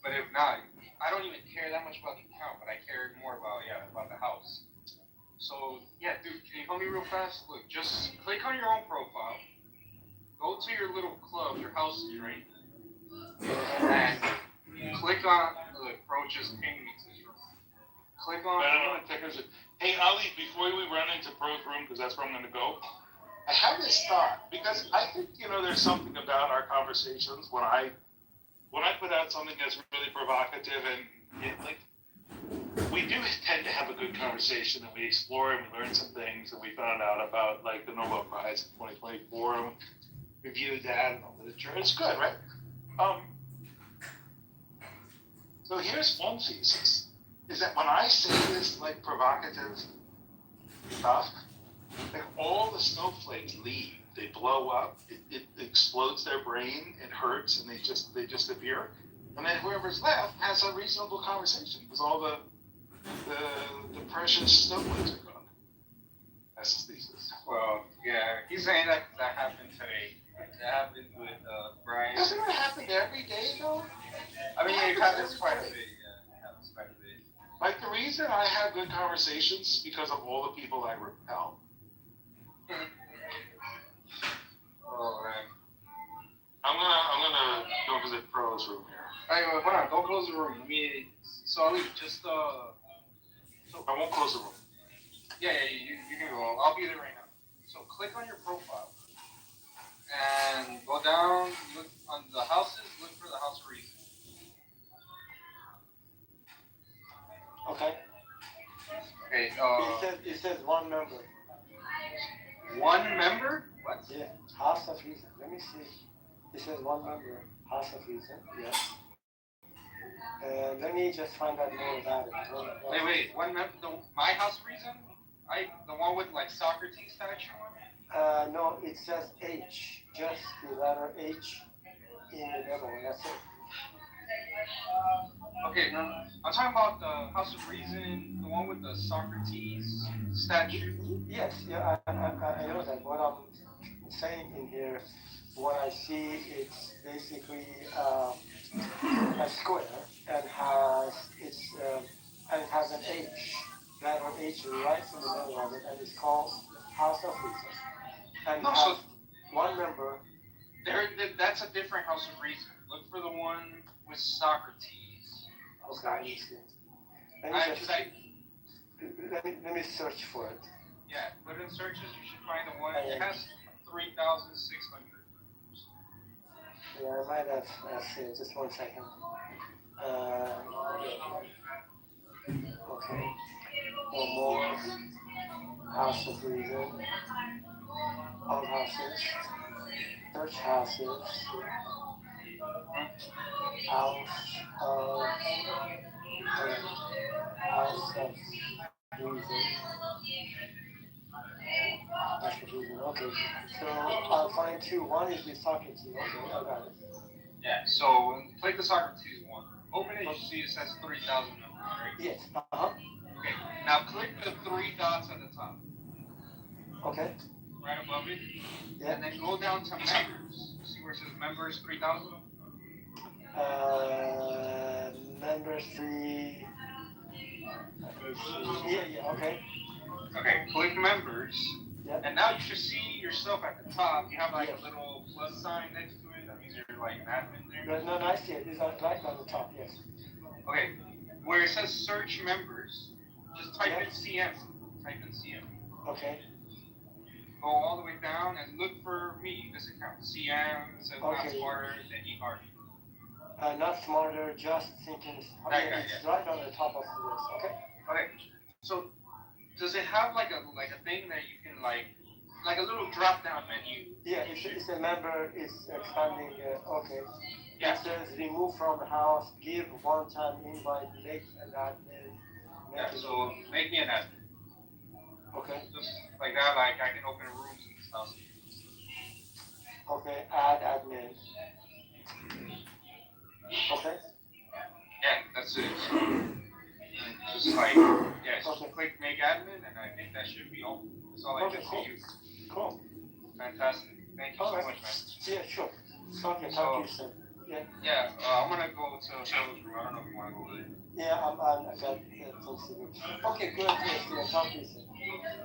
but if not, I don't even care that much about the account, but I care more about the house. So, yeah, dude, can you help me real fast? Look, just click on your own profile, go to your little club, your houses, right? And click on, bro just pinged me to this room. Click on. Hey, Ali, before we run into Pro's room, because that's where I'm going to go, I have this thought, because I think, there's something about our conversations when I put out something that's really provocative we do tend to have a good conversation and we explore and we learn some things and we found out about like the Nobel Prize in 2024 and we reviewed that and the literature. It's good, right? So here's one thesis, is that when I say this like provocative stuff, like all the snowflakes leave, they blow up, it explodes their brain, it hurts, and they just appear. And then whoever's left has a reasonable conversation because all the precious snowflakes are gone. That's his thesis. Well, yeah, he's saying that happened today. That happened with Brian. Doesn't it happen every day though? I mean, it happens quite a bit, yeah. It happens quite a bit. Like the reason I have good conversations is because of all the people I repel. Oh man. I'm gonna go visit Pro's room here. Hey, hold on, don't close the room. So Ali, just I won't close the room. Yeah, you can go. I'll be there right now. So click on your profile and go down, look on the houses, look for the House of Reason. Okay. Okay, it says one member. One member? What? Yeah, House of Reason. Let me see. It says one member, House of Reason, yes. And let me just find out more about it. Wait, one member, my House of Reason? The one with like Socrates statue on it? No, it says H, just the letter H in the middle, and that's it. Okay, no, I'm talking about the House of Reason, the one with the Socrates statue. Yes, yeah, I know that. What I'm saying in here, what I see, it's basically a square and it has an H, letter H right in the middle of it, and it's called House of Reason. And no, so one member. That's a different House of Reason. Look for the one with Socrates. Okay, let me search for it. Yeah, put in searches, you should find the one. It has 3,600. Yeah, I might have seen it. Just 1 second. Okay. One more. House of Reason. Old houses. Church houses. House of Reason. House of Reason. Okay. So I'll find two. One is with Socrates. Okay, I got it. Yeah, so click the Socrates one. Open it, you see it says 3,000 numbers, right? Yes. Uh-huh. Okay, now click the three dots at the top. Okay. Right above it. Yeah. And then go down to members. See where it says members 3,000? Members 3. Yeah, okay. Okay, click members. Yep. And now you should see yourself at the top. You have like a little plus sign next to it. That means you're like an admin there. No, I see it. It's right on the top, yes. Okay, where it says search members, just type in CM. Type in CM. Okay. Go all the way down and look for me, this account. CM, it says not smarter than ER. Not smarter, just thinking. Okay, it's right on the top of the list. Okay. Okay. So does it have like a thing that you can like a little drop down menu? Yeah, it's a member. It's expanding. Okay. Yeah. It says remove from the house, give one-time invite, make an admin. So make me an admin. Okay. Just like that, like I can open rooms and stuff. Okay, add admin. Okay. Yeah, that's it. So, just like, click make admin, and I think that should be all. That's all I did for you. Cool. Fantastic. Thank you so much, man. Yeah, sure. Okay, talk to you soon. Yeah. Yeah, I'm gonna go to Phil's room. I don't know if you wanna go over there. Yeah, I got things to do. Okay, good. Yes, yeah, talk to you soon.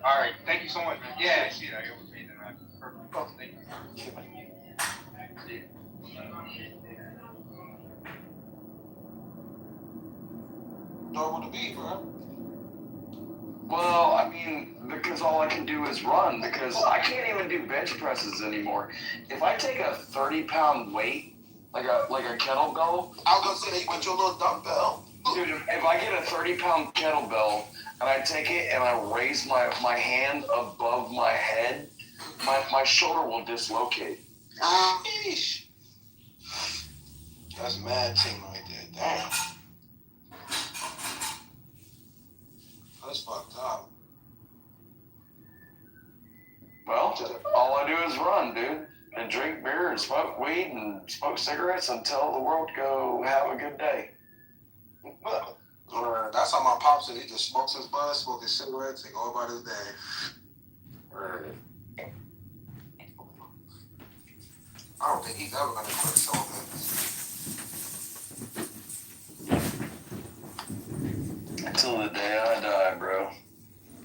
All right, thank you so much, man. Yeah, I see that. You're with me then, man. Perfect. Okay. Thank you. Sure. See you. Normal to be, bro. Well, I mean, because all I can do is run, because I can't even do bench presses anymore. If I take a 30-pound weight, like a kettlebell. I was gonna say that you went your little dumbbell. Dude, if I get a 30-pound kettlebell and I take it and I raise my hand above my head, my shoulder will dislocate. Sheesh. That's mad team right there. Damn. That's fucked up. Well, all I do is run, dude, and drink beer and smoke weed and smoke cigarettes and tell the world to go have a good day. That's how my pops said. He just smokes his bud, smoking cigarettes, and go about his day. I don't think he's ever gonna quit smoking. Until the day I die, bro.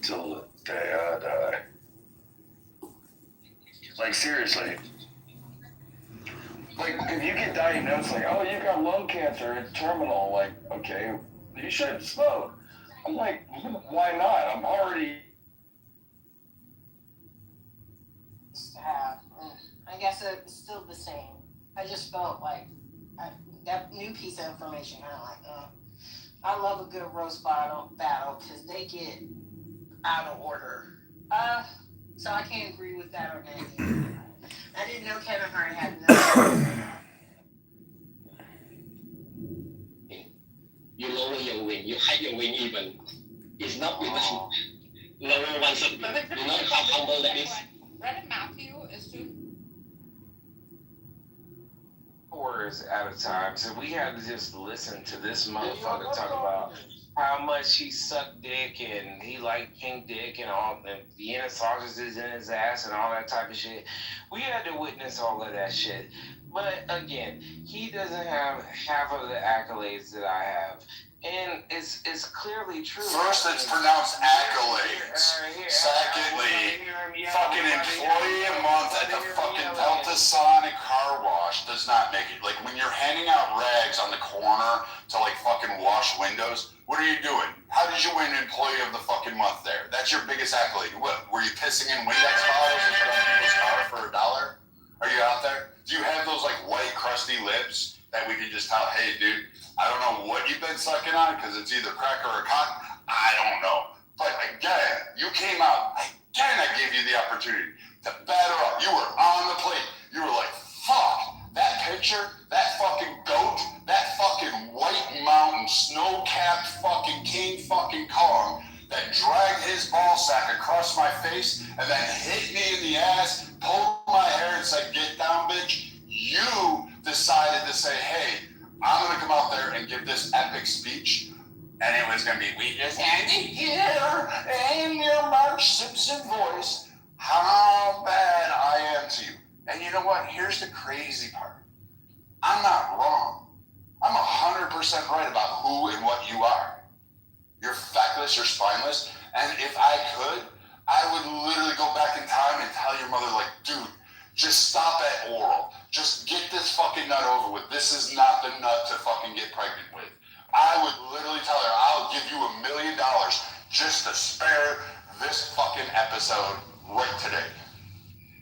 Till the day I die. Like, seriously. Like, if you get diagnosed, like, oh, you've got lung cancer, it's terminal, like, okay, you shouldn't smoke. I'm like, why not? I'm already... I guess it's still the same. I just felt like that new piece of information, kind of like, I love a good roast battle because they get out of order. So I can't agree with that or anything. I didn't know Kevin Hart had no. You lower your wing, you hide your wing even. It's not with us. Lower one step. You know how humble that is? Reverend Matthew is too. Hours at a time, so we had to just listen to this motherfucker talk about how much he sucked dick and he liked pink dick and all the Vienna sausages in his ass and all that type of shit. We had to witness all of that shit. But again, he doesn't have half of the accolades that I have. And it's clearly true. First, it's pronounced accolades. Secondly, fucking employee a month at the fucking Delta Sonic car wash does not make it. Like, when you're handing out rags on the corner to, like, fucking wash windows, what are you doing? How did you win employee of the fucking month there? That's your biggest accolade. What, were you pissing in Windex bottles and put on people's car for $1? Are you out there? Do you have those like white crusty lips that we can just tell, hey dude, I don't know what you've been sucking on because it's either crack or a cock. I don't know. But again, you came out. Again, I gave you the opportunity to batter up. You were on the plate. You were like, fuck, that picture, that fucking goat, that fucking white mountain, snow-capped fucking King fucking Kong that dragged his ball sack across my face and then hit me in the ass, pulled my hair and said, get down, bitch. You decided to say, hey, I'm going to come out there and give this epic speech. And it was going to be, we just had to hear in your Mark Simpson voice how bad I am to you. And you know what? Here's the crazy part. I'm not wrong. I'm 100% right about who and what you are. You're feckless, you're spineless. And if I could, I would literally go back in time and tell your mother, like, dude, just stop at oral. Just get this fucking nut over with. This is not the nut to fucking get pregnant with. I would literally tell her, I'll give you $1 million just to spare this fucking episode right today.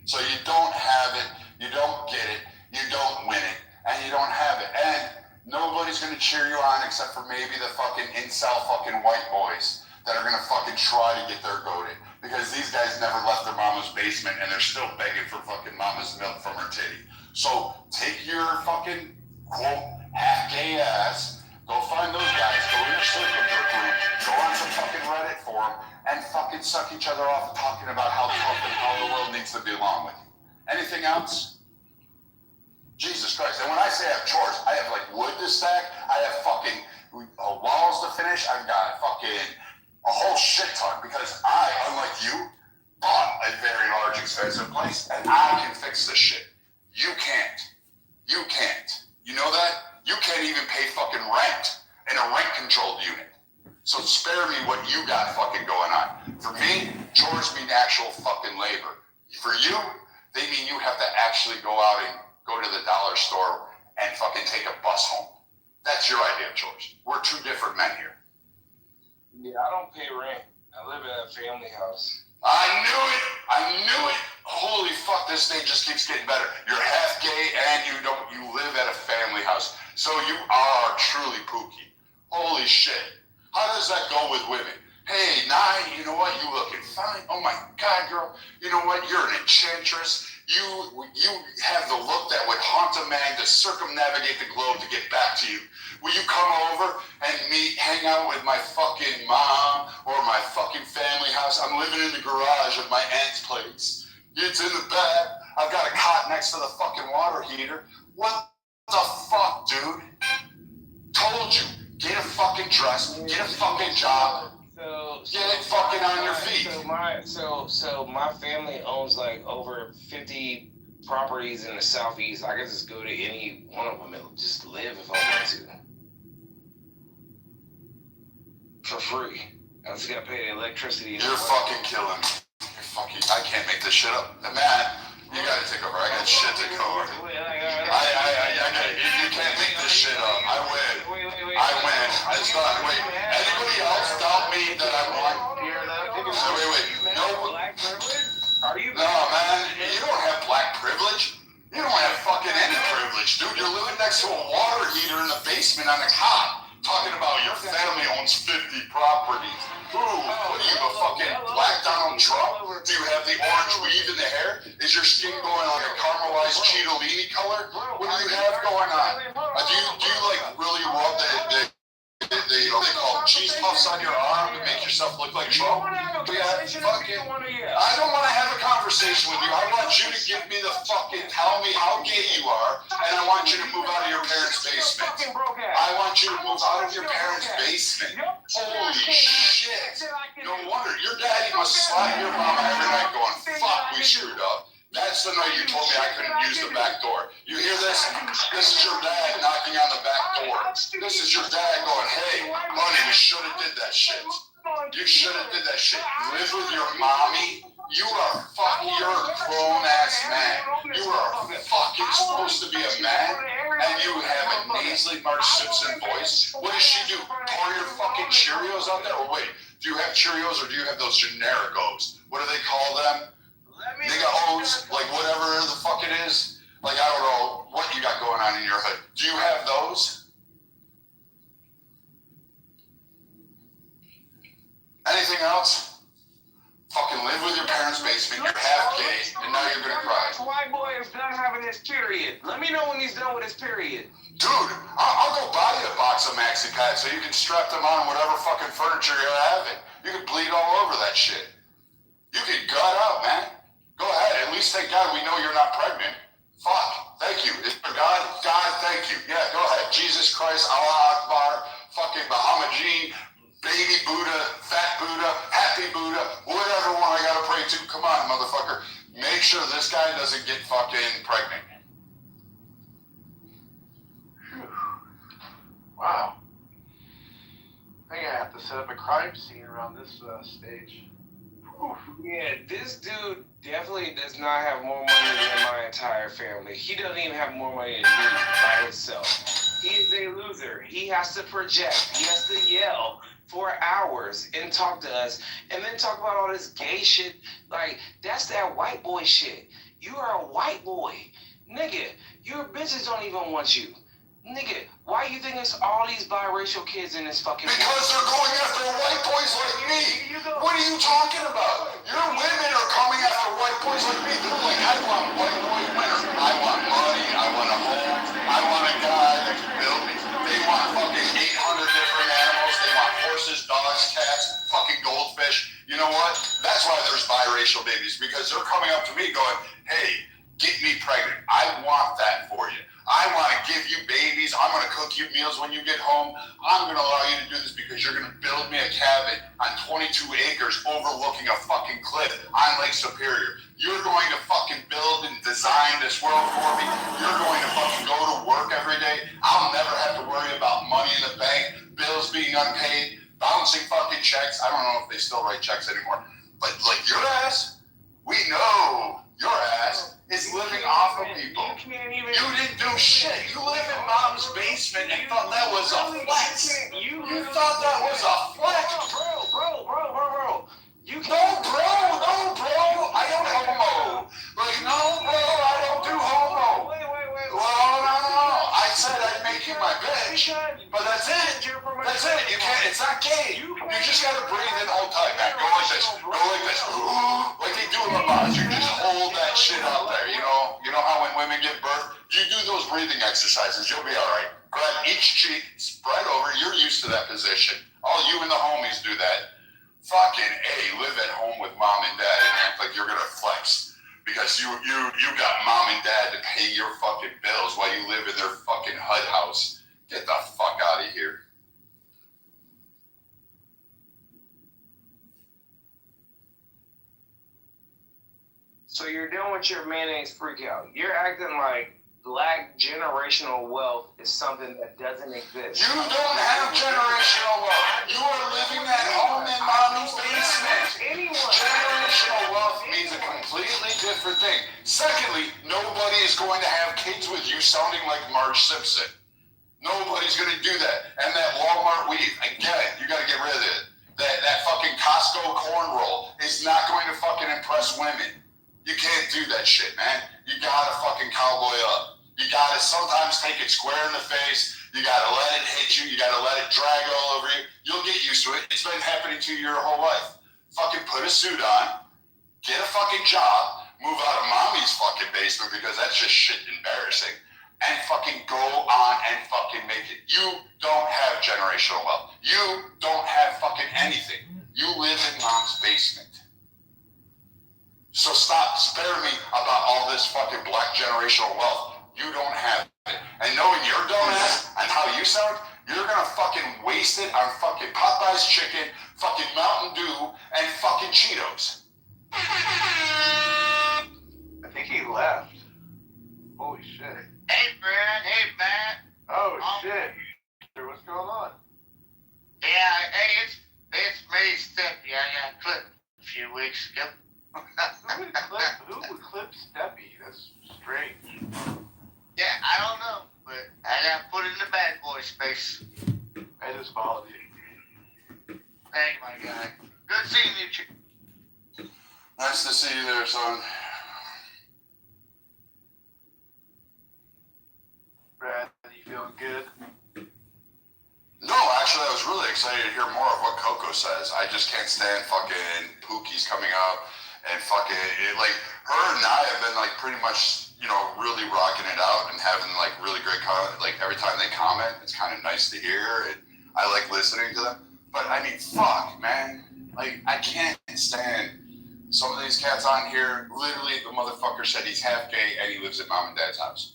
So you don't have it, you don't get it, you don't win it, and you don't have it. And nobody's gonna cheer you on except for maybe the fucking incel fucking white boys that are gonna fucking try to get their goat in. Because these guys never left their mama's basement and they're still begging for fucking mama's milk from her titty. So take your fucking, quote, half-gay ass, go find those guys, go in your circle jerk room, go on some fucking Reddit forum, and fucking suck each other off talking about how tough and how the world needs to be along with you. Anything else? Jesus Christ. And when I say I have chores, I have like wood to stack, I have fucking walls to finish, I've got fucking a whole shit ton because I, unlike you, bought a very large expensive place and I can fix this shit. You can't. You can't. You know that? You can't even pay fucking rent in a rent-controlled unit. So spare me what you got fucking going on. For me, chores mean actual fucking labor. For you, they mean you have to actually go out and go to the dollar store and fucking take a bus home. That's your idea of chores. We're two different men here. Yeah, I don't pay rent. I live in a family house. I knew it. I knew it. Holy fuck, this thing just keeps getting better. You're half gay and you live at a family house. So you are truly Pookie. Holy shit. How does that go with women? Hey, Nye, you know what? You looking fine. Oh my God, girl. You know what? You're an enchantress. You have the look that would haunt a man to circumnavigate the globe to get back to you. Will you come over and hang out with my fucking mom or my fucking family house? I'm living in the garage of my aunt's place. It's in the bed. I've got a cot next to the fucking water heater. What the fuck, dude? Told you. Get a fucking dress. Get a fucking job. Get it fucking on your feet. So my family owns like over 50 properties in the southeast. I could just go to any one of them and just live if I want to. For free. I just gotta pay the electricity. You're fucking killing me. You're fucking, I can't make this shit up. Matt, you gotta take over. I got shit to cover. You can't make this shit up. I win. I win. It's not, wait. Anybody else doubt me that I won? So wait. No. No, man. You don't have black privilege. You don't have fucking any privilege, dude. You're living next to a water heater in the basement on a cot. Talking about your family owns 50 properties. Ooh, what are you, a fucking black Donald Trump? Do you have the orange weave in the hair? Is your skin going like a caramelized Cheetolini color? What do you have going on? Do you like really rub the what they call cheese puffs on your arm to make yourself look like Trump? Yeah, fucking. I don't want to have a conversation with you. I want you to give me the fucking, tell me how gay you are, and I want you to move out of your parents' basement. I want you to move out of your parents' basement. Holy shit. No wonder. Your daddy must slap your mama every night going, fuck, we screwed up. That's the night you told me I couldn't use the back door. You hear this? This is your dad knocking on the back door. This is your dad going, hey, honey, you should have did that shit. You should have did that shit. Live with your mommy. You are fucking, you're a grown-ass man. You are fucking supposed to be a man, and you have a nasally Marge Simpson voice. What does she do? Pour your fucking Cheerios out there? Or wait, do you have Cheerios or do you have those generic O's? What do they call them? They got O's, like whatever the fuck it is. Like, I don't know what you got going on in your hood. Do you have those? Anything else? Fucking live with your parents' basement, you're half gay, and now you're gonna cry. This white boy is done having his period. Let me know when he's done with his period. Dude, I'll go buy you a box of maxi pads so you can strap them on whatever fucking furniture you're having. You can bleed all over that shit. You can gut out, man. Go ahead. At least thank God we know you're not pregnant. Fuck. Thank you. It's for God. God, thank you. Yeah, go ahead. Jesus Christ, Allah Akbar, fucking Muhammadin, baby Buddha, fat Buddha, happy Buddha, whatever one I gotta pray to. Come on, motherfucker. Make sure this guy doesn't get fucking pregnant. Wow. I think I have to set up a crime scene around this stage. Whew. Yeah, this dude definitely does not have more money than my entire family. He doesn't even have more money than me by himself. He is a loser. He has to project. He has to yell for hours and talk to us and then talk about all this gay shit. Like, that's that white boy shit. You are a white boy. Nigga, your bitches don't even want you. Nigga, why you think it's all these biracial kids in this fucking Because they're going after white boys like me. What are you talking about? Your women are coming after white boys like me. They're like, I want white boy winners. I want money. I want a home. I want a guy that can build me. They want fucking 800 different animals. They want horses, dogs, cats, fucking goldfish. You know what? That's why there's biracial babies, because they're coming up to me going, hey, get me pregnant. I want that for you. I want to give you babies. I'm going to cook you meals when you get home. I'm going to allow you to do this because you're going to build me a cabin on 22 acres overlooking a fucking cliff on Lake Superior. You're going to fucking build and design this world for me. You're going to fucking go to work every day. I'll never have to worry about money in the bank, bills being unpaid, bouncing fucking checks. I don't know if they still write checks anymore. But like your ass, we know your ass is living off of people. You didn't do shit. You live in mom's basement and thought that was a flex. You thought that was a flex. Bro. No, bro. I don't homo. Like, no, bro, I don't do homo. Wait. Well, no. I said I'd make you my bitch. But that's it. That's it. You can't. It's not gay. You just gotta breathe in the whole time, man. Go like this. Go like this. Like they do in the bars. You just hold that shit out there. You know how when women give birth, you do those breathing exercises. You'll be all right. Grab each cheek, spread over. You're used to that position. All you and the homies do that. Fucking A, live at home with mom and dad and act like you're gonna flex because you got mom and dad to pay your fucking bills while you live in their fucking HUD house. Get the fuck out of here. So you're done with your mayonnaise freak out. You're acting like black generational wealth is something that doesn't exist. You don't have generational wealth. You are living at home in mommy's basement. Generational wealth means a completely different thing. Secondly, nobody is going to have kids with you sounding like Marge Simpson. Nobody's going to do that. And that Walmart weave, I get it. You got to get rid of it. That fucking Costco corn roll is not going to fucking impress women. You can't do that shit, man. You gotta fucking cowboy up. You gotta sometimes take it square in the face. You gotta let it hit you. You gotta let it drag all over you. You'll get used to it. It's been happening to you your whole life. Fucking put a suit on, get a fucking job, move out of mommy's fucking basement because that's just shit embarrassing, and fucking go on and fucking make it. You don't have generational wealth. You don't have fucking anything. You live in mom's basement. So stop sparing me about all this fucking black generational wealth. You don't have it. And knowing your dumbass and how you sound, you're gonna fucking waste it on fucking Popeye's chicken, fucking Mountain Dew, and fucking Cheetos. I think he left. Holy shit. Hey, Brad. Hey, Matt. Oh, shit. What's going on? Yeah, hey, it's me, Steppy. I got clipped a few weeks ago. Who would clip Steppy? That's strange. Yeah, I don't know, but I got put in the bad boy space. I just followed you. Thank you, my guy. Good seeing you. Nice to see you there, son. Brad, you feeling good? No, actually, I was really excited to hear more of what Coco says. I just can't stand fucking Pookie's coming up and fucking like her and I have been like pretty much, you know, really rocking it out and having like really great comment. Like every time they comment, it's kind of nice to hear, and I like listening to them. But I mean, fuck, man, like I can't stand some of these cats on here. Literally, the motherfucker said he's half gay and he lives at mom and dad's house,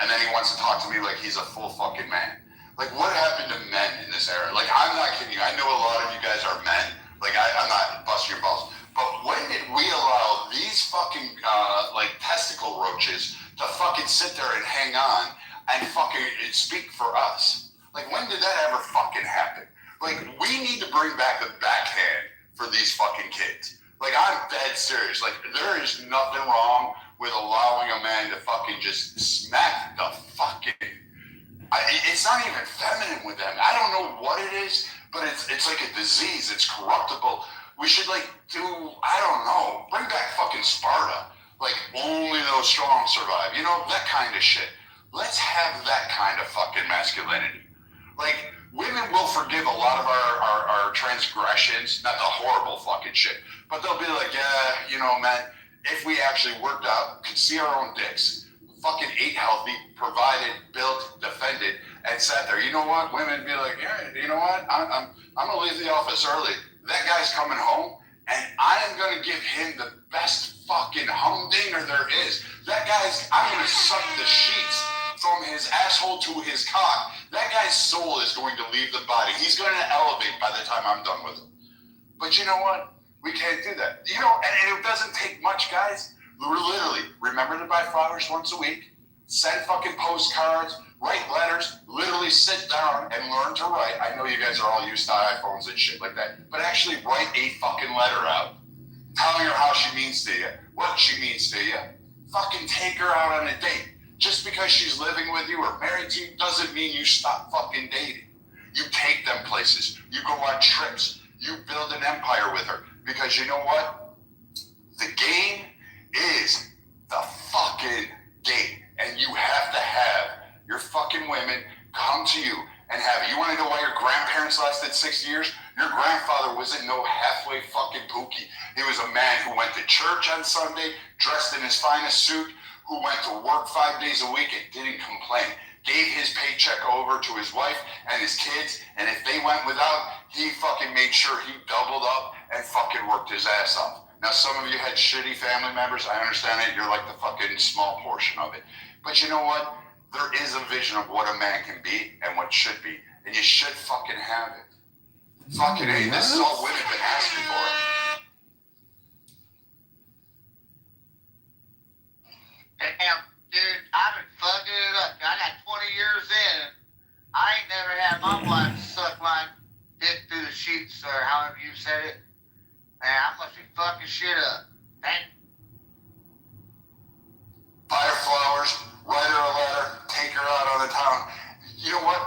and then he wants to talk to me like he's a full fucking man. Like, what happened to men in this era? Like, I'm not kidding you. I know a lot of you guys are men. Like, I'm not busting your balls. But when did we allow these fucking, like, testicle roaches to fucking sit there and hang on and fucking speak for us? Like, when did that ever fucking happen? Like, we need to bring back the backhand for these fucking kids. Like, I'm dead serious. Like, there is nothing wrong with allowing a man to fucking just smack the fucking... it's not even feminine with them. I don't know what it is, but it's like a disease. It's corruptible. We should like do, I don't know, bring back fucking Sparta. Like only those strong survive. You know, that kind of shit. Let's have that kind of fucking masculinity. Like women will forgive a lot of our transgressions, not the horrible fucking shit, but they'll be like, yeah, you know, man, if we actually worked out, could see our own dicks, fucking ate healthy, provided, built, defended, and sat there. You know what? Women be like, yeah, you know what? I'm gonna leave the office early. That guy's coming home, and I am gonna give him the best fucking humdinger there is. That guy's, I'm gonna suck the sheets from his asshole to his cock. That guy's soul is going to leave the body. He's gonna elevate by the time I'm done with him. But you know what? We can't do that. You know, and it doesn't take much, guys. Literally, remember to buy flowers once a week, send fucking postcards, write letters, literally sit down and learn to write. I know you guys are all used to iPhones and shit like that, but actually write a fucking letter out, telling her how she means to you, what she means to you. Fucking take her out on a date. Just because she's living with you or married to you doesn't mean you stop fucking dating. You take them places. You go on trips. You build an empire with her. Because you know what? The game is the fucking game, and you have to have your fucking women come to you and have it. You want to know why your grandparents lasted 6 years? Your grandfather wasn't no halfway fucking Pookie. He was a man who went to church on Sunday, dressed in his finest suit, who went to work 5 days a week and didn't complain. Gave his paycheck over to his wife and his kids, and if they went without, he fucking made sure he doubled up and fucking worked his ass off. Now, some of you had shitty family members. I understand it. You're like the fucking small portion of it. But you know what? There is a vision of what a man can be and what should be. And you should fucking have it. Fucking A. This is all women been asking for. Damn, dude, I've been fucking it up. I got 20 years in. I ain't never had my wife suck my dick through the sheets or however you said it. Man, I must be fucking shit up. Thank Buy her flowers, write her a letter, take her out on the town. You know what?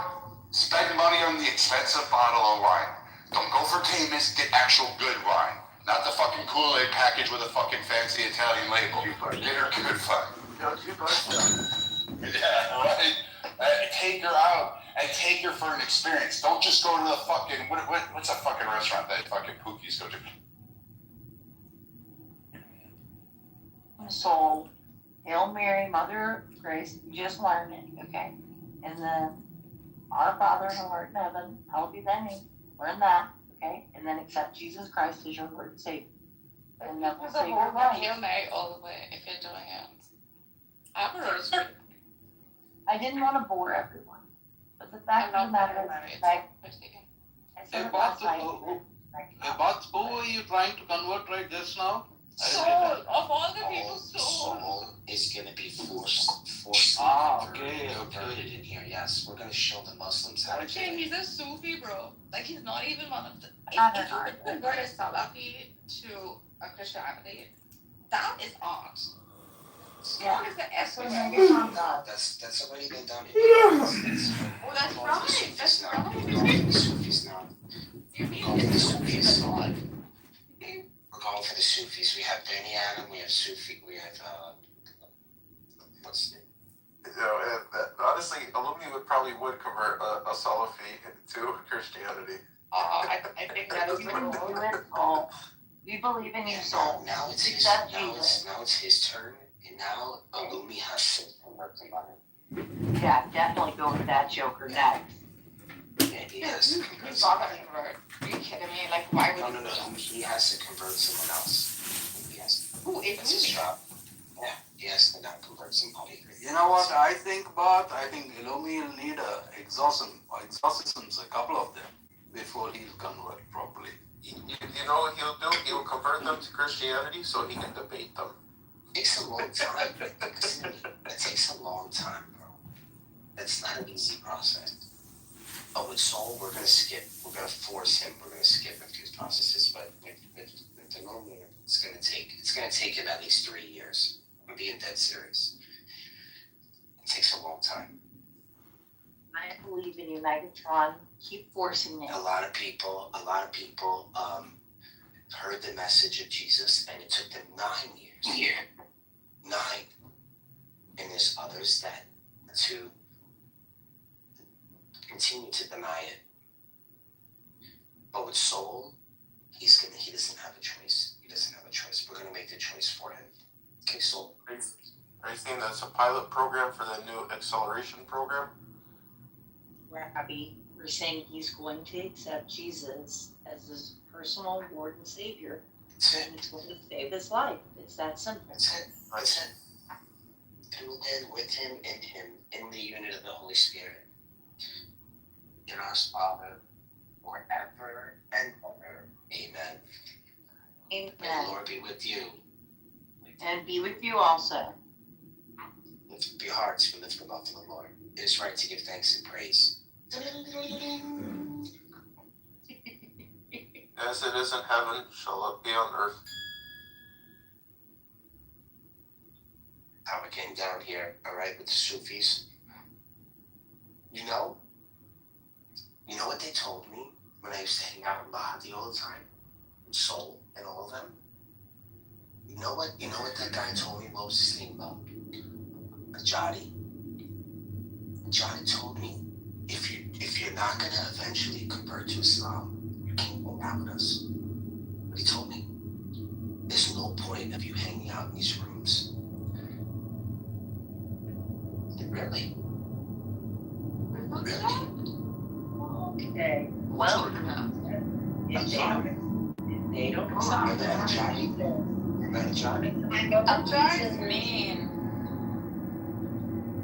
Spend money on the expensive bottle of wine. Don't go for Tamos, get actual good wine. Not the fucking Kool-Aid package with a fucking fancy Italian label. Get her good wine. Yeah, right? Take her out and take her for an experience. Don't just go to the fucking, what's a fucking restaurant that fucking Pookies go to? So, Hail Mary, Mother of Grace, you just learn it, okay? And then, Our Father who art in heaven, hallowed be thy name. Learn that, okay? And then accept Jesus Christ as your Lord and Savior. And then we'll say your life. Hail Mary all the way if you're doing it. I have a rosary. I didn't want to bore everyone, but the fact of the matter is, like, I said it last night. Who were you trying to convert right just now? Soul, of all the people, soul is going to be forced converted in here. Yes, we're going to show the Muslims how to do okay, it. he's a Sufi, bro. Like, he's not even one of the... If you convert a Salafi to a Christianity, that is art. Yeah. What is the essence? That's already been done. Oh, that's right. That's right. We're going for the Sufis now. You mean it's Sufis? We're going for the Sufis. We have Benny Adam, we have Sufi, we have what's the name? You know, and honestly, a probably would convert a Salafi to Christianity. I think that is Soul. We believe in you, soul. Now it's his. Accept Now Jesus. it's his turn, and now Alumi has to convert somebody. Yeah, definitely go with that Joker next. Yeah, he has to convert he's not somebody. gonna convert. Are you kidding me? Like, why would No. He has to convert someone else. He has. Who is That's his job. Yeah, he has to now convert somebody. You know what I think about? I think Elomi will need exorcisms, a couple of them, before he'll convert properly. You know what he'll do? He'll convert them to Christianity so he can debate them. It takes a long time. It takes a long time, bro. It's not an easy process. But with Soul, we're gonna force him. We're gonna skip a few processes. But with the normal, it's gonna take him at least 3 years. I'm being dead serious. It takes a long time. I believe in you, Megatron. Keep forcing it. A lot of people heard the message of Jesus, and it took them 9 years. Yeah. 9. And there's others that to continue to deny it. But with Soul, he doesn't have a choice. He doesn't have a choice. We're gonna make the choice for him. Okay, Soul. Are you saying that's a pilot program for the new acceleration program? Rabbi, we're saying he's going to accept Jesus as his personal Lord and Savior, and it's going to save his life. It's that simple. That's it. Through him, with him, in the unit of the Holy Spirit. In our Father, forever and ever. Amen. Amen. May the Lord be with you. And be with you also. Lift up your hearts, we lift them up to the Lord. It is right to give thanks and praise. As it is in heaven, shall it be on earth. How it came down here, alright, with the Sufis. You know what they told me when I used to hang out in Bahati all the time? And Soul and all of them? You know what that guy told me? What was his name, though? Ajadi. Ajadi told me, if you're not gonna eventually convert to Islam, you can't hang out with us. But he told me, there's no point of you hanging out in these rooms. Really? Okay. Well, if they don't accept Ajadi is mean.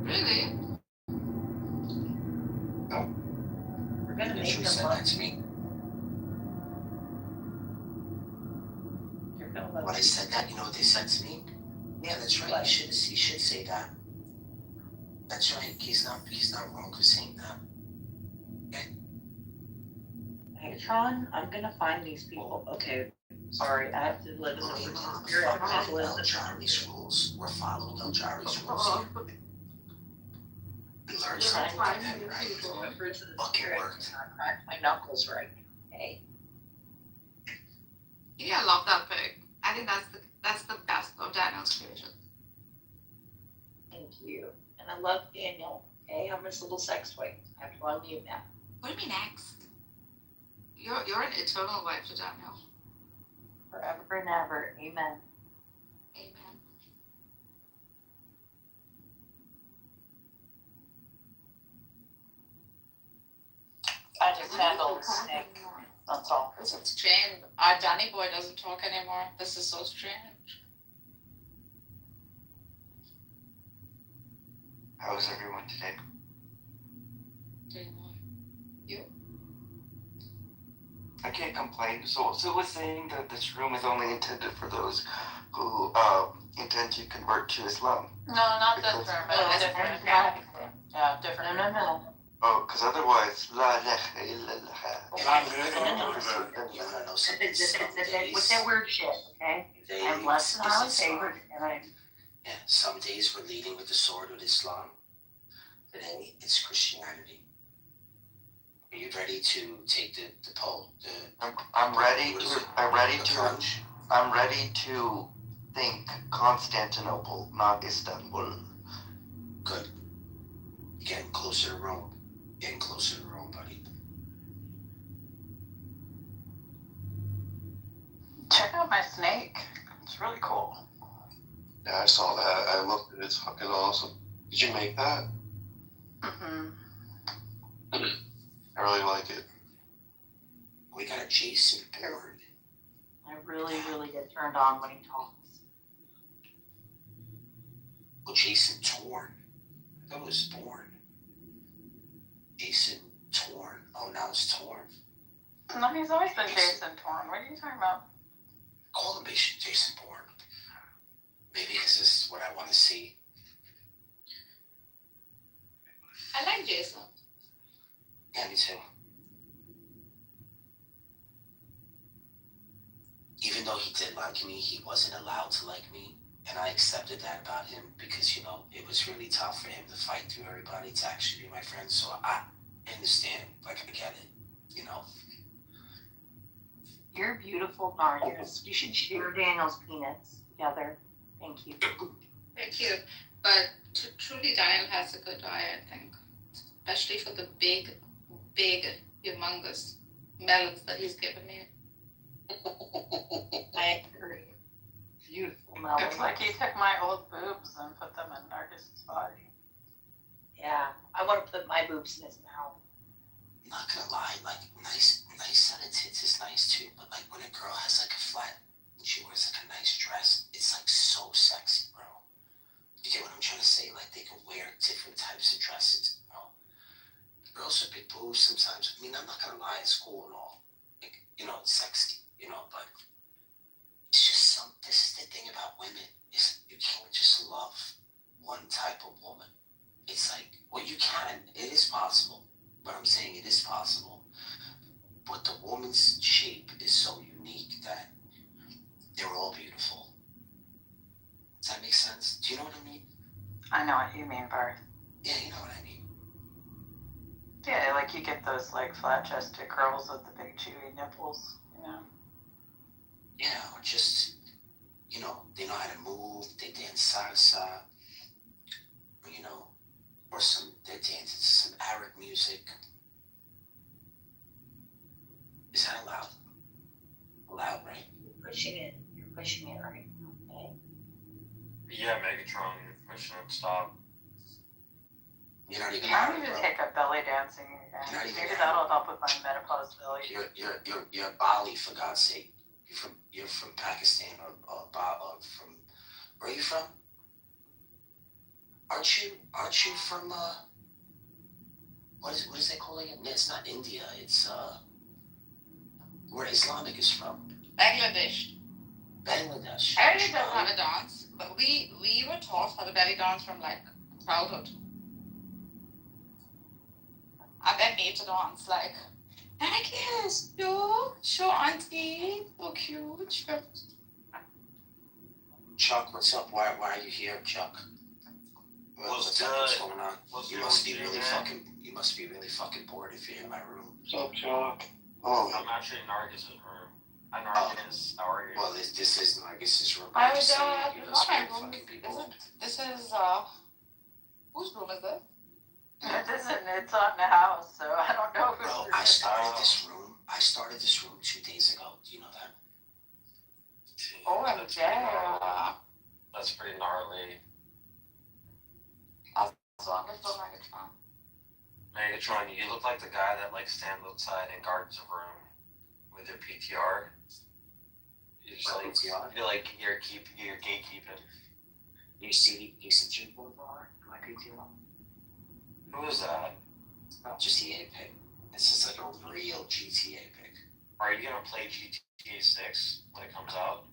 Really? No. We're gonna They make should have them said love that to me. You're gonna love When I said that, you know what they said to me? Yeah, that's right. He should say that. That's right. He's not wrong for saying that. Megatron, I'm gonna find these people. Okay. Sorry, I have to live in the roots of spirit. I have to live in Jari's rules. We're following El Jari's rules here. We learned something from him, right? Fucking worked. crack my knuckles right. Hey. Yeah, I love that pic. I think that's the best of Daniel's creation. Thank you. And I love Daniel. Okay, I'm his little sex toy. I have to unmute now. What do you mean next? You're an eternal wife to Daniel. Forever and ever. Amen. Amen. I just handle snake. That's all. It's strange. Danny boy doesn't talk anymore. This is so strange. How is everyone today? Doing what? You? I can't complain. So it was saying that this room is only intended for those who intend to convert to Islam. No, not this room. No, different. Yeah, different. No. Oh, because otherwise, la ilaha illallah. With that weird shit, okay? I'm less than my favorite, and I. Yeah, some days we're leading with the sword with Islam, but then it's Christianity. Are you ready to take the poll? I'm ready to think Constantinople, not Istanbul. Good. You're getting closer to Rome. Check out my snake. It's really cool. Yeah, I saw that. I looked at it. It's fucking awesome. Did you make that? Mm-hmm. I really like it. We got a Jason Bourne. I really, really get turned on when he talks. Well, Jason Torn. That was Bourne. Jason Torn. Oh, now it's Torn. No, he's always been Jason Torn. What are you talking about? Call him Jason Bourne. Maybe this is what I want to see. I like Jason. Yeah, me too. Even though he did like me, he wasn't allowed to like me. And I accepted that about him because, you know, it was really tough for him to fight through everybody to actually be my friend. So I understand. Like, I get it, you know. You're beautiful, Nargis. You should share Daniel's peanuts together. Thank you. Thank you. But truly, Daniel has a good diet, I think. Especially for the big, humongous melons that he's given me. I agree. Beautiful melons. It's like he took my old boobs and put them in Nargis's body. Yeah, I want to put my boobs in his mouth. I'm not gonna lie, like, nice set of tits is nice too, but like when a girl has like a flat, and she wears like a nice dress, it's like so sexy, bro. You get what I'm trying to say? Like they can wear different types of dresses, bro. Girls with big boobs sometimes, I mean, I'm not gonna lie, it's cool and all. Like, you know, it's sexy, you know, but it's just this is the thing about women, is you can't just love one type of woman. It's like, well, you can, it is possible. But I'm saying it is possible. But the woman's shape is so unique that they're all beautiful. Does that make sense? Do you know what I mean? I know what you mean, Barth. Yeah, you know what I mean. Yeah, like you get those like flat-chested girls with the big chewy nipples, you know. Yeah, or just, you know, they know how to move, they dance salsa, or, you know, or they're dancing to some Arab music. Is that allowed? Allowed, right? You're pushing it right now, okay? Yeah, Megatron, pushing it, stop. You're not even. You don't even take up belly dancing again. Maybe that'll help with my menopause belly. You're Bali, for God's sake. You're from Pakistan or from, where are you from? Aren't you from what is they calling it? It's not India. It's where Islamic is from. Bangladesh. Bangladesh. I really don't have a dance, but we were taught how to belly dance from like childhood. And then made to dance like, Agnes, no, show auntie, so cute. Chuck, what's up? Why are you here, Chuck? What's going on? You must be really fucking bored if you're in my room. What's up, Chuck? Oh, I'm actually in Nargis's room. Nargis, how are you? Well, this is Nargis's room. I was not my room. This is whose room is this? It isn't. It's on the house, so I don't know who's. Bro, I started this room 2 days ago. Do you know that? Oh, yeah. That's pretty gnarly. So I'm gonna put Megatron. Megatron, you look like the guy that like stands outside and guards a room with your PTR. You just like PTR? You're like you're gatekeeping. You see Jim Bar, my PTR. Who is that? Just the pick. This is like a real GTA pick. Are you gonna play GTA 6 when it comes out?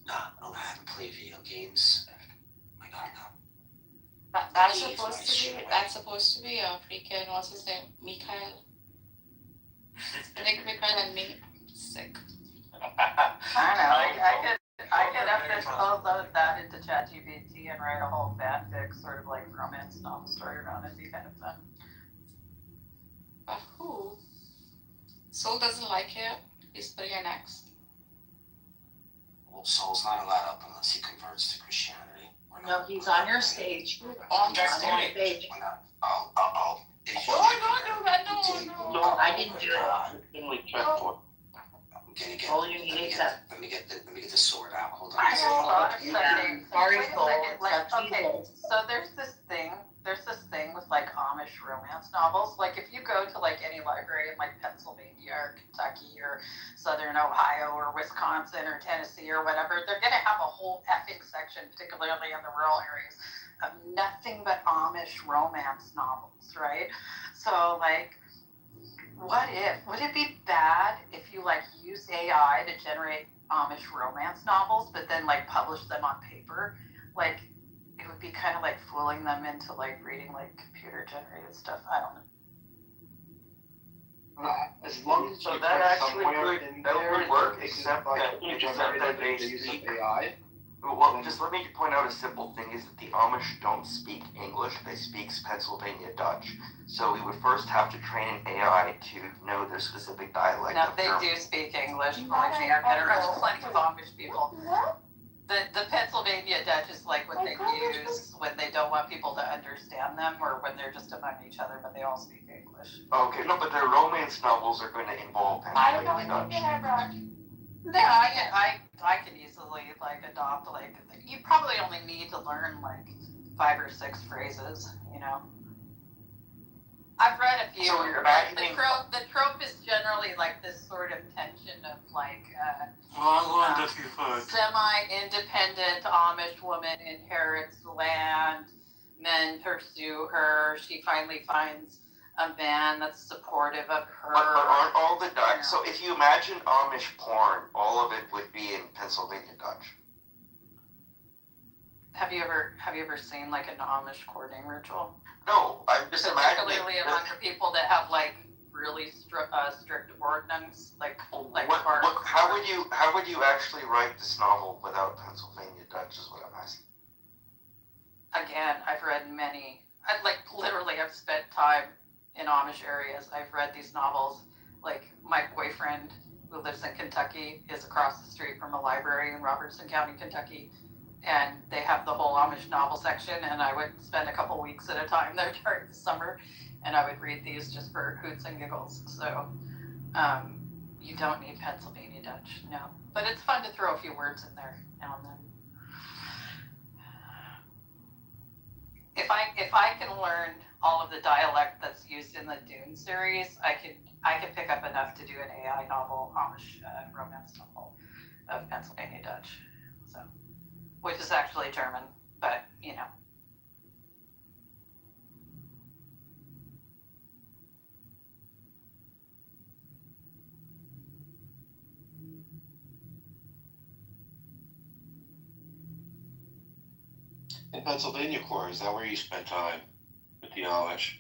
Nah, I haven't played video games. My God, no. That's supposed to be a freaking, what's his name? Mikhail. Nick Mikhail and me. Sick. I know. I could upload that into ChatGPT and write a whole fanfic, sort of like romance novel story around it. Be kind of fun. But who? Soul doesn't like it. He's putting it next. Well, Soul's not allowed up unless he converts to Christianity. No, he's on your stage. On your stage. Oh. No, I didn't do it. All you need is that. Let me get the sword out. Hold on. Sorry, Wait a soul. second, like, Except okay, Jesus. so there's this thing with like Amish romance novels. Like if you go to like any library in like Pennsylvania or Kentucky or Southern Ohio or Wisconsin or Tennessee or whatever, they're gonna have a whole effing section, particularly in the rural areas, of nothing but Amish romance novels, right? So like, would it be bad if you like use AI to generate Amish romance novels, but then like publish them on paper? Like, it would be kind of like fooling them into like reading like computer generated stuff. I don't know. As long as So you that put actually somewhere could- in that there would work, it's except like that- you except generated that they the use of speak- AI. Well, just let me point out a simple thing is that the Amish don't speak English, they speak Pennsylvania Dutch. So we would first have to train an AI to know their specific dialect. No, of they their- do speak English. Believe me, I've been around plenty of Amish people. The Pennsylvania Dutch is like what they use when they don't want people to understand them or when they're just among each other, but they all speak English. Okay, no, but their romance novels are going to involve Pennsylvania Dutch. No, I can easily like adopt like you probably only need to learn like 5 or 6 phrases, you know. I've read a few. So you're imagining- the trope is generally like this sort of tension of like semi-independent Amish woman inherits land, men pursue her, she finally finds a man that's supportive of her. But aren't all the Dutch? So if you imagine Amish porn, all of it would be in Pennsylvania Dutch. Have you ever seen like an Amish courting ritual? No, I'm just imagining. Particularly among the people that have like really strict ordinance, like How would you actually write this novel without Pennsylvania Dutch? Is what I'm asking. Again, I've read many. I've spent time in Amish areas. I've read these novels. Like my boyfriend who lives in Kentucky is across the street from a library in Robertson County, Kentucky. And they have the whole Amish novel section, and I would spend a couple weeks at a time there during the summer, and I would read these just for hoots and giggles. So you don't need Pennsylvania Dutch, no. But it's fun to throw a few words in there now and then. If I can learn all of the dialect that's used in the Dune series, I can pick up enough to do an AI novel, Amish romance novel of Pennsylvania Dutch. So. Which is actually German, but you know. In Pennsylvania Corps, is that where you spent time with the Amish?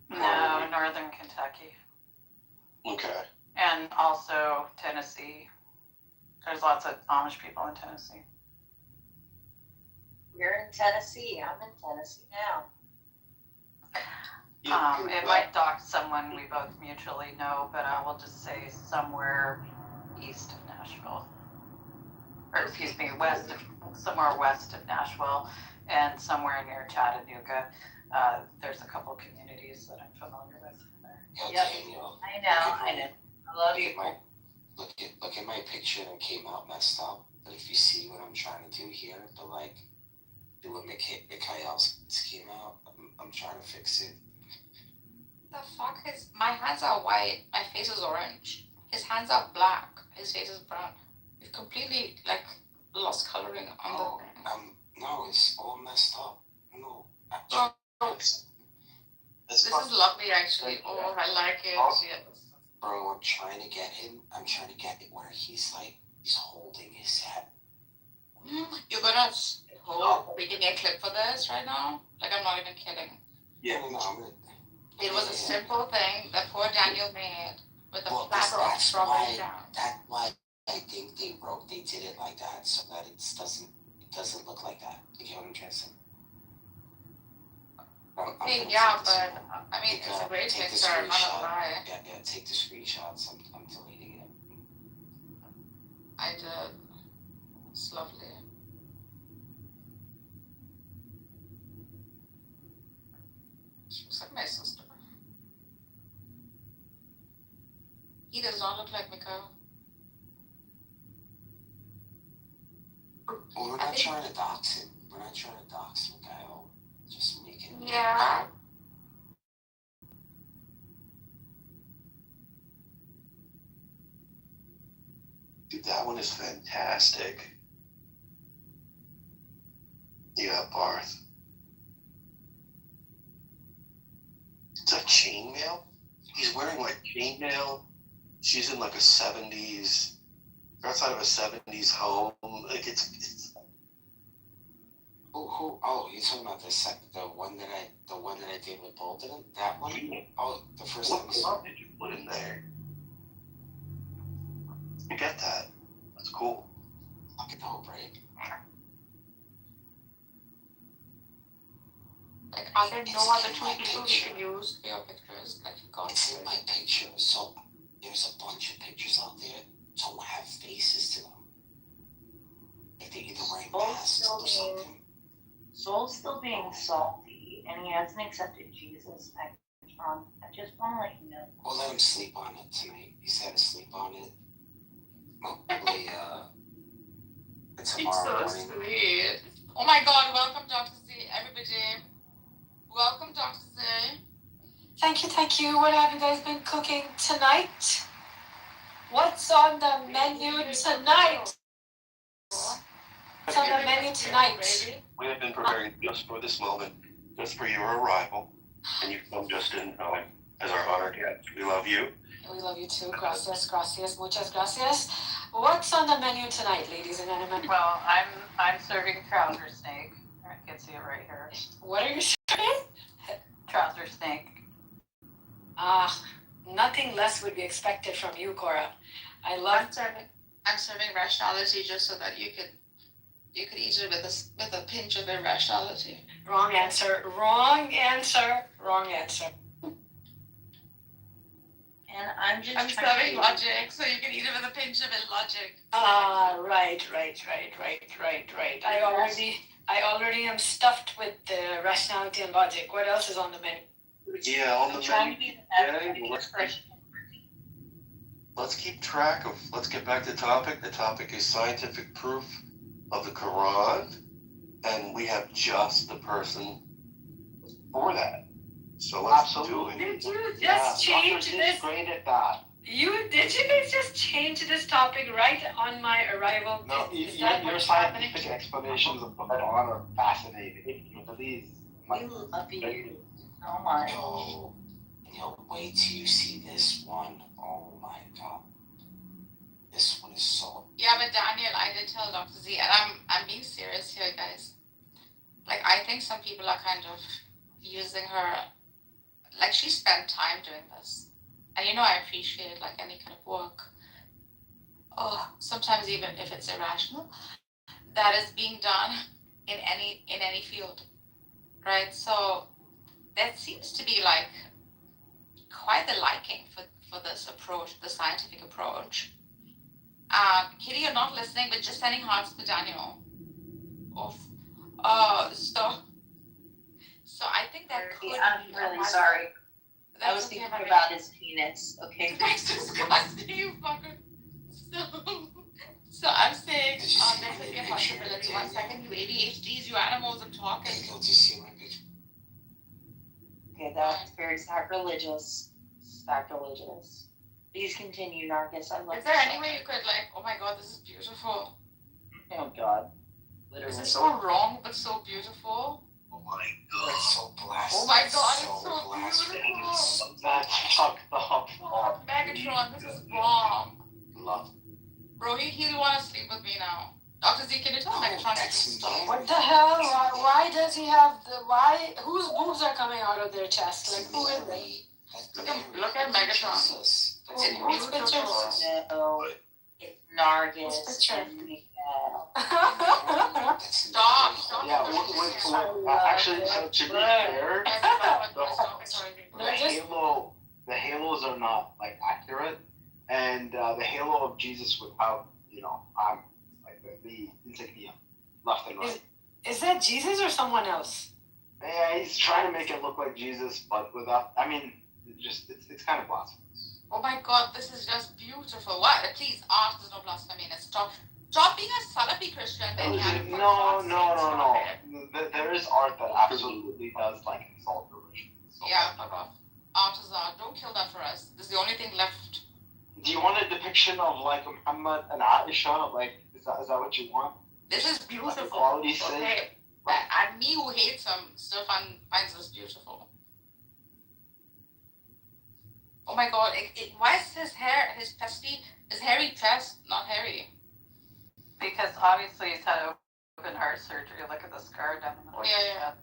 No, Northern Kentucky. Okay. And also Tennessee. There's lots of Amish people in Tennessee. You're in Tennessee. I'm in Tennessee now. It might dock someone we both mutually know, but I will just say somewhere east of Nashville. Or excuse me, somewhere west of Nashville and somewhere near Chattanooga. There's a couple communities that I'm familiar with there. Yep. I know. I love you. Look at my picture that came out messed up. But if you see what I'm trying to do here, but like do what Mikhail's came out, I'm trying to fix it. The fuck is my hands are white, my face is orange. His hands are black, his face is brown. You've completely like lost coloring on No, it's all messed up. No. This is lovely actually. Oh, I like it. Yes. Bro, I'm trying to get it where he's holding his head. You're gonna we can get a clip for this right now? Like I'm not even kidding. Yeah, no, It was a simple thing that poor Daniel made with a platter of strawberry jam. That's why I think they did it like that so that it doesn't look like that. You get what I'm trying to say? Yeah, but I mean it's a great picture, I'm not gonna lie. Yeah, take the screenshots. I'm deleting it. I did. It's lovely. She looks like my sister. He does not look like Miko. Well, we're not trying to dox him. We're not trying to dox Mikhail. Just making. Yeah. Dude, that one is fantastic. Yeah, Barth. It's like chainmail. He's wearing like chainmail. She's in like a 70s. They're outside of a 70s home. Like it's. Who? Oh, you're talking about the one that I did with both of them. That one. Oh, the first What time. club did you put in there? You get that? That's cool. Look at the whole break. Like, are there no other two people we can use for your pictures? Like, God. It's in my picture. So there's a bunch of pictures out there. Some have faces to them. Like they're either wearing masks or something. Soul's still being salty, and he hasn't accepted Jesus. I just want to let you know. We'll let him sleep on it tonight. He's had to sleep on it. Probably tomorrow It's so morning. sweet. Oh my God! Welcome, Dr. Z. Everybody, welcome, Dr. Z. Thank you. What have you guys been cooking tonight? What's on the menu tonight? What's on the menu tonight? We have been preparing just for this moment, just for your arrival, and you've come just in time as our honored guest. We love you. We love you too. Gracias, muchas gracias. What's on the menu tonight, ladies and gentlemen? Well, I'm serving trouser snake. I can see it right here. What are you serving? Trouser snake. Nothing less would be expected from you, Cora. I love. I'm serving rationality just so that you could eat it with a pinch of irrationality. Wrong answer. Wrong answer. Wrong answer. And I'm serving logic, so you can eat it with a pinch of illogic. Right. I already am stuffed with the rationality and logic. What else is on the menu? Yeah, on the menu. Let's keep track of. Let's get back to the topic. The topic is scientific proof of the Quran, and we have just the person for that. So let's do it. Did you just change this? Great at that. Did you guys just change this topic right on my arrival? No, your scientific explanations of the Quran are fascinating. Please. We love you so much. Yo, wait till you see this one. Oh my God. This one is so. Yeah, but Daniel, I did tell Dr. Z, and I'm being serious here, guys. Like, I think some people are kind of using her. Like, she spent time doing this, and I appreciate like any kind of work. Sometimes even if it's irrational, that is being done in any field, right? So that seems to be like quite the liking for this approach, the scientific approach. Kitty, you're not listening, but just sending hearts to Daniel. So I think that could. I'm really sorry. I was thinking about his penis. Okay. That's disgusting, you fucker. So I'm saying there could be a possibility. 1 second, you ADHDs, you animals, I'm talking. Okay, that's very sacrilegious. Sacrilegious. Please continue, Narcus. I love. Is there any way you could oh my God, this is beautiful. Oh God. Literally. This is so wrong, but so beautiful. Oh my God. It's so blasted. Oh my God, it's so beautiful. That's fucked up. Oh, Megatron, this is bomb. Love. Bro, he'll want to sleep with me now. Dr. Z, can you tell Megatron to stop? What the hell? Why does he have whose boobs are coming out of their chest? Like, who is it? Look at Megatron. Whose pictures? No, it's Nargis and Miguel. Stop. Yeah, actually, to be fair, the halos are not like accurate, and the halo of Jesus would have, like the insignia left and right. Is that Jesus or someone else? Yeah, he's trying to make it look like Jesus, but without. I mean, it's kind of blasphemous. Oh my God, this is just beautiful. What? Please, art is no blasphemy. Stop Stop being a Salafi Christian. No. There is art that absolutely does like insult religion. So yeah, fuck off. Art is art. Don't kill that for us. This is the only thing left. Do you want a depiction of like Muhammad and Aisha? Like, is that what you want? This is beautiful. Like, equality's sake? Okay. And me who hates them still finds this beautiful. Oh my god, why is his hair, his hairy chest not hairy? Because obviously he's had open heart surgery. Look at the scar down the middle. Yeah.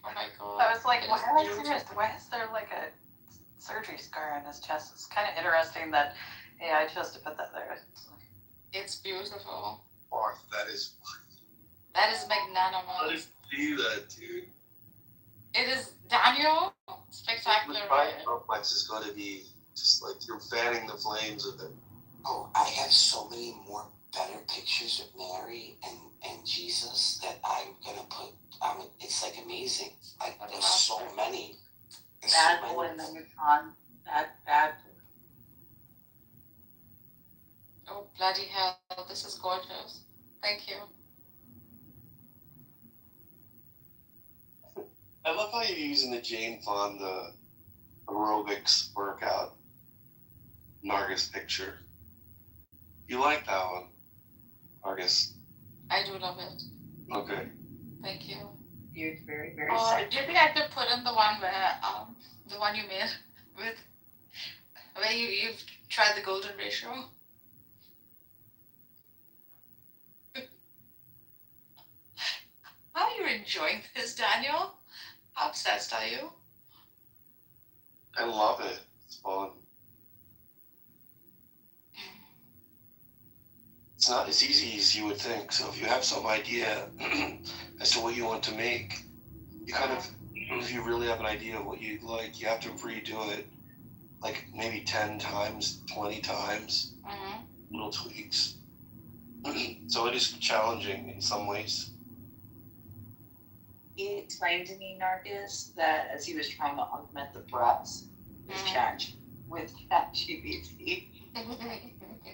Oh my god. I was like, why is there like a surgery scar on his chest? It's kind of interesting that I chose to put that there. It's beautiful. Mark, that is magnanimous. Let us do that, dude. It is Daniel. Spectacular. My complex is going to be just like you're fanning the flames of it. Oh, I have so many more better pictures of Mary and Jesus that I'm gonna put. It's like amazing. Like there's so many. Bad boy, and then you're on bad. Oh bloody hell! This is gorgeous. Thank you. I love how you're using the Jane Fonda aerobics workout Nargis picture. You like that one, Nargis? I do love it. Okay. Thank you. You're very, very do you think I could put in the one where the one you made with where you've tried the golden ratio? How are you enjoying this, Daniel? How obsessed are you? I love it. It's fun. It's not as easy as you would think. So if you have some idea as to what you want to make, you kind of, if you really have an idea of what you'd like, you have to redo it like maybe 10 times, 20 times, little tweaks. So it is challenging in some ways. He explained to me, Nargis, that as he was trying to augment the breaths with ChatGPT,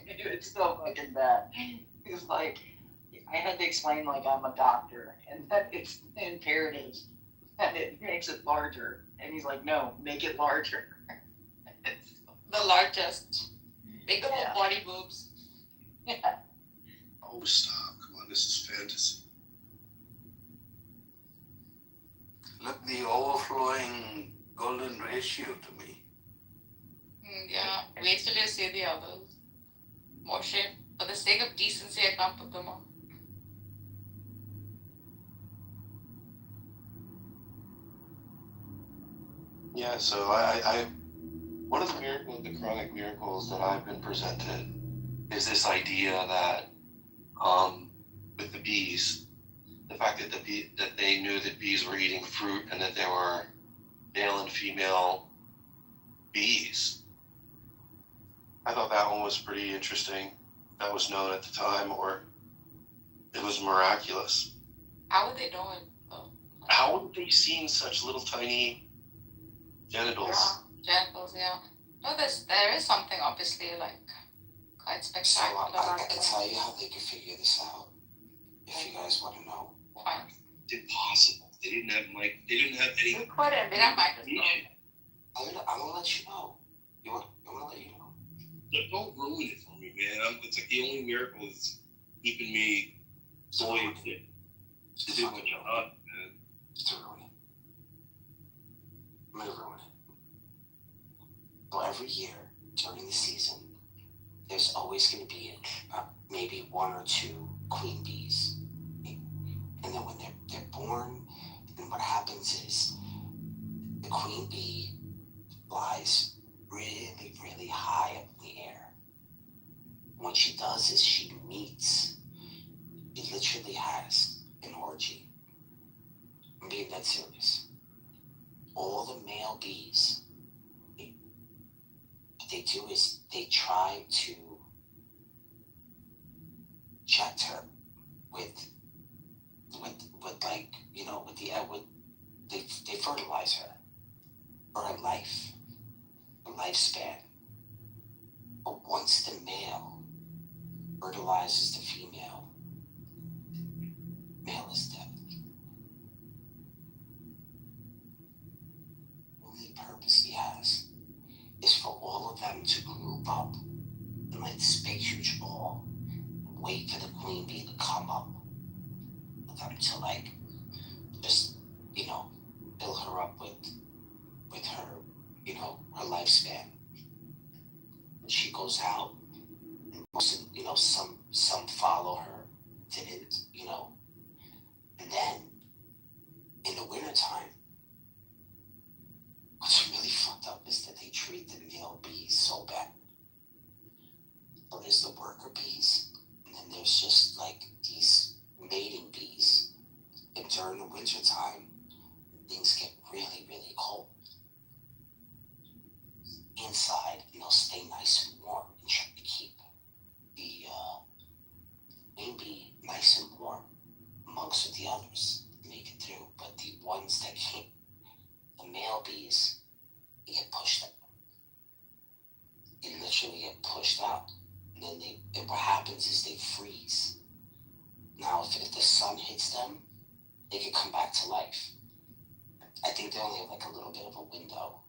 it's so fucking bad. He was like, I had to explain like I'm a doctor and that it's imperative and it makes it larger. And he's like, no, make it larger. The largest. Big old body boobs. Yeah. Oh, stop. Come on, this is fantasy. Look, the overflowing golden ratio to me. Yeah, wait till you see the others. Moshe, for the sake of decency, I can't put them on. Yeah, so I one of the chronic miracles that I've been presented is this idea that with the bees, the fact that that they knew that bees were eating fruit and that there were male and female bees. I thought that one was pretty interesting. That was known at the time, or it was miraculous. How would they know it, though? How would they seen such little tiny genitals? Yeah, genitals, yeah. No, there is something obviously like quite spectacular. So I can tell you how they could figure this out. If you guys want to know. Fine. It's impossible. They didn't have any. They couldn't. They didn't have microscope. I'm gonna let you know. I'm gonna let you know. Don't ruin it for me, man. It's like the only miracle that's keeping me employed to do my job, man. To ruin it. I'm gonna ruin it. So every year during the season, there's always going to be maybe one or two queen bees, and then when they're born, then what happens is the queen bee flies really, really high up in the air. What she does is she literally has an orgy. I'm being that serious. All the male bees, what they do is they try to check her with like, they fertilize her for her lifespan. But once the male fertilizes the female, male is dead. The only purpose he has is for all of them to group up in like this big huge ball, wait for the queen bee to come up with them to like just, you know, fill her up with her, you know, her lifespan. And she goes out, and most, you know, some follow her, didn't, you know. And then in the wintertime, what's really fucked up is that they treat the male bees so bad. So there's the worker bees, and then there's just like these mating bees. And during the wintertime, things get really, really cold. Inside, and they'll stay nice and warm and try to keep the queen bee nice and warm amongst the others, make it through. But the ones that can't, the male bees, they get pushed out. They literally get pushed out. And then and what happens is they freeze. Now, if the sun hits them, they can come back to life. I think they only have like a little bit of a window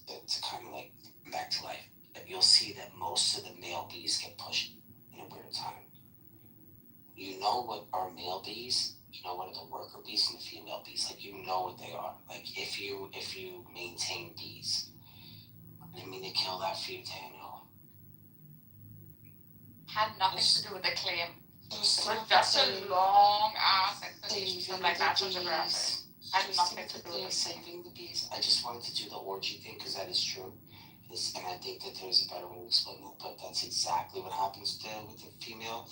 to kind of like come back to life. But you'll see that most of the male bees get pushed in the winter time. You know what are male bees? You know what are the worker bees and the female bees? Like, you know what they are. Like, if you maintain bees. I didn't mean to kill that for you, Daniel. Had nothing to do with the claim. It was just a long ass explanation from like National Geographic. Had nothing to do with saving the bees. I just wanted to do the orgy thing because that is true. And I think that there's a better way to explain that, but that's exactly what happens with the female.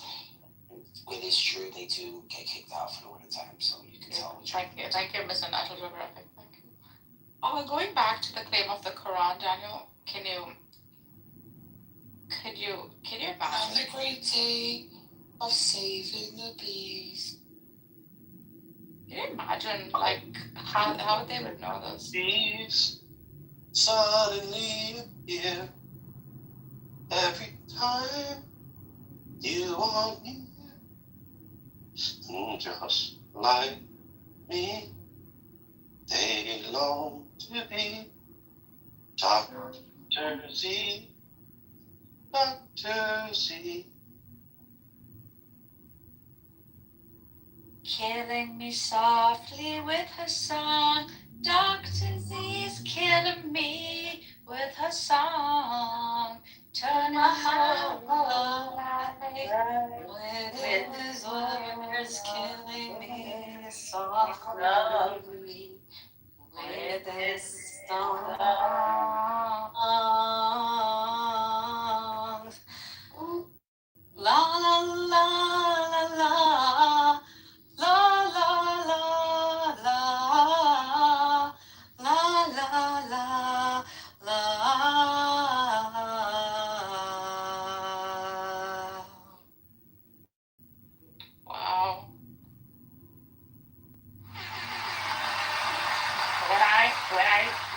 It is true, they do get kicked out for the winter time, so you can tell. Thank you, Mr. National Geographic. Thank you. Going back to the claim of the Quran, Daniel, can you imagine? Have a great day of saving the bees. Can you imagine, like, how they would know this? Bees suddenly appear every time you are near. Just like me, they long to be Dr. Z, Dr. Z. Killing me softly with her song. Dr. Z's killing me with her song. Turning my whole life with his words, killing me softly with his song. La la la la la. La la la la la la la la. Wow. When I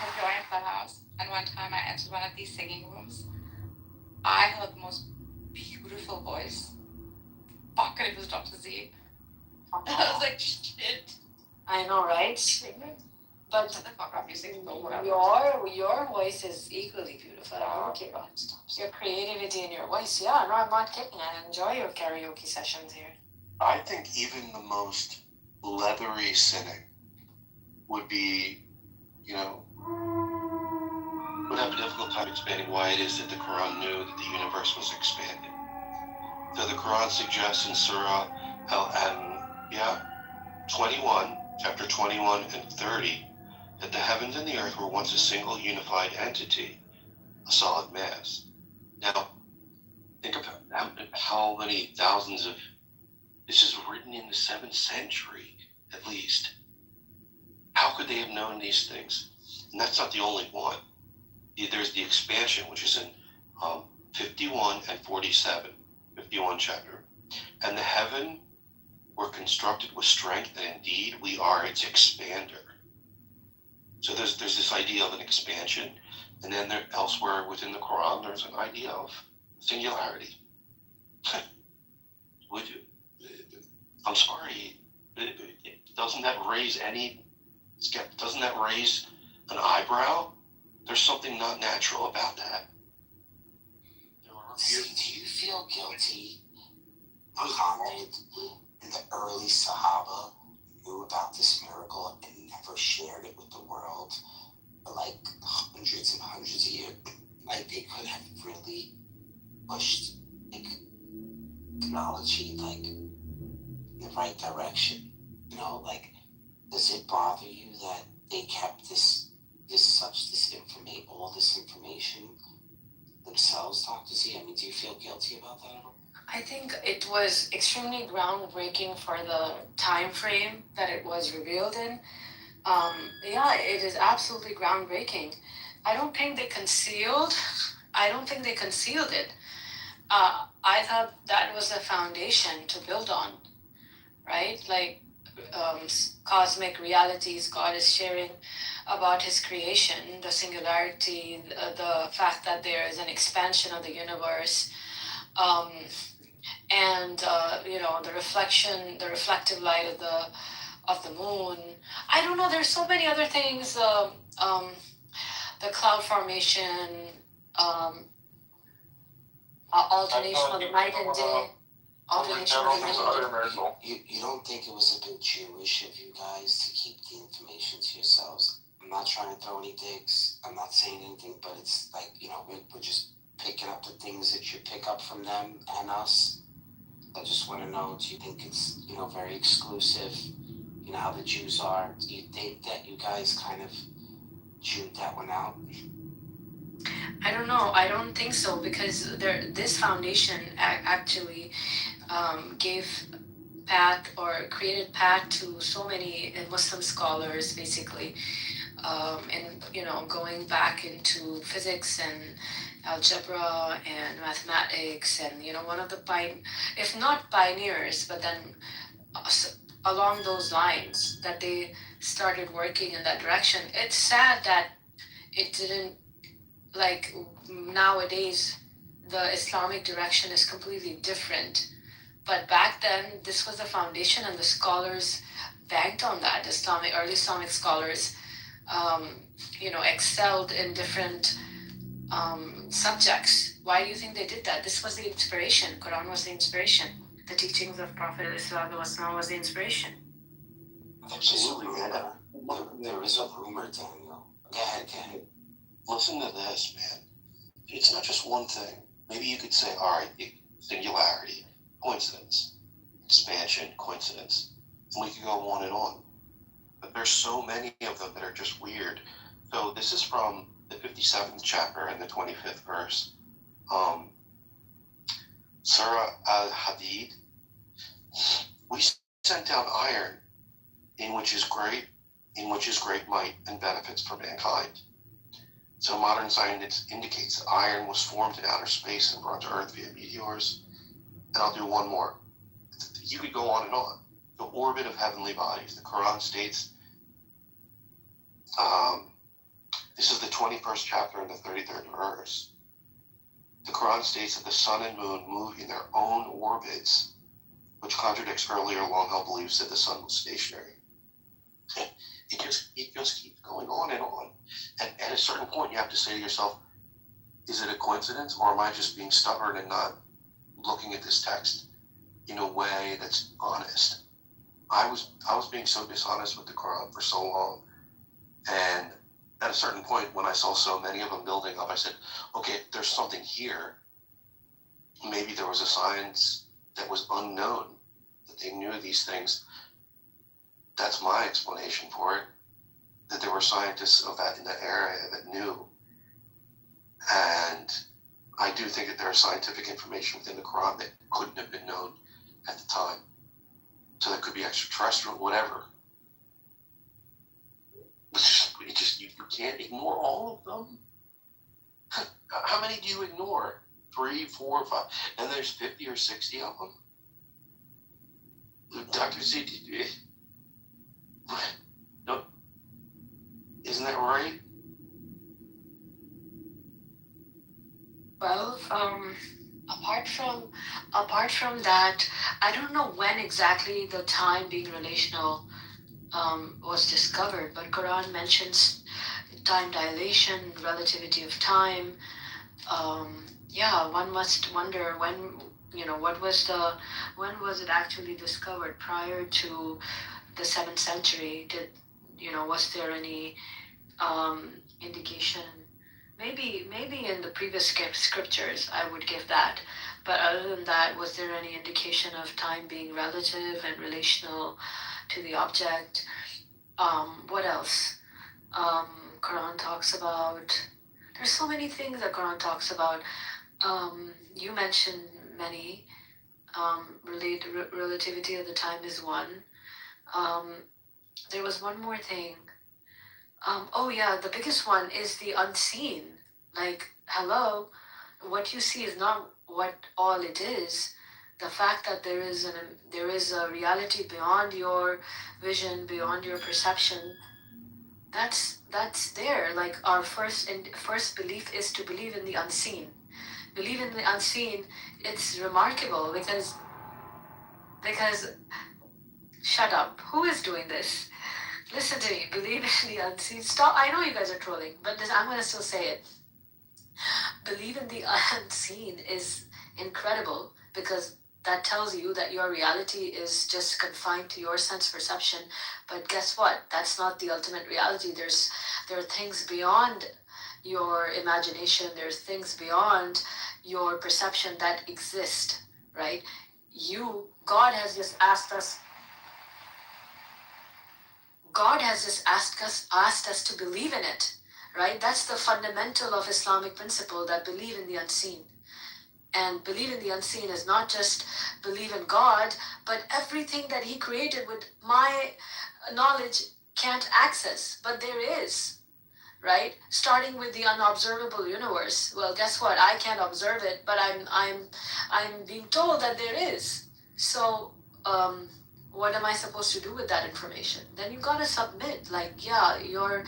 was going to the house, and one time I entered one of these singing rooms, I heard the most beautiful voice. Fuck, it was Dr. Z. I was like, shit. I know, right? But shut the fuck up, you sing so well. your voice is equally beautiful. I don't care about your creativity in your voice. Yeah, no, I'm not kidding. I enjoy your karaoke sessions here. I think even the most leathery cynic would be, you know, would have a difficult time explaining why it is that the Quran knew that the universe was expanding. So the Quran suggests in Surah Al-Anbiya 21, chapter 21 and 30, that the heavens and the earth were once a single unified entity, a solid mass. Now, think about how many thousands of, this is written in the 7th century, at least. How could they have known these things? And that's not the only one. There's the expansion, which is in 51 and 47, 51 chapter. And the heaven were constructed with strength, and indeed we are its expander. So there's this idea of an expansion, and then elsewhere within the Quran, there's an idea of singularity. would you? I'm sorry. Doesn't that raise an eyebrow? There's something not natural about that. See, do you feel guilty? Muhammad and the early Sahaba knew about this miracle and never shared it with the world for like hundreds and hundreds of years. Like they could have really pushed like technology like in the right direction. You know, like does it bother you that they kept all this information themselves, Dr. Z? I mean, do you feel guilty about that at all? I think it was extremely groundbreaking for the time frame that it was revealed in. Yeah, it is absolutely groundbreaking. I don't think they concealed it. I thought that was the foundation to build on, right? Like cosmic realities God is sharing about his creation, the singularity, the fact that there is an expansion of the universe, and the reflective light of the moon. I don't know. There's so many other things. The cloud formation, alternation of the night and day. You don't think it was a bit Jewish of you guys to keep the information to yourselves? I'm not trying to throw any digs. I'm not saying anything, but it's like, we're just picking up the things that you pick up from them and us. I just want to know, do you think it's, very exclusive? You know how the Jews are? Do you think that you guys kind of chewed that one out? I don't know. I don't think so, because this foundation actually gave path or created path to so many Muslim scholars, basically, and going back into physics and algebra and mathematics, and one of the if not pioneers, but then along those lines that they started working in that direction. It's sad that it didn't, like nowadays the Islamic direction is completely different. But back then, this was the foundation, and the scholars banked on that. Early Islamic scholars, excelled in different subjects. Why do you think they did that? This was the inspiration. Quran was the inspiration. The teachings of Prophet Islam was the inspiration. Absolutely. There is a rumor, Daniel. Go ahead. Listen to this, man. It's not just one thing. Maybe you could say, all right, singularity, coincidence, expansion, coincidence. And we could go on and on. But there's so many of them that are just weird. So this is from the 57th chapter and the 25th verse. Surah Al-Hadid. We sent down iron, in which is great might and benefits for mankind. So modern science indicates that iron was formed in outer space and brought to Earth via meteors. And I'll do one more. You could go on and on. The orbit of heavenly bodies. The Quran states, this is the 21st chapter and the 33rd verse. The Quran states that the sun and moon move in their own orbits, which contradicts earlier long-held beliefs that the sun was stationary. It just keeps going on and on. And at a certain point, you have to say to yourself, is it a coincidence, or am I just being stubborn and not looking at this text in a way that's honest? I was being so dishonest with the Quran for so long. And at a certain point, when I saw so many of them building up, I said, okay, there's something here. Maybe there was a science that was unknown, that they knew these things. That's my explanation for it, that there were scientists in that area that knew. And I do think that there is scientific information within the Quran that couldn't have been known at the time. So that could be extraterrestrial, whatever. You can't ignore all of them. How many do you ignore? 3, 4, 5, and there's 50 or 60 of them. Dr. Z, no, isn't that right? Well, apart from that, I don't know when exactly the time being relational was discovered, but Quran mentions time dilation, relativity of time. Yeah, one must wonder when, when was it actually discovered? Prior to the 7th century? Was there any indication? Maybe in the previous scriptures I would give that, but other than that, was there any indication of time being relative and relational to the object? What else? Quran talks about. There's so many things that Quran talks about. You mentioned many. Relativity of the time is one. There was one more thing. Oh yeah, the biggest one is the unseen. Like, hello, what you see is not what all it is. The fact that there is a reality beyond your vision, beyond your perception, that's there. Like, our first belief is to believe in the unseen. Believe in the unseen. It's remarkable because shut up. Who is doing this? Listen to me. Believe in the unseen. Stop. I know you guys are trolling, but I'm going to still say it. Believe in the unseen is incredible because that tells you that your reality is just confined to your sense perception. But guess what? That's not the ultimate reality. There are things beyond your imagination. There's things beyond your perception that exist, right? God has just asked us to believe in it, right? That's the fundamental of Islamic principle, that believe in the unseen. And believe in the unseen is not just believe in God, but everything that He created with my knowledge can't access, but there is, right? Starting with the unobservable universe. Well, guess what? I can't observe it, but I'm being told that there is. So, what am I supposed to do with that information? Then you gotta submit. Like, yeah, your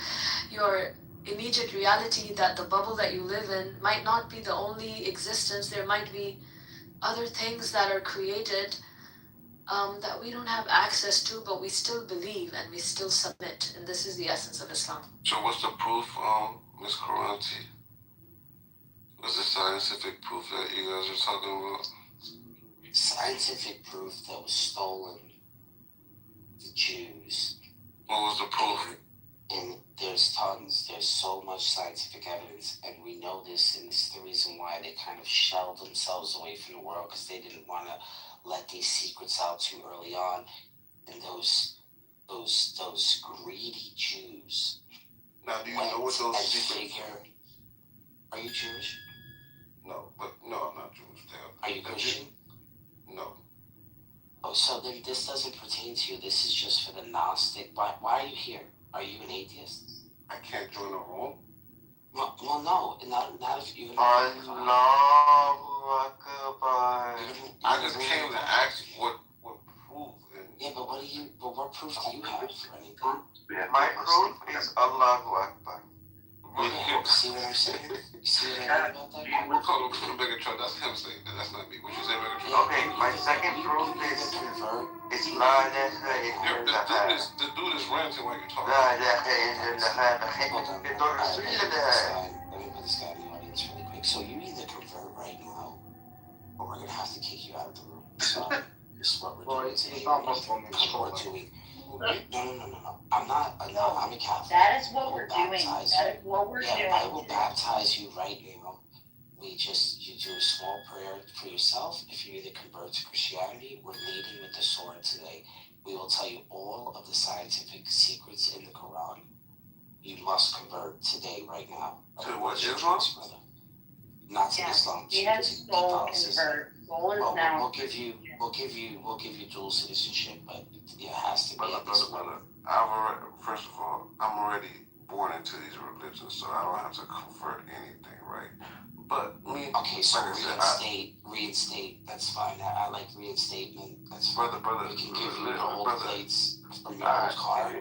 immediate reality, that the bubble that you live in, might not be the only existence. There might be other things that are created that we don't have access to, but we still believe and we still submit. And this is the essence of Islam. So what's the proof, Ms. Karanti? What's the scientific proof that you guys are talking about? Scientific proof that was stolen. The Jews. What was the proof? And there's tons. There's so much scientific evidence, and we know this, and this is the reason why they kind of shelled themselves away from the world, because they didn't want to let these secrets out too early on. And those greedy Jews. Now, do you know what those secrets? Are you Jewish? No, I'm not Jewish. Are you Christian? No. Oh, so then this doesn't pertain to you. This is just for the Gnostic. Why are you here? Are you an atheist? I can't join a room? Well, no. Not if you're Allahu Akbar. I just came to ask you what proof. Yeah, but what proof do you have for anything? My proof is Allahu Akbar. See what I'm saying? You see what I mean about that? We're calling Megatron. That's him saying that. That's not me. What you say, Megatron? Okay, my second proof is La ilaha illallah. The dude is ranting while you're talking. Let me put this guy in the audience really quick. So you either convert right now, or we're gonna have to kick you out of the room. So this is what we're doing today. No. I'm a Catholic. That is what we're doing. That is what we're doing. I will baptize you right now. You do a small prayer for yourself. If you either convert to Christianity, we're leading with the sword today. We will tell you all of the scientific secrets in the Quran. You must convert today, right now. To what, Islam? Not to Islam. He has soul convert. Soul is now. We'll give you dual citizenship, but it has to be. Brother. First of all, I'm already born into these religions, so I don't have to convert anything, right? But me. Okay, so reinstate. That's fine. I like reinstatement. That's fine. Brother. We can give you the old plates from your old car.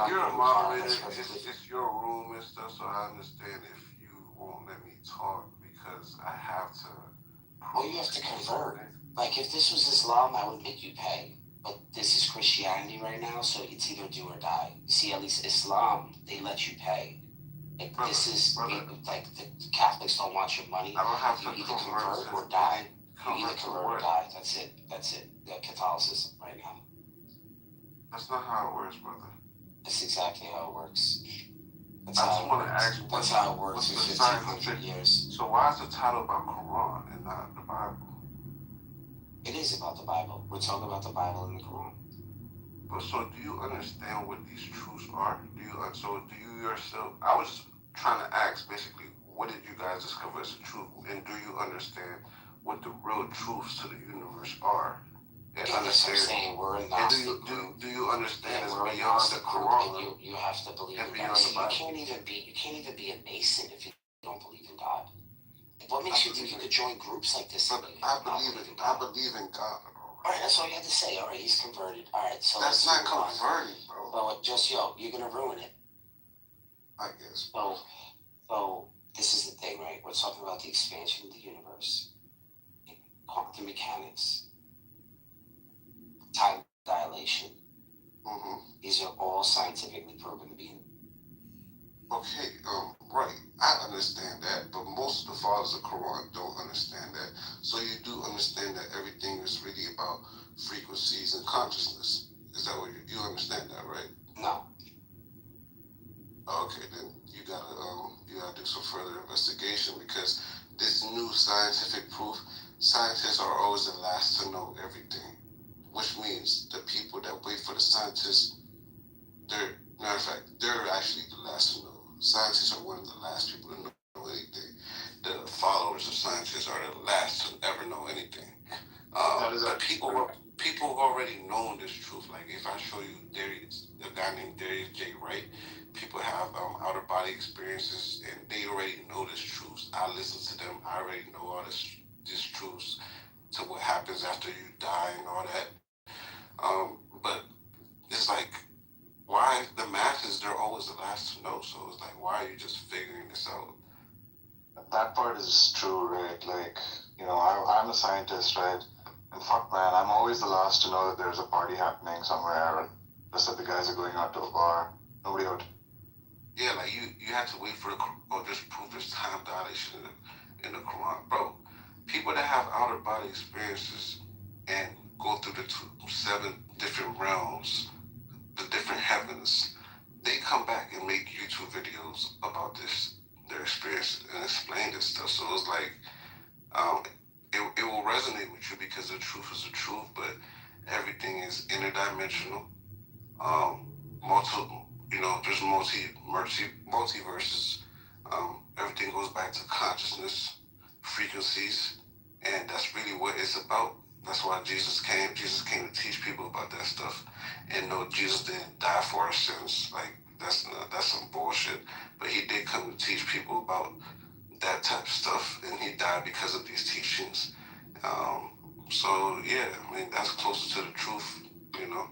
You're a moderator. It's your room and stuff, so I understand if you won't let me talk because I have to Or you have to convert. Like, if this was Islam, I would make you pay. But this is Christianity right now, so it's either do or die. You see, at least Islam, they let you pay. Like, this is, like, the Catholics don't want your money. I don't have You to either convert convert or die. You either convert to convert or what? die. That's it. That's it. Catholicism right now. That's not how it works, brother. That's exactly how it works. That's I how just it want to works. ask, That's how it works what's for the 1,500 years. So why is the title about Quran and not the Bible? It is about the Bible. We're talking about the Bible and the Quran. But so do you understand what these truths are? Do you yourself, I was trying to ask basically, what did you guys discover as the truth? And do you understand what the real truths to the universe are? And Yeah, that's what I'm saying. We're a Gnostic group. Do you understand it's we're a beyond the Gnostic group, Quran? and you have to believe and in beyond God. the See, Bible? you can't even be a Mason if you don't believe in God. Like, what makes you think you could join groups like this? But I believe in God. All right, that's all you had to say. All right, he's converted. All right, so that's not converting, bro. So just you're gonna ruin it. I guess. So this is the thing, right? We're talking about the expansion of the universe, quantum mechanics, time dilation. These are all scientifically proven to be. Okay, right. I understand that, but most of the fathers of Quran don't understand that. So you do understand that everything is really about frequencies and consciousness. Is that what you understand that, right? No. Okay, then you gotta do some further investigation, because this new scientific proof, scientists are always the last to know everything, which means the people that wait for the scientists, matter of fact, they're actually the last to know. Scientists are one of the last people to know anything. The followers of scientists are the last to ever know anything. But people already know this truth. Like, if I show you a guy named Darius J. Wright, people have outer body experiences, and they already know this truth. I listen to them. I already know all these truths to what happens after you die and all that. But it's like, why the masses, they're always the last to know. So it's like, why are you just figuring this out? That part is true, right? Like, I'm a scientist, right? And fuck, man, I'm always the last to know that there's a party happening somewhere, and just that the guys are going out to a bar. Nobody would. Yeah, like you have to wait for just prove there's time dilation in the Quran, bro. People that have outer body experiences and go through the 7 different realms, the different heavens, they come back and make YouTube videos about their experience, and explain this stuff. So it's like, it will resonate with you, because the truth is the truth, but everything is interdimensional. There's multiverses. Everything goes back to consciousness, frequencies, and that's really what it's about. That's why Jesus came. Jesus came to teach people about that stuff. And no, Jesus didn't die for our sins. Like, that's some bullshit. But he did come to teach people about that type of stuff, and he died because of these teachings. So yeah, I mean, that's closer to the truth,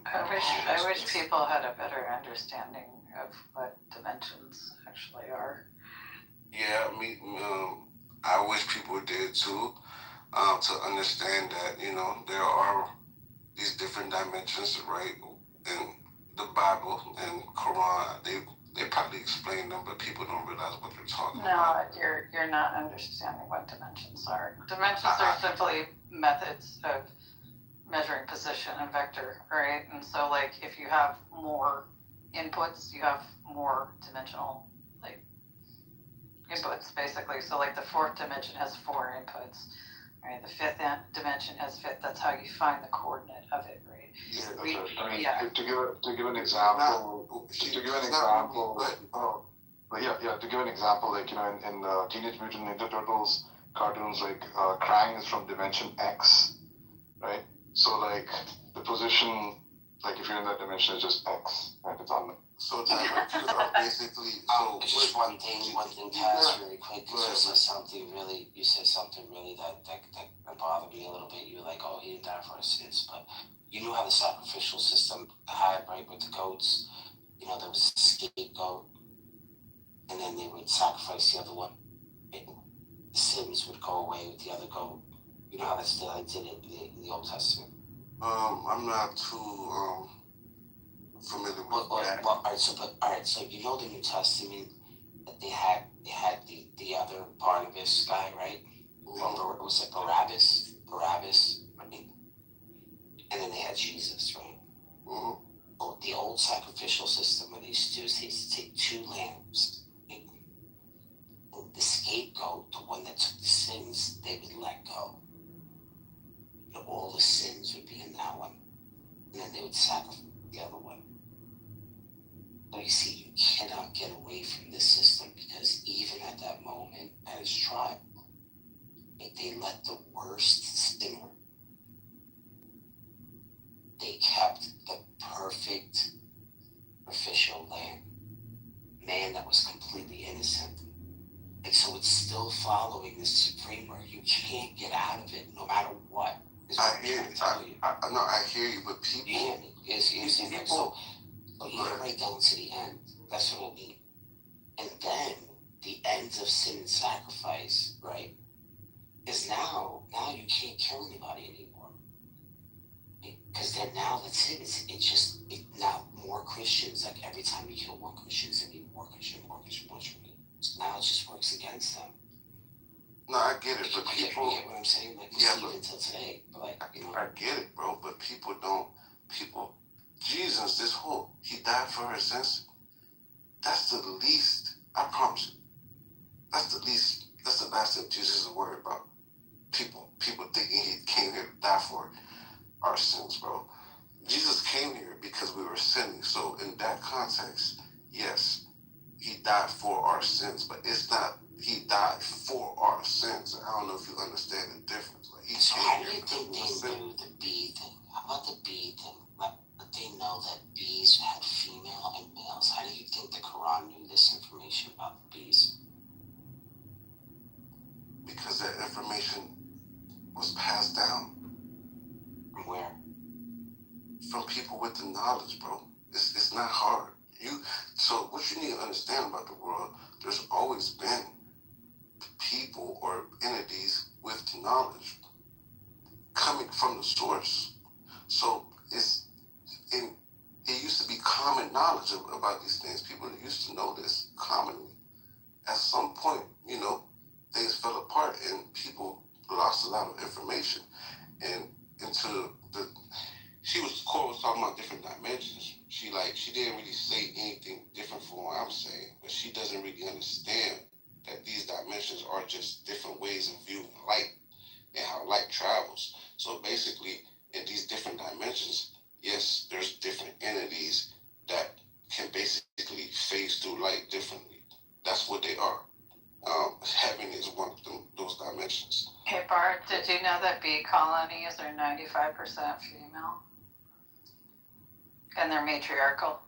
I wish people had a better understanding of what dimensions actually are. Yeah, I wish people did too, to understand that, there are these different dimensions, right? In the Bible and Quran, they probably explain them, but people don't realize what they're talking about. No, you're not understanding what dimensions are. Dimensions are simply methods of measuring position and vector, right? And so, like, if you have more inputs, you have more dimensional, like, inputs, basically. So, like, the 4th dimension has 4 inputs, right? The 5th dimension has 5th. That's how you find the coordinate of it, right? Yeah, that's right. I mean, to give an example, like, to give an example, like, in Teenage Mutant Ninja Turtles cartoons, like, Krang is from dimension X, right? So, like, the position, like, if you're in that dimension, is just X, right? It's on. So dimensions are basically. Just one thing, Taz, really quick, because you said something really that bothered me a little bit. You were like, oh, he didn't die for his sins, but you knew how the sacrificial system had, right, with the goats. There was a scapegoat, and then they would sacrifice the other one. The sins would go away with the other goat. You know how that's did it in the Old Testament. I'm not too familiar with that. All right. So you know the New Testament that they had the other Barnabas guy, right? Or was it Barabbas? Right? And then they had Jesus, right? Mm-hmm. Well, the old sacrificial system, what they used to do is they used to take 2 lambs. And the scapegoat, the one that took the sins, they would let go. And all the sins would be in that one. And then they would sacrifice the other one. So you see, you cannot get away from this system because even at that moment, at his trial, they let the worst sinner. They kept the perfect sacrificial lamb, man that was completely innocent. And so it's still following this supreme word. You can't get out of it no matter what. I hear you. I hear you, but people. You hear me? Yes, so you get right down to the end. That's what I mean. And then the ends of sin and sacrifice, right? Is now you can't kill anybody anymore. Because then now that's it. Now more Christians, like every time you kill one Christian, it's going to be more Christian. So now it just works against them. No, I get it, but people. You get what I'm saying? Like, yeah, even until today. But like, I get it, bro, but people don't. Jesus, he died for our sins. That's the least, I promise you. That's the last thing Jesus is worried about. People thinking he came here to die for our sins, bro. Jesus came here because we were sinning. So in that context, yes, he died for our sins, but it's not he died for our sins. I don't know if you understand the difference. Like so how do you think they knew the bee thing? How about the bee thing? Like they know that bees had female and males. How do you think the Quran knew this information about the bees? Because that information was passed down. From where? From people with the knowledge, bro. It's not hard. So what you need to understand about the world, there's always been people or entities with knowledge coming from the source. So it used to be common knowledge about these things. People used to know this commonly. At some point, things fell apart and people lost a lot of information. And Cora was talking about different dimensions. She didn't really say anything different from what I'm saying, but she doesn't really understand that these dimensions are just different ways of viewing light and how light travels. So basically, in these different dimensions, yes, there's different entities that can basically phase through light differently. That's what they are. Heaven is one of those dimensions. Hey Bart, did you know that bee colonies are 95% female? And they're matriarchal?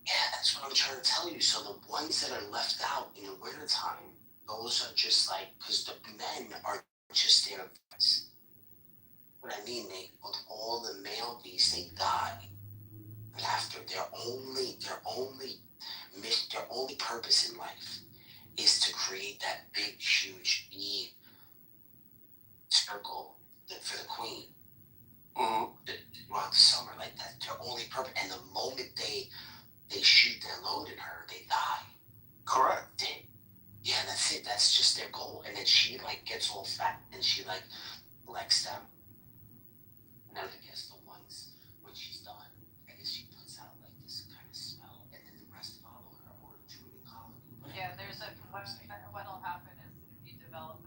Yeah, that's what I'm trying to tell you. So the ones that are left out in the wintertime, those are just like, because the men are just there. What I mean, with all the male bees, they die. And after their only purpose in life is to create that big, huge bee circle for the queen. Throughout the summer, like that, their only purpose. And the moment they shoot their load in her, they die. Correct. Yeah, that's it. That's just their goal. And then she gets all fat and she collects them. And then I guess the ones when she's done, I guess she puts out this kind of smell, and then the rest follow her or join the colony. Yeah, what'll happen is if you develop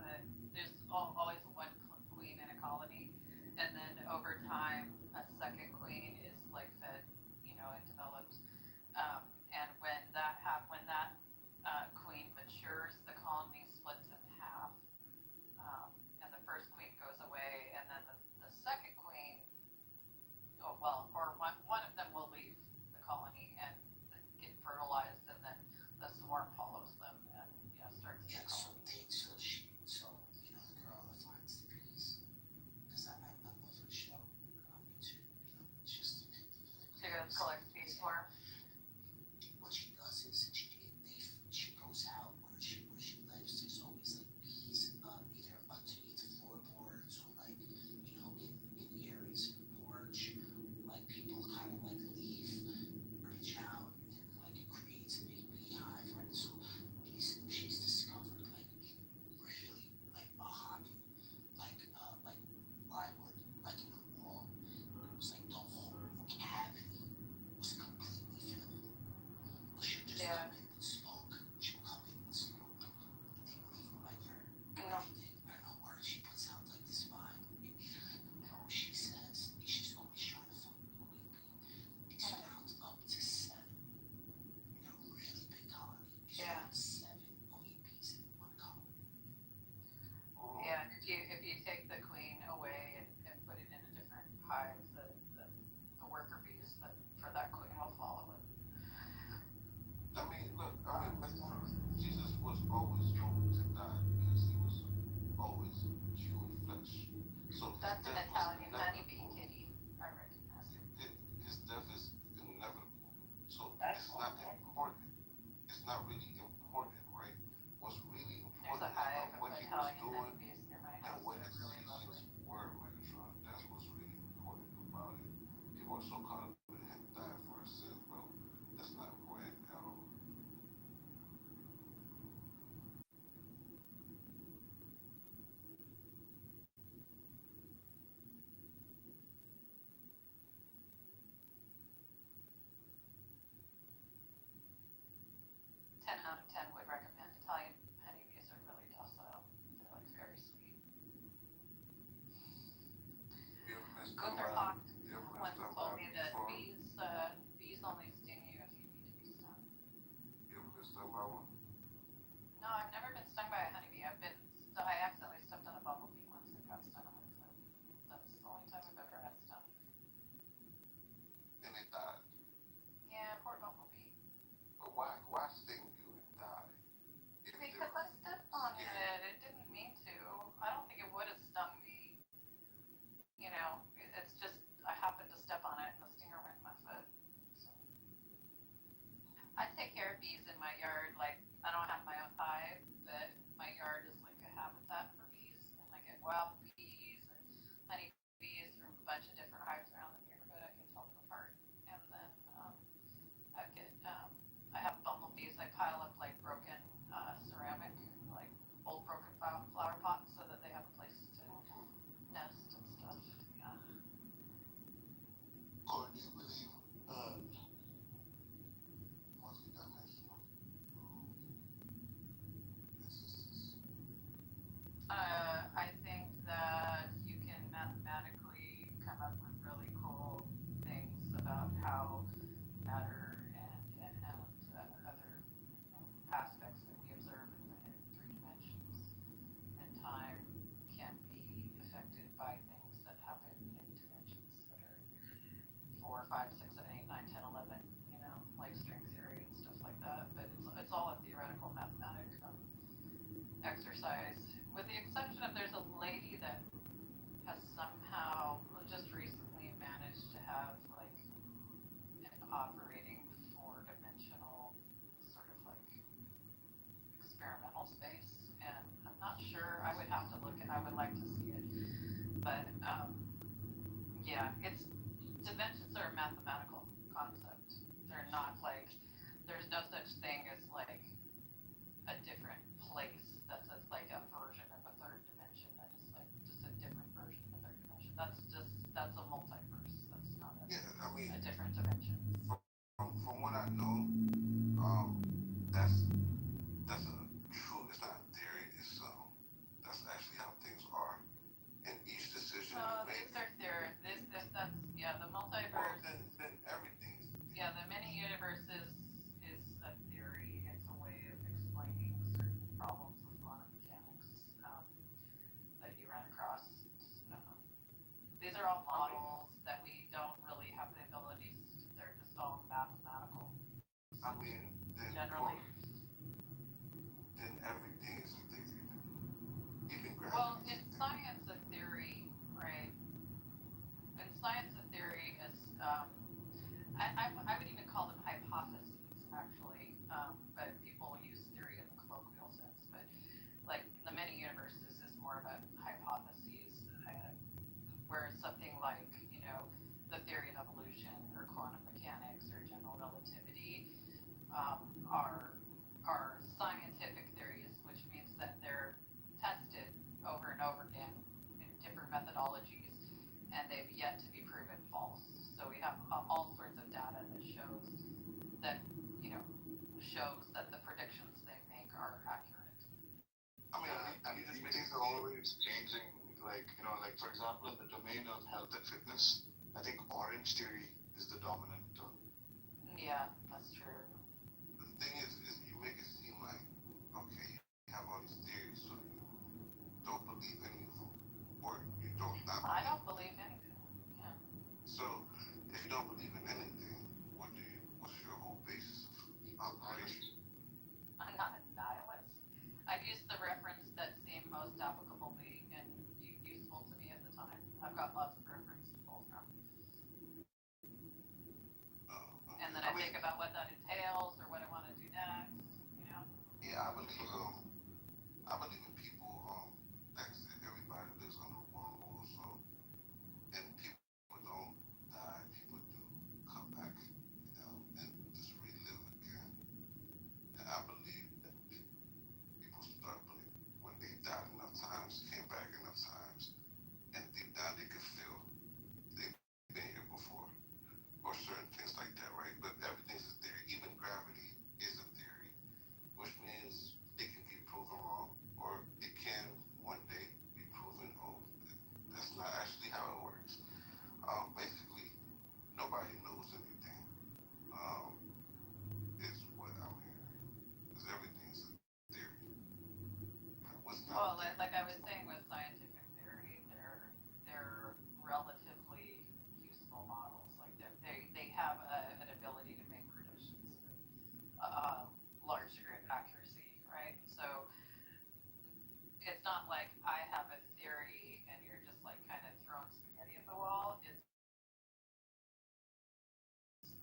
there's always one queen in a colony, and then over time a second queen is fed, and developed. And when that queen matures, the colony splits in half, and the first queen goes away, and then the second queen That's an Italian honeybee kitty. I recognize it. His death is inevitable. So That's it's not important. It's not really important, right? What's really There's a important hive about of what he was Italian doing honeybees near my and house. what They're his really lovely. teachings were, Megatron. That's what's really important about it. People are so caught up in him dying for our sins, bro. That's not important at all. 10 out of 10 would recommend. Italian honeybees are really docile. They're like very sweet. You ever been stung Gunther by? Hawk You ever been once stung told by me a that before? bees only sting you if you need to be stung. You ever been stung by one? No, I've never been stung by a honeybee. I accidentally stepped on a bumblebee once and got stung on my foot. That's the only time I've ever had stung. And they died. Yeah, poor bumblebee. But why? Why sting you and die? Because I stepped on it. It didn't mean to. I don't think it would have stung me. You know, it's just I happened to step on it and the stinger went in my foot. So. I take care of bees in my yard. Like I don't have my own hive, but my yard is like a habitat for bees, and I get wild bees and honeybees from a bunch of different hives around the neighborhood. I can tell them apart, and then I have bumblebees. I pile up like broken ceramic, like old broken flower pots, so that they have a place to nest and stuff. Yeah. Or do you believe multi-dimensional existence? I think that you can mathematically come up with really cool things about how matter and other aspects that we observe in 3 dimensions and time can be affected by things that happen in dimensions that are 4, 5, 6, 7, 8, 9, 10, 11, you know, like string theory and stuff like that. But it's all a theoretical mathematic exercise, with the exception of there's a lady that has somehow just recently managed to have like an operating 4-dimensional sort of like experimental space, and I'm not sure. I would have to look at. I would like to see it, but yeah, it's dimensions are a mathematical concept. They're not like there's no such thing as like a different place that's like a version of a third dimension that is like just a different version of a third dimension. That's a multiverse. That's not a different dimension. From what I know, that's a true. It's not a theory. It's that's actually how things are. And each decision. No, these are theories. That's the multiverse. Well, then everything. Yeah, the many universes is a theory. It's a way of explaining certain problems with quantum mechanics that you run across. These are all models that we don't really have the abilities. They're just all mathematical. I mean, generally. Then everything is a theory. Even gravity. Well, in science, a theory, right? In science, a theory is. I would even call them hypotheses, actually, but people use theory in the colloquial sense. But like the many universes is more of a hypothesis, where something like the theory of evolution or quantum mechanics or general relativity are scientific theories, which means that they're tested over and over again in different methodologies, and they've yet to be proven false. So we have all sorts of data that shows that the predictions they make are accurate. I mean, and these things are always changing. Like for example, in the domain of health and fitness, I think orange theory is the dominant term. Yeah, that's true. The thing is you make it seem like, okay, you have all these theories, so you don't believe any of them, or you don't not believe. I don't believe anything. Yeah. So if you don't believe in anything, what's your whole basis of operation? I'm not a nihilist. I've used the reference that seemed most applicable and useful to me at the time. I've got lots of reference to pull from. And then I think about what that entails or what I want to do next, you know? Yeah, I believe in people. Like I said, everybody lives on the one rule, so and people don't die. People do come back, and just relive again. And I believe that people start believing when they died enough times, came back enough times, and deep down they could feel they've been here before, or certain things like that, right? But everything's a theory. Even gravity is a theory, which means it can be proven wrong, or it can one day be proven, oh, that's not actually how it works. Basically, nobody knows anything. Is what I'm hearing. Because everything's a theory. What's not? Well, like I was saying with scientific theory, they're relatively useful models. Like they have an ability to make predictions with a large degree of accuracy, right? So it's not like I have a theory and you're just like kind of throwing spaghetti at the wall. It's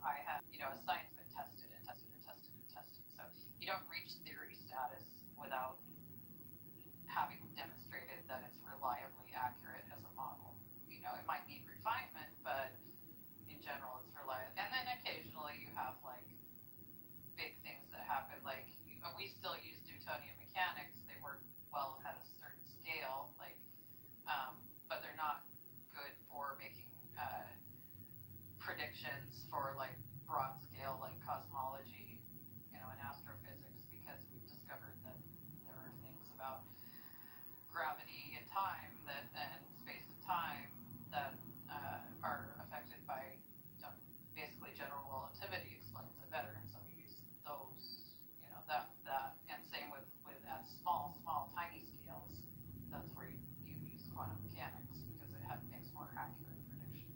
I have, you know, a science been tested and tested and tested and tested. So you don't reach theory status without having demonstrated that it's reliably accurate as a model. You know, it might need refinement, but in general, it's reliable. And then occasionally you have like big things that happen. Like we still use Newtonian mechanics. They work well at a certain scale, like, but they're not good for making predictions for like broad scale, like cosmology, you know, and astrophysics, because we've discovered that there are things about gravity and time and space and time that are affected by basically general relativity explains it better, and so we use those, you know, that and same with at small tiny scales. That's where you use quantum mechanics because it makes more accurate predictions.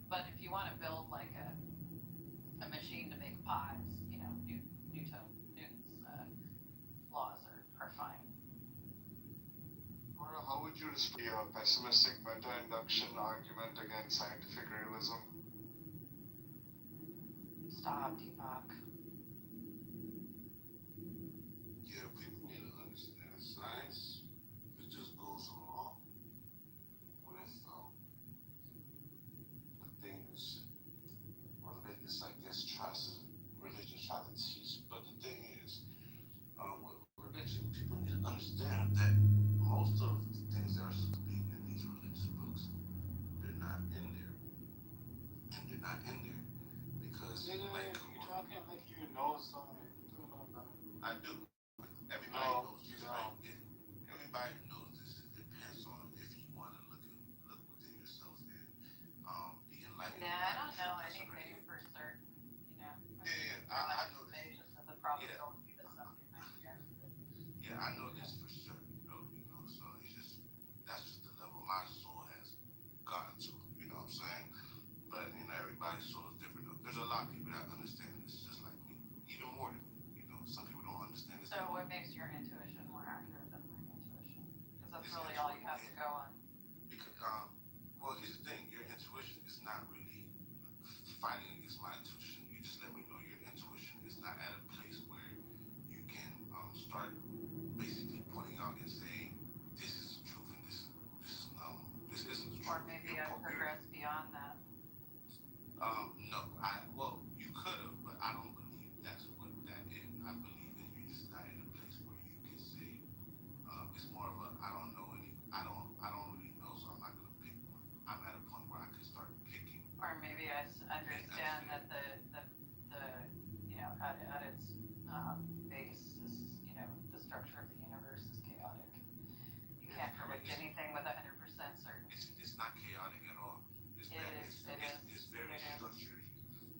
But if you want to build like a machine to make pies, you know, Newton's laws are fine. Laura, how would you respond to a pessimistic meta-induction argument against scientific realism? Stop, Deepak. Yeah, people need to understand science. It just goes along with the things religious, I guess, religion tries to teach. But the thing is, with religion, people need to understand that most of the things that are speaking in these religious books, they're not in there. And they're not in there because, like, you're talking like you know something. You don't know nothing. I do. Everybody knows this, right? Everybody knows this. It depends on if you want to look within yourself and be enlightened. Yeah, I don't know anything for certain. You know. I know this. The probability that something might be accurate. Yeah, I know this for certain. You know, so it's just that's just the level my soul has gotten to. You know what I'm saying? But you know, everybody's soul is different. Though. There's a lot of people that understand this just like me, even more than me. You know, some people don't understand this. So what makes your intuition more accurate than my intuition? Because that's really all you have to go on. Because well, here's the thing: your intuition is not really fighting against my intuition. You just let me know your intuition is not at a place where you can start basically pointing out and saying this is the truth and this isn't the truth. Or maybe I've progressed beyond that. No, you could have, but I don't believe that's what that is. I believe that you're just not in a place where you can say it's more of a I don't really know, so I'm not gonna pick one. I'm at a point where I can start picking. Or maybe I understand that the you know at its base is, you know, the structure of the universe is chaotic. You can't predict anything with 100% certainty. It's not chaotic at all. It's very structured.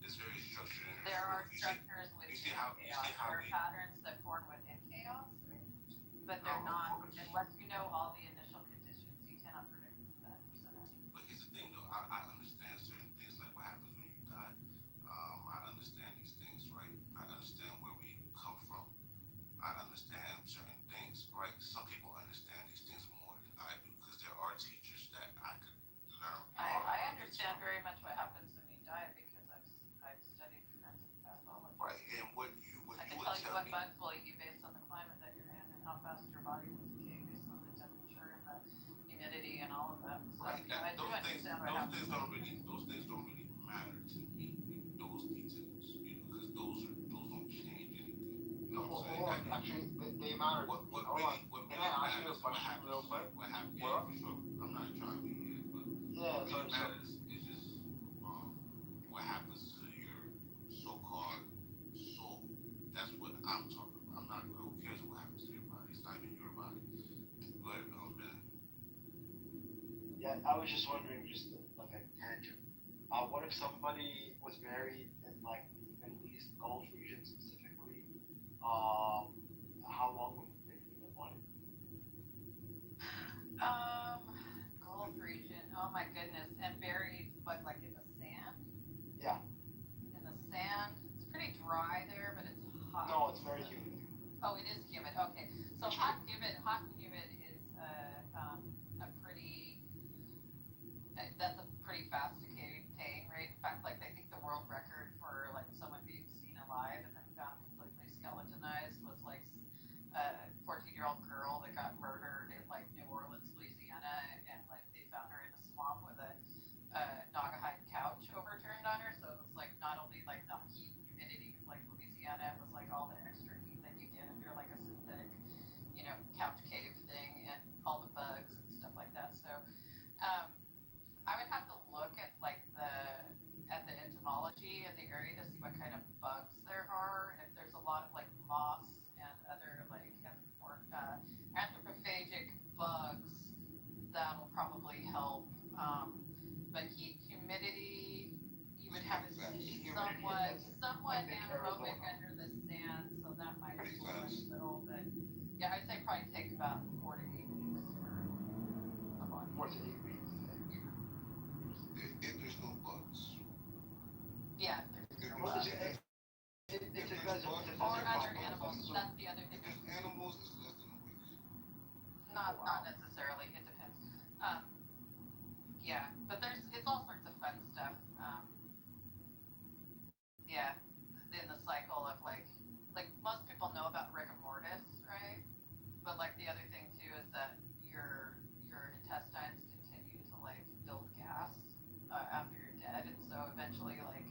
It's very structured. There are structures within chaos. There are patterns that form within chaos, right? But they're not, unless you know all the initial conditions, you cannot predict that percentage. But here's the thing though, I understand certain things like what happens when you die. I understand these things, right? I understand where we come from. I understand certain things, right? Some people understand these things more than I do because there are teachers that I could things don't really matter to me. Those details, because those don't change anything. You know what I'm saying? Well, actually, they matter. What Can I ask you a question real quick? What happens? Yeah, for sure. I'm not trying to be here, but Yeah, what really matters is just what happens to your so-called soul. That's what I'm talking about. I'm not. Who cares what happens to your body? It's not even your body. Go ahead, Ben. Yeah, I was just wondering, just like a tangent. What if somebody was married in like the Middle East, Gulf region specifically? How long would they keep the money? Gulf region. Oh my goodness, and buried what, like in the sand? Yeah. In the sand. It's pretty dry there, but it's hot. No, it's very humid. Oh, it is humid. Okay, so hot and humid is a pretty. That's a pretty fast decaying rate. In fact, like I think the world record for like someone being seen alive and then found completely skeletonized was like a 14-year-old girl that got murdered in like New Orleans, Louisiana, and like they found her in a swamp with a Naugahyde couch overturned on her. So it was like not only like the heat and humidity of like Louisiana, it was like all the extra heat that you get if you're like a synthetic, couch cave thing, and all the bugs and stuff like that. So I would have to look at like the entomology of the area to see what kind of bugs there are. If there's a lot of like moths and other like anthropophagic bugs, that'll probably help. But heat, humidity, you would have it somewhat anaerobic under the sand, so that might slow it a little. But yeah, I'd say probably take about 4 to 8 weeks for a month. 4 to 8 weeks. If there's no bugs. Yeah, It's because or other animals. That's the other thing. If there's animals, it's less than a week. Not necessarily. It depends. Yeah, but it's all sorts of fun stuff. Yeah, in the cycle of like most people know about rigor mortis, right? But like the other thing too is that your intestines continue to like build gas after you're dead, and so eventually like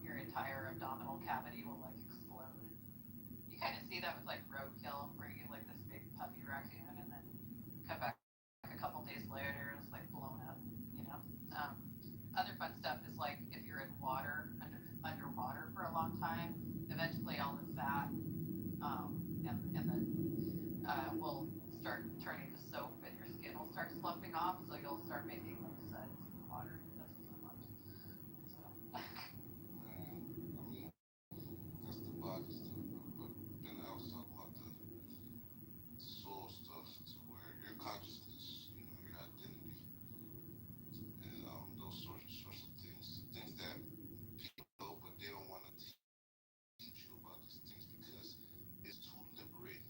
your entire abdominal cavity will like explode. You kind of see that with like roadkill, where you get like this big puppy raccoon, and then come back a couple days later and it's like blown up. Other fun stuff is like if you're in water underwater for a long time, eventually all the fat and the will start turning to soap, and your skin will start sloughing off, so you'll start making like suds in the water. That's what I want. So. That's the body stuff, but then I was talking about the soul stuff, to where your consciousness, your identity, and those sorts of things that people know, but they don't want to teach you about these things because it's too liberating.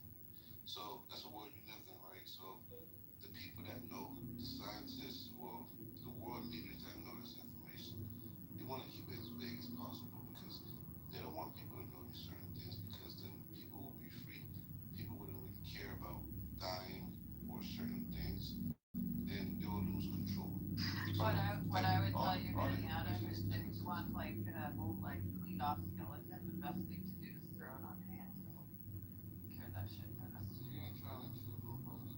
So that's the world you live in, right? So the people that know, the scientists, well, the world leaders that know this information, they want to keep it as vague as possible because they don't want people to know these certain things, because then people will be free. People wouldn't really care about dying or certain things, then they will lose control. So what I would tell you, Adam, is if you want like an old like cleaned off skeleton, the best thing to do is throw it on an anvil. Cure that shit fast. You ain't trying to kill nobody.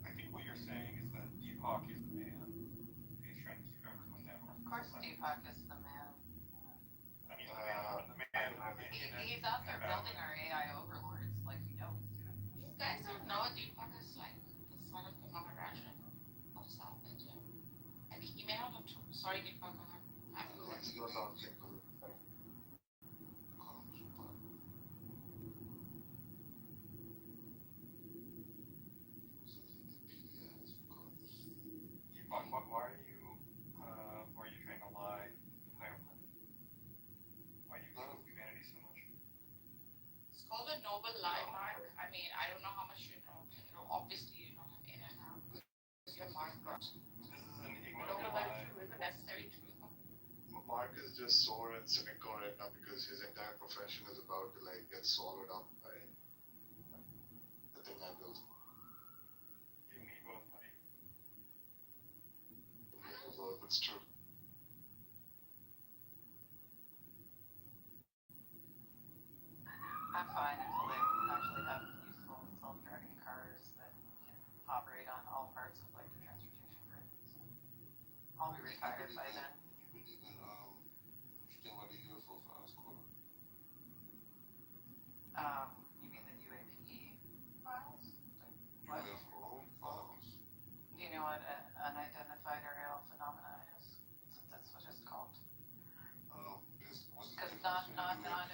I think what you're saying is that Deepak is the man. He's trying to keep everyone down. Of course, Deepak is the man. I mean, the man. He's out there building our AI overlords, like we know he's doing. You guys don't know Deepak is like the son of the Maharaja of South India. I mean, he may not have told. Sorry, Deepak. Deepak, why are you trying to lie entirely? Why do you love humanity so much? It's called a noble lie, Mark. I mean, I don't know how much you know. Obviously, you know in and out. Because you're Mark Ross. This is an ignorant Noble lie. lie is a necessary truth. Mark is just sore and cynical right now because his entire profession is about to like get swallowed up by the thing I built. You and me both, buddy. But That's true. I'm fine until they actually have useful self-driving cars that can operate on all parts of like the transportation grid. So I'll be retired by then. You believe in understand what the UFO files, Cora? You mean the UAP files? What? UFO files. Do you know what unidentified aerial phenomena is? That's what it's called. Because not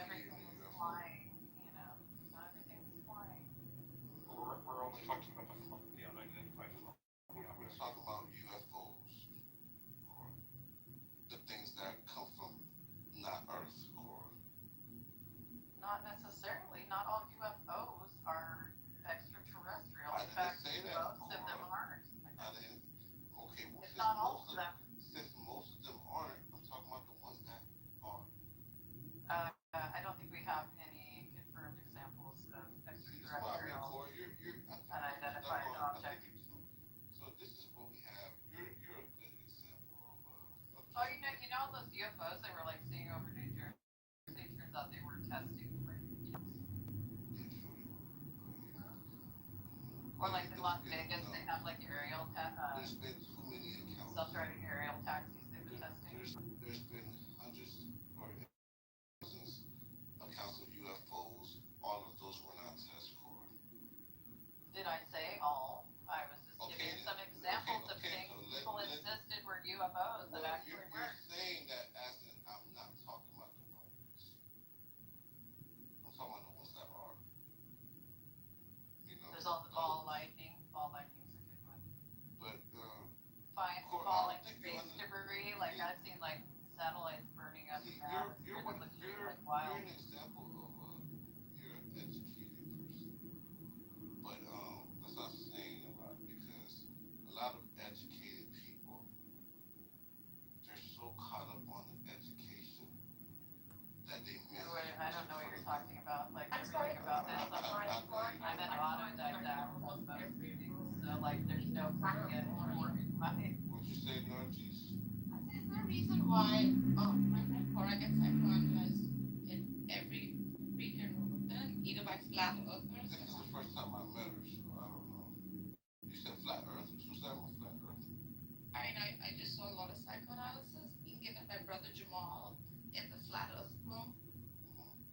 everything is flying, you know. Not everything is flying. We're only talking about the unidentified phenomena. We're talking about UFOs, Cora. The things that come from not Earth, Cora. Not necessarily. Not all UFOs are extraterrestrial. I In fact, didn't say that, most of them aren't. I didn't. Okay, well, It's not all of them. Since most of them aren't, I'm talking about the ones that are. I don't think we have any confirmed examples of extraterrestrial unidentified objects. So this is what we have. You're a good example of. Oh, you know those UFOs they were like seeing over New Jersey. Turns out they were testing for or like in Las Vegas, they have like aerial there's been too many accounts. self-driving aerial taxis they've been testing. There's been hundreds or thousands accounts of UFOs. All of those were not test for. Did I say all? I was just giving some examples of things people insisted were UFOs that actually weren't. You're saying that as in I'm not talking about the ones. I'm talking about the ones that are. You know. There's all the ball lightning. Ball lightning's a good one. But fine falling space debris. Like I've seen like satellites burning up in the atmosphere that look like wild. You're an example of you're an educated person. But that's not saying a lot because a lot of educated people they're so caught up on the education that they miss. I don't know what you're talking about. Like everything about this. I'm an autodidact on most things. So like there's no freaking What'd you say, Nargis? I said, is there a reason why my friend Cora gets hypnotized in every freaking room, either by flat earthers? This is the first time I met her, so I don't know. You said flat earth? Who's that with flat earth? I mean, I just saw a lot of psychoanalysis being given by Brother Jamal in the flat earth room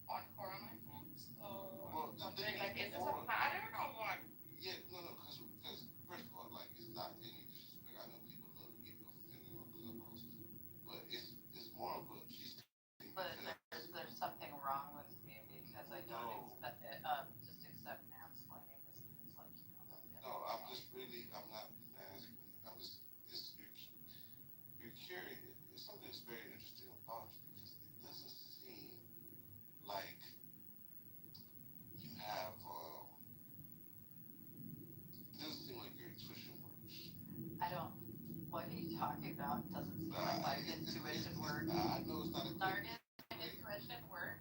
on Cora, my friend. So well, I'm wondering, like, is this a pattern or what? Yeah, no, because first of all, like, it's not any disrespect. I know people love to get offended on Clubhouse, but it's more of a she's. But there's something wrong with me because I don't just accept mansplaining. It's like No, I'm not mansplaining. You're curious. It's something that's very interesting about you because it doesn't seem like you have. It doesn't seem like your intuition works. I don't. What are you talking about? It doesn't seem like my intuition works. I know it's not a Darn it, intuition work.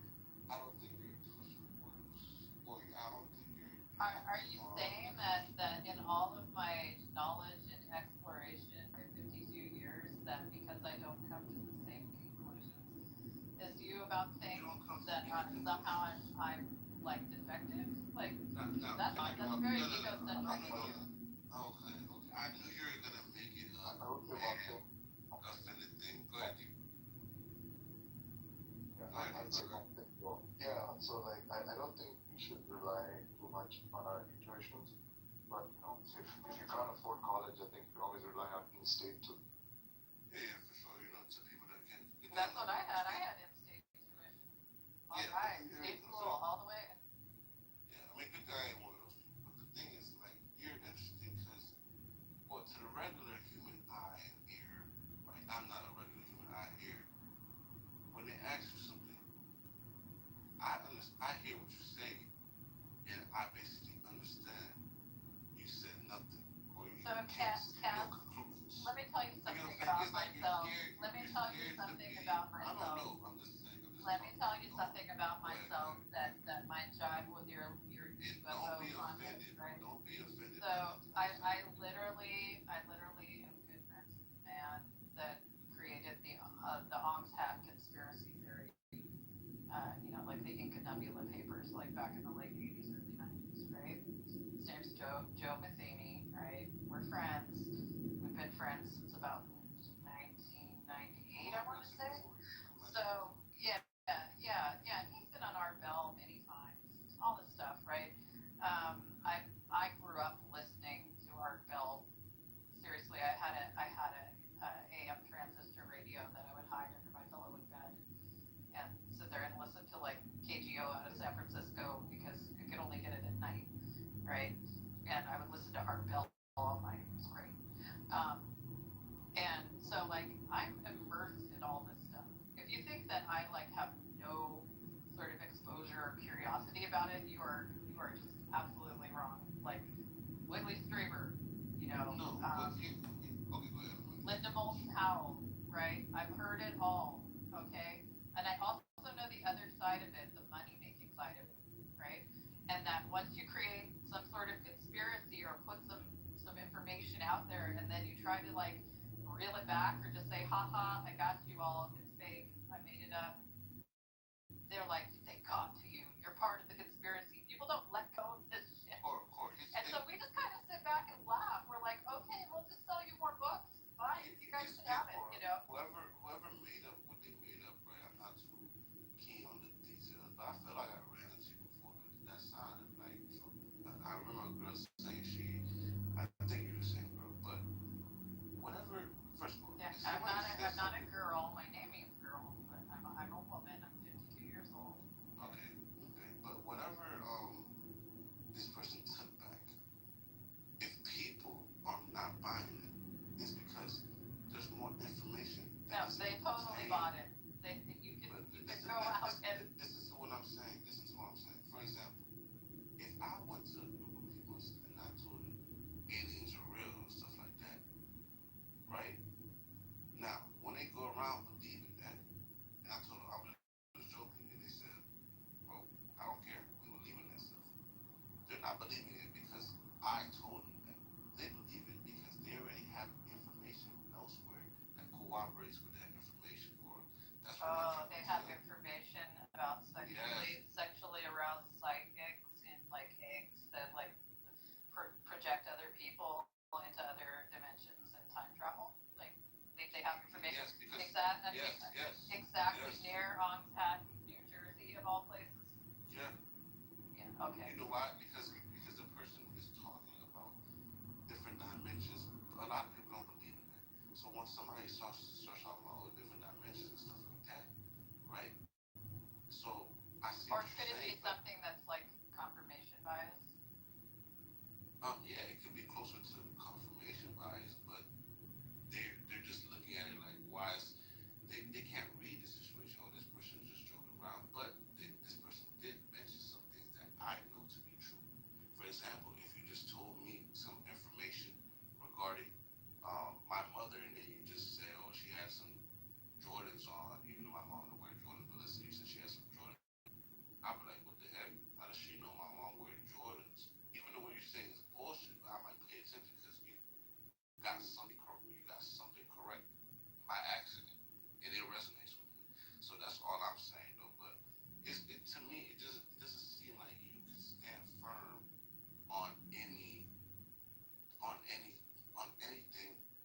I don't think your intuition works. Or I don't think you're. Are you saying that in all of my knowledge and exploration for 52 years, that because I don't come to the same conclusions as you about things, that somehow I'm like defective? Like that's very egocentric. Okay. I knew you were gonna make it up. Offended thing. Go ahead. Yeah, so like I don't think we should rely too much on our intuitions, but you know, if you can't afford college, I think you can always rely on in-state too. Yeah, for sure. You know, to people that can. That's what I had. I had in-state tuition. All right, state school all the way. Yeah, I mean, good guy ain't one of those people. But the thing is, like, you're interesting because, well, to the regular human eye and ear, right? I'm not a regular human eye and ear. When they ask you something, I hear what you say, and I basically understand. You said nothing, or you Cass, no conclusions. let me tell you something about myself. Let me tell you something about myself. I don't know. I'm just saying. Let me tell you something about myself that might jive with your UFO content, right? Don't be offended. So I literally am good friends with a man that back in the late 80s, early 90s, right? His name's Joe Matheny, right? We're friends. We've been friends since about 1998, I want to say. So yeah. And he's been on Art Bell many times, all this stuff, right? I grew up listening to Art Bell. Seriously, I had a AM transistor radio that I would hide under my pillow in bed and sit there and listen to like KGO out of San Francisco because I could only get it at night, right? And I would listen to Art Bell all night. It was great. Um, and so like I'm immersed in all this stuff. If you think that I like have no sort of exposure or curiosity about it, you are just absolutely wrong. Like Whitley Strieber, you know, Linda Moulton Howe, right? I've heard it all, okay? And I also know the other side of it, the money making side of it, right? And that once you create some sort of conspiracy or put some information out there and then you try to like reel it back or just say, haha, I got you all, it's fake, I made it up. They're like, they got to you. You're part of the conspiracy. People don't let go of this shit. And so we just kind of sit back and laugh. We're like, okay, we'll just sell you more books. Fine, you guys should have it, you know. Whoever made up what they made up, right? I'm not too keen on the details, but I feel like I ran into you before. That sounded like I remember a girl saying I think you were the same girl, but whatever. First of all, yeah, I'm not a girl. My name means girl, but I'm a woman. I'm 52 years old. Okay, but whatever this person took back, if people are not buying it, it's because there's more information. No, they totally bought it. You can go out and. Listen to what I'm saying. For example, if I went to a group of people and I told them aliens are real and stuff like that, right? Now, when they go around believing that, and I told them I was joking, and they said, "Well, I don't care. We believe in that stuff." They're not believing it because I told them that. They believe it because they already have information elsewhere that cooperates with that information. Or that's what they have information about sexually aroused psychics and like eggs that like project other people into other dimensions and time travel. Like they have information. Yes, because exactly near Hat, New Jersey, of all places. Yeah. Yeah. Okay. You know why? Because the person is talking about different dimensions. A lot of people don't believe in that. So when somebody starts talking about all the different dimensions and stuff like that, right? So I see. Or could it be something that's like confirmation bias? Yeah, it could be closer to confirmation bias, but they're just looking at it like, why is they can't read the situation. Oh, this person is just joking around, but this person did mention some things that I know to be true. For example, if you just told me some information regarding my mother, and then you just say, oh, she had some Jordans on, even though my mom don't wear Jordans, but let's say you said she had some Jordans. I'd be like, what the heck? How does she know my mom wears Jordans? Even though what you're saying is bullshit, but I might pay attention because you got something correct by accident, and it resonates with me. So that's all I'm saying, though. But to me, it doesn't seem like you can stand firm on anything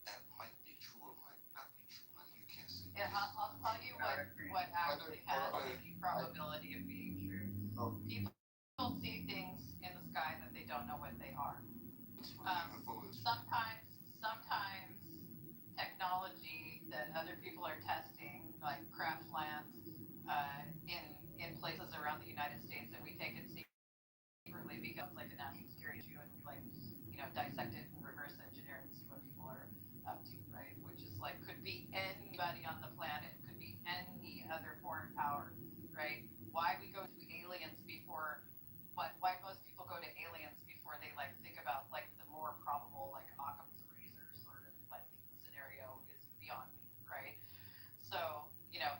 that might be true or might not be true. Like you can't say. Yeah, I'll tell you what actually has the probability of being true. People see things in the sky that they don't know what they are. Sometimes technology that other people are testing, like crash lands in places around the United States, and we take it secretly because it's like a national security issue, and we like dissect it and reverse engineer it and see what people are up to, right? Which is like could be anybody on the planet, could be any other foreign power, right? Why we go to aliens before? Why most people go to aliens before they like think about like the more probable like Occam's razor sort of like scenario is beyond me, right? So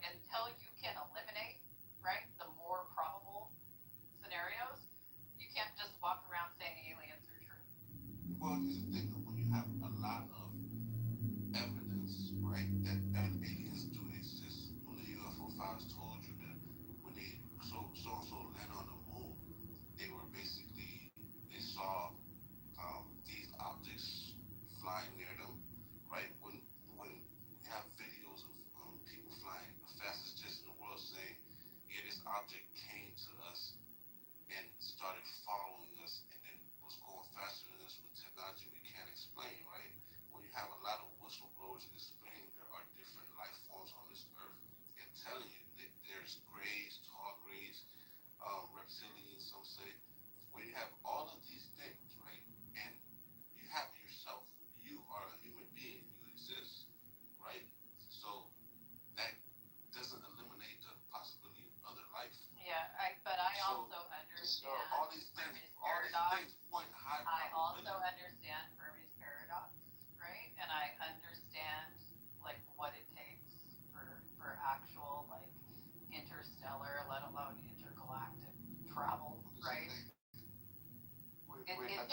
until you can eliminate right the more probable scenarios, you can't just walk around saying aliens are true. Well, here's the thing: when you have a lot of evidence, right, that aliens do exist, when the UFO files told you that when they so and so land on the moon,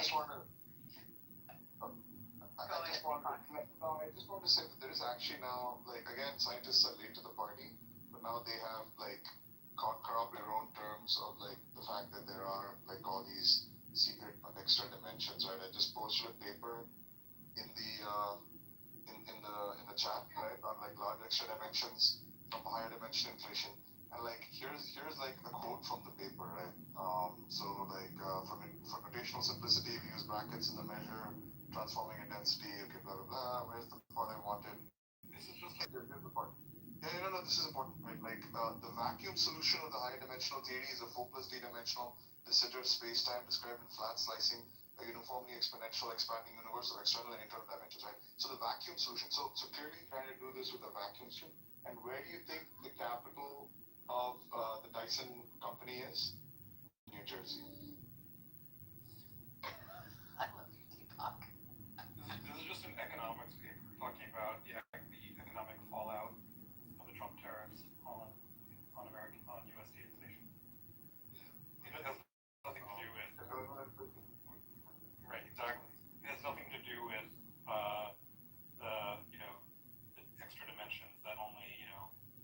just want to. I just want to say that there is actually now, like, again, scientists are late to the party, but now they have like come up with their own terms of like the fact that there are like all these secret extra dimensions, right? I just posted a paper in the in the chat, right, on like large extra dimensions from higher dimension inflation. And like here's like the quote from the paper, right? So like for notational simplicity, we use brackets in the measure, transforming a density. Okay, blah blah blah. Where's the part I wanted? This is just like here's the part. Yeah, no, this is important, right? Like the vacuum solution of the higher dimensional theory is a 4 plus d-dimensional de Sitter space-time described in flat slicing a uniformly exponential expanding universe of external and internal dimensions, right? So the vacuum solution. So clearly trying to do this with a vacuum stream. And where do you think the capital of the Dyson company is? New Jersey. I love you, Deepak. This is just an economics paper talking about the economic fallout of the Trump tariffs on USD inflation. It has nothing to do with right, exactly. It has nothing to do with the extra dimensions that only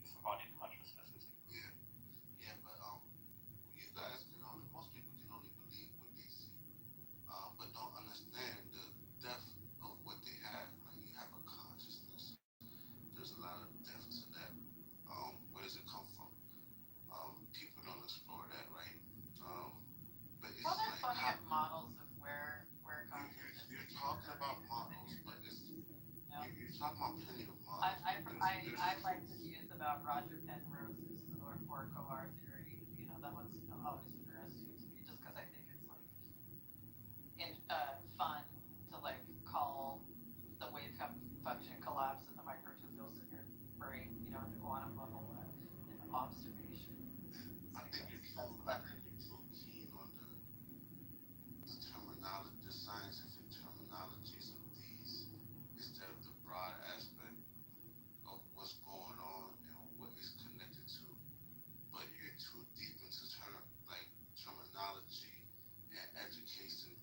disembodied consciousness is. Yeah, but you guys can only, most people can only believe what they see, but don't understand the depth of what they have. Like you have a consciousness. There's a lot of depth to that. Where does it come from? People don't explore that, right? But it's Well, there's like plenty of models of where consciousness you're talking about models, but it's you're talking about plenty of models. I like to use about Roger Penrose's or Kovar theory. That one's always interesting to me, just because I think it's like fun to like call the wave function collapse in the microtubules in your brain, at the quantum level in observation. I think you're too keen on the terminology, the scientific terminologies of these, instead of the broad aspect of what's going on and what it's connected to. But you're too deep into terminology and education,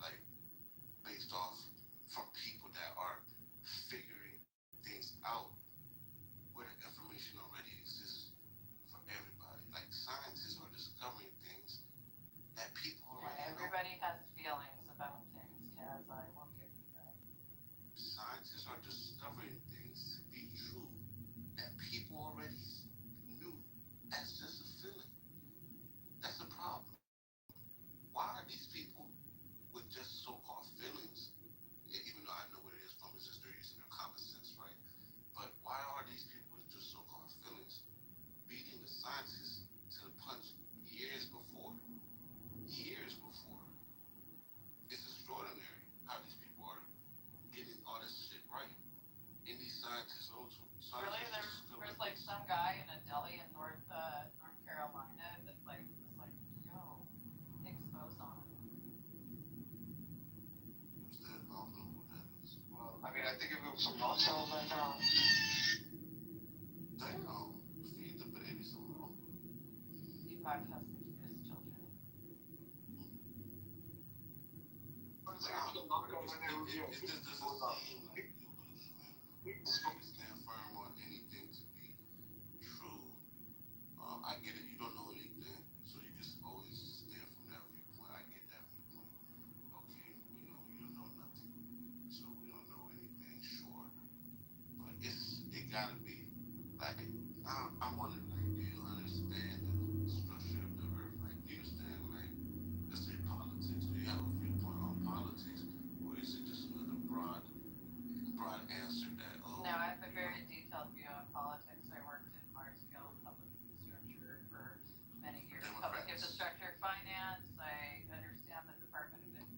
like based off from people that are figuring things out where the information already exists for everybody. Like scientists are discovering things that people already know. Everybody has feelings about things, Kaz. I will give you that. Scientists are discovering things to be true that people already knew. That's just a feeling. That's the problem. Why are these people with just so-called feelings, even though I know where it is from, it's just they're using their common sense, right? But why are these people with just so-called feelings beating the scientists to the punch years before? Years before. It's extraordinary how these people are getting all this shit right. And these scientists also. Really, there's like some guy in a deli in North Carolina that like was like, yo, Higgs boson. Who's that? I don't know who that is. Well, I mean, I think if it was some nonsense like that. Damn, feed the babies alone. Deepak has the cutest children. It just doesn't seem like you believe in, you stand firm on anything to be true. I get it, you don't know anything, so you just always stand from that viewpoint. I get that viewpoint. Okay, you don't know nothing, so we don't know anything, sure. But it gotta be like I wonder, like, do you understand the structure of the earth? Like, do you understand, like, let's say politics? Do you have a viewpoint on politics, or is it just another broad answer that No, I have a very detailed view on politics. I worked in large-scale public infrastructure for many years. Public infrastructure finance. I understand the Department of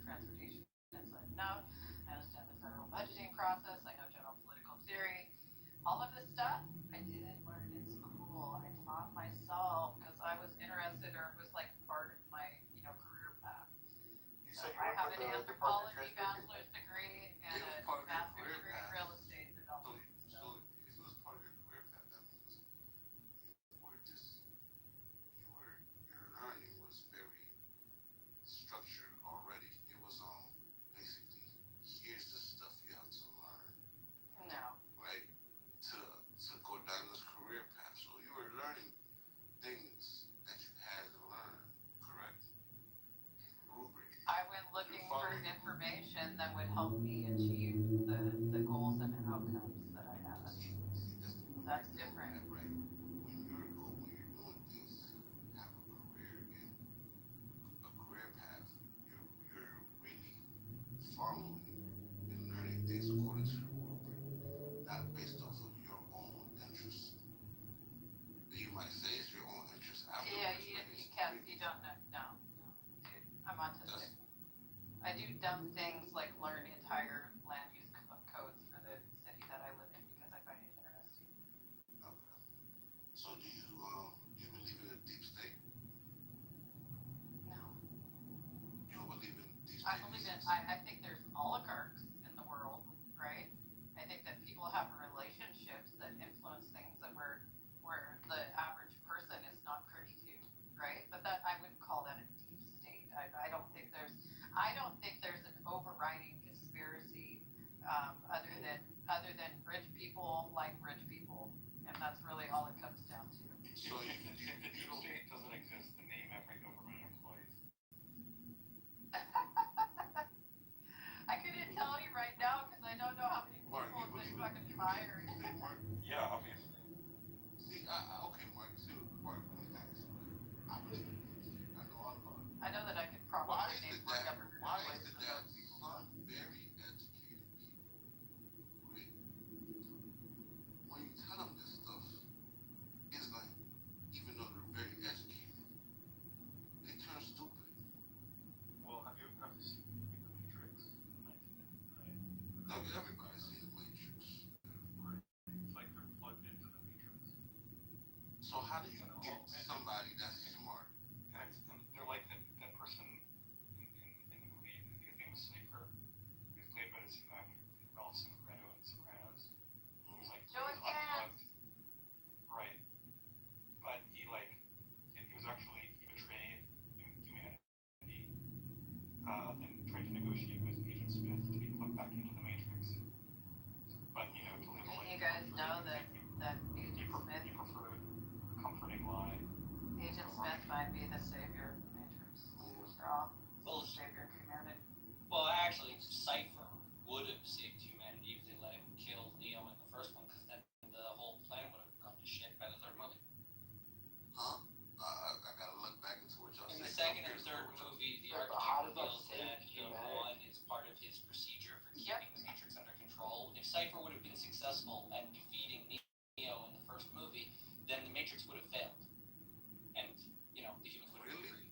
Transportation inside and out. I understand the federal budgeting process. I know general political theory. All of this stuff I didn't learn in school. I taught myself because I was interested, or it was like part of my career path. So I have an anthropology bachelor's degree and a master's degree in real estate development. So if it was part of your career path, that means your learning was very structured already. It achieve the goals and outcomes that I had. That's different. Right. When you're doing things to have a career in a career path, you're really following and learning things according to the rubric, not based off of your own interests. You might say it's your own interest Yeah, afterwards, but you it's can't, really you don't know. No, dude, I'm autistic. I do dumb things like learn entire land use codes for the city that I live in because I find it interesting. okay. So do you believe in a deep state? No. You don't believe in deep I state? believe in, I think there's oligarchs in the world, right? I think that people have relationships that influence things that where the average person is not privy to, right? But that I wouldn't call that a deep state. I don't think there's an overriding conspiracy other than rich people like rich people, and that's really all it comes down to. So if the deep state doesn't exist, then name every government employee. I couldn't tell you right now because I don't know how many people have been fucking fired. Yeah, obviously. See, okay, Mark. See, Mark, let me ask you. I believe in the deep state. I know all about it. I know that I could probably name more government Why employees is it than that those people. some very educated people, right, when you tell them this stuff, it's like, even though they're very educated, they turn stupid. Well, have you seen the movie The Matrix in 1999? Like, everybody's seen the Matrix. Right. It's like they're plugged into the Matrix. So how do you get somebody that's smart? And they're like that person in the movie. His name was Cypher. He was played by the same actor who played Ralph Cifaretto in Sopranos. He was like unplugged. Right. But he was actually, he betrayed humanity and tried to negotiate with Agent Smith to be plugged back into the Matrix. But to live a life. You guys know that Agent Smith. He preferred a comforting lie. Agent Smith might be the savior of the Matrix. After all, Well, savior of humanity. Well, actually, Cypher would have saved humanity if they let him kill Neo in the first one, because then the whole plan would have gone to shit by the third movie. Huh? I gotta look back into what y'all In say. the second and third movie, the Architect reveals that the one is part of his procedure for keeping the Matrix under control. If Cypher would have been successful at defeating Neo in the first movie, then the Matrix would have failed. And, the humans would have been free.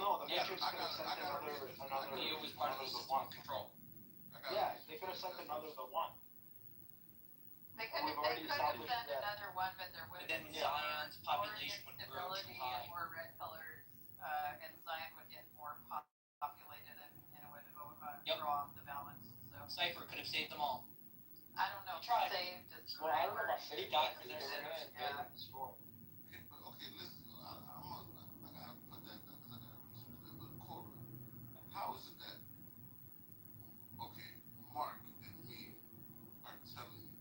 No, the Matrix could have sent another. Neo was part of the system of control. Yeah, they could have sent another the one. They could have sent another one, but there would have Then been Zion's more population would grow too instability high. and more red colors, and Zion would get more populated and it would throw off the balance. So Cypher could have saved them all. I don't know. He tried. Saved is the Well, I right don't know word. about saved. He died for their They're sins. gonna Yeah. destroy. Okay, listen. I gotta put that down because I gotta research that. But Cora, how is it that? Okay, Mark and me are telling you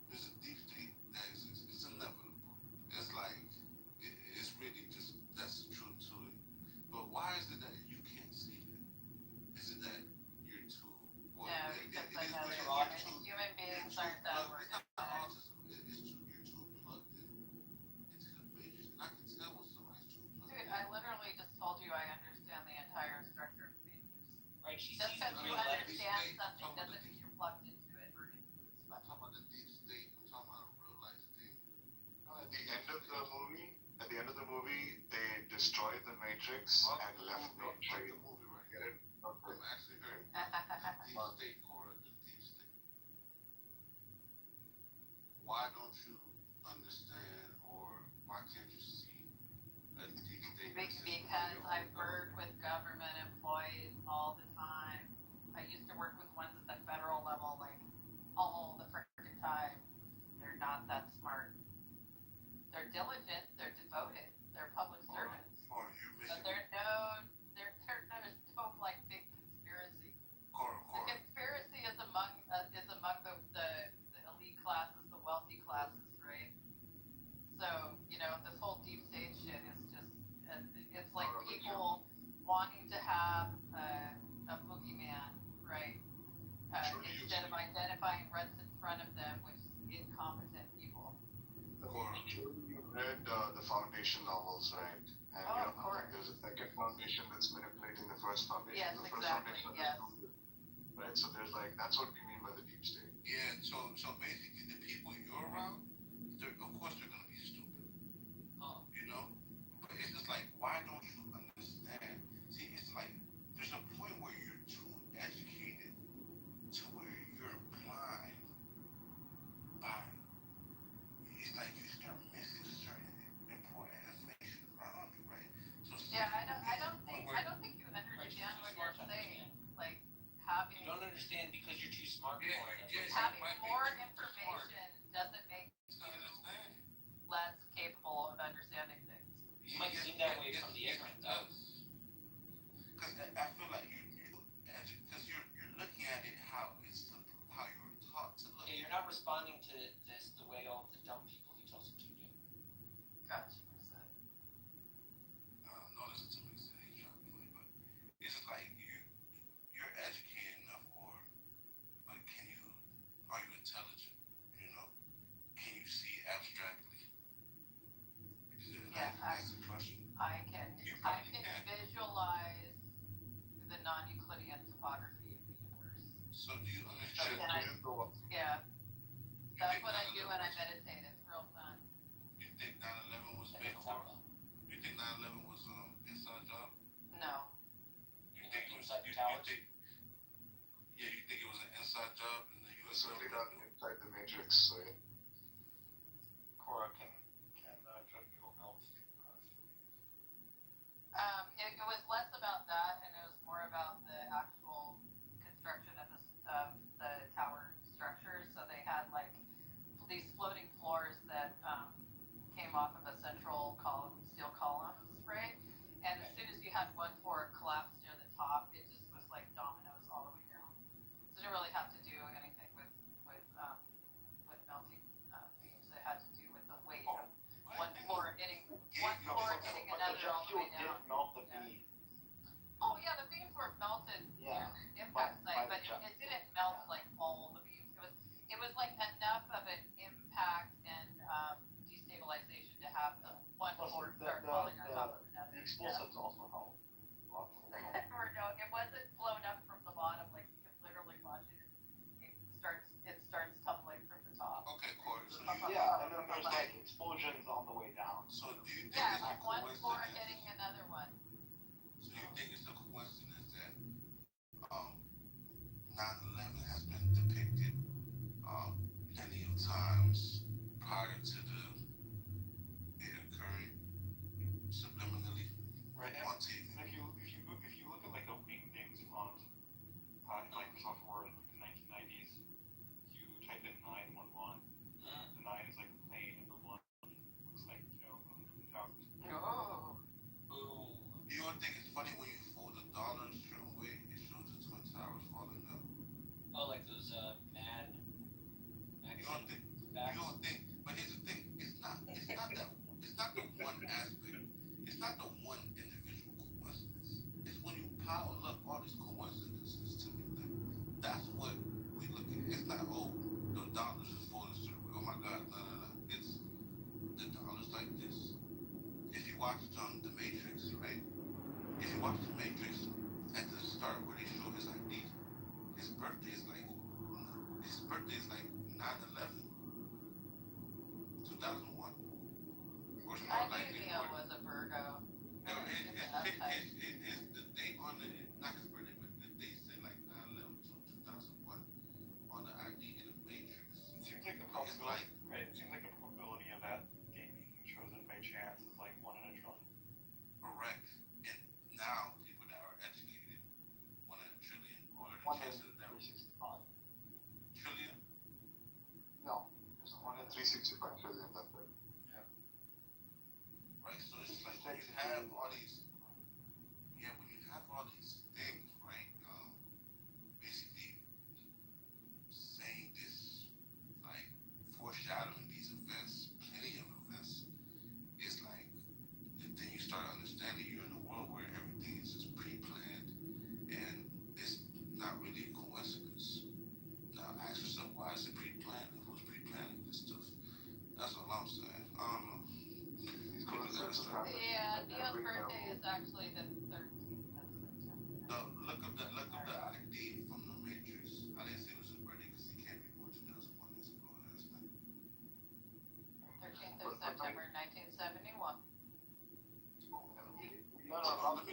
there's a deep state that exists. It's inevitable. It's like it's really just that's the truth to it. But why is it that you can't see it? Is it that you're too? Well, No, because I know that human beings aren't that organized. It's not autism. You're too plugged into the matrix. And I can tell when somebody's too plugged in. Dude, I literally just told you I understand the entire structure of the Matrix. Right, she Just sees because the you real letters. understand something doesn't mean you're plugged into it or into it. I'm talking about the deep state. I'm talking about a real life thing. At the end of the movie, they destroyed the Matrix and left no trace. The movie, right? Get it? I'm actually hearing the deep state, Cora, the deep state. Why don't you understand, or why can't you see a deep state? Because I've worked with government employees all the time. I used to work with ones at the federal level, like all the frickin' time. They're not that smart. They're diligent. They're devoted. They're public servants. But they're no like big conspiracy. The conspiracy is among the elite classes, the wealthy classes, right? So this whole deep state shit is just it's like people wanting to have identifying what's in front of them with incompetent people. You've read the Foundation novels, right? And Oh, of course. there's a second foundation that's manipulating the first foundation. Yes, the first exactly. foundation Yes. Right. So there's that's what we mean by the deep state. Yeah. So basically, the people you're around, of course they're gonna be stupid. You know, but it's just like, why don't you understand? See, it's like there's a point where you're too educated to where you're blind by. It's like you start missing certain important information around you, right? So yeah, I don't think you understand what you're saying. Like having. You don't understand because you're too smart for it. Having more information doesn't make you less capable of understanding things. You might seem that way from the ignorant, though. Because I feel like because you're looking at it how you were taught to look. Yeah, you're not responding to this the way all the dumb people you told them to do. Gotcha. No, listen to me. Say he's trying to be funny, but it's just like you're educated enough, but are you intelligent? You know, can you see abstractly? Yeah, that's the question. I can visualize the non-Euclidean topography of the universe. So do you understand? Yeah, that's what I do when I meditate. It's real fun. You think 9/11 was fake horror? You think 9/11 was inside job? No. You think it was inside the towers? You think it was an inside job in the U.S. Certainly not inside the Matrix, right? Cora, can Judge Bill Meltz It was less about that, and it was more about the actual construction of the tower structures. So they had these floating floors that came off of a central steel columns, right? And as soon as you had one floor collapse near the top, it just was like dominoes all the way down. So it didn't really have to do anything with melting beams. It had to do with the weight of one floor hitting another all the way down. Melt the beam. Oh yeah, the beams were melted near the impact site, but it didn't melt like all the beams. It was like enough of an impact and destabilization to have the one floor start falling on top of another. The explosives also help. Or no, it wasn't blown up from the bottom. Like you could literally watch it. It starts tumbling from the top. Okay, Corey. So and then there's explosions on the way down. So do you think Yeah, it's a one floor coincidence? hitting another one. So you think it's a coincidence that 9/11 has been depicted plenty of times prior to it occurring subliminally on TV? And if you look at like a wingdings font in Microsoft Word in the 1990s, you type in 911. The 9 is like a plane, and the 1 looks like the Twin Towers. Oh. Boom. You don't think it's funny when you fold a dollar a certain way, it shows the Twin Towers falling down? Oh, like those mad. You don't think? But here's the thing: it's not the one aspect. It's not the one individual coincidence. It's when you pile up all these coincidences together. That's what we look at. It's not the dollars is falling a certain way. Oh my God, no. It's the dollars like this. If you watch The Matrix, right? If you watch The Matrix, at the start where they show his ID, his birthday is like 9/11, 2001. Or it's more I likely. knew Neo was a Virgo. No, it's the date on not his birthday, but the date said like 9/11 to 2001 on the ID in The Matrix. It seems like the probability, right? It seems like the probability of that date being chosen by chance is like 1 in a trillion. Correct. And now people that are educated, 1 in a trillion, or the 1 in chance of that 365. trillion. No, there's 1 in 365 trillion. That's right. Right, so it's like when you have all these things, right? Basically saying this, like foreshadowing these events, plenty of events, it's like then you start understanding you're in a world where everything is just pre-planned and it's not really a coincidence. Now ask yourself, why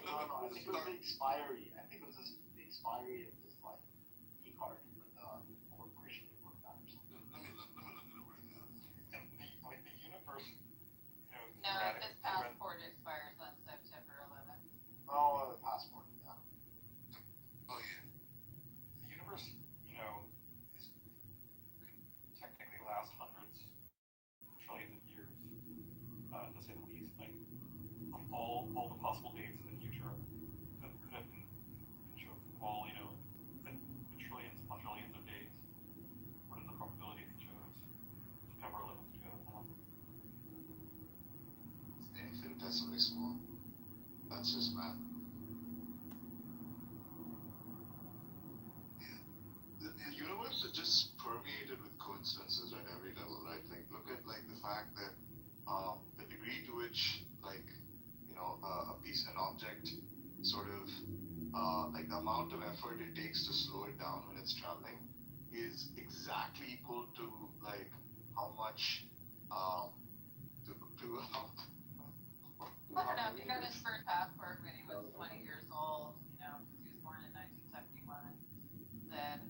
No, I think it was the expiry. I think it was the expiry of this like e-card for the corporation they worked on or something. Let me look at it right now. And the universe, No, his passport expires on September 11th. Oh, the passport. Yeah. Oh yeah. the universe, is could technically last hundreds, trillions of years, to say the least. Like all the possible dates in the future that could have been shown all, the trillions upon trillions of days. What is the probability they chose September 11th, 2001? It's infinitesimally small. That's just math. The universe is just permeated with coincidences at every level, right? Like, look at like the fact that the degree to which a piece, an object, sort of like the amount of effort it takes to slow it down when it's traveling is exactly equal to like how much to how. I don't know, if he got his first passport when he was 20 years old, because he was born in 1971, then,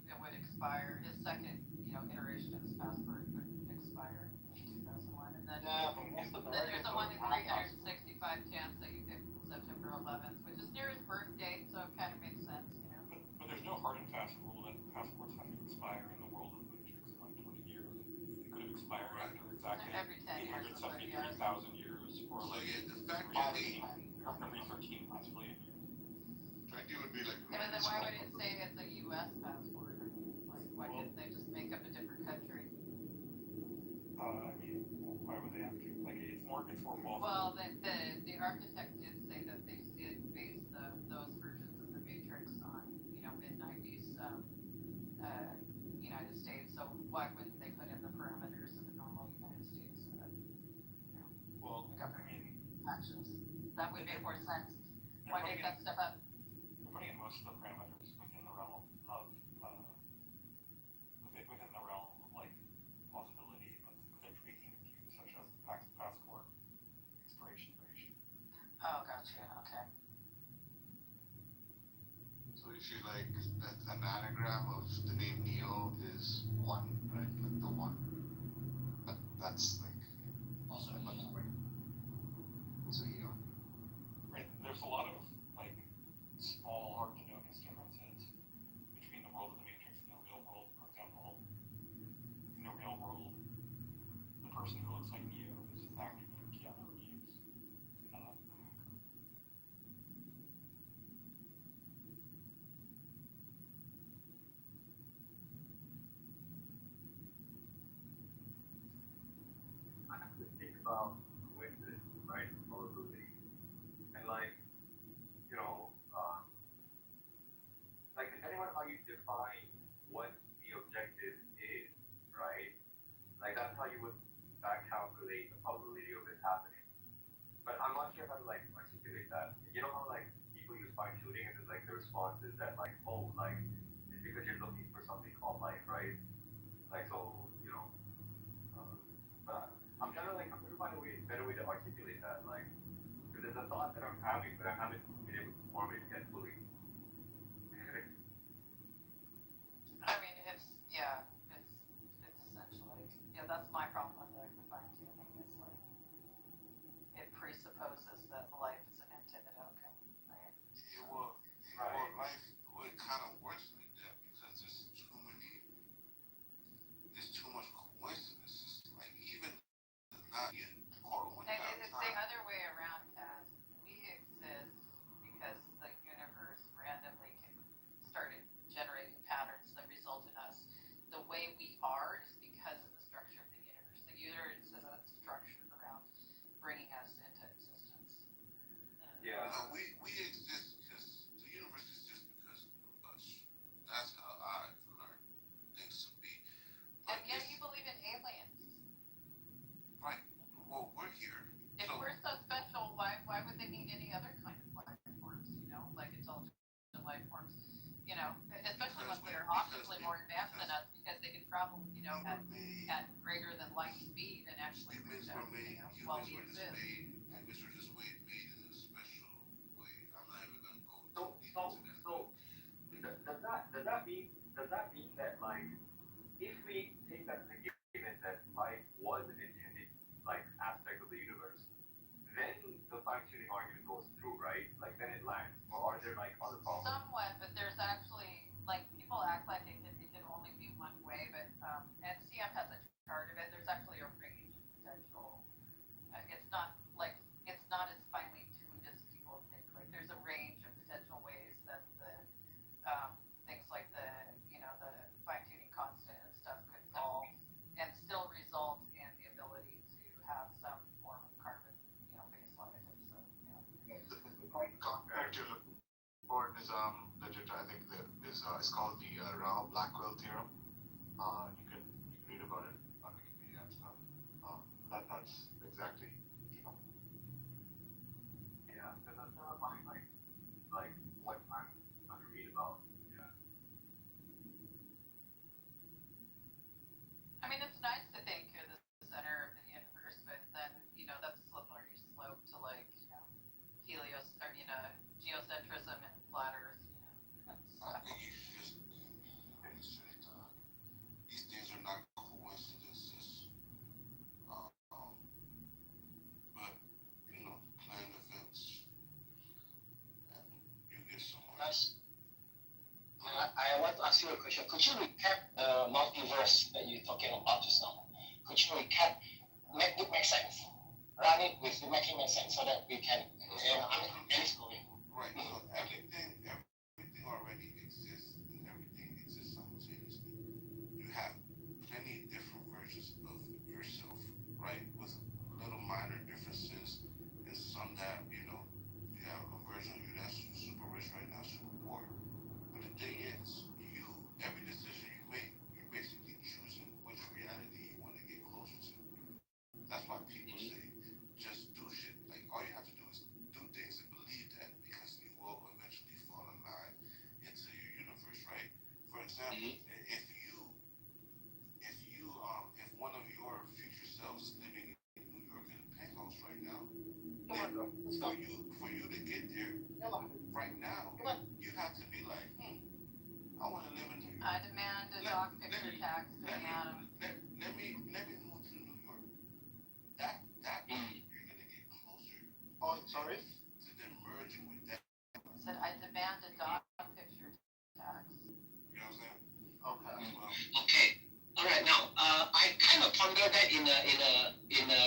it would expire. His second, iteration of his passport would expire in 2001. And then, then there's a 1 in 365 chance that you pick September 11th, which is near his birth date, so it kind of makes sense, But there's no hard and fast rule that passports have to expire in the world of the Matrix in like 20 years. It could have expired after exactly every 10 years. 873,000 years, or So like yeah, the fact every that 13 trillion years. 20 would be like. And then why would it say it's a U.S. passport? Like, why couldn't they just make up a different country? I mean, why would they have to? Like, it's more qualified. Well, the architect did say that they did base those versions of the Matrix on, mid-90s United States. So why wouldn't they put in the parameters of the normal United States government actions? That would make more sense. Why make that step up? They're putting in most of the parameters within the realm of within the realm of like plausibility, but they're tweaking a few, such as passport expiration duration. Oh, gotcha. Okay. So if you like, an anagram of the name Neo is one, right? Like the one. That's like. Also, So Eon. Right. There's a lot of like small, hard to notice differences between the world of the Matrix and the real world. For example, in the real world, the person who looks like Neo is actually Keanu Reeves, not the hacker. I have to think about coincidence, right? Probability. And like, like depending on how you define what the objective is, right? Like that's how you would back calculate the probability of it happening. But I'm not sure how to like articulate that. You know how like people use fine tuning and there's like the response is that like, oh, like it's because you're looking for something called life, right? Like so, but I'm trying to find a better way to articulate that, like, because there's a thought that I'm having, but I haven't been able to form it yet fully. I mean, it's essentially, that's my problem with like the fine tuning is like, it presupposes that life is an intended outcome, right? Life, it kind of works like that because there's too much coincidence. Like even not yet. And it's the other way around, Cass. We exist does that mean that like if we take that as a given that life was an intended like aspect of the universe, then the fine tuning argument goes through, right? Like then it lands. Or are there like other problems? Somewhat, but there's actually like people act like it can only be one way, but and CM has a chart of it. There's actually a range of potential. It's not as finely tuned as people think. Like there's a range of potential ways that the things like the the fine tuning constant and stuff could fall and still result in the ability to have some form of carbon based life. So Compared to for legit, I think that is it's called the Rao-Blackwell theorem. You can read about it on Wikipedia and stuff. That's exactly. Yeah, because that's not like what I'm trying to read about. Yeah. I mean, it's nice to think you're the center of the universe, but then that's a slippery slope to geocentrism and flat Earth. I think you should just these things are not coincidences. But planned events, and you get somewhere. I want to ask you a question. Could you recap the multiverse that you're talking about just now? Could you recap, make it make sense? Run it with making make sense so that we can get it going. Right. So everything already exists, and everything exists simultaneously. You have plenty different versions of yourself, right? With little minor differences, and some that you have a version of you that's super rich right now, super poor. But the thing is, every decision you make, you're basically choosing which reality you want to get closer to. That's why people say, just do shit. Like, all you have to do is do things and believe that because you will eventually fall in line into your universe, right? For example, if one of your future selves is living in New York in a penthouse right now, then for you to get there right now, you have to be like, I want to live in New York. I demand a dog picture tax. Let me move to New York. That you're gonna get closer. Oh, sorry. To then merging with that. Said I demand a dog picture tax. You know what I'm saying? Okay. Okay. All right. Now, I kind of ponder that in a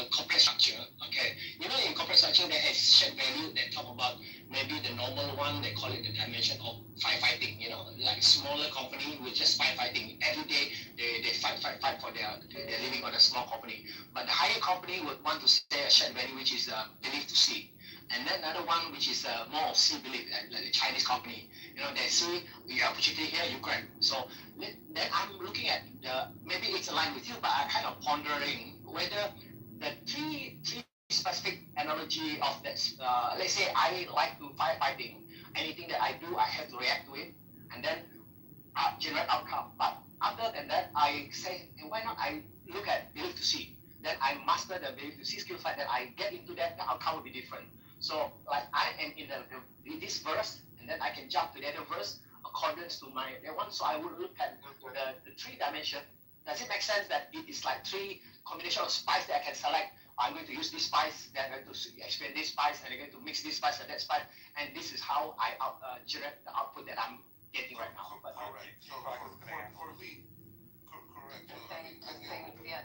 corporate structure. Okay. In corporate structure there is shared value that talk about maybe the normal one. They call it the dimension of firefighting. Like smaller company with just firefighting every day. They fight for their living on a small company. But the higher company would want to say a shared value which is belief to see. And then another one which is more of see belief, like the Chinese company. They see the opportunity here, you grab. So then I'm looking at maybe it's aligned with you, but I'm kind of pondering whether the three specific analogy of that. Let's say I like to firefighting. Anything that I do, I have to react to it, and then generate outcome. But other than that, I say, why not I look at belief to see? Then I master the belief to see skill set. Then I get into that, the outcome will be different. So like I am in this verse, and then I can jump to the other verse according to my that one. So I would look at the three dimension. Does it make sense that it is like three combination of spice that I can select? I'm going to use this spice, then I'm going to expand this spice, and I'm going to mix this spice and that spice, and this is how I generate the output that I'm getting right now. But, correct. So for me, correct. So,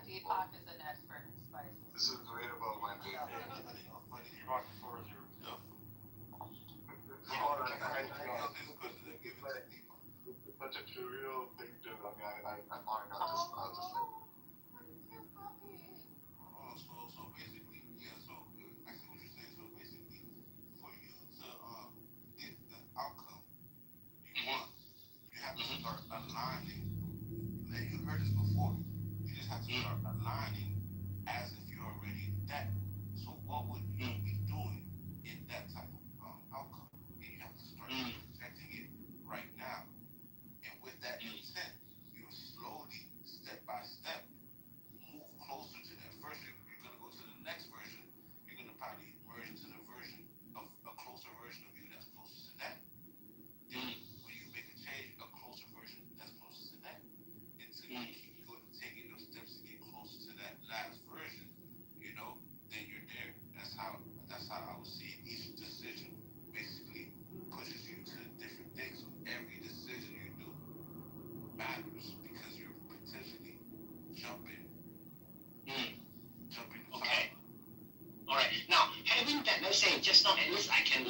Deepak is an expert in spices. This is great about my name. Deepak the sorcerer. It's such a trivial thing to. I find I'll just like. So basically, yeah. So I see what you're saying. So basically, for you to get the outcome you want, you have to start aligning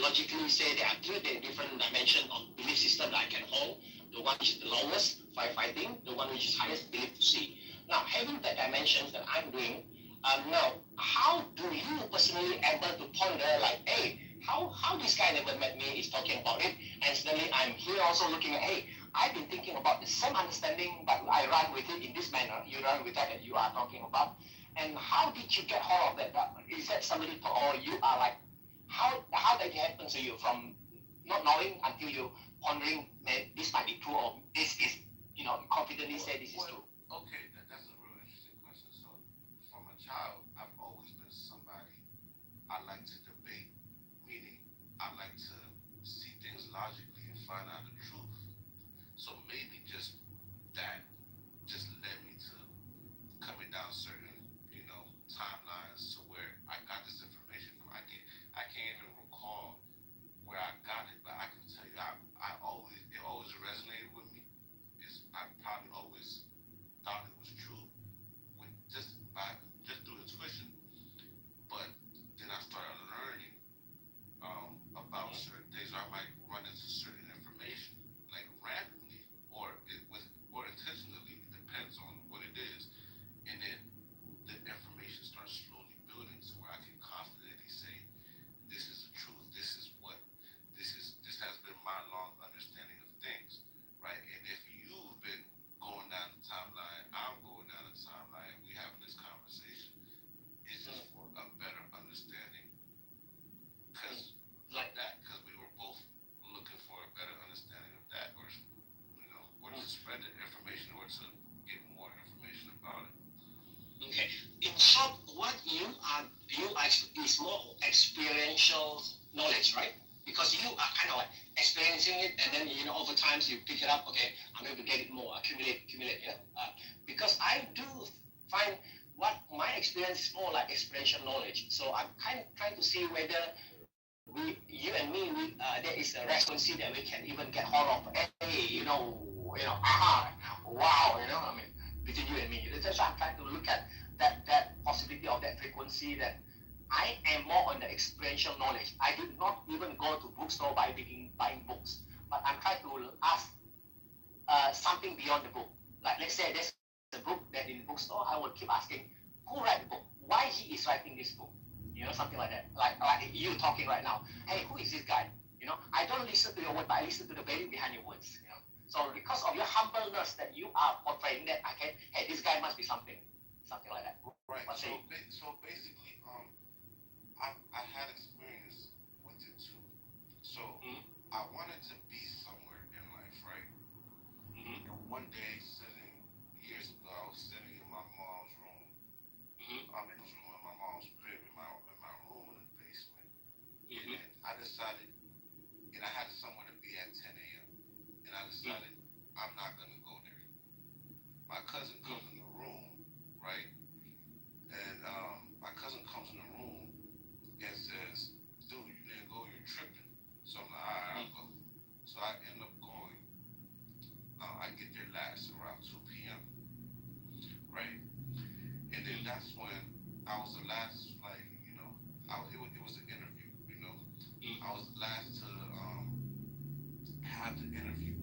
logically say there are three different dimensions of belief system that I can hold. The one which is the lowest, firefighting, the one which is highest, belief to see. Now, having the dimensions that I'm doing, now, how do you personally able to ponder like, hey, how this guy never met me is talking about it, and suddenly I'm here also looking at, hey, I've been thinking about the same understanding, but I run with it in this manner. You run with that you are talking about. And how did you get hold of that? Is that somebody, or you are like, how did it happen to you from not knowing until you pondering, man, this might be true, or this is, confidently say this is true? Okay, that's a real interesting question. So, from a child, I've always been somebody I like to debate, meaning I like to see things logically and find out the truth. So maybe just that just led me to coming down certain, timelines to where I got this information from. I can't even recall where I got it, but I can tell you it always resonated with me. I probably always thought it was true with just through intuition. But then I started learning about certain things. I might run into certain information like randomly or intentionally. It depends on what it is, and then the information starts slowly building to where I can confidently say, "This is the truth. This is what this is. This has been my long understanding of things, right?" And if you've been going down the timeline, I'm going down the timeline, and we having this conversation, it's just for a better understanding. Because like that, because we were both looking for a better understanding of that, or to spread the information, or to get more information about it. Okay. In short, what you are is more experiential knowledge, right? Because you are kind of like experiencing it, and then over time you pick it up. Okay, I'm going to get it more, accumulate. Because I do find what my experience is more like experiential knowledge. So I'm kind of trying to see whether you and me, there is a frequency that we can even get hold of. Hey, wow, I mean, between you and me. That's why I'm trying to look at that possibility of that frequency that I am more on the experiential knowledge. I did not even go to bookstore buying books, but I'm trying to ask something beyond the book. Like let's say there's a book that in bookstore, I will keep asking, who write the book? Why he is writing this book? Something like that. Like you talking right now. Hey, who is this guy? I don't listen to your word, but I listen to the value behind your words. So because of your humbleness that you are portraying that, hey, this guy must be something like that. Right. So basically, I had experience with it too. So I wanted to be somewhere in life, right? And one day, years ago, I was sitting in my mom's room. I'm in my mom's crib in my room in the basement, and then I decided, and I had somewhere to be at 10 a.m. And I decided I'm not gonna go there. My cousin comes in the room, right? And my cousin comes in the room and says, "Dude, you didn't go. You're tripping." So I'm like, "All right, I'll go." So I end up going. I get there last around 2 p.m. Right, and then that's when I was the last, it was an interview. I was the last to have the interview,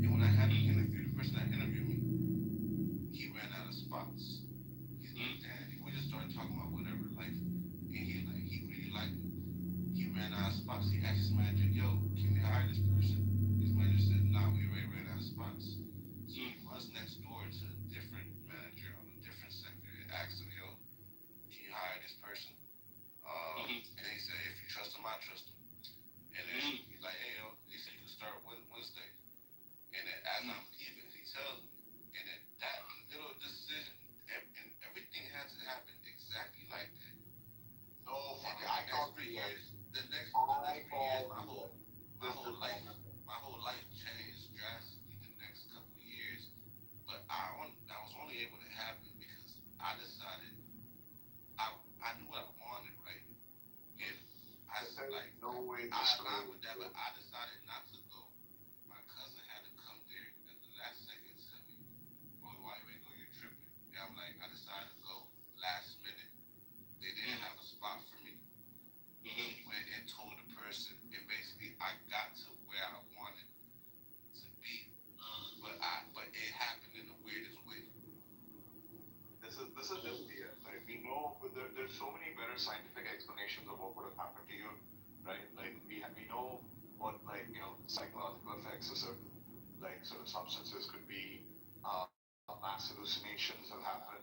and when I had the interview, the person that interviewed me, he ran out of spots. He's like, "Damn," we just started talking about whatever life, and he really liked me. He ran out of spots. He asked his manager, "Yo, can we hire this person?" His manager said, "Nah, we already ran out of spots." So he runs next door to a different manager on a different sector and asks him, "Yo, can you hire this person?" And he said, "If you trust him, I trust him." And then he's like, "Hey, yo," he said, "You can start Wednesday." And then as I'm leaving, he tells me, and then that little decision, and everything had to happen exactly like that. No, And then the next 3 years, my whole better scientific explanations of what would have happened to you, right? Like we know what like psychological effects of certain sort of substances could be. Mass hallucinations have happened.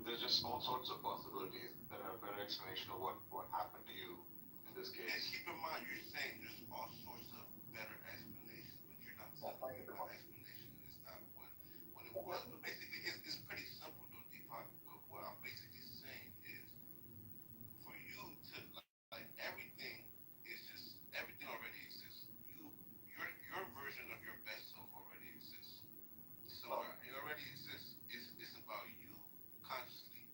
There's just all sorts of possibilities that are a better explanation of what happened to you in this case. And keep in mind, you're saying there's all sorts of better explanations, but you're not telling me my explanation is not what it was. But basically, it's pretty simple, though, Deepak. But what I'm basically saying is, for you to like everything is just everything already exists. Your version of your best self already exists. So it already exists. It's about you consciously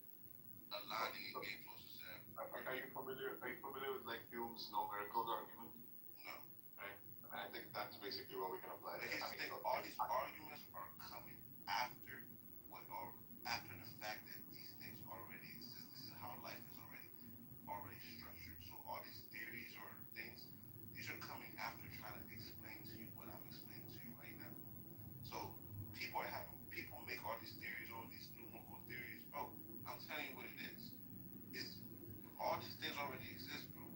aligning and getting closer to that. Are you familiar with like Hume's no miracles argument? No. Right. I think that's basically what we can apply. But here's the thing: all these arguments are coming after after the fact that these things already exist. This is how life is already structured. So all these theories or things, these are coming after trying to explain to you what I'm explaining to you right now. So people make all these theories, all these numerical theories. Bro, I'm telling you what it is. It's all these things already exist, bro.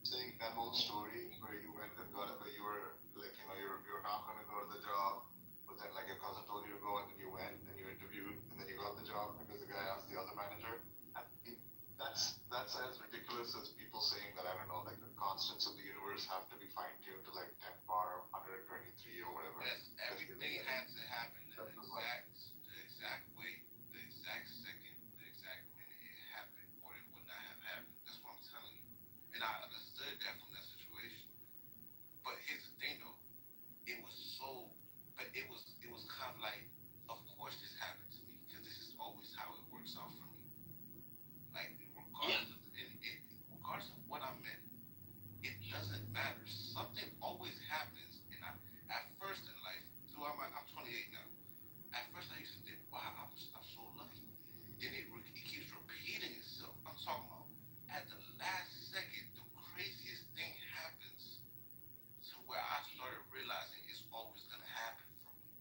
Saying that whole story where you went and got it, where you were like, you're not gonna go to the job, but then like your cousin told you to go and then you went and you interviewed and then you got the job because the guy asked the other manager. I mean, that's as ridiculous as people saying that, I don't know, like the constants of the universe have to be fine-tuned to like 10 bar 123 or whatever. Yes, everything had to happen the exact way, the exact second, the exact minute it happened, or it would not have happened. That's what I'm telling you. And I understood that from that situation. But here's the thing though, it was kind of like, of course this happened to me, because this is always how it works out for me. Like regardless of what I meant, it doesn't matter. Something always happens, and at first in life, I'm 28 now. At first I used to think, wow, I'm so lucky. Then it keeps repeating itself. I'm talking about at the last second, the craziest thing happens to where I started realizing it's always gonna happen for me.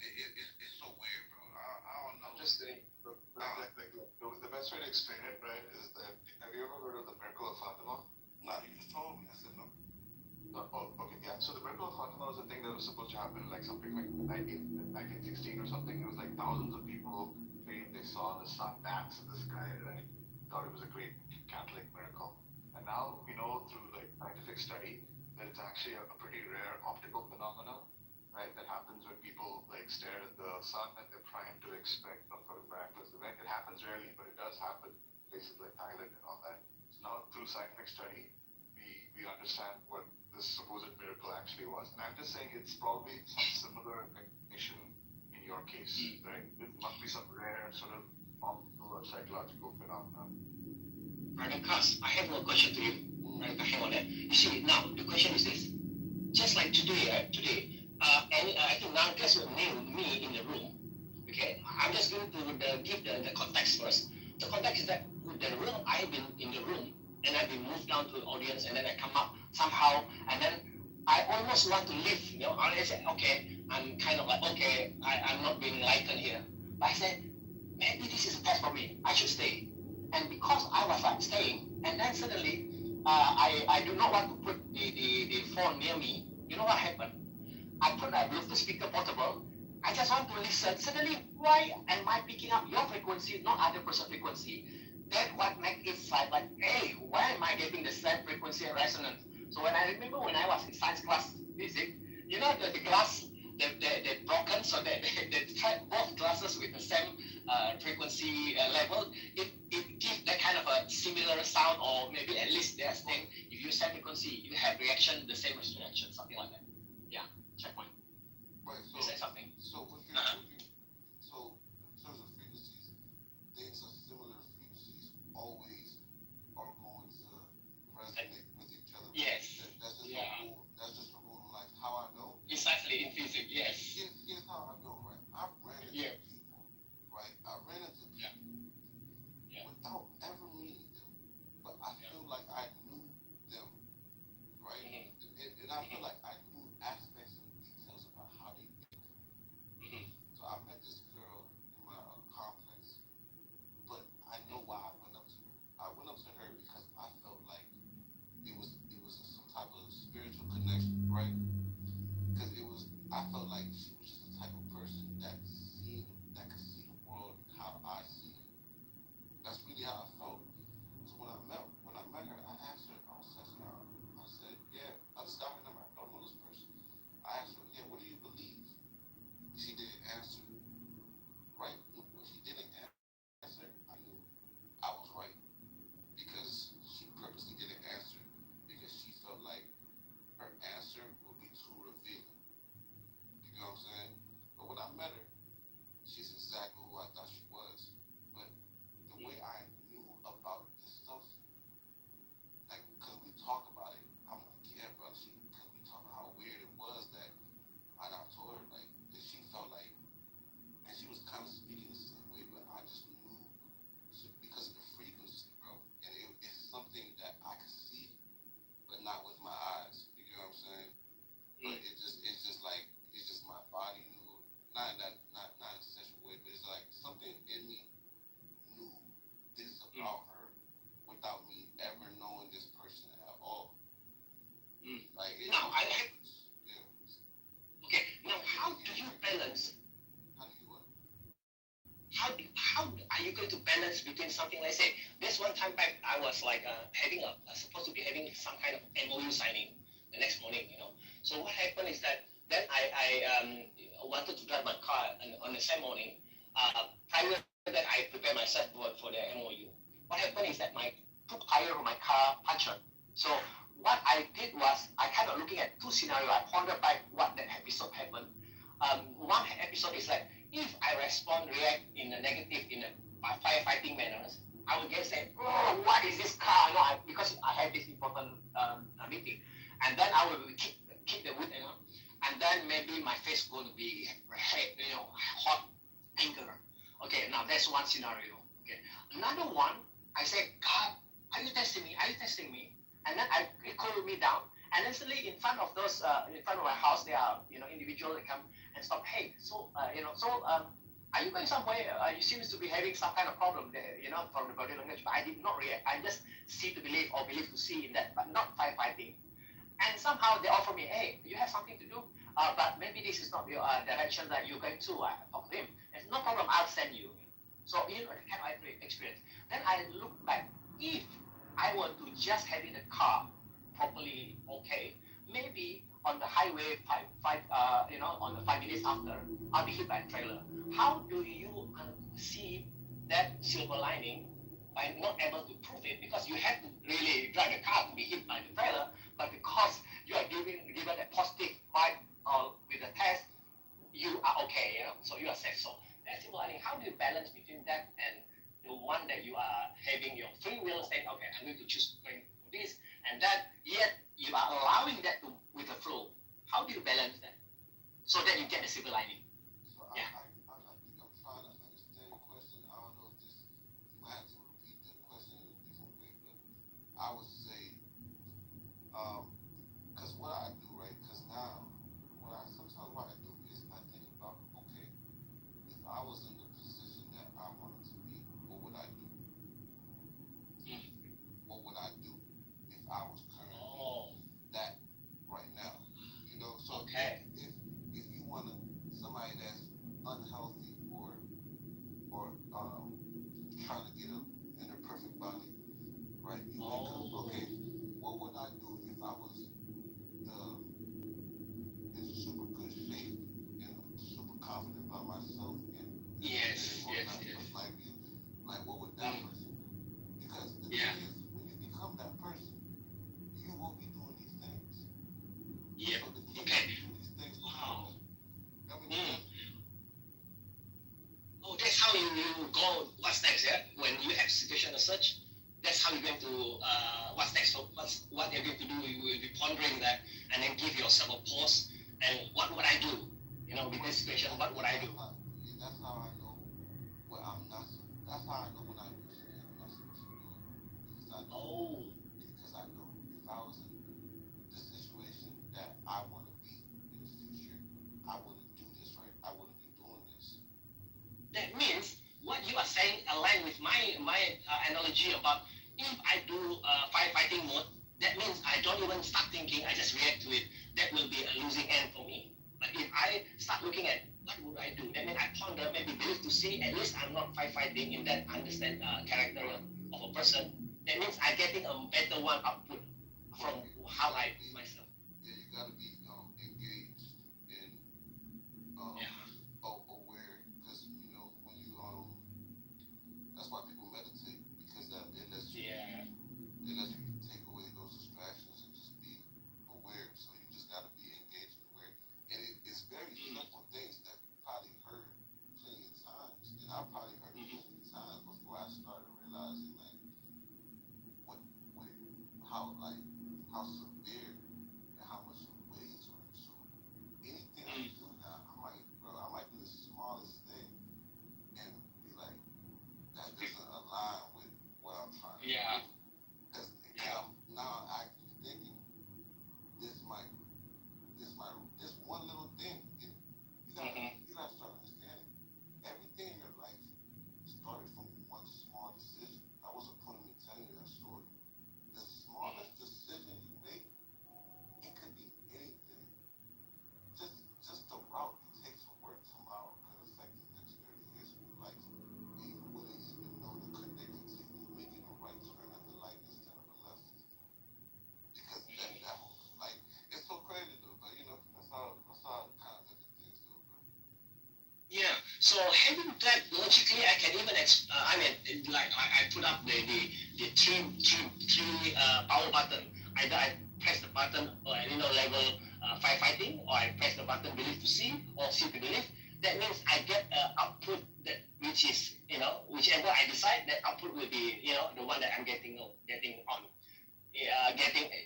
It's so weird, bro. I don't know. I'm just saying, the best way to explain it, right, is that, have you ever heard of the Miracle of Fatima? No, you just told me. I said no. Oh, okay, yeah. So the Miracle of Fatima was a thing that was supposed to happen like something like 1916 or something. It was like thousands of people claimed they saw the sun dance in the sky, right? Thought it was a great Catholic miracle. And now we know through like scientific study that it's actually a pretty rare optical phenomenon, right? That happens when people like stare at the sun and they're trying to expect some sort of miraculous event. It happens rarely, but it does happen in places like Thailand and all that. So now through scientific study, we understand what this supposed miracle actually was. And I'm just saying it's probably some similar explanation in your case, right? It must be some rare sort of optical or psychological phenomenon. Brother Cass, I have a question to you. Brother, hang on there. You see, now the question is this. Just like today, I think now there's a me in the room. Okay, I'm just going to give the context first. The context is that the room, I've been in the room and I've been moved down to the audience and then I come up somehow and then I almost want to leave. I said, okay, I'm kind of like, okay, I'm not being enlightened here. But I said, maybe this is a test for me. I should stay. And because I was like staying, and then suddenly I do not want to put the phone near me. You know what happened? I put a Bluetooth speaker portable. I just want to listen. Suddenly, why am I picking up your frequency, not other person's frequency? That what makes it like, hey, why am I getting the same frequency and resonance? So when I remember when I was in science class physics, the glass, they broken so that they tried both glasses with the same frequency level. It gives that kind of a similar sound, or maybe at least they're saying if you same frequency, you have reaction, the same as reaction, something like that. Yeah, checkpoint. Right, so, you say something. So so in terms of frequencies, things of similar frequencies always are going to resonate with each other. Yes. That's just a rule. That's just a rule in life. How I know? Precisely in physics. Yes. Here's how I know, right? I've ran into people, right? I ran into people without ever meeting them, but I feel like I knew them, right? And I feel like I knew aspects of she was just the type of person that could see the world how I see it. That's really how I felt. So when I met her, I asked her, I was texting her, I said, yeah, I just got her number, I don't know this person. I asked her, yeah, what do you believe? She didn't answer. Right when she didn't answer, I knew I was right. Because she purposely didn't answer because she felt like her answer would be too revealing. You know what I'm saying? But when I met her, she's exactly who I thought she was. But the way I knew about this stuff, like, because we talk about it, I'm like, yeah, bro, because we talk about how weird it was that I told her, like, that she felt like, and she was kind of speaking the same way, but I just knew because of the frequency, bro. And it's something that I could see, but not with my eyes. You know what I'm saying? But it's just like, it's just my body knew, not in a sexual way, but it's like something in me knew this about her without me ever knowing this person at all. Like, now okay. Now, how do you balance? How are you going to balance between something? Let's say this one time back, I was like supposed to be having some kind of MOU signing the next morning, So what happened is that then I wanted to drive my car on the same morning. Prior to that, I prepared myself for the MOU. What happened is that my two tire of my car punctured. So what I did was I kind of looking at two scenarios. I pondered back what that episode happened. One episode is like, if I react in a negative, in a firefighting manners, I would just say, oh, what is this car? Because I had this important meeting. And then I will kick the wood, and then maybe my face going to be hot anger. Okay, now that's one scenario. Okay, another one, I say, God, are you testing me? Are you testing me? And then it cooled me down. And then suddenly in front of those, in front of my house, there are individuals that come and stop. Hey, are you going somewhere? You seem to be having some kind of problem there, from the body language. But I did not react. I just see to believe or believe to see in that, but not firefighting. And somehow they offer me, hey, you have something to do, but maybe this is not the direction that you're going to. I talk to him. It's no problem. I'll send you. So the kind of experience. Then I look back. If I were to just have in the car properly, okay, maybe on the highway on the 5 minutes after, I'll be hit by a trailer. How do you see that silver lining by not able to prove it? Because you have to really drive the car to be hit by the trailer, but because you are given a positive vibe with the test, you are okay, so you are safe. So that silver lining, how do you balance between that and the one that you are having your free will saying, okay, I'm going to choose going for this and that, yet you are allowing that with the flow. How do you balance that so that you get the silver lining? Yeah. I think I'm trying to understand the question. I don't know if you might have to repeat the question in a different way, but I would say, because what I do, right? Because now, sometimes what I do is I think about, okay, if I was in the position that I wanted to be, what would I do? What would I do if I was currently that right now? So if you want somebody that's unhealthy or trying to get in a perfect body, right? You wake up, okay, what would I do if I was in super good shape and super confident about myself and like what would that person do? Because the thing is, when you become that person, you will be doing these things. Yeah. So the key is to do these things. Wow. Oh, that's how you go. What's next? Yeah, when you have situation as such, that's how you're going to. What's next? So what you're going to do? You will be pondering that, and then give yourself a pause. And what would I do? With this situation, what would I do? That's how I know what I'm not. That's how I know when I do something I'm not supposed to do. Because I know if I was in the situation that I want to be in the future, I wouldn't do this right. I wouldn't be doing this. That means what you are saying align with my analogy about if I do firefighting mode, that means I don't even start thinking. I just react to it. That will be a losing end for me. But if I start looking at what would I do, then I ponder maybe believe to see. At least I'm not fighting in that understand character of a person. That means I'm getting a better one output from how I myself. Yeah, you gotta be engaged and aware, because when you that's why people meditate, because that it lets you take away those distractions and just be aware. So you just gotta be engaged and aware, and it's very simple things that you probably heard plenty of times, and I probably heard it plenty of times before I started realizing like what how severe and how much it weighs on you. So anything I do now, I might do the smallest thing and be like, that doesn't align with what I'm trying to do. Because now I'm actually thinking this one little thing. You gotta start understanding. Everything in your life started from one small decision. I wasn't putting me telling you that story. The smallest decision you make, it could be anything. Just the route you take to work tomorrow could affect the next 30 years of your life. And you wouldn't even know they're connected to you making a right turn at the light instead of a left. Because that like, it's so crazy though, but that's how kind of look at things though, bro. Yeah. So having that logically, I can even I put up the three power button. Either I press the button or level firefighting, or I press the button believe to see or see to believe. That means I get output that which is whichever I decide, that output will be the one that I'm getting on.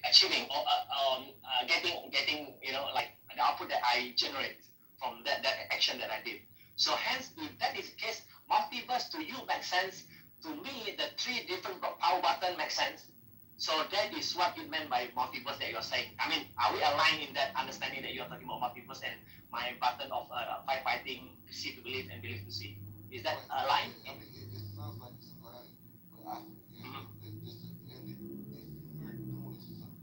Achieving or getting like the output that I generate from that action that I did. So hence, if that is the case, multiverse to you makes sense. To me, the three different power button makes sense. So that is what it meant by multiverse that you're saying. I mean, are we aligned in that understanding that you're talking about multiverse and my button of firefighting, see to believe and believe to see? Is that aligned? I mean, it sounds like it's aligned, but I think if you're doing something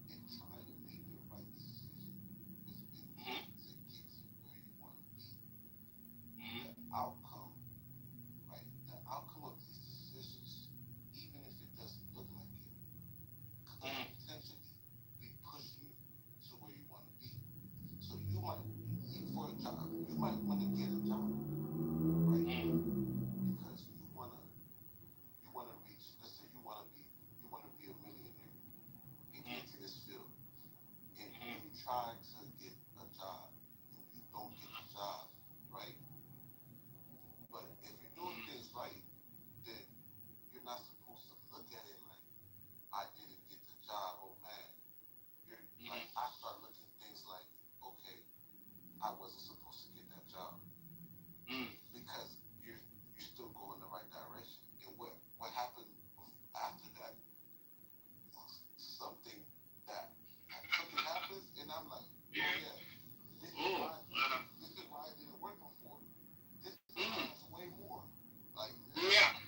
and trying to make the right decision to get to where you want to be, the outcome, right? The outcome of these decisions, even if it doesn't look like it, could potentially be pushing you to where you want to be. So for a job, you might want to get a job, right? Because you want to reach. Let's say you want to be a millionaire and get into this field, and you try to get a job, you don't get the job, right? But if you're doing things right, then you're not supposed to look at it like, I didn't get the job. Oh man, like, I start looking at things like, okay, I wasn't supposed to get that job, because you're still going the right direction. And what happened after that was something happens, and I'm like, oh yeah, this is why it didn't work before. This is way more. Like,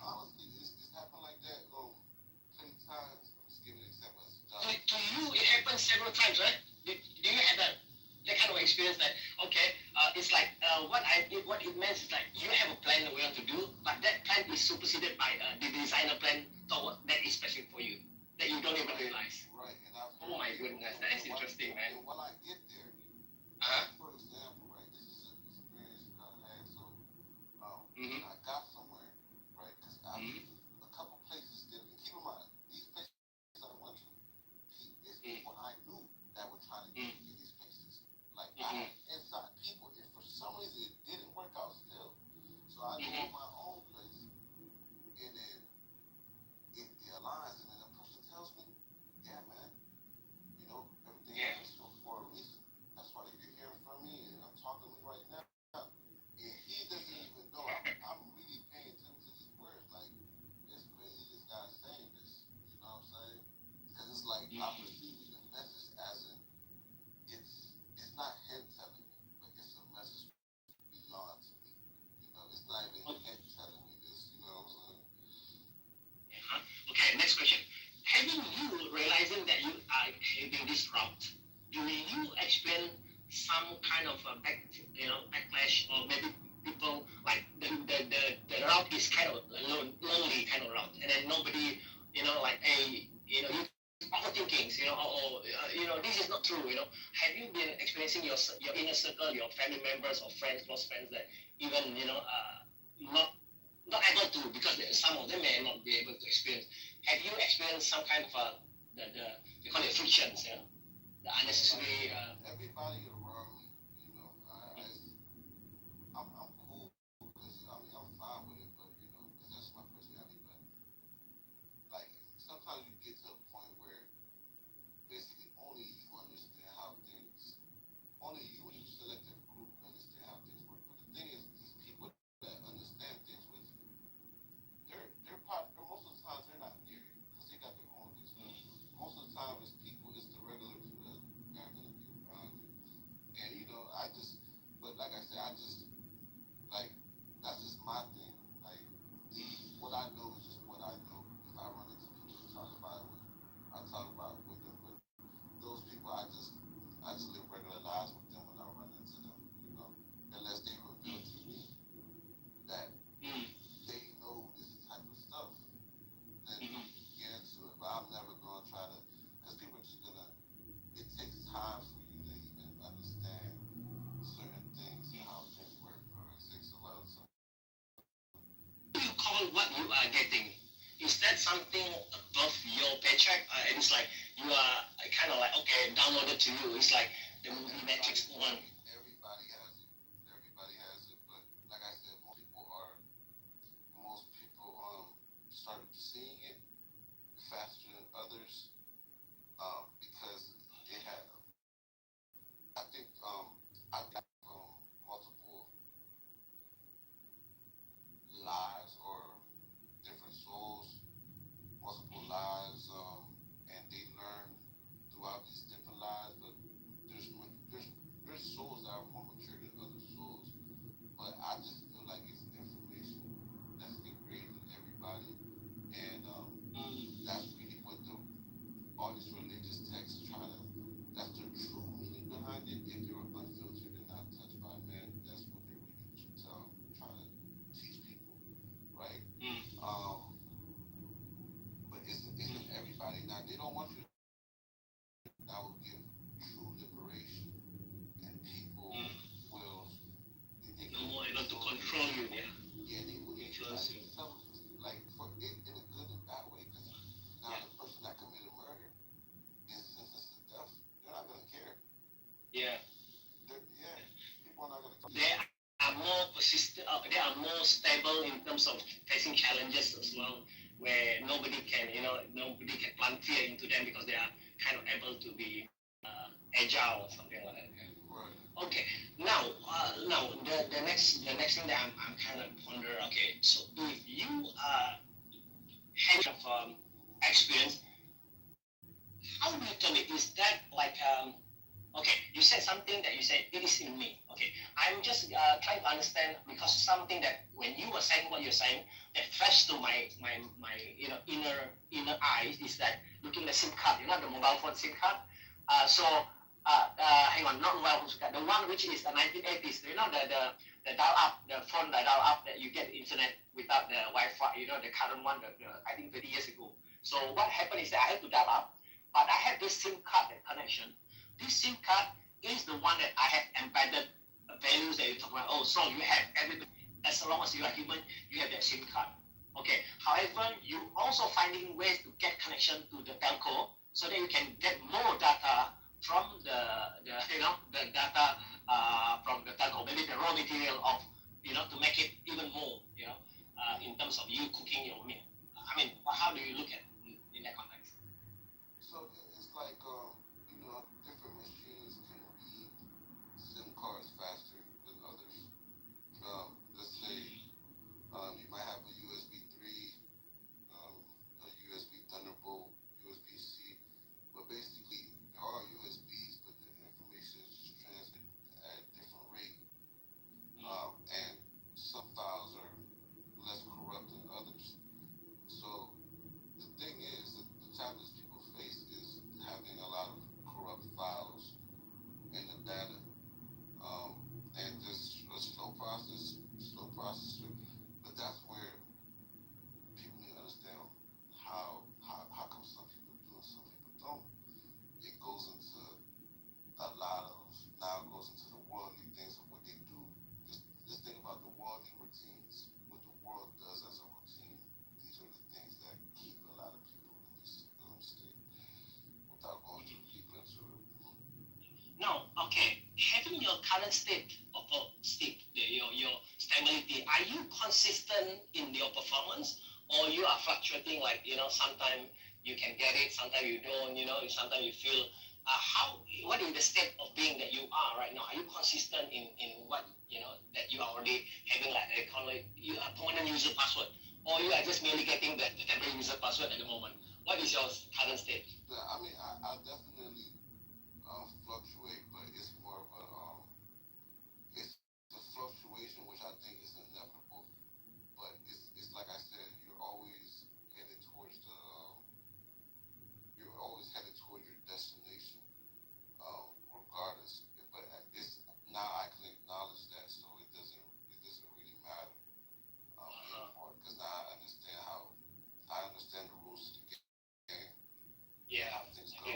honestly, it's happened like that plenty times. I'm just giving an example as a job. To you, it happens several times, right? Do you have that kind of experience that it's like what it means is like you have a plan where to do, but that plan is superseded by the designer plan that is special for you that you don't even realize. Right, and oh my goodness, that is interesting, man. And when I get there, for example, right, this is an experience that I had. So when I got somewhere, right, because a couple places did. And keep in mind, these places I went to, it's people I knew that were trying to get me in these places. Like, I had inside people, and for some reason it didn't work out still. So I go on my own place, and then it aligns, and then the person tells me, yeah, man, everything happens for a reason. That's why you're hearing from me. backlash, or maybe people like the route is kind of lonely kind of route, and then nobody, like you overthinkings, this is not true. Have you been experiencing your inner circle, your family members or friends, close friends that even not able to, because some of them may not be able to experience. Have you experienced some kind of they call it frictions, the unnecessary? Everybody around me, I'm cool because I'm fine with it, but because that's my personality. But like sometimes you get to a point where basically only you understand how things, only you and your selective group understand how things work. But the thing is, these people that understand things with you, most of the times they're not near you because they got their own business. Most of the time, it's the regular people that are gonna be around you. And but like I said, like that's just my thing. Like what I know is just what I know. If I run into people to talk about it with, I talk about it with them. But those people, I just live regular lives with them when I run into them. Unless they reveal to me that they know this type of stuff, then get into it. But I'm never gonna try to, because people are just gonna. It takes time for you to even understand certain things and how things work. Or it takes a lot of time. You call what you are getting? Is that something above your paycheck? It's like you are kind of like, okay, downloaded to you. It's like the movie Matrix 1. Everybody has it. Everybody has it. But like I said, most people start seeing it faster than others because it had. I think I got multiple lives or different souls, multiple lives, and they learn throughout these different lives. But there's souls that are more mature than other souls. But I just feel like it's information that's ingrained in everybody, and that's really what all these religious texts try to. That's the true meaning behind it. If you're unfiltered and not touched by man, that's what they're really trying to teach people, right? But isn't everybody now? They don't want you. That will give true liberation, and people will. They No more able to control you, yeah. Yeah, they will influence you. Like for it in a good and bad way. Because now the person that committed murder is sentenced to death. They're not gonna care. Yeah. People are not gonna care. They are more persistent. They are more stable in terms of facing challenges as well, where nobody can plant fear into them because they are kind of able to be agile or something like that. Right. Okay. Now the next thing that I'm kind of ponder. Okay, so if you had experience, how do you tell me? Is that like okay, you said something that you said it is in me. Okay, I'm just trying to understand, because something that when you were saying what you're saying, that flashed to my inner eyes is that looking at SIM card, the mobile phone SIM card. Hang on, not mobile phone SIM card, the one which is the 1980s. The dial up, the phone that dial up that you get internet without the Wi-Fi. The current one, I think 30 years ago. So what happened is that I had to dial up, but I had this SIM card connection. This SIM card is the one that I have embedded values that you talk about. Oh, so you have everything. As long as you are human, you have that SIM card. Okay. However, you also finding ways to get connection to the telco so that you can get more data from the data from the telco, maybe the raw material of to make it even more in terms of you cooking your meal. I mean, how do you look at it in that context? So it's like different machines can read SIM cards faster than others. Let's say you might have a USB 3, a USB Thunderbolt, USB-C, but basically there are USBs, but the information is just transmitted at a different rate. consistent in your performance, or you are fluctuating? Like sometimes you can get it, sometimes you don't. Sometimes you feel. What is the state of being that you are right now? Are you consistent in what that you are already having, like you are permanent user password, or you are just merely getting the temporary user password at the moment? What is your current state? Yeah, I mean, I definitely fluctuate, but it's more of a it's a fluctuation which I think is inevitable. But it's like I said, you're always headed towards your destination, regardless. But it's now I can acknowledge that, so it doesn't really matter anymore because now I understand the rules of the game. Yeah, how things go.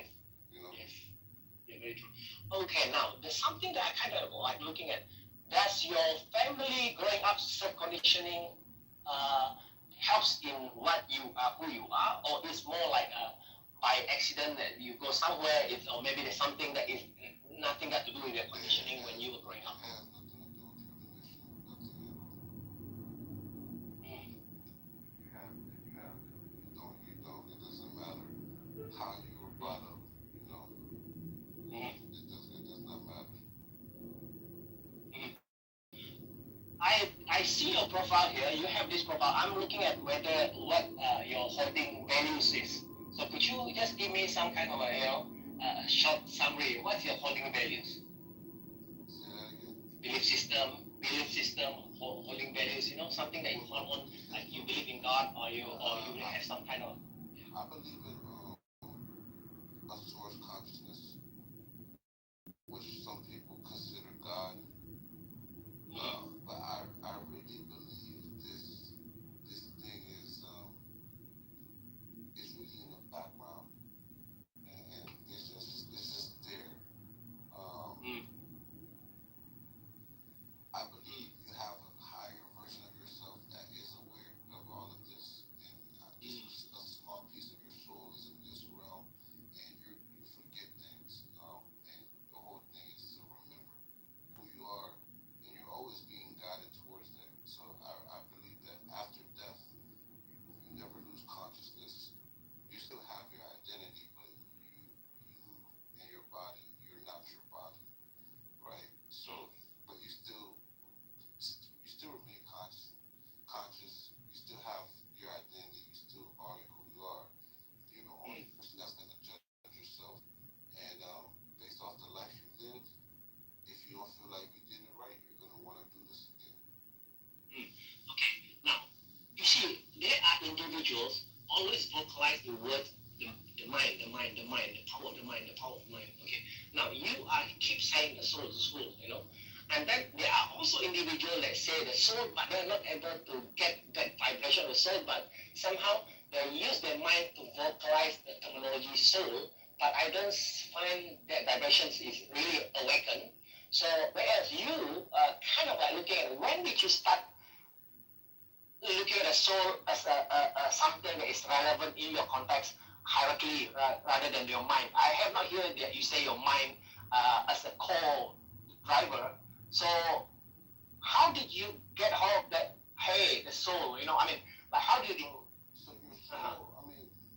yes. Yeah, very true. Okay, now there's something that I kind of like looking at. Does your family growing up self-conditioning helps in what you are, who you are, or it's more like by accident that you go somewhere, or maybe there's something that is nothing got to do with your conditioning when you were growing up? It has nothing to do with your conditioning, nothing at all. You have it, you don't, it doesn't matter how you were brought up, it does not matter. I see your profile here. You have this profile. I'm looking at what your holding values is. So could you just give me some kind of a short summary? What's your holding values? Say that again. Belief system, holding values. Something that you hold on, like you believe in God, or you have some kind of. I believe in a source consciousness, which some people consider God. But I really believe this thing is really in the background, and it's just there. I believe you have a higher version of yourself that is aware of all of this, and just a small piece of your soul is in this realm, and you forget things, and the whole thing is to remember who you are, and you're always being guided towards that. So I believe that after death, you never lose consciousness. You still have your identity, but you and your body, you're not your body, right? So, but you still remain conscious. You still have your identity. You still are who you are. You're the only person that's gonna judge yourself, and based off the life you lived, if you don't feel like you did it right, you're gonna want to do this again. Okay, now you see, there are individuals always vocalize the word the mind, the power of the mind, the power of mind. Okay, now you keep saying the soul, and then there are also individuals that say the soul, but they're not able to get that vibration of the soul, but somehow they use their mind to vocalize the terminology soul, but I don't find that vibration is really awakened. So whereas you kind of like looking at when did you start looking at the soul as a something that is relevant in your context hierarchy rather than your mind. I have not heard that you say your mind as a core driver. So how did you get hold of that? Hey, the soul. Like how do you? So your soul,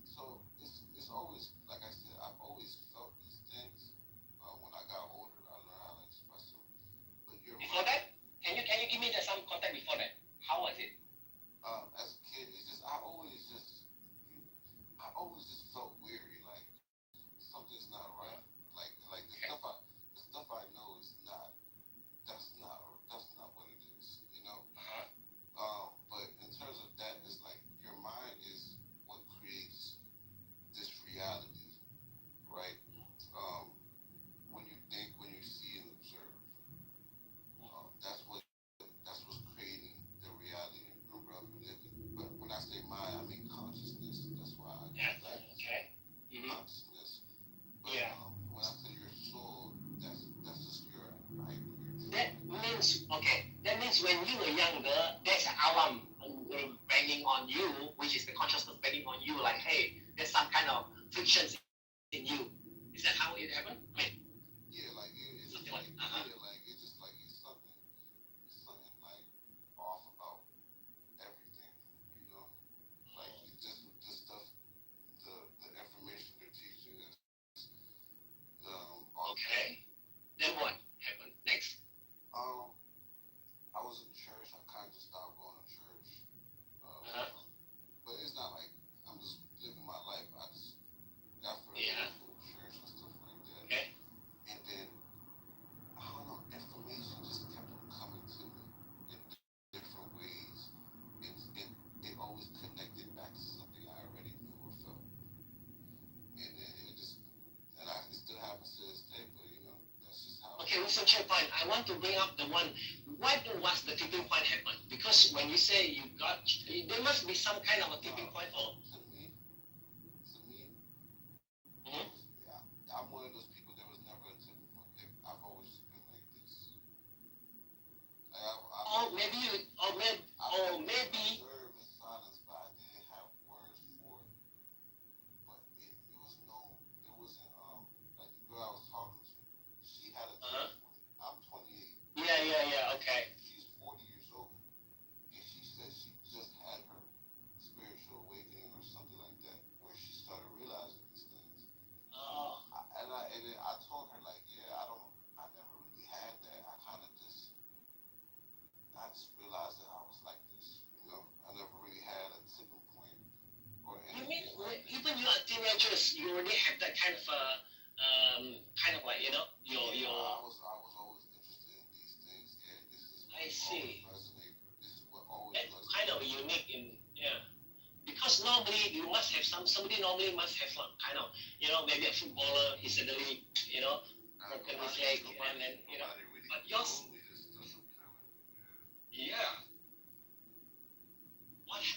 so it's always like I said, I've always felt these things. When I got older, I learned how to express them. But before that, can you give me some context before that? How was it? As a kid, it's just I always just felt weary, like something's not right. Like the stuff I know is not. That's not what it is. But in terms of that, it's like your mind is what creates this reality, right? When you think, when you see and observe, that's what's creating the reality and the realm you live in. But when I say mind, I mean consciousness. That's why I use that. Okay. Consciousness. But when I say your soul, that's just your that means That means when you were younger, there's an alarm banging on you, which is the consciousness banging on you, like, hey, there's some kind of frictions in you. Is that how it happened? Yeah, like it's just like it's something like off about controversial point. I want to bring up the one. What was the tipping point happen? Because when you say you got, there must be some kind of a tipping point. Or Yeah, I'm one of those people. There was never a tipping point. I've always been like this. or maybe you, or maybe, Observed in silence, but I didn't have words for it. But it was no, there wasn't like the girl I was talking to. She had a tipping point. I'm 28. Yeah. Okay. She's 40 years old, and she said she just had her spiritual awakening or something like that, where she started realizing these things. Oh. And then I told her like, yeah, I never really had that. I just realized that I was like this, you know. I never really had a tipping point or You anything. mean even you are teenagers, you already have that kind of like your. I was always interested in these things. Yeah, this is what I see. always resonated. This is what always That's resonated. kind of unique because normally you must have somebody normally must have some kind of maybe a footballer he suddenly broken his leg and then but yours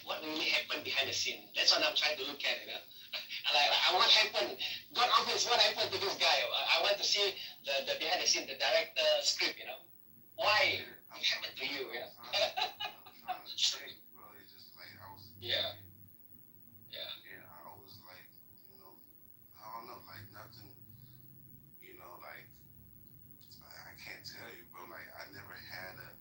what really happened behind the scene? That's what I'm trying to look at, Like what happened? God obvious, what happened to this guy? I want to see the behind the scene, the director script, Why it happened to you, I'm trying to think, bro. It's just like I was. Yeah. And I was like, I don't know, like nothing, like I can't tell you, bro. Like I never had a.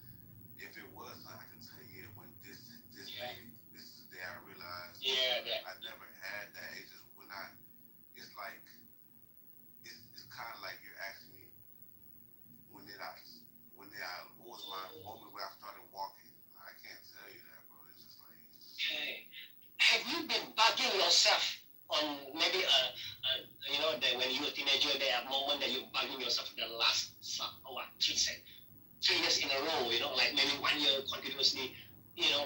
If it was, I can tell you when this day, this is the day I realized. Yeah. I never had that. It's just when it's like, it's kind of like you're asking me, what was my moment where I started walking? I can't tell you that, bro. It's just like. Okay. Have you been bugging yourself on maybe that when you were a teenager, there are moments that you're bugging yourself the last 3 years in a row, like maybe 1 year continuously,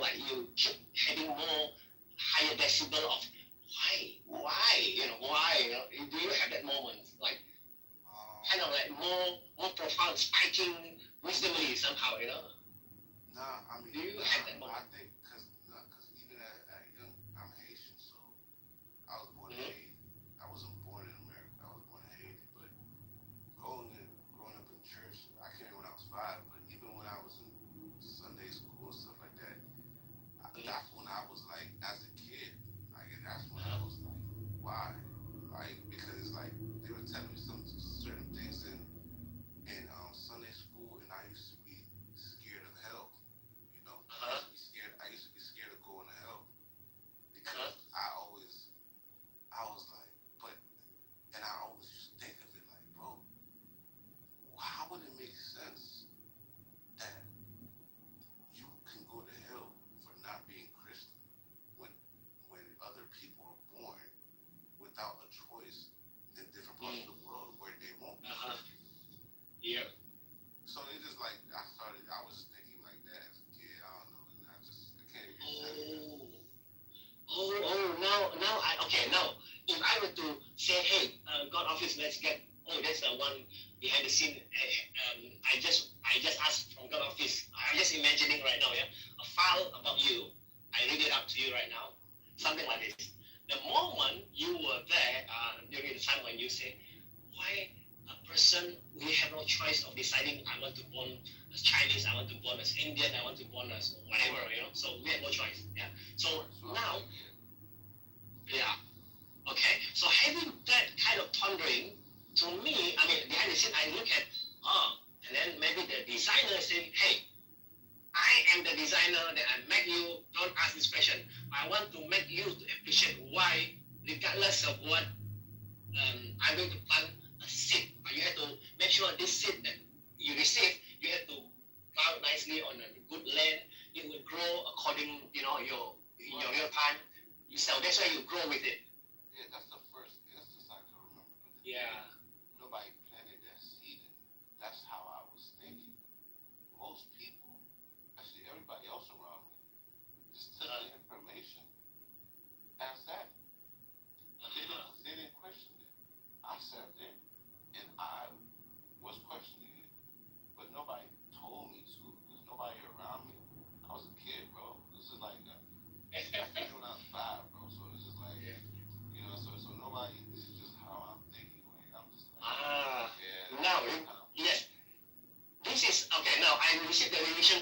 like you keep having more higher decibel of why, do you have that moment, like kind of like more profound, spiking wisdomly somehow, Nah, I mean, do you have that moment? I think because even at young, I'm Haitian, so I was born in Haiti. I wasn't born in America. I was born in Haiti, but growing up in church, I came when I was 5. But even when I was in Sunday school and stuff like that, that's when I was like, as a kid, like that's when I was like, why? Like because it's like they were telling me some certain things in Sunday school, and I used to be scared of hell. I used to be scared of going to hell because I was like, and I always just think of it like, bro, how would it make sense that you can go to hell for not being Christian when other people are born without a choice in different parts of the world where they won't be Christian? Yeah. So it just like I was thinking like that as a kid. I don't know, and I can't even tell you that. Now, if I were to say, hey, God office, let's get, that's the one behind the scene. I just asked from God office. I'm just imagining right now, a file about you. I read it out to you right now, something like this. The moment you were there during the time when you say, why a person we have no choice of deciding I want to born as Chinese, I want to born as Indian, I want to born as whatever, so we have no choice. So now, okay, so having that kind of pondering, to me, I mean, behind the scene, I look at, and then maybe the designer saying, hey, I am the designer that I make you, don't ask this question. I want to make you to appreciate why, regardless of what I'm going to plant a seed, but you have to make sure this seed that you receive, you have to plant nicely on a good land. It will grow according, your real time. So that's why you grow with it. Yeah, that's the first instance I can remember. But nobody planted that seed in me. That's how I was thinking. Most people, actually everybody else around me, just took the information as that. They didn't question it. I sat there and I was questioning it.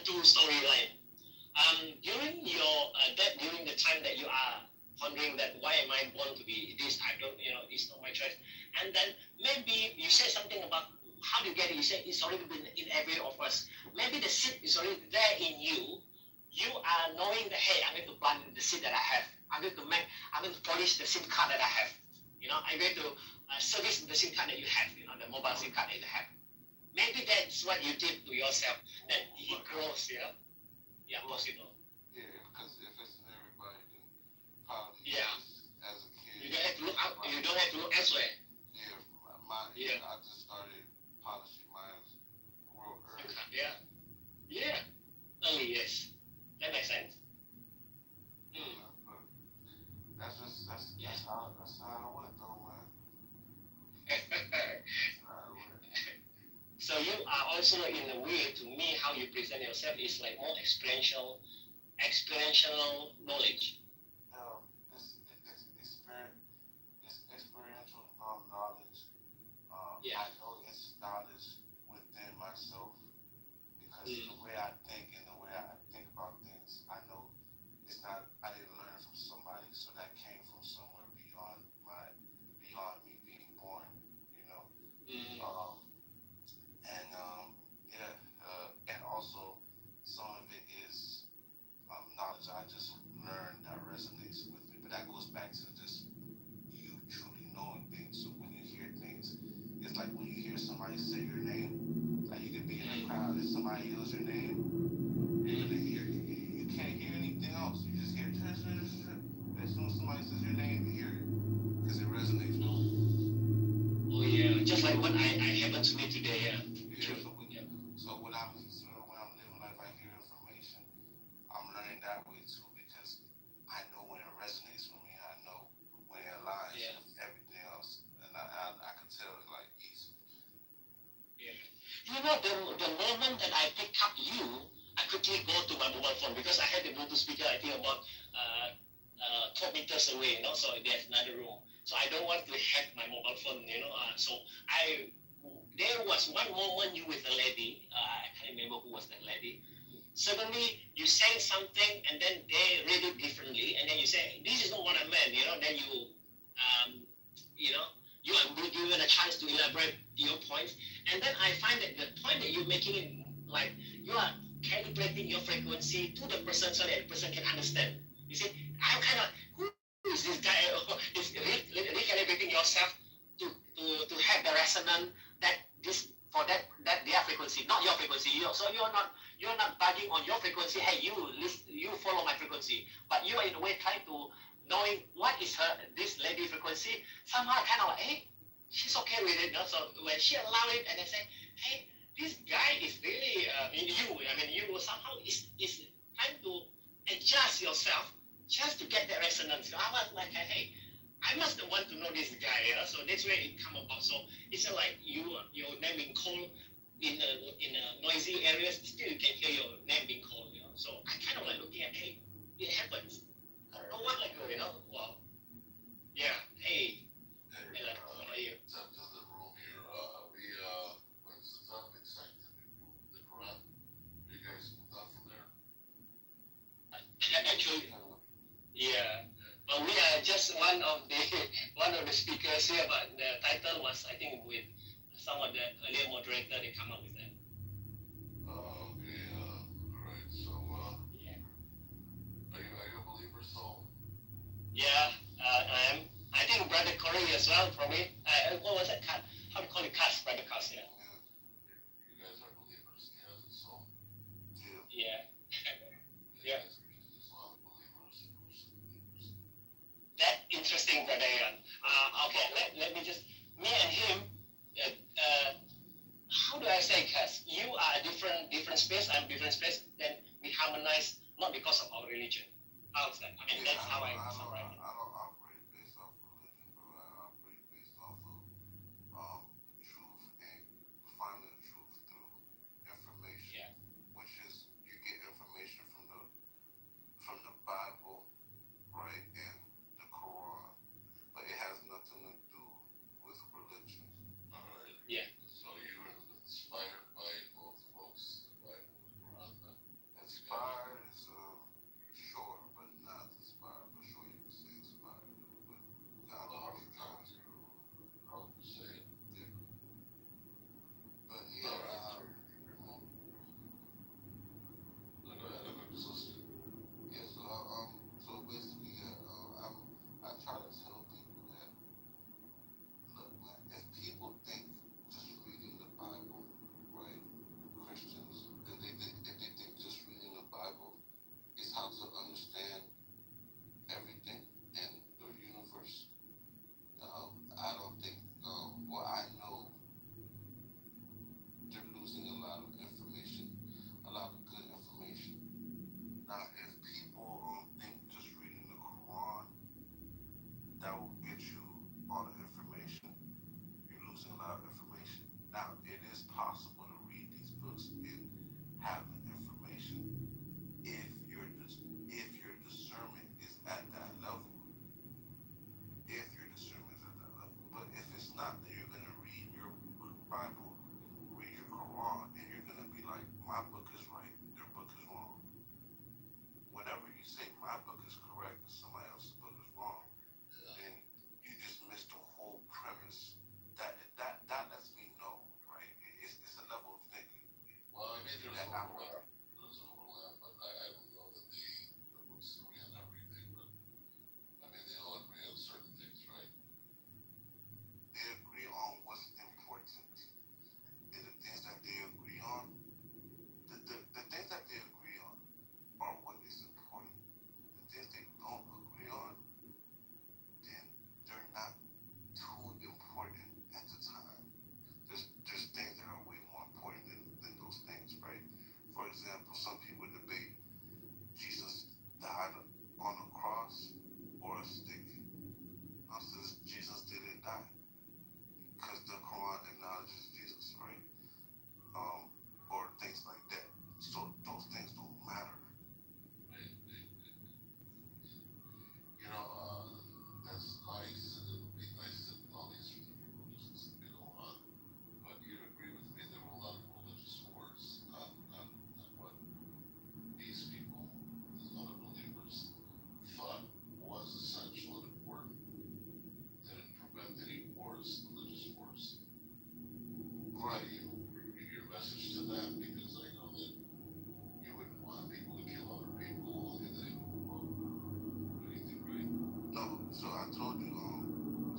true storyline. During during the time that you are pondering that why am I born to be this? I don't, it's not my choice. And then maybe you said something about how do you get it? You said it's already been in every of us. Maybe the seed is already there in you. You are knowing that hey, I'm going to plant the seed that I have. I'm going to polish the SIM card that I have. I'm going to service the SIM card that you have. The mobile SIM card that you have. Maybe that's what you did to yourself. That it grows. Yeah, possible. Yeah, because if it's in everybody, then probably Yeah. as a kid. You don't have to look out. You don't have to look elsewhere. Yeah, I just started polishing mine real early. Yeah. Early, yes. That makes sense. That's how I went though, man. So you are also in a way, to me, how you present yourself is like more experiential knowledge. It's experiential knowledge. I know it's knowledge within myself because the way I think and the way I think about things, I know it's not. I didn't learn from somebody, so that came from somewhere beyond me being born. And also some of it is knowledge I just learned that resonates with me. But that goes back to just you truly knowing things. So when you hear things, it's like when you hear somebody say your name, like you could be in a crowd and somebody yells your name, you're gonna hear you can't hear anything else. You just hear as soon as somebody says your name, you hear it because it resonates with you. Oh yeah, just like what I happened to me today. So when I'm living life, I hear information. I'm learning that way too because I know when it resonates with me. I know when it aligns with everything else, and I can tell it like easy. Yeah. The moment that I pick up you, I quickly go to my mobile phone because I had the Bluetooth speaker. I think about 12 meters away. So there's another room. So I don't want to hack my mobile phone. So there was one moment you with a lady. I can't remember who was that lady. Suddenly you say something and then they read it differently, and then you say, "This is not what I meant." Then you are given a chance to elaborate your points, and then I find that the point that you're making, like you are calibrating your frequency to the person so that the person can understand. You see, I'm kind of who is this guy? Is recalibrating yourself to have the resonance that this for that their frequency, not your frequency. So you're not bugging on your frequency. Hey, you follow my frequency, but you are in a way trying to knowing what is this lady frequency. Somehow kind of like, hey, she's okay with it. So when she allow it, and I say, hey, this guy is really you somehow is trying to adjust yourself just to get that resonance. So I was like, hey, I must want to know this guy. So that's where it come about. So it's like your name being called in a noisy areas, still you can hear your name being called. So I kind of like looking at, hey, it happens. I don't know what I go. Wow. Yeah. Hey. How are you? Top to the room here. What's the topic? Scientific proof of the Quran. You guys moved on from there. Actually, yeah. But we are just one of the speakers here. But the title was, I think, with some of the earlier moderator. They come up with that. Okay. Great. So, yeah. Are you a believer, Soul? Yeah, I am. I think Brother Corey as well, probably. What was that? How do you call it? Cass, Brother Cass, yeah. You guys are believers, yes, so. Yeah. Yeah. Islamic believers, Muslim believers. That interesting, Brother Aaron. Okay, let me just, me and him, how do I say, Cass? You are a different space, I'm different space, then we harmonize, not because of our religion. How's that? I mean, that's how I summarize it. I don't operate based off religion, bro. I operate based off of truth and finding the truth through information, which is you get information from the Bible, right, and the Quran, but it has nothing to do with religion. All right. Yeah. So you were inspired by both books, the Bible and the Quran.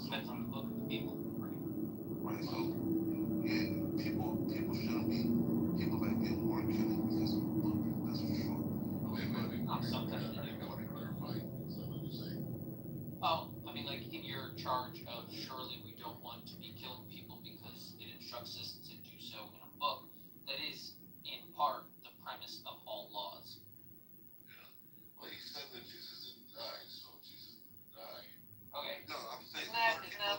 depends on the book and the people. Right. So yeah, people shouldn't be people that get more killing because of the book. That's for sure. Sometimes they do. Let me clarify. Is that what you're saying? Oh, I mean, like in your charge of surely we don't want to be killing people because it instructs us to do so in a book. That is, in part, the premise of all laws. Yeah. Well, he said that Jesus didn't die, so Jesus didn't die. Okay. No, I'm saying Isn't that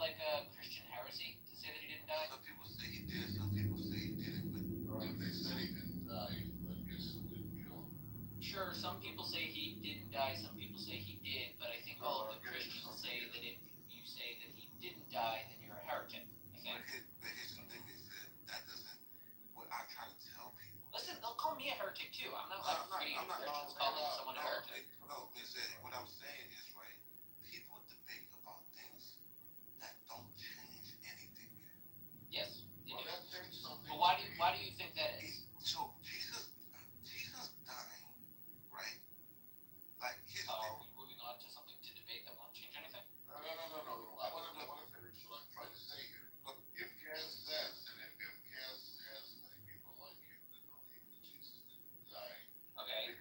like a Christian heresy to say that he didn't die? some people say he did, some people say he didn't, but if they said he didn't die, then guess who didn't kill him? Sure, some people say he didn't die, some people say he did, but I think all of the Christians say that if you say that he didn't die, then you're a heretic. I think. But here's the thing is that doesn't, what I try to tell people. Listen, they'll call me a heretic too. I'm not like afraid of Christians calling someone a heretic. No, what I'm saying is, right, people debate about things that don't change anything. Yes, they do. That changed something. But why do you think that is? So Jesus dying, right? Like his. Are we moving on to something to debate that won't change anything? No. I want to finish what I'm trying to say here. Look, if Kaz says, and if Kaz has many people like him that believe that Jesus didn't die, Okay.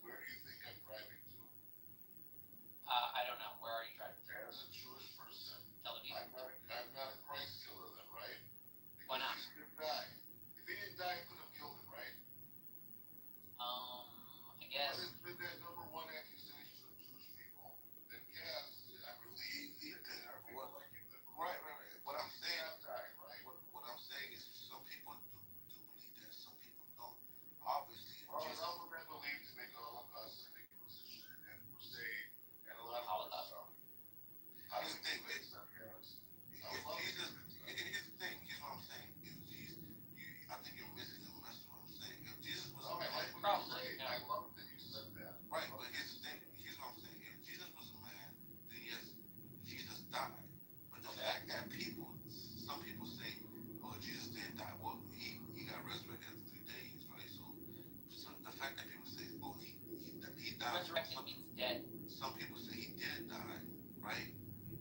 Where do you think I'm driving to? I don't know. Where are you driving to? As a Jewish person, Tel Aviv. I'm not a Christ killer then, right? Because Why not? Jesus didn't die. If he didn't die, he could have killed him, right? I guess. But it's been that number one accusation of Jewish people that Kaz, I believe, he did. Right. What I'm saying, right? What I'm saying is some people do believe that, some people don't. Obviously, some of them believe to make a Holocaust and Inquisition and crusade and a lot of other stuff. How do you think it's not Kaz? Here's the thing. Here's what I'm saying. If Jesus, I think you're missing the message. What I'm saying. If Jesus was a man, I love that you said that. Right, but here's the thing. Here's what I'm saying. If Jesus was a man, then yes, Jesus died. But the fact that some people say, oh, Jesus didn't die. Well, he got resurrected after 3 days, right? So the fact that people say, oh, he died. Resurrected means dead. Some people say he didn't die, right?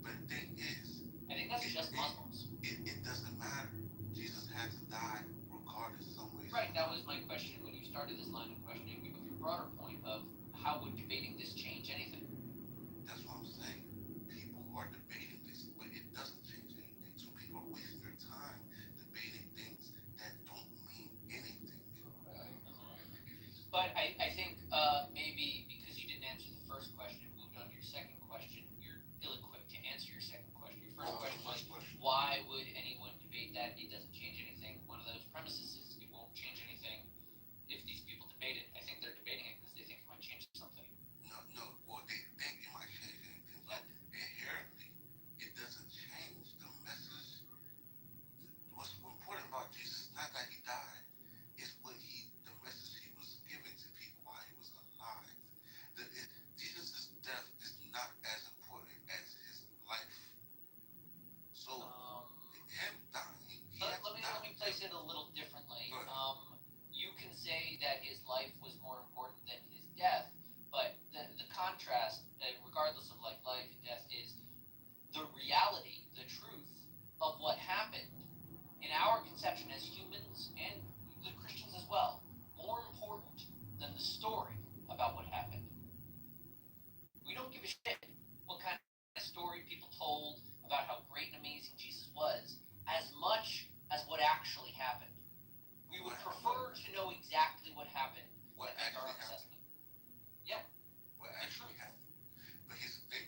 But the thing is, I think that's just Muslims. It doesn't matter. Jesus had to die regardless some way. Right, that was my question when you started this line of questioning of your broader point of how would debating this change anything? That's what I'm saying. People are debating this, but it doesn't change anything. So people are wasting their time debating things that don't mean anything. But I think maybe because you didn't answer the first question and moved on to your second question, you're ill-equipped to answer your second question. Your first question was, why would anyone debate that it doesn't change anything? One of those premises is it won't change anything if these people debate it. I think they're debating it because they think it might change something. No. Well, they think it might change anything, but inherently, it doesn't change the message. What's important about Jesus is not that he died, it's the message he was giving to people while he was alive. Jesus' death is not as important as his life. So, him dying, let me place it a little differently. You can say that his life was more important than his death, but the contrast, regardless of life and death, is the reality, the truth of what happened in our conception as humans and the Christians as well, more important than the story about what happened. We don't give a shit what kind of story people told about how great and amazing Jesus was, as much as what actually happened. We would prefer to know exactly what happened. What actually happened? Yeah. What actually happened? But here's the thing.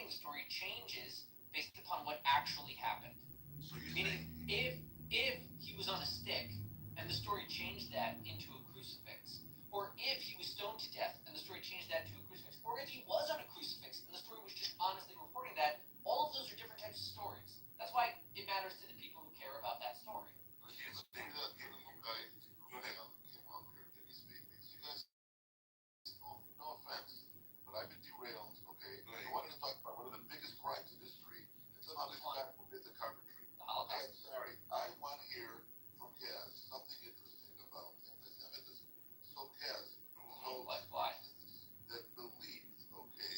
understanding the story changes based upon what actually happened. So you're Meaning, saying if he was on a stick and the story changed that into a crucifix, or if he was stoned to death and the story changed that to a crucifix, or if he was on a crucifix and the story was just honestly reporting that, all of those are different types of stories. That's why it matters to the people who care about that story. but here's the thing that you guys, go ahead, I'll came out here, let me speak. Because you guys, no offense, but I've been derailed, okay? I wanted to talk about one of the biggest crimes in history until now this guy who did the carpentry. Okay, I'm sorry. I want to hear from Kaz something interesting about anti-Semitism. So Kaz, Why? that believed, okay,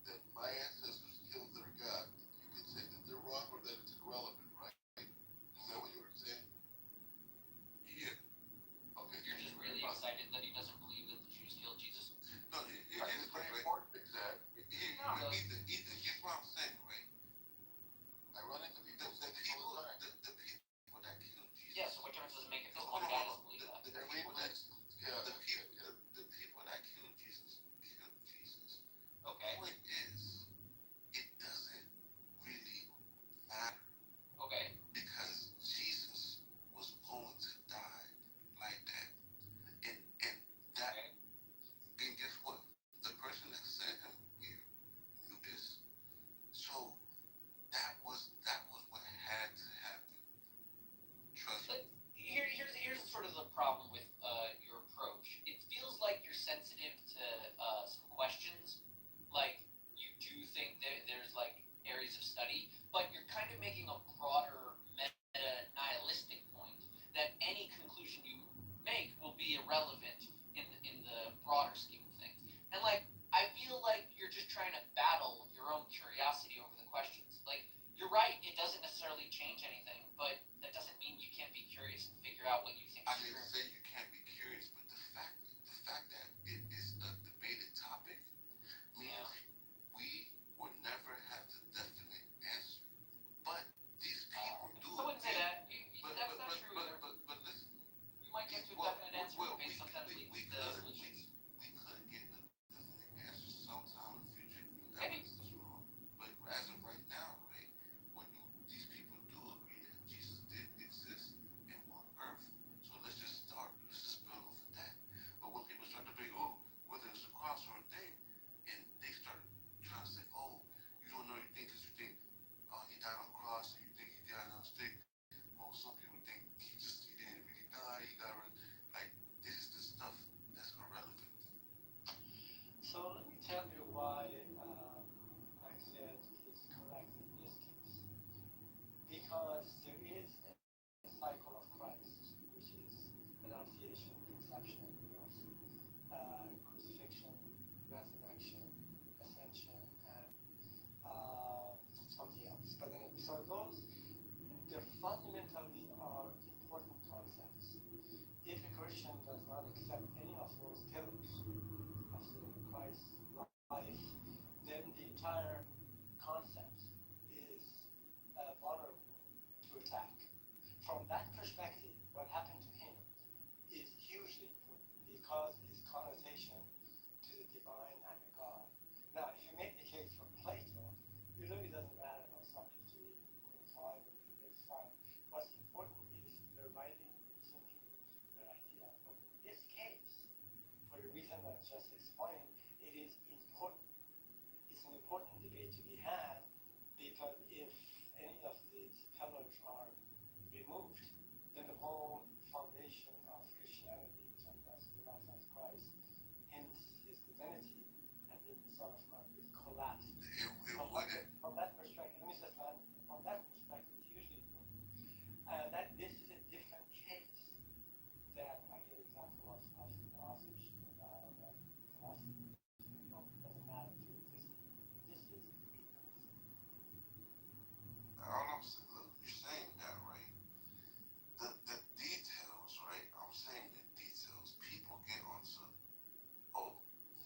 that my ancestors killed their God, you can say that they're wrong or that it's irrelevant, right? Is that what you were saying? Yeah. Okay. You're just really excited that he doesn't believe that the Jews killed Jesus? No, it is very important, exactly. Ethan, guess what I'm saying, right? I run into people that people, the people that killed Jesus. Yeah, so what difference does it make if this one guy doesn't believe that? The people that killed Jesus killed Jesus. Okay. The point is, it doesn't really matter. Okay. Because Jesus was going to die like that. And that, and guess what? The person that sent him here knew this. So that was what had to happen. Trust me. Here's sort of the problem with your approach. It feels like you're sensitive to some questions, like you do think there's like areas of study, but you're kind of making a broader meta-nihilistic point that any conclusion you make will be irrelevant in the broader scheme of things. And like, I feel like you're just trying to battle your own curiosity over the questions. Like, you're right, it doesn't necessarily change anything, but that doesn't mean you can't be curious and figure out what you think I is didn't true. say you can't be curious, but the fact that it is a debated topic means we will never have the definite answer. But these people do. I wouldn't say that. That's not true either. But listen. You might get to a definite answer, but sometimes leads we to solutions. We could get a definite answer sometime in the future. Maybe. Evidence is wrong. But as of right now, right, these people do agree that Jesus did exist and on earth. So let's just build off of that. But when people start to debate, whether it's a cross or a thing, and they start trying to say, you don't know anything because you think, he died on a cross, and you think he died on a stick. Some people think he didn't really die, he got rid. Like, this is the stuff that's irrelevant. So let me tell you why I said it's correct in this case. Because there is a cycle of Christ, which is Annunciation, Conception, birth, crucifixion, resurrection, ascension, and something else. But anyway, so those, they fundamentally are important concepts. If a Christian does not accept any of those pillars of the Christ life, then the entire concept is vulnerable to attack. From that perspective, what happened to him is hugely important because its connotation to the divine and the God. Now, if you make the case for Plato, it really doesn't matter what Socrates could find or it's fine. What's important is their writing, their thinking, their idea. But in this case, for the reason I just explained, it is important. It's an important debate to be had because if any of these pillars are removed, then the whole foundation of Christianity in terms of the life of Christ, hence his divinity and being the Son of God, will collapse. From that perspective, let me just land. From that perspective, it's hugely important. That this is a different case than I give example of the authors philosophy. Doesn't matter to exist. This is a concept. Look, you're saying that, right? The details, right? I'm saying the details. People get onto,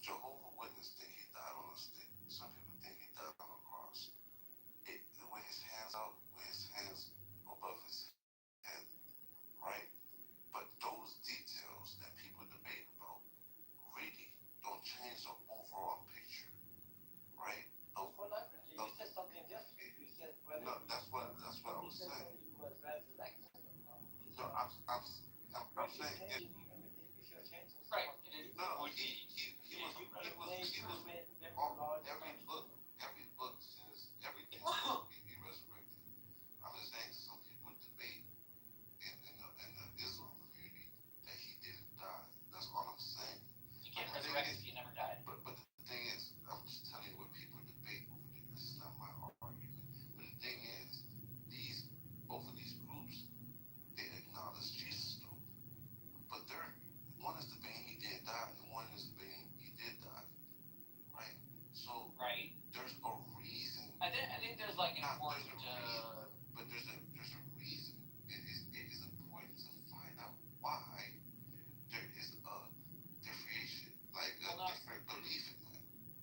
Jehovah Witness think he died on a stick. Some people there's a reason, but there's a reason. It is important to find out why there is a differentiation, like a different belief in that.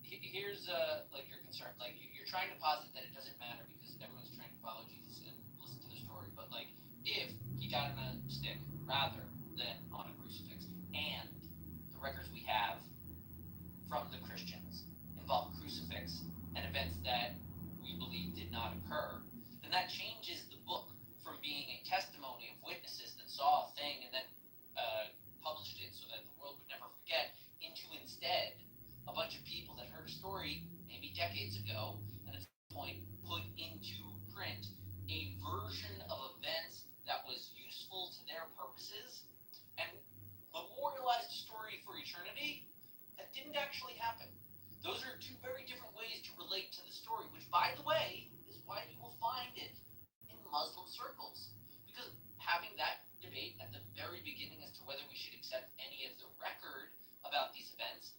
Here's like your concern. Like you're trying to posit that it doesn't matter because everyone's trying to follow Jesus and listen to the story. But like if he died on a stick rather than on a crucifix, and the records we have from the Christians involve crucifix and events that we believe did not occur, then that changes the book from being a testimony of witnesses that saw a thing and then published it so that the world would never forget, into instead a bunch of people that heard a story maybe decades ago and at some point put into print a version of events that was useful to their purposes and memorialized a story for eternity that didn't actually happen. Those are two very different ways to relate to the story, which, by the way, is why you will find it in Muslim circles. Because having that debate at the very beginning as to whether we should accept any of the record about these events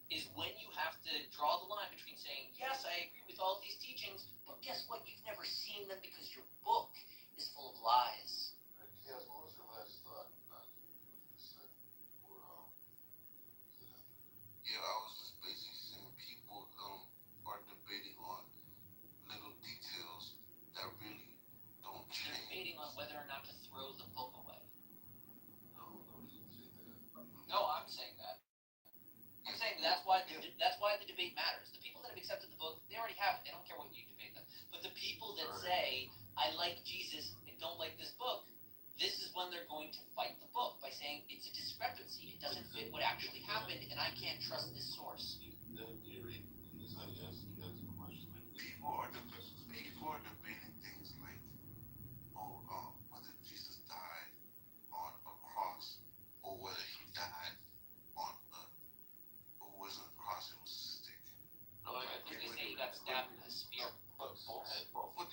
is when you have to draw the line between saying, yes, I agree with all of these teachings, but guess what? You've never seen them because your book is full of lies. Yes, what was your last thought on what you said? Yeah, I was just basically saying people are debating on little details that really don't You're change. debating on whether or not to throw the book away. No, you didn't say that. No, I'm saying that. I'm saying that's why the debate matters. The people that have accepted the book, they already have it. They don't care what you debate them. But the people that say, I like Jesus and don't like this book, this is when they're going to fight the book by saying it's a discrepancy. It doesn't fit what actually happened, and I can't trust this source. That theory is, I guess, you guys a question. People are debating things like, whether Jesus died on a cross or whether he died on or wasn't a cross, it was a stick. I think they say he got stabbed with a spear. But both of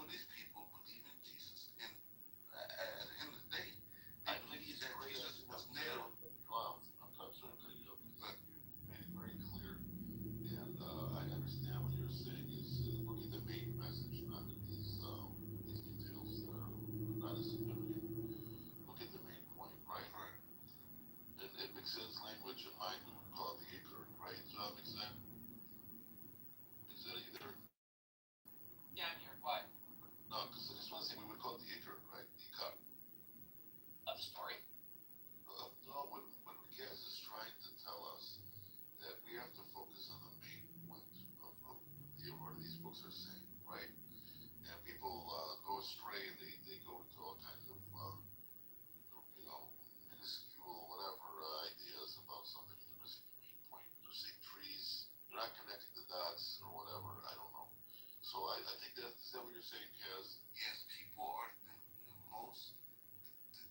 these people believe in Jesus, and at the end of the day, they believe that Jesus was nailed. Wow, I'm concerned to you because you made it very clear, and I understand what you're saying is look at the main message, not at these details that are not as significant. Look at the main point, right? Right. And it makes sense language in mind, we would call it the ikr, right? Does that make sense? Is that either? Yeah, I'm here. Why? No, because I just want to say we would call it the ikr, right? The ikar. Of the story? No, what Kaz is trying to tell us that we have to focus on the main point of what these books are saying, right? And people go astray and they go into all kinds of minuscule whatever ideas about something and they're missing the main point. They're saying trees, they're not connecting the dots or whatever. I don't know. So I think is that what you're saying, Kaz? Yes, people are the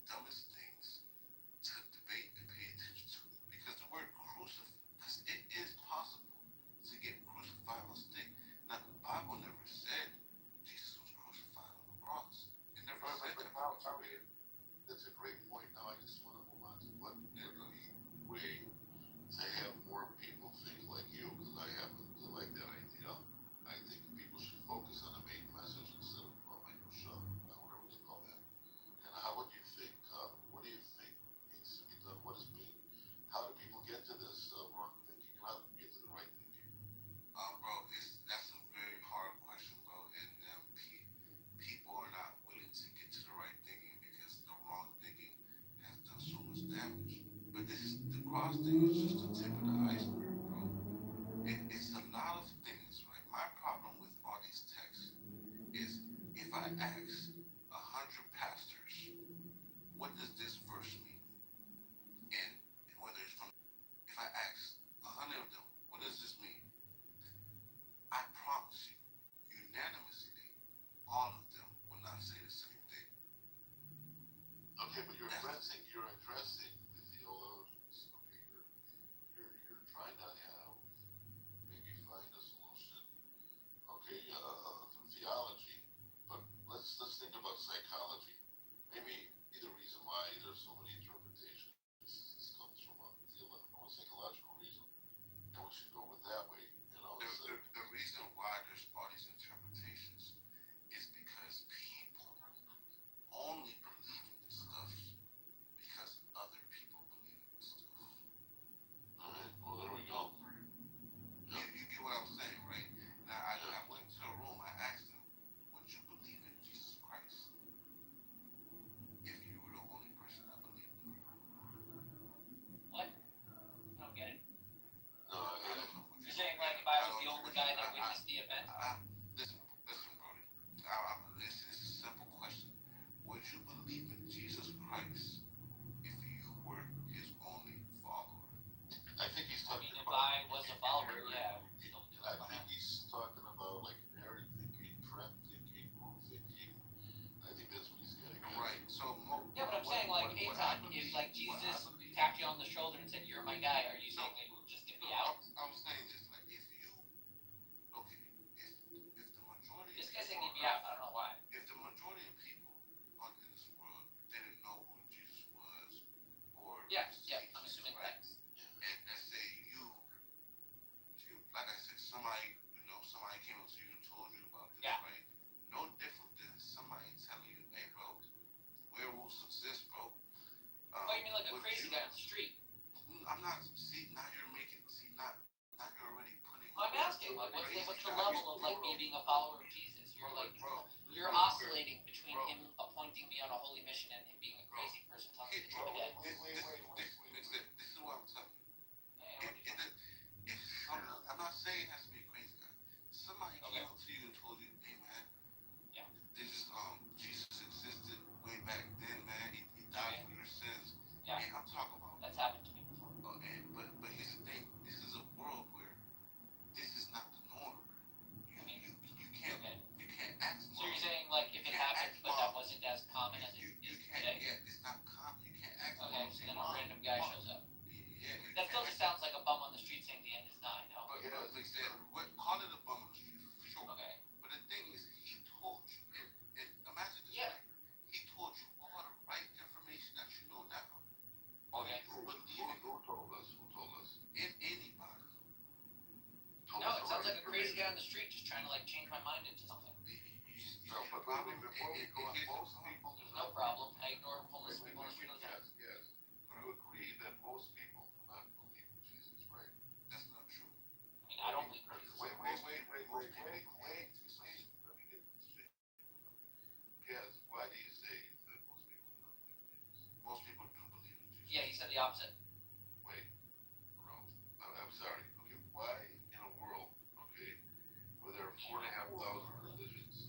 dumbest things to debate and pay attention to because the word crucifix, because it is possible to get crucified on a stick. Now the Bible never said Jesus was crucified on the cross. It never said that. That's a great point. Now I just want to move on to what would be a way to have more people think like you, because I happen to like that idea. I think people should focus on the main message instead of the level of like me being a follower of Jesus. You're oscillating between him appointing me on a holy mission and him being a crazy person telling me to drop dead. This is what I'm telling you. I'm not saying it has to be a crazy guy. Somebody came up to you and told you, hey man, this Jesus existed way back then, man. He died for your sins. Yeah. And I'm talking about that's happened to me before. But here's the thing. This is a world where this is not the norm. You can't ask. So you're saying like if it happened, but that wasn't as common as it is today? Yeah, it's not common. You can't ask. Okay, so then a random guy shows up. That still just sounds like a bum on the street saying the end is nigh, no? But like said, call it a bum on the street for sure. Okay. But the thing is, he told you, and imagine this, right? He told you all the right information that you know now. Okay. You believe it. Who told us? In anybody. No, it sounds like a crazy guy on the street just trying to like change my mind into something. No, but problem before we go on, most people. There's no problem. I ignore homeless people on the street all the time. Yes. Do you agree that most people do not believe in Jesus, right? That's not true. I mean, I don't believe in Jesus. Wait. Let me get this straight. Yes, why do you say that most people do not believe in Jesus? Most people do believe in Jesus. Yeah, he said the opposite. Wait, bro. I'm sorry. Okay, why in a world, okay, where there are 4,500 religions,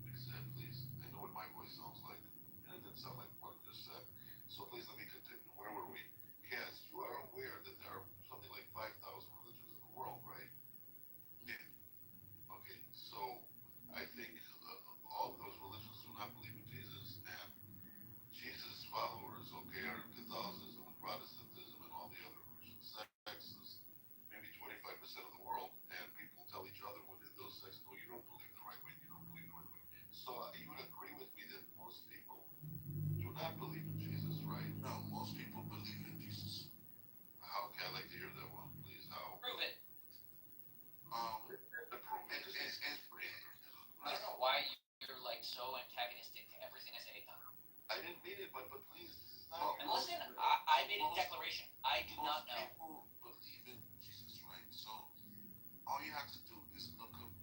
except please, I know what my voice sounds like, and it didn't sound like what I just said. So please let me continue. Where were we? Yes, you are aware that there are something like 5,000 religions in the world, right? Yeah. Okay, so I think all of those religions do not believe in Jesus, and Jesus' followers, okay, are Catholicism and Protestantism and all the other religions. Sex is maybe 25% of the world, and people tell each other within those sects, no, you don't believe the right way, you don't believe the right way. So you would agree with me that most people do not believe in Jesus, right? No, most people believe in Jesus. How? Okay, I'd like to hear that one, please. How? Prove it. The proof. I don't know why you're like so antagonistic to everything I say. I didn't mean it, but please. And listen, I made a declaration. I do not know. People believe in Jesus, right? So all you have to do is look up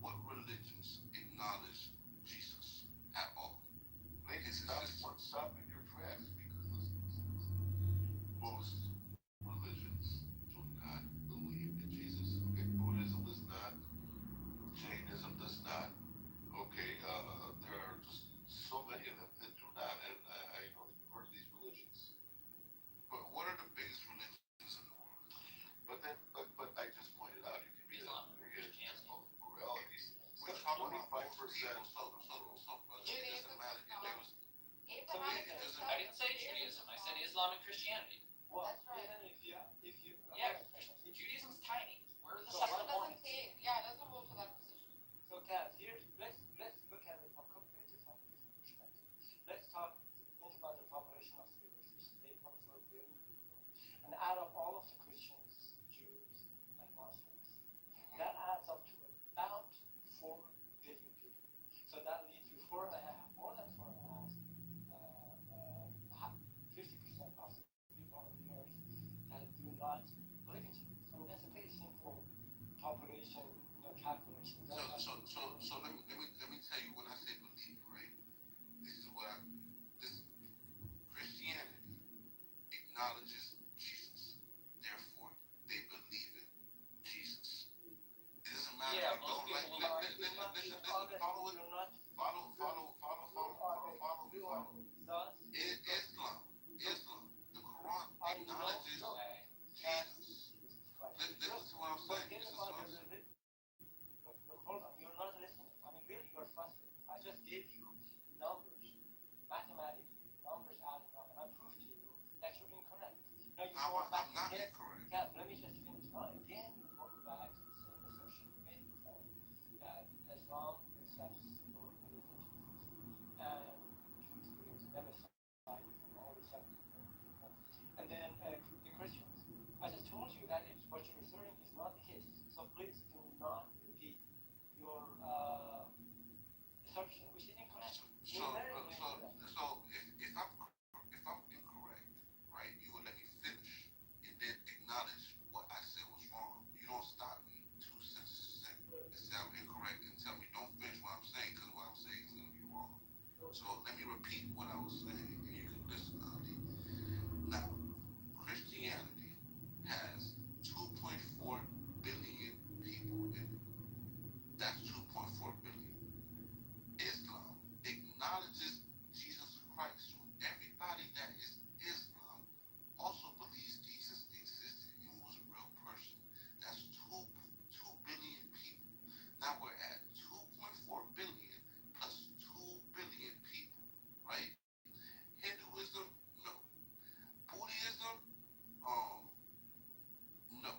what religions acknowledge Jesus at all. Stop in your tracks because listen. Most religions do not believe in Jesus. Okay, Buddhism does not. Jainism does not. Okay, there are just so many of them that do not, and I know that you've heard of these religions. But what are the biggest religions in the world? But I just pointed out, you can be morality. We're talking about 5%. So it doesn't matter if there was. I didn't say Judaism. I said Islam and Christianity. Well, even if you Judaism's tiny. We're the So second it one. doesn't hold to that position. So guys, let's look at it from completely different perspective. Let's think about the population of civilizations, 8.4 billion people. And out of all of the Christians, Jews, and Muslims, that adds up to about 4 billion people. So that leaves you more than 4.5, 50% of the people on the earth that do not believe in Jesus. I mean, that's a very simple population calculation. So let me tell you when I say believe, right? This is what Christianity acknowledges Jesus. Therefore, they believe in Jesus. It doesn't matter if you don't like listen, follow it. Follow. Islam. The Quran acknowledges Jesus. Listen to what I'm saying. Hold on, you're not listening. I mean, really, you're frustrated. I just gave you numbers, mathematically, numbers adding up, and I proved to you that you're incorrect. Now you go back again. Yeah, let me just finish. Now again, you're going back to the same assertion you made before, that Islam accepts the religion Jesus, and Jews believes in democide, you can always have people, and then the Christians. I just told you that what you're asserting is not the case. So please do not repeat your assumption, which is incorrect. So if I'm incorrect, right, you would let me finish and then acknowledge what I said was wrong. So let me repeat what I was saying, and you can listen, Ali. Now, Christianity has 2.4 billion people in it. That's 2.4 billion. Islam acknowledges Jesus Christ. So everybody that is Islam also believes Jesus existed and was a real person. That's 2 billion people. Now we're at 2.4 billion plus 2 billion people, right? Hinduism, no. Buddhism, um, no.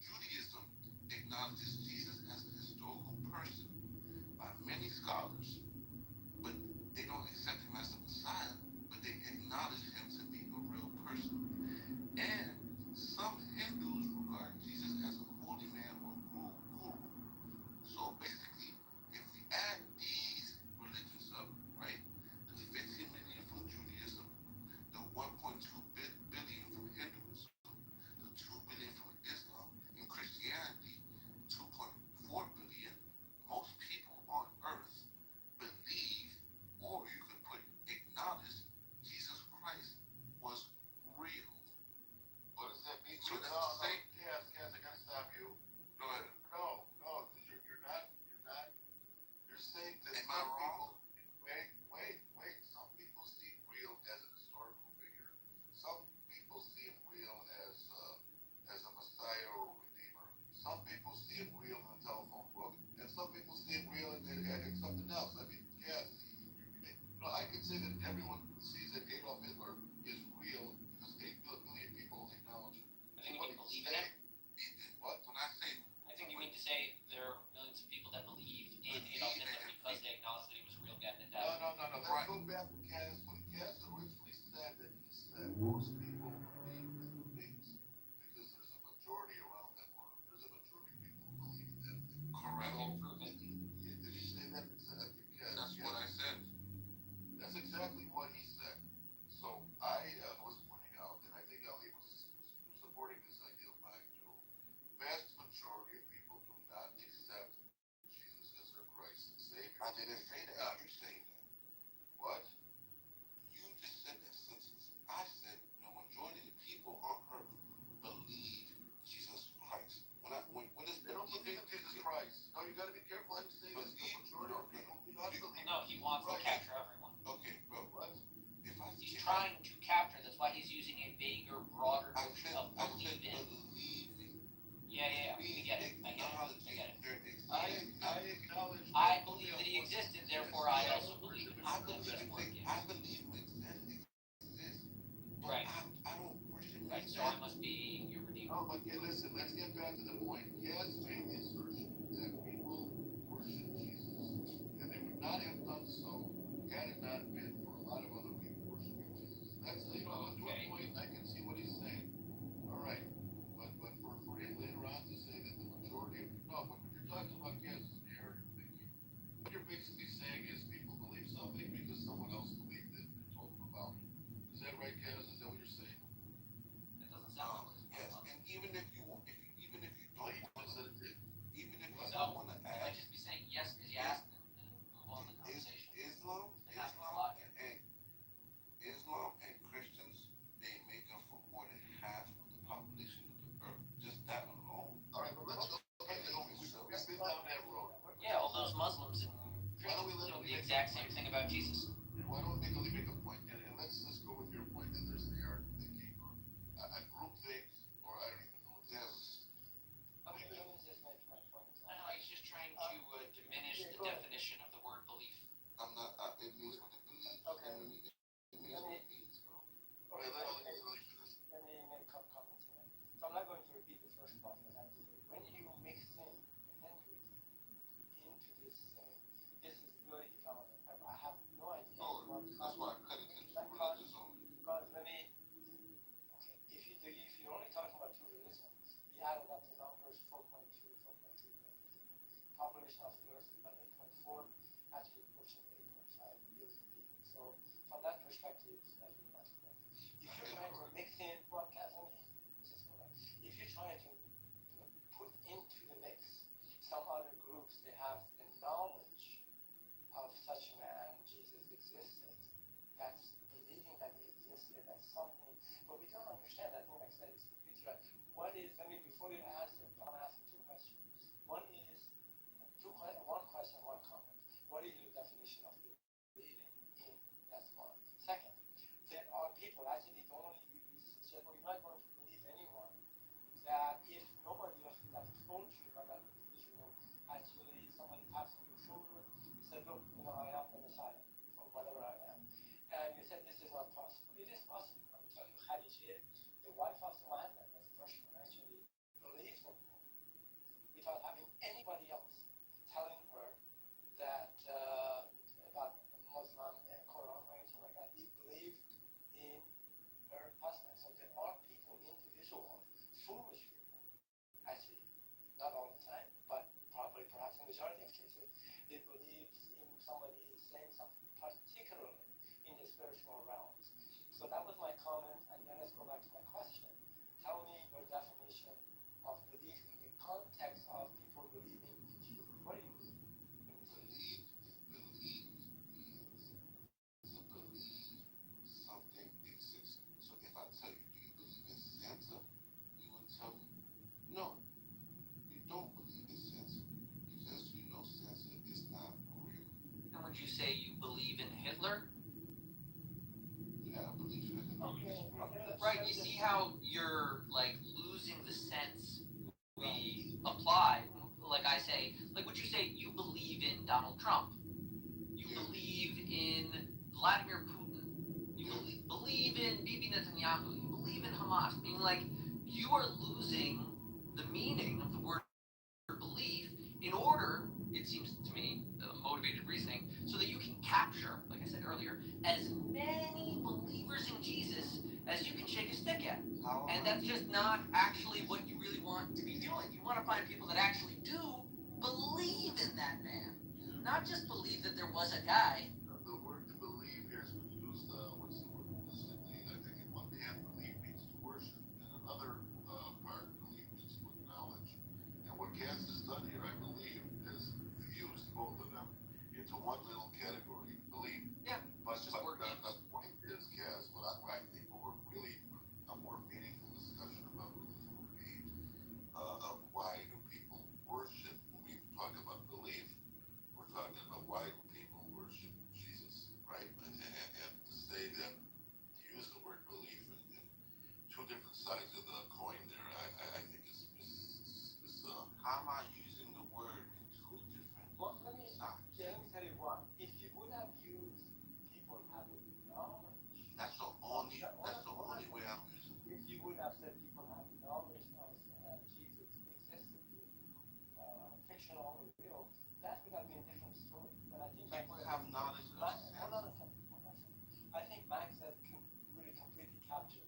Judaism acknowledges Jesus as a historical person by many scholars, but they don't accept him as the Messiah, but they acknowledge him to be a real person. And some Hindus regard Jesus as a holy man or guru. So basically, if we add these religions up, right, the 15 million from Judaism, the 1.2 billion from Hinduism, the 2 billion from Islam, and Christianity, 2.4 billion, most people on earth believe, or you could put acknowledge, Jesus Christ was real. What does that mean? So No, that's no, the same. Kaz, I gotta stop you. Go ahead. No, because you're not. You're saying that Am I wrong? Wait. Some people see him real as an historical figure. Some people see him real as a Messiah or a Redeemer. Some people see him real in a telephone book, and some people see him real in something else. I mean, Kaz, I can say that everyone sees that Adolf Hitler is real because 8 billion people acknowledge him. I think you mean believe in it. What? When I say, I think you mean to say there are millions of people that believe in Adolf Hitler because they acknowledge that he was a real guy and that died. No. Let's go back to Kaz. When Kaz originally said that he said most people believe in the things because there's a majority around that world. There's a majority of people who believe in that thing. correct. Did he say that? That's what I said. That's exactly what he said. So I was pointing out, and I think Ali was supporting this idea of mine too. Vast majority of people do not accept Jesus as their Christ and Savior. I didn't say that. You're saying that. What? You just said that sentence. I said the majority of people on earth believe Jesus Christ. When is They don't believe in Jesus Christ. No, you got to be careful how you say this. The majority of people do not believe. No, he wants to capture everyone. Okay, bro. What? He's trying to capture. That's why he's using a vaguer, broader notion of believe in. Believing. Yeah. We get it. I get it. I acknowledge. I believe that he existed, therefore I also believe him. I believe him exists. Right. I don't worship him. Right. So I must be your redeemer. No, but listen. Let's get back to the point. Kaz made the assertion that people worship Jesus, and they would not have done so had it not been for a lot of other people worshiping Jesus. That's to a point. I can see what he's saying. All right, but for him later on to say that the majority of but when you're talking about Kaz is narrative thinking, what you're basically saying is people believe something because someone else believed it and told them about it. Is that right, Kaz? Is that what you're saying? That doesn't sound like this. Yes, and even if you don't, even if you don't want to I just be saying yes because you asked them and move on the conversation. Islam and Christians, they make up for more than half of the population of the earth. Just that alone. All right, but let's go. We've been down that road. Yeah, all those Muslims and Christians believe the exact same thing about Jesus. And why don't we make a point? And let's go with your point that there's an error thinking or a group think, or I don't even know what that is. Okay. I know he's just trying to diminish the definition of the word belief. I'm not. It means what it believes. Okay. It means what it means, bro. Okay, let me make a comment here. So I'm not going to repeat the first part that I did. When you mix in Hinduism into this thing, this is very irrelevant. I have no idea what. That's why I cut it into religious only. Because if you're only talking about two religions, we added up the numbers 4.2, 4.3 million people. Population of the earth is about 8.4, actually pushing 8.5 billion people. So from that perspective, you're not correct. If you're trying to mix in if you're trying to put into the mix some other groups, they have the knowledge of me, before you answer, I want to ask you two questions. One is one question, one comment. What is your definition of believing in? That's one. Second, there are people actually don't. You said, well, you're not going to believe anyone. That if nobody else would have told you about that individual, actually somebody taps on your shoulder, you said, look, I am the Messiah, or whatever I am. And you said, this is not possible. It is possible. I will tell you, Khadijah, the wife of the Muhammad, was the first one actually believed in him without having anybody else telling her that about Muslim Quran or anything like that. He believed in her husband. So there are people, individuals, foolish people, actually, not all the time, but probably perhaps in the majority of cases, they believe in somebody saying something, particularly in the spiritual realms. So that was my comment, and then let's go back to my question. Tell me your definition of belief in the context of people believing in Jesus. What do you mean when you say Believe means to believe something exists. So if I tell you, do you believe in Santa? You would tell me, no, you don't believe in Santa because you know Santa is not real. And would you say you believe in Hitler? Yeah, I believe Hitler is real. Right, you see how you're like losing the sense we apply. Like I say, like would you say you believe in Donald Trump? You believe in Vladimir Putin. You believe in Bibi Netanyahu. You believe in Hamas. Being like, you are losing the meaning of the word belief in order, it seems to me, motivated reasoning, so that you can capture, like I said earlier, as many believers in Jesus as you can shake a stick at. And that's just not actually what you really want to be doing. You want to find people that actually do believe in that man. Not just believe that there was a guy. The word to believe here is used, what's the word holistically? I think in one hand, believe means to worship, and another part, believe means to acknowledge. And what Cass has done here, I believe, is fused both of them into one little category, believe. Yeah, but the point is, Cass, what I think what we're really a more meaningful discussion about belief would be why do people worship when we talk about belief? We're talking about why do people worship Jesus, right? And to say that, to use the word belief in two different sides of the coin there, I think is how am I using the word in two different sides? Let me tell you what. If you would have used people having knowledge, that's the only way I'm using it. If you would have said people have knowledge of Jesus existed, fictional or real, that would have been a different story. But I think people have knowledge of hold on a second. I think Max has really completely captured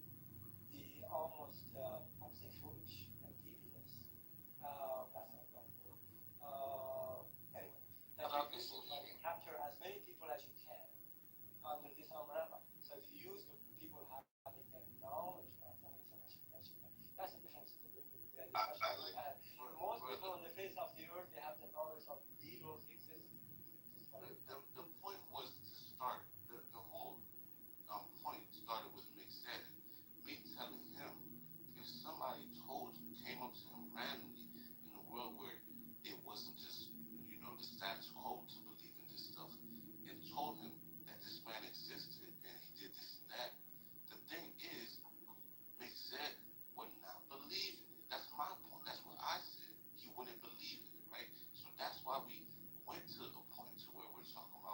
the almost, I would say, foolish and devious. That's not the right word. Anyway, that you capture as many people as you can under this umbrella. So if you use the people having their knowledge of, and I should mention that, that's a different story than the discussion we had. Most people on the face of the earth, they have the knowledge of Beatles existence. The point was to start, the whole point started with Mick said, me telling him, if somebody came up to him randomly in a world where it wasn't just, the status quo to believe in this stuff, and told him that this man existed and he did this and that, the thing is, Mick said would not believe in it. That's my point. That's what I said. He wouldn't believe in it, right? So that's why we went to a point to where we're talking about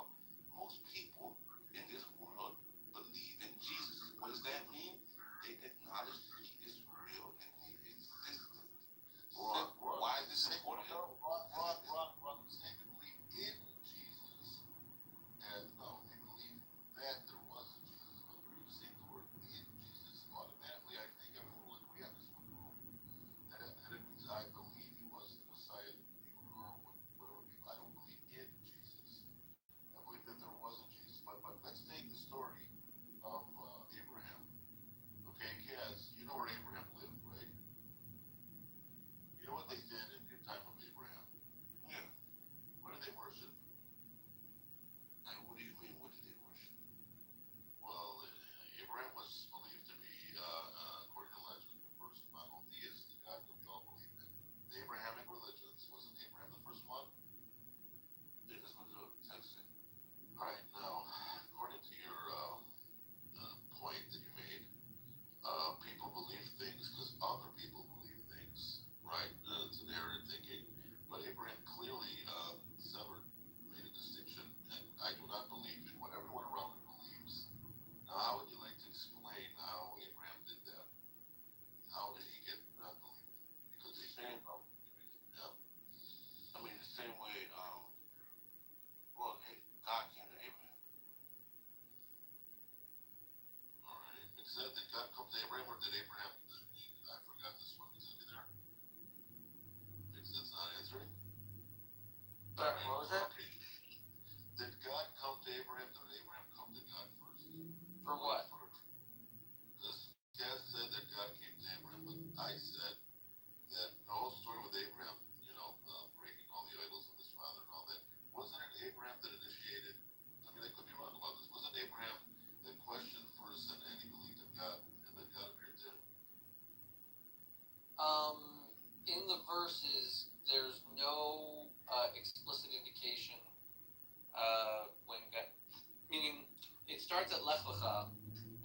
at Lech Lecha,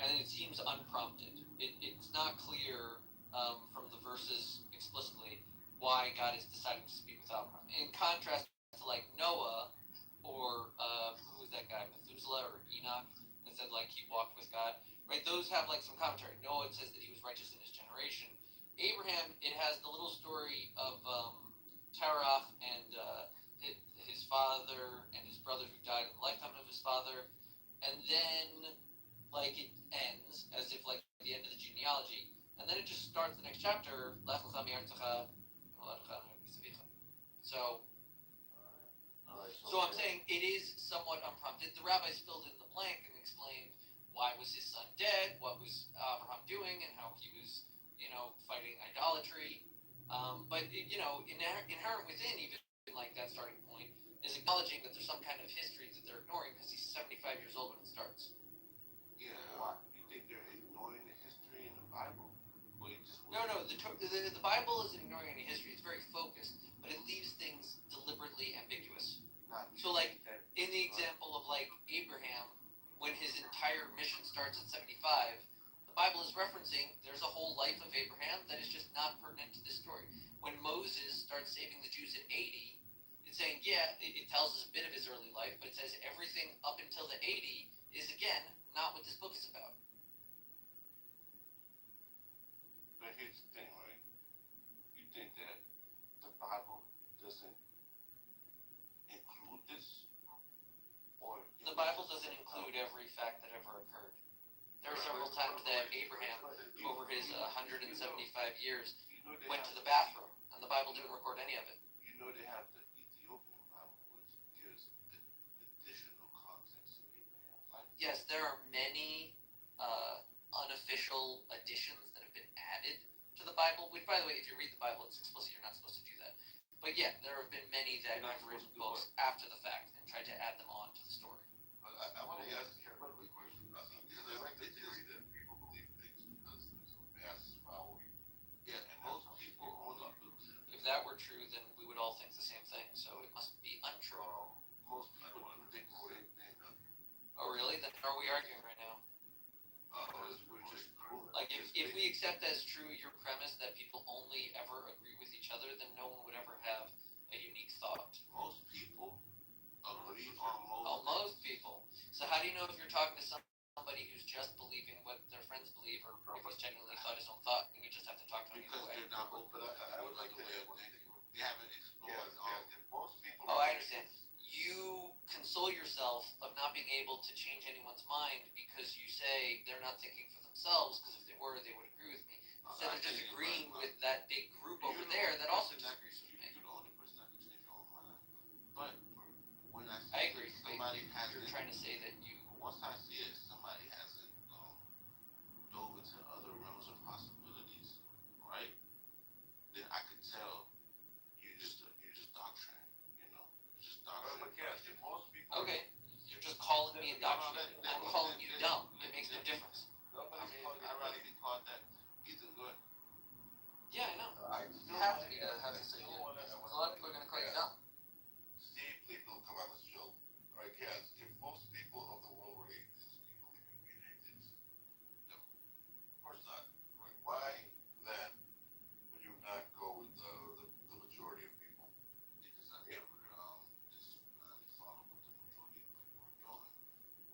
and then it seems unprompted. It's not clear from the verses explicitly why God is deciding to speak with Abraham. In contrast to like Noah, or who was that guy, Methuselah or Enoch, that said like he walked with God. Right? Those have like some commentary. Noah, it says that he was righteous in his generation. Abraham, it has the little story of Terach and his father and his brother who died in the lifetime of his father, and then like it ends as if like the end of the genealogy, and then it just starts the next chapter. So, so I'm saying it is somewhat unprompted. The rabbis filled in the blank and explained why was his son dead, what was Abraham doing, and how he was, fighting idolatry. But inherent within even like that starting point is acknowledging that there's some kind of history that they're ignoring because he's 75 years old when it starts. Yeah, you think they're ignoring the history in the Bible? No. The Bible isn't ignoring any history. It's very focused, but it leaves things deliberately ambiguous. So, like in the example of like Abraham, when his entire mission starts at 75, the Bible is referencing there's a whole life of Abraham that is just not pertinent to this story. When Moses starts saving the Jews at 80, it's saying it tells us a bit of his early life, but it says everything up until the 80 is again not what this book is about. But here's the thing, right? You think that the Bible doesn't include this? Or the Bible doesn't include every fact that ever occurred. There are several times that Abraham, over his 175 years, went to the bathroom, and the Bible didn't record any of it. You know they have the Ethiopian Bible, which gives the additional context of Abraham's life. Yes, there are many unofficial additions that have been added to the Bible, which, by the way, if you read the Bible, it's explicit. You're not supposed to do that. But yeah, there have been many that have written books after the fact and tried to add them on to the story. But I want to ask you a question. Because I like the theory that people believe things because there's a mass following. Yeah, and most people only believe. If that were true, then we would all think the same thing. So it must be untrue. Most people do think the same thing. Oh, really? Then how are we arguing right now? We're just like if we accept as true your premise that people only ever agree with each other, then no one would ever have a unique thought. Most people agree on most people. So how do you know if you're talking to somebody who's just believing what their friends believe, or if he's genuinely thought his own thought, and you just have to talk to him either way? They're not open up. I would like the way of thinking. They haven't explored. Most people. Oh, I understand. You console yourself of not being able to change anyone's mind because you say they're not thinking for themselves, because if they were, they would agree with me. Instead of just agreeing with that big group over there that also disagrees with me. You're the only person that can change your own mind. But when I agree. Somebody hasn't. You're trying to say that you. Once I see it, somebody hasn't dove into other realms of possibilities, right? Then I could tell you're just doctrine, just doctrine. But yes, if most people. Okay, you're just calling me indoctrinated. I'm calling you dumb. It makes no difference. I'd rather be called that. Ethan, go ahead. Yeah, I know. You have to be to have this idea. A lot of people are going to call you dumb. Steve, please don't come on this show. All right, Cass, if most people of the world were atheists, you believe in being atheists? No. Of course not. Right? Why then would you not go with the majority of people? Because I have just follow what the majority of people are doing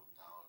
without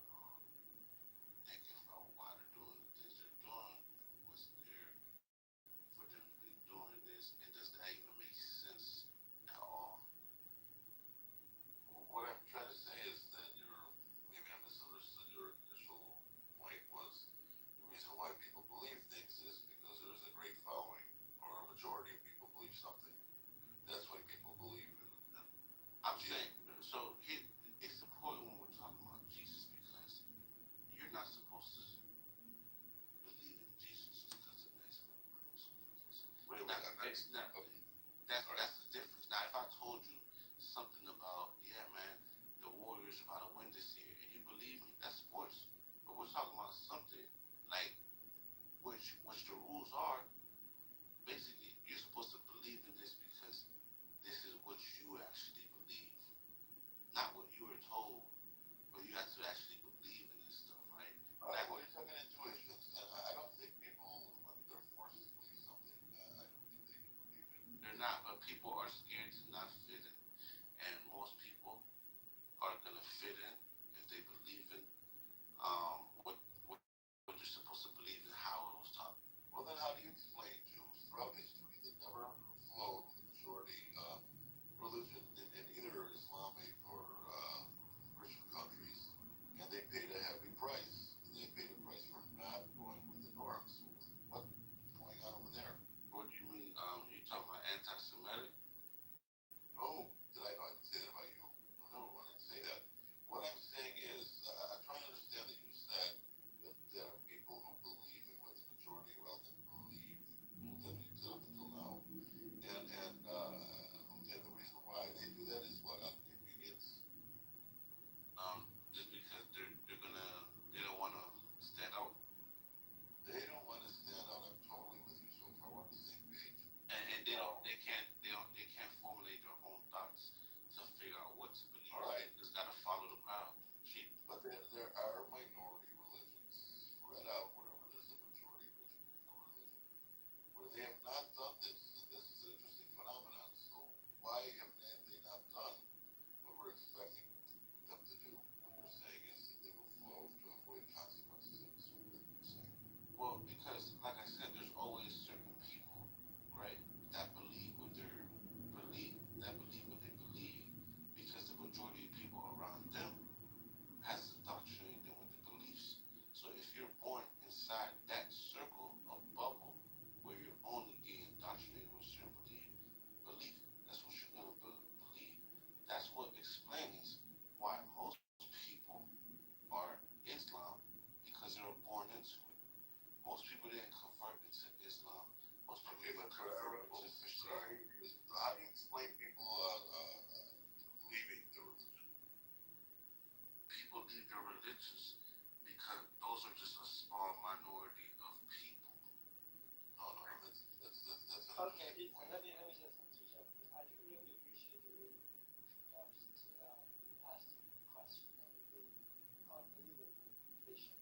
unbelievably patient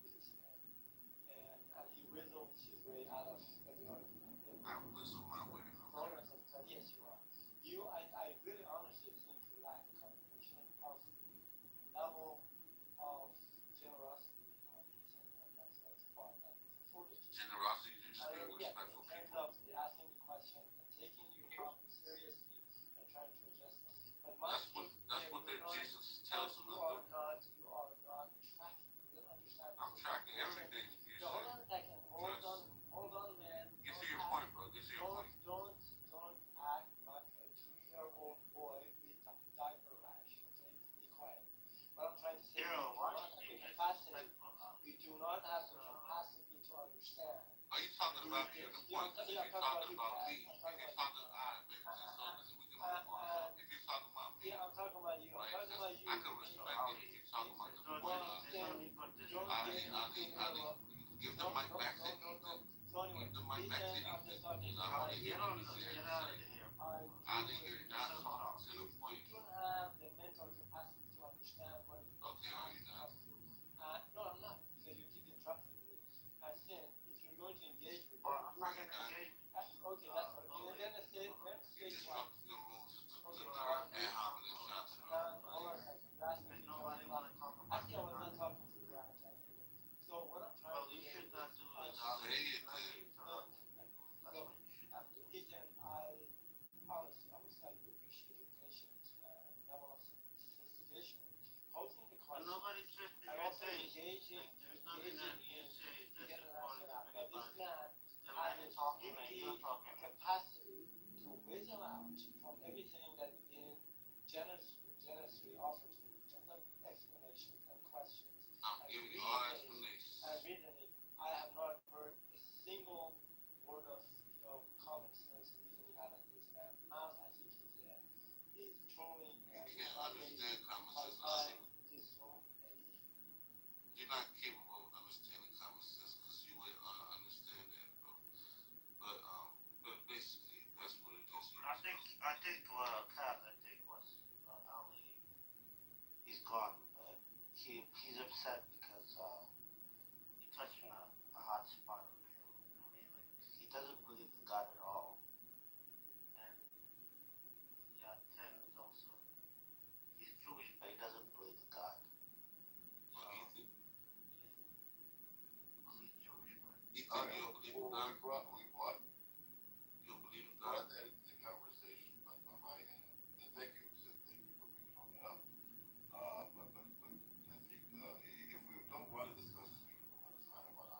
with this man, and he whittles his way out of every argument. I whistle my way. Progress of yes, you are. I really honestly think you lack a combination of the level of generosity on his end, and that's part that was afforded to you. Generosity to just being Yeah, respectful in terms people. of the asking the question and taking your problem seriously and trying to address them. But my That's what Jesus tells them to do. You are not tracking. You don't understand. I'm tracking everything you No, hold say. on a second. Hold on, man. Get to your point, bro. Get to your point. Don't act like a 2-year-old boy with a diaper rash. Okay, be quiet. What I'm trying to say is, we do not have the capacity to understand. Are you talking about me or the point? If you're talking about me, if you're talking, if you're talking about me, yeah, I'm talking about you. I'm talking about you. I can respect it if you're talking about the point. Give the mic back to me. So anyway, Give the mic back to I'm just talking you. about Get out of here. Out of here, not talking to the point. You don't have the mental capacity to understand what it is. Okay, are you done? No, I'm not, because you keep interrupting me. I said, if you're going to engage with I'm not going to engage. Okay, that's right. Then say what? The rules and how many shots. Hold on a second. You're asking me to actually, I was not talking to you. So what I'm trying to say is, Ethan, honestly, I would slightly appreciate your patience, level of sophistication, posing the question, and also engaging in to get an answer out. But this man had a capacity to whistle out from everything that's been generously offered to you in terms of explanations and questions and reasoning. I have not heard a single word of common sense reasoning out of this man's mouth. I think he's trolling and you can't understand common sense. You're not capable of understanding common sense because you wouldn't understand that, bro. But basically, that's what it is. I think Kat, what's Ali, he's gone, but he's upset because you're touching a hot spot with him. I mean, like, he doesn't believe in God at all. And yeah, Tim is also, he's Jewish, but he doesn't believe in God. So, yeah. Well, he's Jewish, but You believe in God? What? You believe in God? That is the conversation on my end. And thank you for bringing all that up. But I think if we don't want to discuss this, we can move on. I don't want to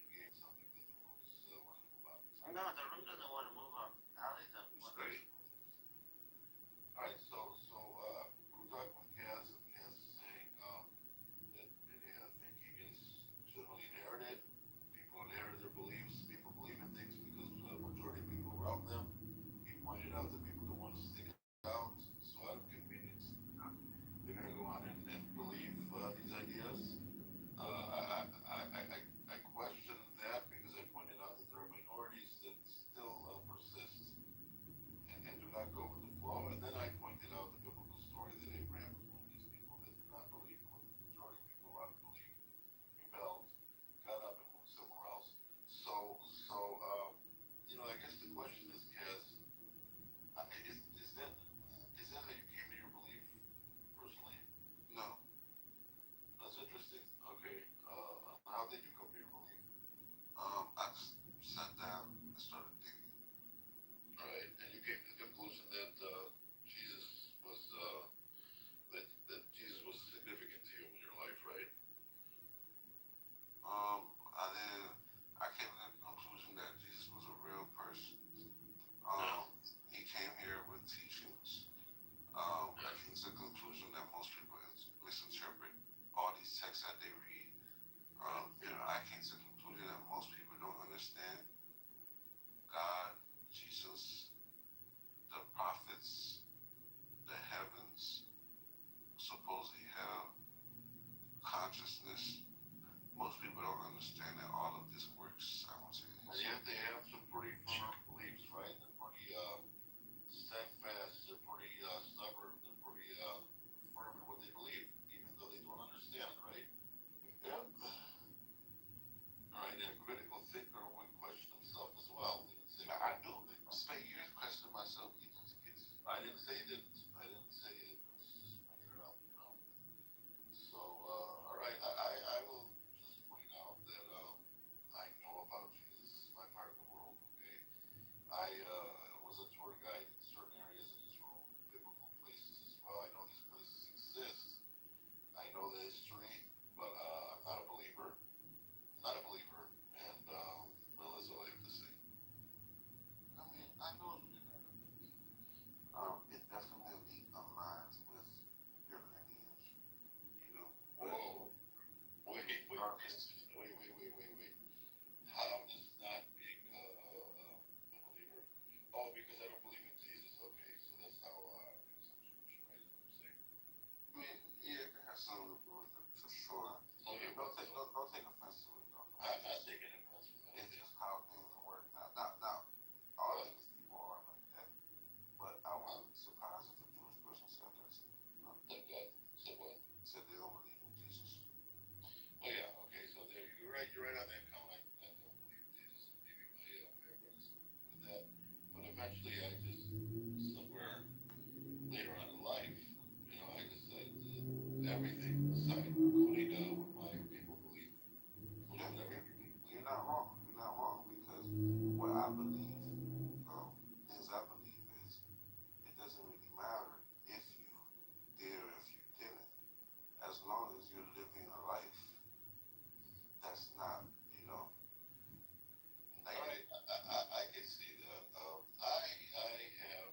engage something that the rules want to move on. No, the room doesn't want to move on. Ali doesn't want to move on. All right, so we're talking with Kaz, and Kaz is saying that Vinaya thinking is generally inherited. People inherit their beliefs say that. I didn't say it. I was just bringing it up, you know. So, all right, I will just point out that I know about Jesus. This is my part of the world. Okay, I was a tour guide in certain areas in Israel, biblical places as well. I know these places exist. I know the history, but I'm not a believer. Not a believer, and well, that's all I have to say. I mean, I know you didn't have to be. It definitely aligns with your lineage. You know. Whoa. Wait. How does not being a believer? Oh, because I don't believe in Jesus. Okay, so that's how, because I'm Jewish, right? Is what you're saying. I mean, yeah, it has something to do with it for sure. Okay, don't take offense to it, though. I'm not taking offense to it. It's just how things work. Now, all of these people are like that, but I wouldn't surprised if a Jewish person said this. Like that? Said what? Said they don't believe in Jesus. Oh yeah, okay. So there, you're right. You're right on that count. I don't believe in Jesus, and maybe my fair brother disagrees with that. But eventually, I just somewhere later on in life, you know, I decided to everything aside, including what my people believe, including whatever you believe. You're not wrong. You're not wrong because what I believe, things I believe is it doesn't really matter if you did or if you didn't, as long as you're living a life that's not, you know, negative. I can see that. I have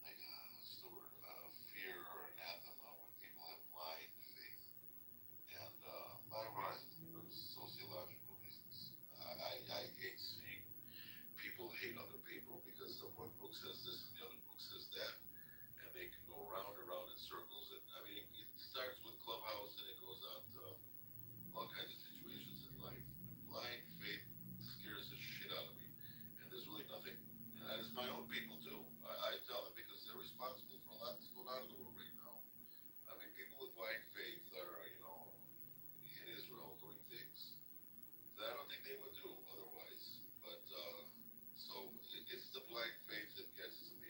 like what's the word? Fear or anathema when people have blind faith, and my reasons are sociological reasons. I hate seeing people hate other people because of one book says this and the other book says that, and they can go round and round in circles. And I mean, it starts with Clubhouse and it goes on to all kinds of situations in life. And blind faith scares the shit out of me. And there's really nothing. And it's my own people too. I tell them because they're responsible for a lot that's going on in the world right now. I mean, people with blind faith are, you know, in Israel doing things that I don't think they would do otherwise. But so it's the blind faith that gets to me.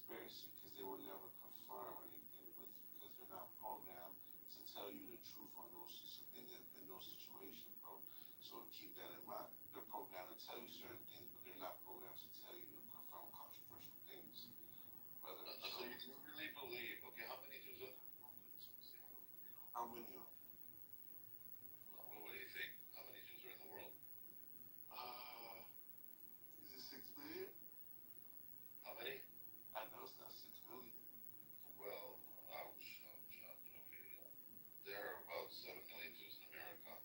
conspiracy because they will never confirm anything with because they're not programmed to tell you the truth on in those situations, bro. So keep that in mind. They're programmed to tell you certain things, but they're not programmed to tell you and confirm controversial things, brother. So you really believe? Okay, how many Jews are there? How many of them? Well, what do you think? How many Jews are in the world? Is it 6 million? How many? I know it's not 6 million. Well, ouch, ouch, ouch. Okay, there are about 7 million Jews in America,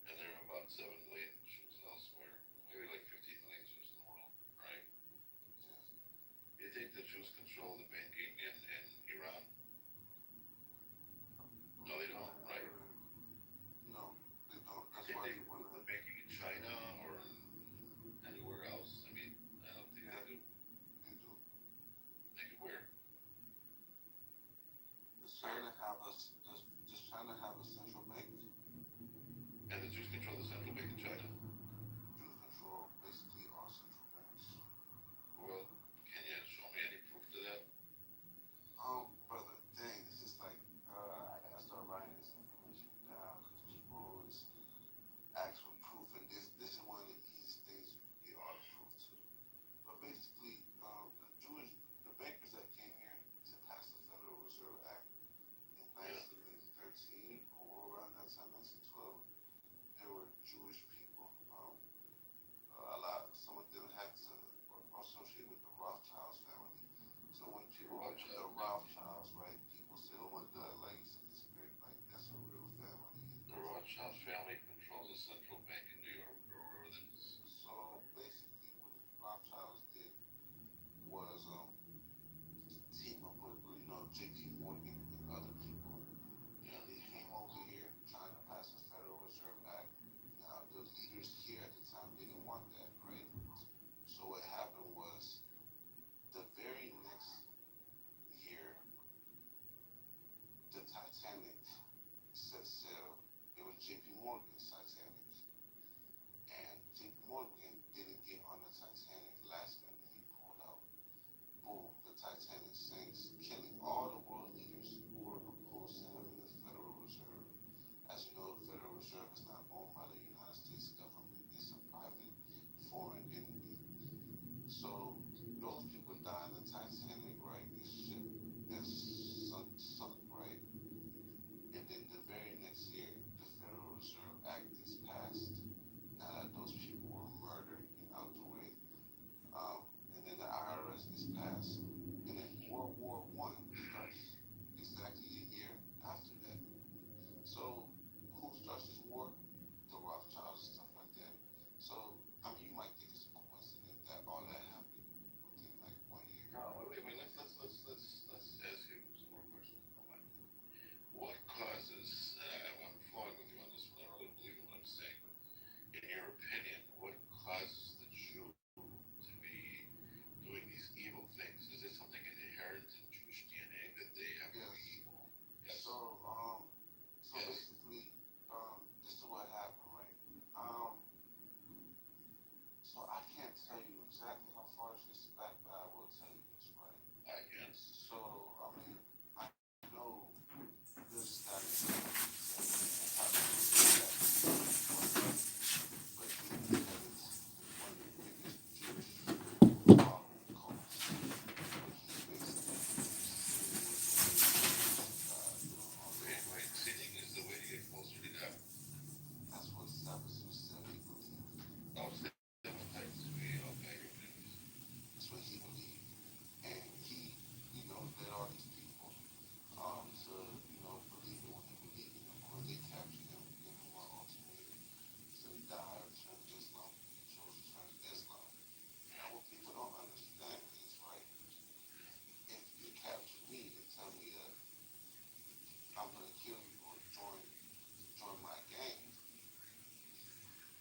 and there are about 7 million Jews elsewhere. Maybe like 15 million Jews in the world, right? You think the Jews control the banking in Iran? No, they don't, right? No, they don't. That's You why think they they want control to. the banking in China or anywhere else? I mean, I don't think they do. They do. They do where? Just trying to have us. Just trying to have a central bank. And the Jews control the central bank in China. Jews control basically all central banks. Well, can you show me any proof to that? Brother, dang, this is like I gotta start writing this information down because people always ask for proof, and this is one of the easiest things you can get all the proof to. But basically, the bankers that came here to pass the Federal Reserve Act in 1913 or around that time, 1912, they were Jewish people. Some of them had to associate with the Rothschilds family. So when people went to the Rothschilds, right, people say, "Oh my God, like it's a conspiracy, like that's a real family." The Rothschild family controls the central bank in New York, or So basically, what the Rothschilds did was team up with J.P. Morgan and other people, and they came over here trying to pass a Federal Reserve Act. Now the leaders here at the time didn't want that, right? So what happened was the very next year, the Titanic set sail. It was J.P. Morgan's Titanic, and J.P. Morgan didn't get on the Titanic last minute. He pulled out. Boom, the Titanic sinks, killing all the world leaders who were opposed to having the Federal Reserve. As you know, the Federal Reserve is not owned by the United States government. It's a private foreign entity. So those people die in the Titanic, right? This ship that's sunk, right? And then the very next year, the Federal Reserve Act is passed. Now that those people were murdered and out the way, and then the IRS is passed, and then World War One starts exactly a year after that. So who starts this war? The Rothschilds and stuff like that. So I mean, you might think it's a coincidence that all that happened within like 1 year. no. Wait. Let's ask you some more questions. What causes? I'm flowing with you on this one. I don't really believe in what I'm saying, but in your opinion, what causes the Jew to be doing these evil things? Is there something inherent in Jewish DNA that they have to be evil? Yes. So basically, this is what happened, right? So I can't tell you exactly how far this is back, but I will tell you this, right? I guess. So I mean, I know this guy is but because it's one of the biggest Jewish cults, but he basically Wait. Sinning is the way to get closer to God. That's what Sabbath believed. Oh, seven times three. Okay. That's what he believed, and he, led all these people to, believe in what he believed in. Of course, they captured him, gave him an ultimatum to die or turn to Islam. He chose to turn to Islam. Now, what people don't understand is, right, if you capture me and tell me that I'm going to kill you or join my gang,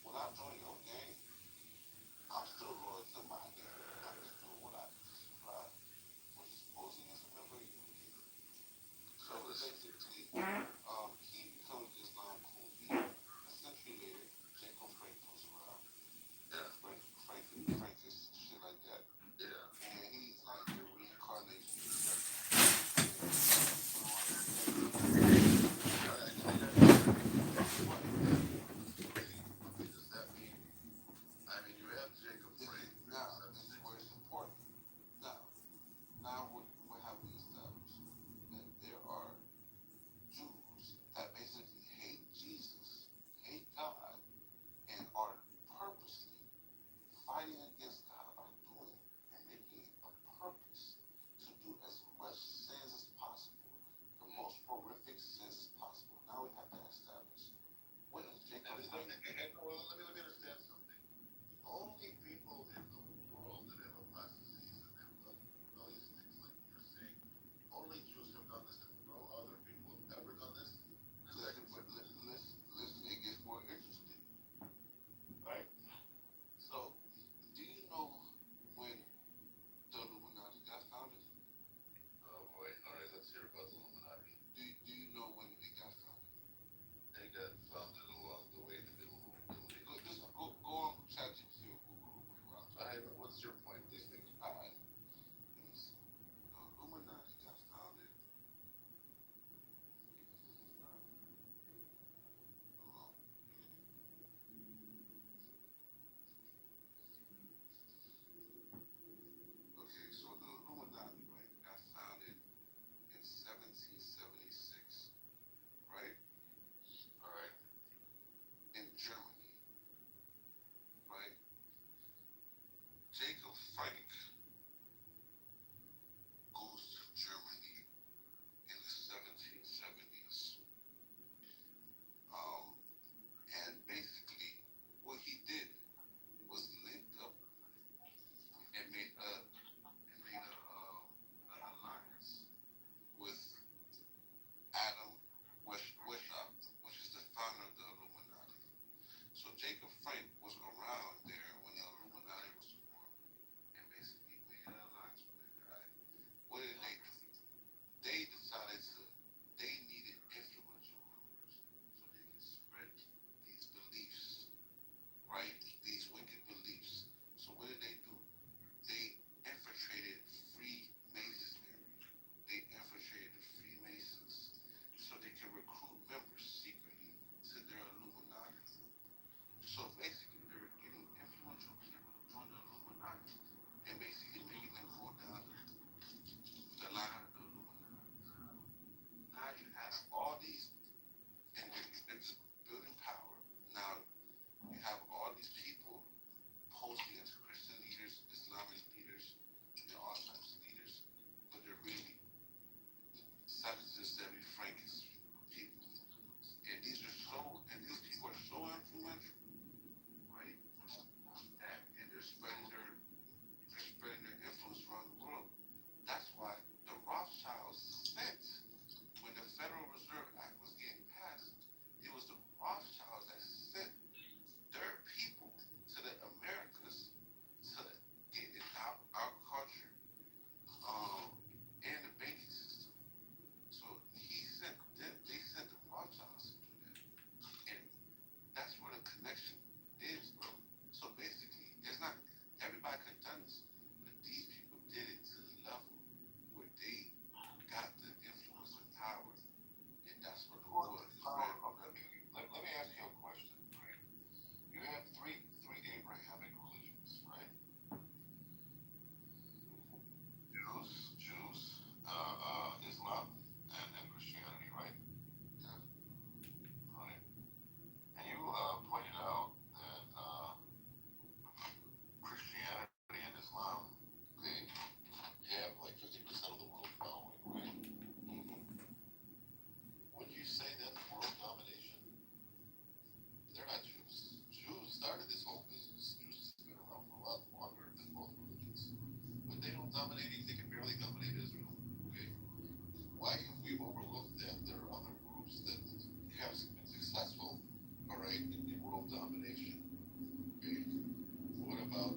when I join your gang, I'm still loyal to my gang. I'm just doing what I prescribe, which is posing as a member of your gang. So basically, he becomes Islam cool. A century later, Jacob Frank comes around. Yeah. Frank is shit like that. Yeah. And he's like the reincarnation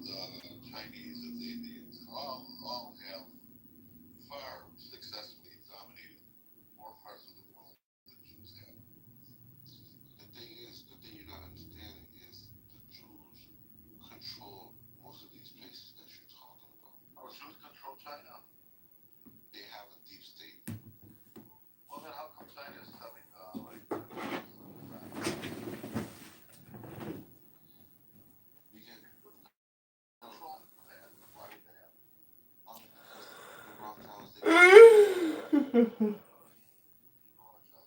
Chinese, and the Indians all have far successfully dominated more parts of the world than Jews have. The thing you're not understanding is the Jews control most of these places that you're talking about. Oh, Jews control China? They have a deep state. Well, then how come China is telling, We can control that. Why did that happen? Because the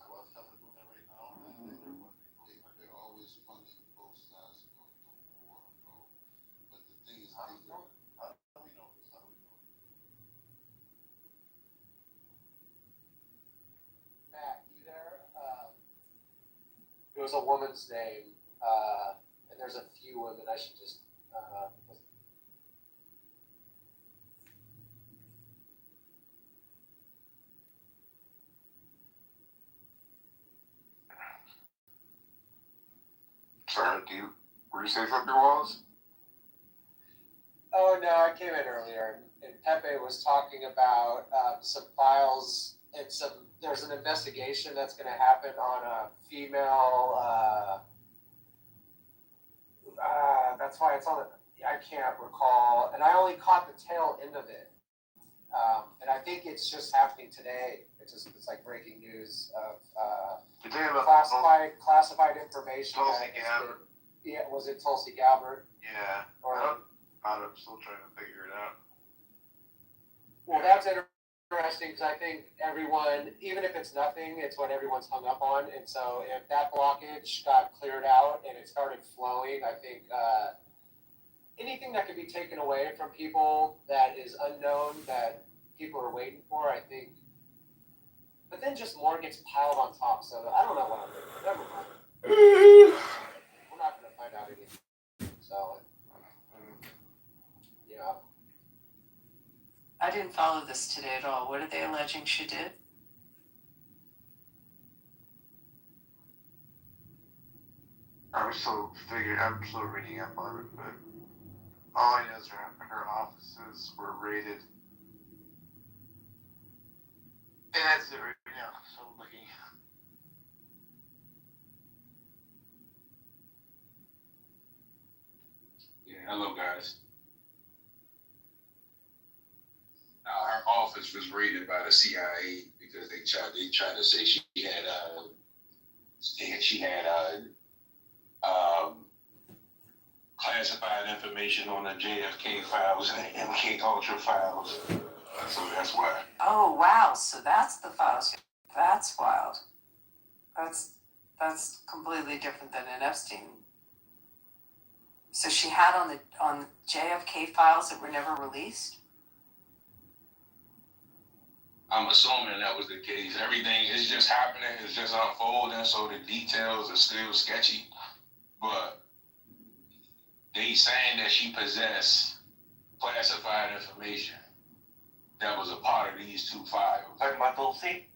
Rothschilds, they're always funding both sides of the war, bro. But the thing is, how do we know this? How do we know this? Matt, you there? It was a woman's name, and there's a few women. I should just. Sorry, were you saying something, Wallace? Oh no, I came in earlier, and Pepe was talking about some files and there's an investigation that's going to happen on a female. That's why it's on the. I can't recall, and I only caught the tail end of it. And I think it's just happening today. It's like breaking news of classified information. Tulsi Gabbard. Yeah, was it Tulsi Gabbard? Yeah. I'm still trying to figure it out. Well, that's interesting because I think everyone, even if it's nothing, it's what everyone's hung up on. And so if that blockage got cleared out and it started flowing, I think anything that could be taken away from people that is unknown that people are waiting for, I think. But then just more gets piled on top. So I don't know what I'm doing. Never mind. We're not going to find out anything. So, yeah. I didn't follow this today at all. What are they alleging she did? I'm still reading up on it, but all I know is her offices were raided. And that's it right now. So I'm looking. Yeah, hello guys. Her office was raided by the CIA because they tried to say she had classified information on the JFK files and the MK Ultra files. So that's why. Oh wow! So that's the files. That's wild. That's completely different than an Epstein. So she had on JFK files that were never released. I'm assuming that was the case. Everything is just happening. It's just unfolding. So the details are still sketchy, but they saying that she possessed classified information that was a part of these two files. Talking about Tulsi?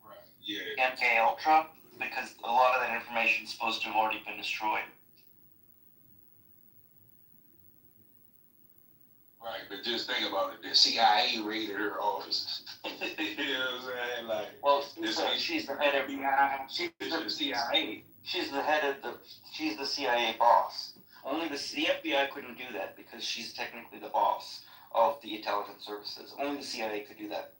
Right. Yeah. MK Ultra? Because a lot of that information is supposed to have already been destroyed. Right, but just think about it. The CIA raided her office. You know what I'm saying? Like, well, she's the head of she's the CIA. She's the head of she's the CIA boss. Only the FBI couldn't do that because she's technically the boss of the intelligence services. Only the CIA could do that.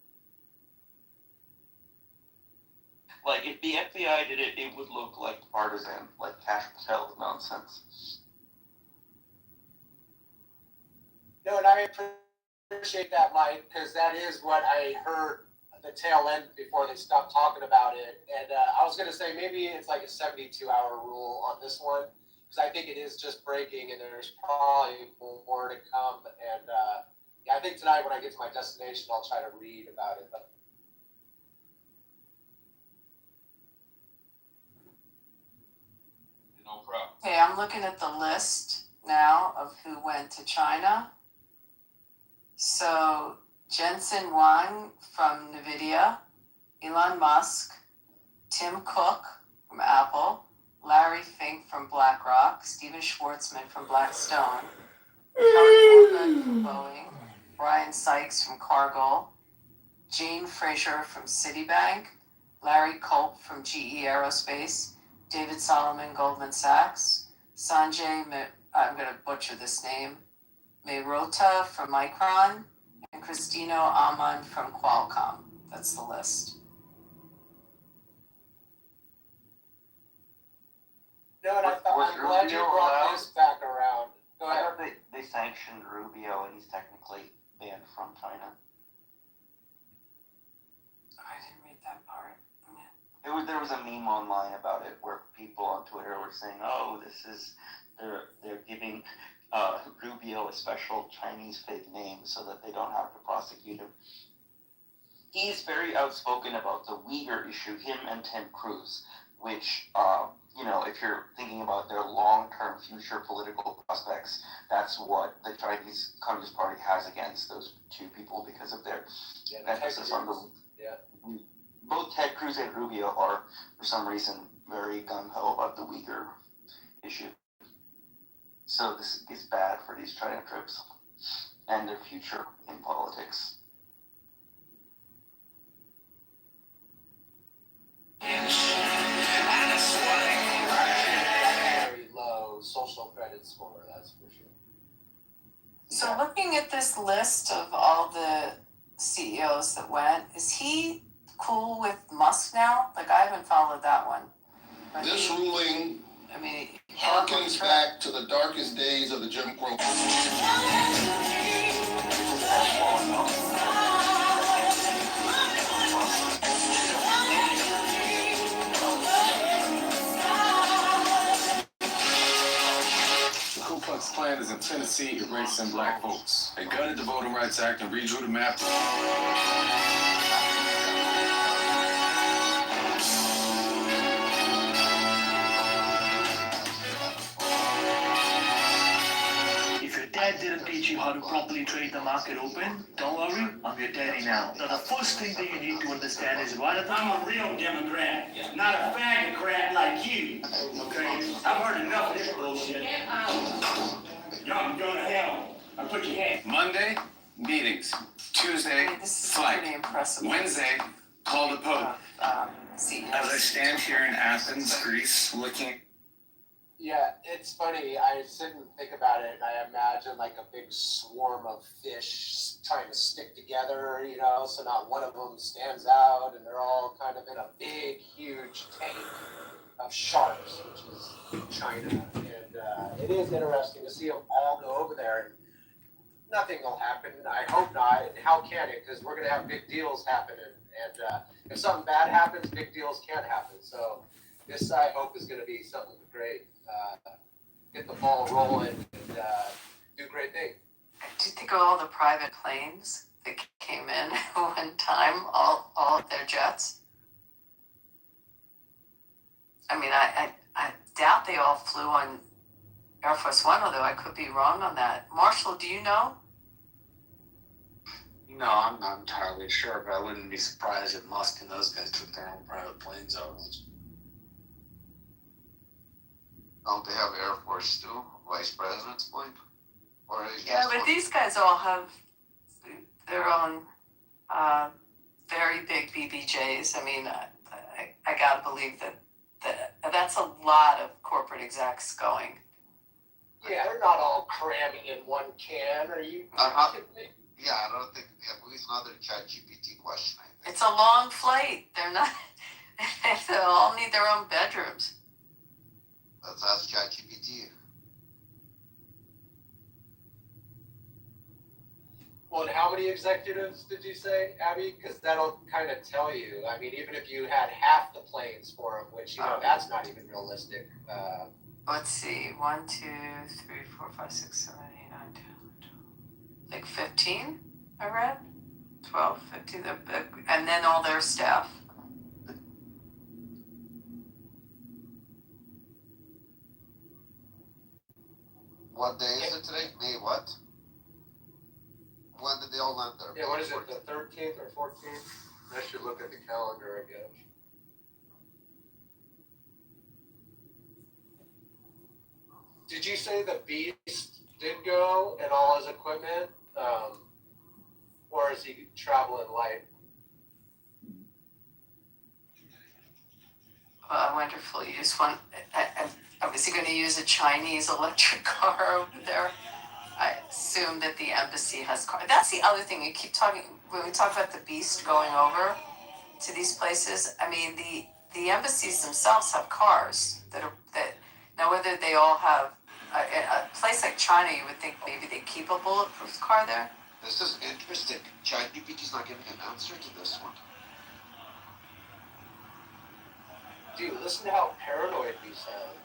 Like, if the FBI did it, it would look like partisan, like Cash Patel nonsense. No, and I appreciate that, Mike, because that is what I heard the tail end before they stopped talking about it. And I was going to say maybe it's like a 72-hour rule on this one, because I think it is just breaking and there's probably more to come. And yeah, I think tonight when I get to my destination, I'll try to read about it. But no problem. Okay, I'm looking at the list now of who went to China. So Jensen Huang from NVIDIA, Elon Musk, Tim Cook from Apple, Larry Fink from BlackRock, Steven Schwartzman from Blackstone, Kelly Morgan from Boeing, Brian Sykes from Cargill, Jane Fraser from Citibank, Larry Culp from GE Aerospace, David Solomon, Goldman Sachs, Sanjay, I'm going to butcher this name, Mehrota from Micron, and Christino Aman from Qualcomm. That's the list. No, and I'm glad you brought this back around. Go ahead. I heard they sanctioned Rubio and he's technically banned from China. I didn't read that part. There was a meme online about it where people on Twitter were saying, "Oh, they're giving Rubio a special Chinese fake name so that they don't have to prosecute him." He's very outspoken about the Uyghur issue, him and Ted Cruz, which, if you're thinking about their long-term future political prospects, that's what the Chinese Communist Party has against those two people because of their emphasis on the... Yeah. Both Ted Cruz and Rubio are, for some reason, very gung-ho about the Uyghur issue. So this is bad for these China trips and their future in politics. Very low social credit score, that's for sure. So looking at this list of all the CEOs that went, is he cool with Musk now? Like, I haven't followed that one. But This ruling he harkens back to the darkest days of the Jim Crow. The Ku Klux Klan is in Tennessee erasing black votes. They gutted the Voting Rights Act and redrew the map. If your dad didn't teach you how to properly trade the market open, don't worry, I'm your daddy now. Now the first thing that you need to understand is right at the I'm a real Democrat, not a faggot like you. Okay? I've heard enough of this bullshit. Y'all can go to hell. I put your hand. Monday, meetings. Tuesday, flight. Wednesday, call the Pope. As I stand here in Athens, Greece, looking... Yeah, it's funny. I sit and think about it, and I imagine like a big swarm of fish trying to stick together, so not one of them stands out, and they're all kind of in a big, huge tank of sharks, which is China. And it is interesting to see them all go over there, and nothing will happen. I hope not. And how can it? Because we're going to have big deals happening. And if something bad happens, big deals can't happen. So this, I hope, is going to be something great. Get the ball rolling and do great things. Do you think of all the private planes that came in at one time, all of their jets? I doubt they all flew on Air Force One, although I could be wrong on that. Marshall, do you know? No, I'm not entirely sure, but I wouldn't be surprised if Musk and those guys took their own private planes over. Don't they have Air Force too? Vice President's plane? Or Yeah, but these guys all have their own very big BBJs. I gotta believe that's a lot of corporate execs going. Yeah, they're not all cramming in one can. Are you kidding me? Yeah, I don't think. Yeah, but it's another ChatGPT question. I think. It's a long flight. They're not. They all need their own bedrooms. Let's ask ChatGPT. Well, and how many executives did you say, Abby? Because that'll kind of tell you. Even if you had half the planes for them, which, that's not even realistic. Let's see. 1, 2, 3, 4, 5, 6, 7, 8, 9, 10, 12. Like 15, I read? 12, 15. And then all their staff. What day is it today? May what? When did they all land there? Yeah, what is it, the 13th or 14th? I should look at the calendar again. Did you say the Beast did go and all his equipment, or is he traveling light? Wonderful use one. Was he going to use a Chinese electric car over there? I assume that the embassy has car. That's the other thing. You keep talking when we talk about the Beast going over to these places. I mean, the embassies themselves have cars that now whether they all have a place like China, you would think maybe they keep a bulletproof car there. This is interesting. ChatGPT's not giving an answer to this one. Dude, listen to how paranoid we sound.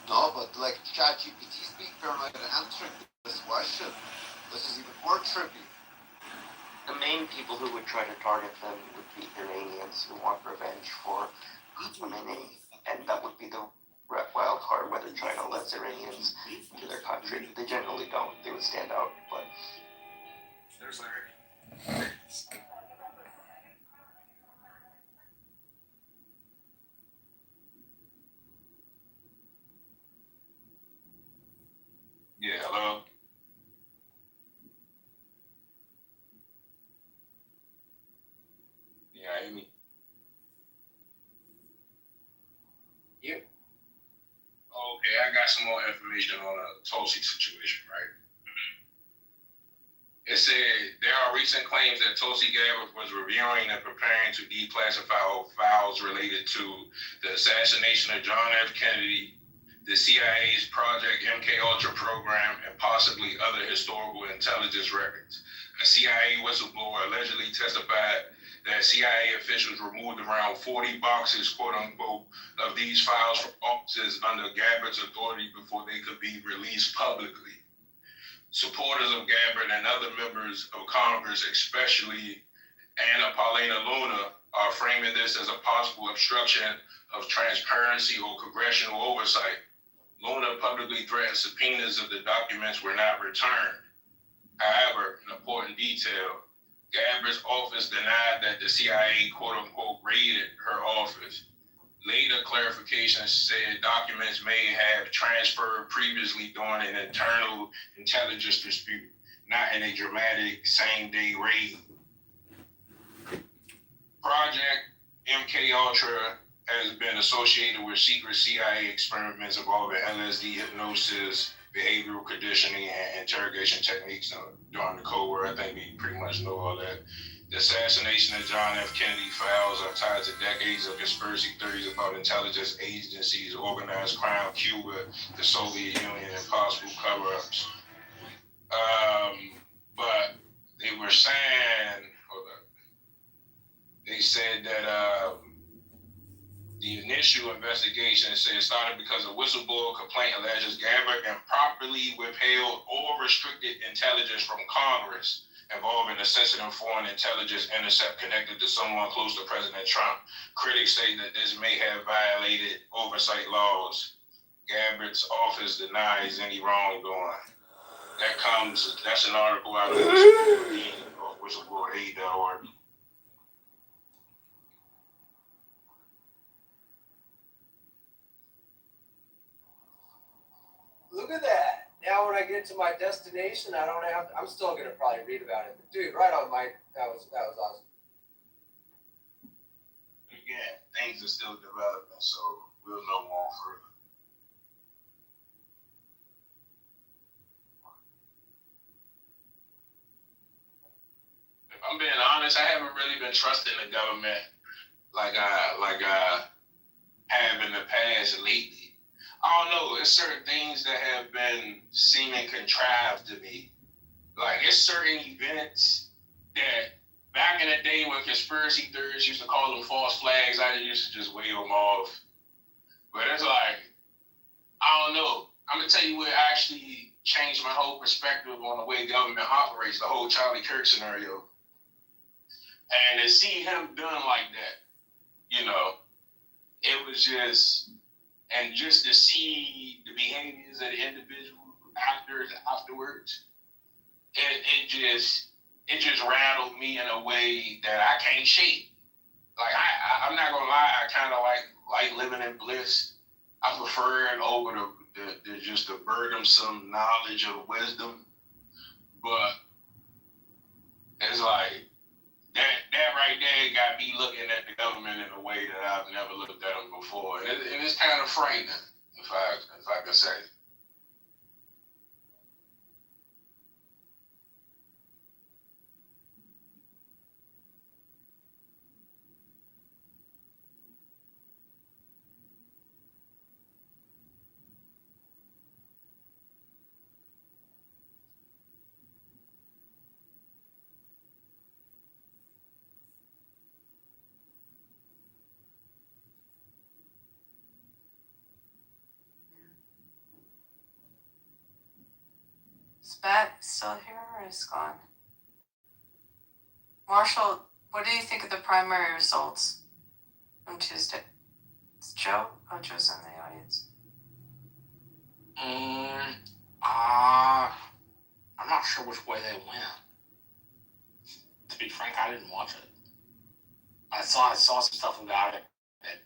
No, but like ChatGPT's being paranoid and answering this question. This is even more trippy. The main people who would try to target them would be Iranians who want revenge for Khomeini, and that would be the wild card whether China lets Iranians into their country. They generally don't. They would stand out, but... There's Larry. Yeah, hello? Yeah, hear me? You? Okay, I got some more information on the Tulsi situation, right? It said there are recent claims that Tulsi Gabbard was reviewing and preparing to declassify files related to the assassination of John F. Kennedy, the CIA's Project MKUltra program, and possibly other historical intelligence records. A CIA whistleblower allegedly testified that CIA officials removed around 40 boxes, quote unquote, of these files from offices under Gabbard's authority before they could be released publicly. Supporters of Gabbard and other members of Congress, especially Anna Paulina Luna, are framing this as a possible obstruction of transparency or congressional oversight. Luna publicly threatened subpoenas if the documents were not returned. However, an important detail, Gabbard's office denied that the CIA, quote unquote, raided her office. Later clarifications said documents may have transferred previously during an internal intelligence dispute, not in a dramatic same-day raid. Project MKUltra has been associated with secret CIA experiments involving LSD, hypnosis, behavioral conditioning, and interrogation techniques during the Cold War. I think we pretty much know all that. The assassination of John F. Kennedy files are tied to decades of conspiracy theories about intelligence agencies, organized crime, Cuba, the Soviet Union, and possible cover-ups. But they were saying, they said that the initial investigation said started because a whistleblower complaint alleges Gabbard improperly withheld or restricted intelligence from Congress involving a sensitive foreign intelligence intercept connected to someone close to President Trump. Critics say that this may have violated oversight laws. Gabbard's office denies any wrongdoing. That's an article out of whistleblower.aid.org. Look at that. Now when I get to my destination, I don't have, I'm still going to probably read about it. But dude, right on, Mike. That was awesome. Again, things are still developing, so we'll know more further. If I'm being honest, I haven't really been trusting the government like I have in the past lately. I don't know, it's certain things that have been seeming contrived to me. Like, it's certain events that back in the day when conspiracy theorists used to call them false flags, I used to just wave them off. But it's like, I don't know. I'm going to tell you what actually changed my whole perspective on the way government operates, the whole Charlie Kirk scenario. And to see him done like that, you know, it was just... And just to see the behaviors of the individual actors afterwards, it just rattled me in a way that I can't shake. Like I'm not gonna lie, I kind of like living in bliss. I prefer it over They're just a burdensome knowledge of wisdom. But it's like that right there got me looking at the government in a way that I've never looked at them before, and it's kind of frightening, if I can say. Is Matt still here or is gone? Marshall, what do you think of the primary results on Tuesday? It's Joe? Oh, Joe's in the audience. I'm not sure which way they went. To be frank, I didn't watch it. I saw some stuff about it that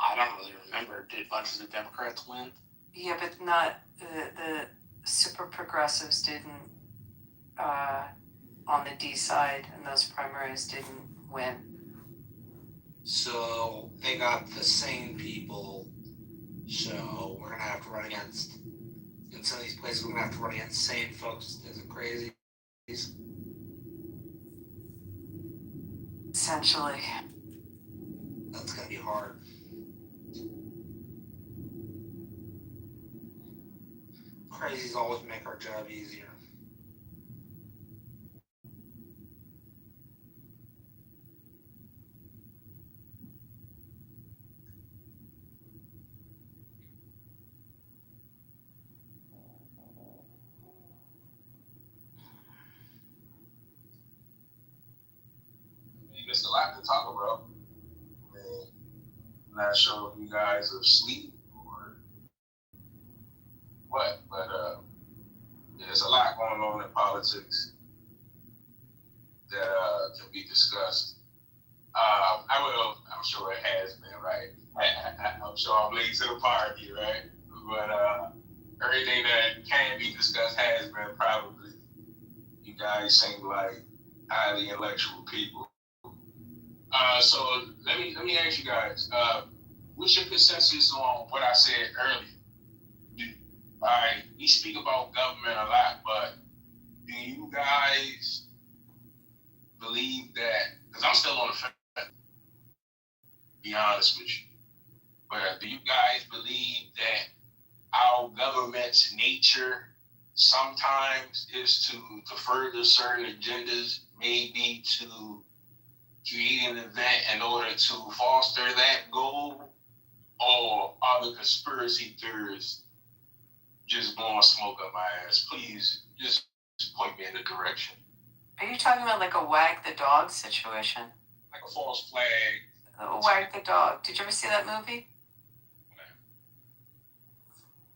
I don't really remember. Did bunches of Democrats win? Yeah, but not the super progressives didn't on the D side, and those primaries didn't win. So they got the same people. So we're gonna have to run against, in some of these places, we're gonna have to run against the same folks as the crazies. Essentially. That's gonna be hard. Crazies always make our job easier. There's a lot to talk about. I'm not sure if you guys are asleep or what, but there's a lot going on in politics that can be discussed. I'm sure it has been, right? I'm sure I'm late to the party, right? But everything that can be discussed has been probably. You guys seem like highly intellectual people. So let me ask you guys, what's your consensus on what I said earlier? We speak about government a lot, but do you guys believe that? Because I'm still on the fence. To be honest with you, but do you guys believe that our government's nature sometimes is to further certain agendas, maybe to create an event in order to foster that goal, or are the conspiracy theorists just blowing smoke up my ass? Please just point me in the direction. Are you talking about like a wag the dog situation? Like a false flag. Wag the dog. Did you ever see that movie?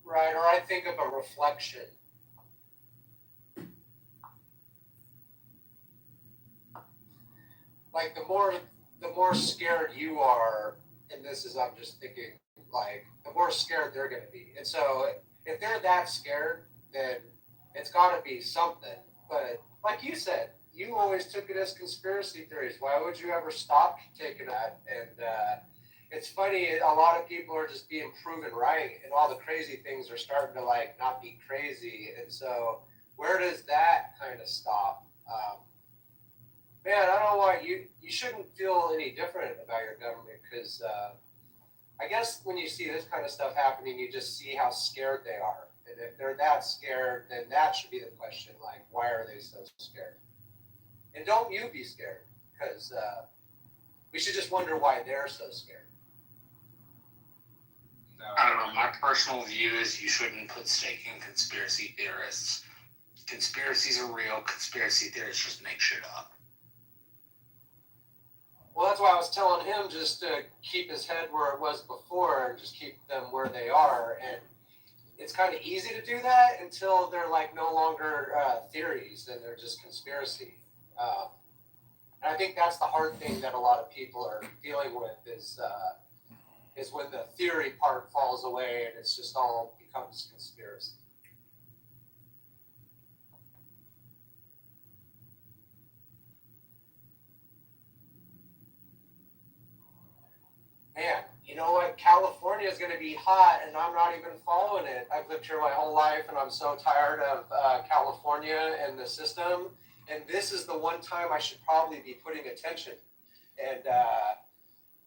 Right, or I think of a reflection. Like the more scared you are, and this is, I'm just thinking, like, the more scared they're going to be. And so if they're that scared, then it's got to be something. But like you said, you always took it as conspiracy theories. Why would you ever stop taking that? And it's funny, a lot of people are just being proven right, and all the crazy things are starting to like not be crazy. And so where does that kind of stop? Man, I don't know why you shouldn't feel any different about your government, because I guess when you see this kind of stuff happening, you just see how scared they are. And if they're that scared, then that should be the question, like, why are they so scared? And don't you be scared, because we should just wonder why they're so scared. I don't know. My personal view is you shouldn't put stake in conspiracy theorists. Conspiracies are real. Conspiracy theorists just make shit up. Well, that's why I was telling him just to keep his head where it was before and just keep them where they are. And it's kind of easy to do that until they're like no longer theories and they're just conspiracy. And I think that's the hard thing that a lot of people are dealing with is when the theory part falls away and it's just all becomes conspiracy. Man, you know what? California is going to be hot, and I'm not even following it. I've lived here my whole life, and I'm so tired of California and the system. And this is the one time I should probably be putting attention. And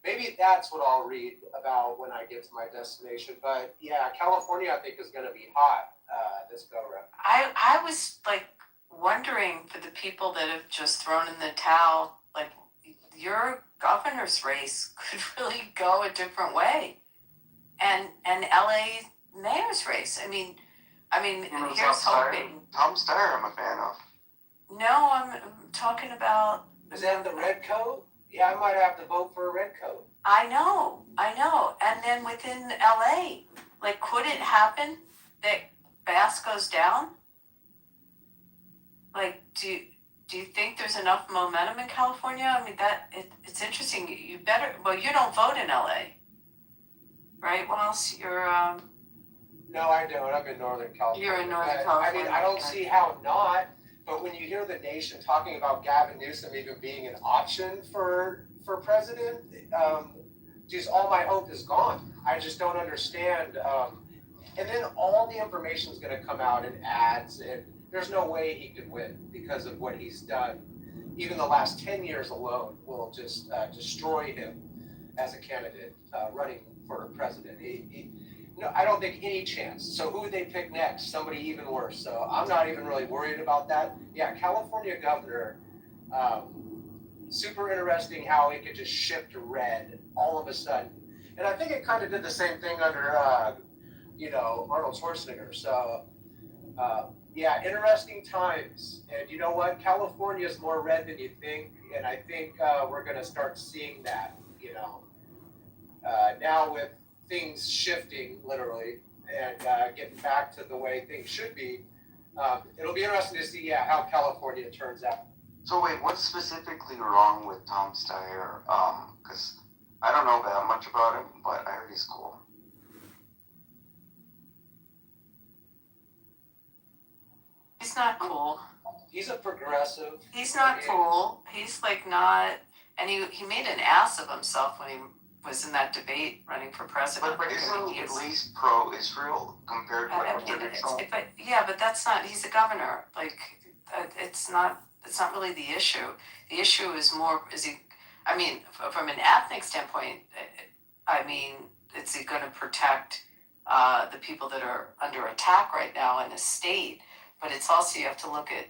maybe that's what I'll read about when I get to my destination. But yeah, California, I think, is going to be hot this go round. I was like wondering for the people that have just thrown in the towel, like your governor's race could really go a different way, and LA mayor's race. I mean, here's hoping. Tom Steyer, I'm a fan of. No, I'm talking about. Is that the red coat? Yeah, I might have to vote for a red coat. I know. And then within LA, like, could it happen that Bass goes down? Like, do you think there's enough momentum in California? I mean, it's interesting. You better. Well, you don't vote in LA, right? Well, else you're. No, I don't. I'm in Northern California. You're in Northern California. I mean, I don't see how not. But when you hear the nation talking about Gavin Newsom even being an option for president, just all my hope is gone. I just don't understand. And then all the information is going to come out in ads, and there's no way he could win because of what he's done. Even the last 10 years alone will just destroy him as a candidate running for president. No, I don't think any chance. So who would they pick next? Somebody even worse. So I'm not even really worried about that. Yeah, California governor, super interesting how it could just shift to red all of a sudden. And I think it kind of did the same thing under, Arnold Schwarzenegger. So, yeah, interesting times. And you know what? California is more red than you think. And I think we're going to start seeing that, now with things shifting literally and getting back to the way things should be. It'll be interesting to see, how California turns out. So wait, what's specifically wrong with Tom Steyer? Because I don't know that much about him, but I heard he's cool. He's not cool. He's a progressive. He's not cool. He's like not, and he made an ass of himself when he was in that debate running for president. But isn't he at least pro-Israel compared to but that's not. He's a governor. Like, it's not really the issue. The issue is more. Is he? I mean, from an ethnic standpoint, is he going to protect the people that are under attack right now in his state? But it's also, you have to look at.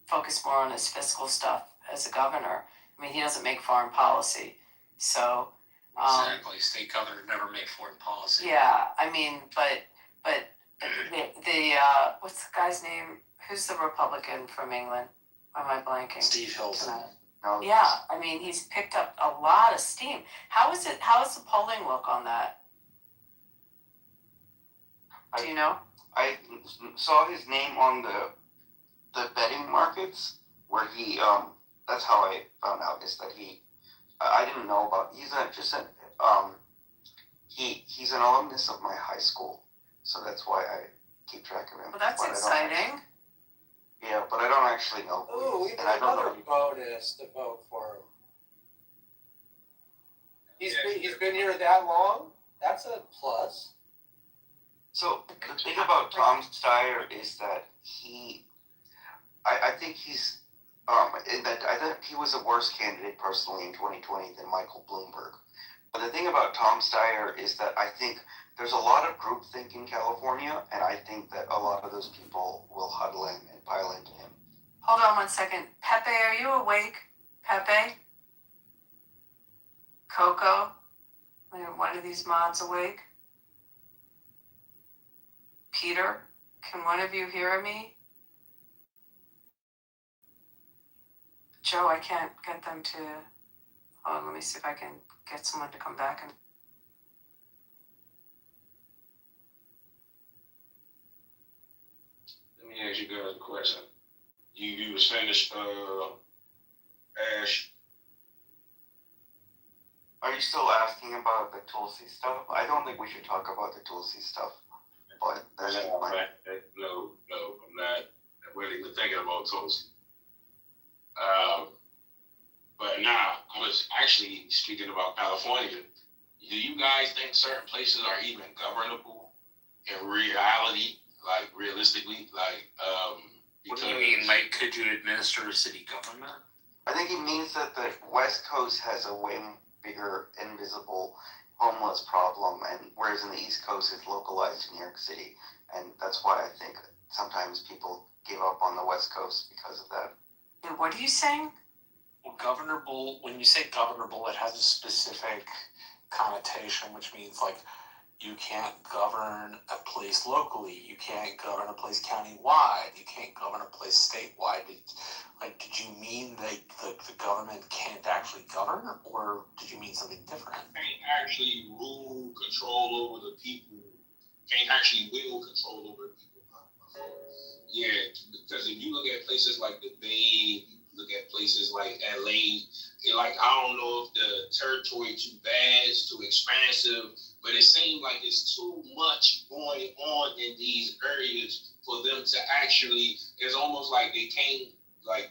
Focus more on his fiscal stuff as a governor. He doesn't make foreign policy, so. Exactly. State governor never make foreign policy. Yeah, but the what's the guy's name? Who's the Republican from England? Why am I blanking? Steve Hilton. Yeah, he's picked up a lot of steam. How is the polling look on that? Do you know? I saw his name on the betting markets where he that's how I found out is that I didn't know about. He's an alumnus of my high school, so that's why I keep track of him. Well, that's exciting. Yeah, but I don't actually know. Ooh, even another bonus to vote for him. He's been here that long. That's a plus. So the thing about Tom Steyer is that I think he's. I think he was a worse candidate personally in 2020 than Michael Bloomberg. But the thing about Tom Steyer is that I think there's a lot of groupthink in California, and I think that a lot of those people will huddle in and pile into him. Hold on 1 second. Pepe, are you awake? Pepe? Coco? Are one of these mods awake? Peter? Can one of you hear me? Joe, I can't get them to. Oh, let me see if I can get someone to come back and. Let me ask you guys a question. You was finished, Ash. Are you still asking about the Tulsi stuff? I don't think we should talk about the Tulsi stuff. But that's just my. No, I'm not really even thinking about Tulsa. But nah, I was actually speaking about California. Do you guys think certain places are even governable in reality, like realistically? Like, what do you mean? Like, could you administer city government? I think it means that the West Coast has a way bigger invisible homeless problem, and whereas in the East Coast it's localized in New York City, and that's why I think sometimes people give up on the West Coast because of that. And what are you saying? Well, governable, when you say governable, it has a specific connotation, which means like you can't govern a place locally, you can't govern a place countywide, you can't govern a place statewide. Did you mean that the government can't actually govern, or did you mean something different? Can't actually rule, control over the people. Can't actually will control over the people. Yeah, because if you look at places like the Bay, look at places like LA, like I don't know if the territory too vast, too expansive, but it seems like it's too much going on in these areas for them to actually. It's almost like they can't like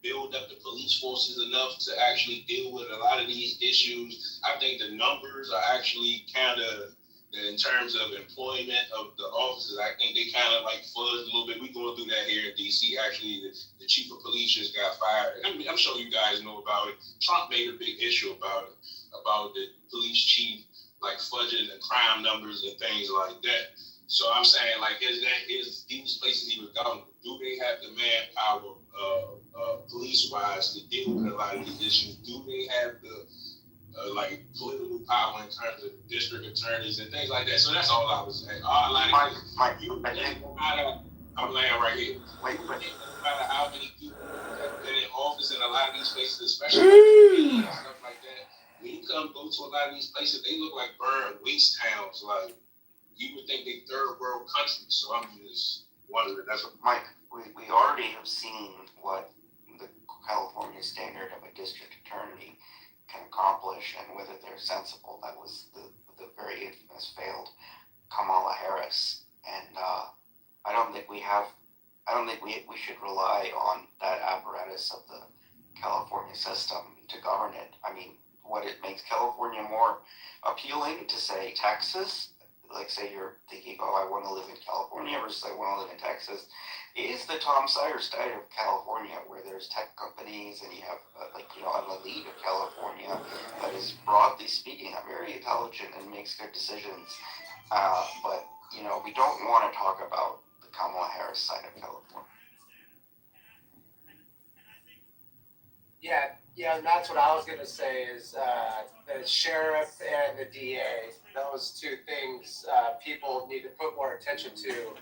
build up the police forces enough to actually deal with a lot of these issues. I think the numbers are actually kind of, in terms of employment of the officers, I think they kind of like fudged a little bit. We going through that here in DC. Actually, the chief of police just got fired. I mean, I'm sure you guys know about it. Trump made a big issue about it, about the police chief like fudging the crime numbers and things like that. So I'm saying, like, is these places even government? Do they have the manpower, police-wise, to deal with a lot of these issues? Do they have the like political power in terms of district attorneys and things like that? So that's all I was saying. I'm laying right here. No matter how many people have been in office in a lot of these places, especially like stuff like that, when you go to a lot of these places, they look like burned waste towns. Like, you would think they third world countries. So I'm just wondering. That's what Mike, we already have seen what the California standard of a district attorney can accomplish, and whether they're sensible. That was the very infamous failed Kamala Harris, and I don't think we should rely on that apparatus of the California system to govern it. I mean, what it makes California more appealing to, say, Texas, like say you're thinking, oh, I want to live in California versus I want to live in Texas, is the Tom Sawyer state of California, where there's tech companies and you have an elite of California that is, broadly speaking, very intelligent and makes good decisions. But we don't want to talk about the Kamala Harris side of California. Yeah, and that's what I was gonna say is the sheriff and the DA. Those two things people need to put more attention to,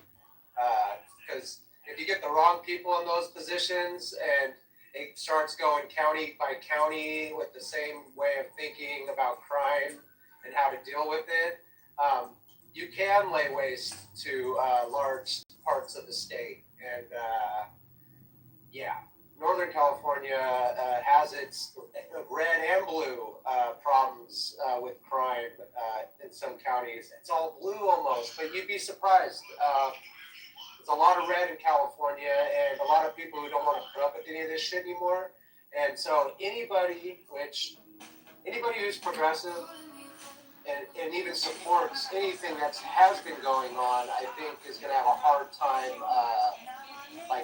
because if you get the wrong people in those positions and it starts going county by county with the same way of thinking about crime and how to deal with it, you can lay waste to large parts of the state. And Northern California has its red and blue problems with crime in some counties. It's all blue almost, but you'd be surprised. There's a lot of red in California, and a lot of people who don't want to put up with any of this shit anymore. And so anybody who's progressive and even supports anything that has been going on, I think is going to have a hard time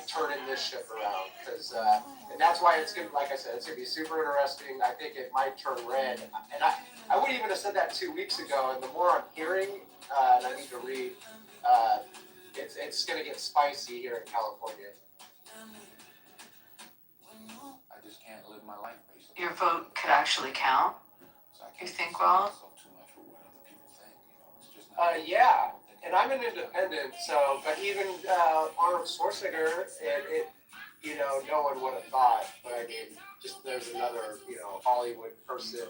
turning this ship around, because and that's why it's gonna, like I said, it's gonna be super interesting. I think it might turn red, and I wouldn't even have said that 2 weeks ago. And the more I'm hearing, and I need to read, it's gonna get spicy here in California. I just can't live my life basically. Your vote could actually count, you think, Rob? Yeah, and I'm an independent, so, but even Arnold Schwarzenegger, no one would have thought, but I mean, just there's another, Hollywood person,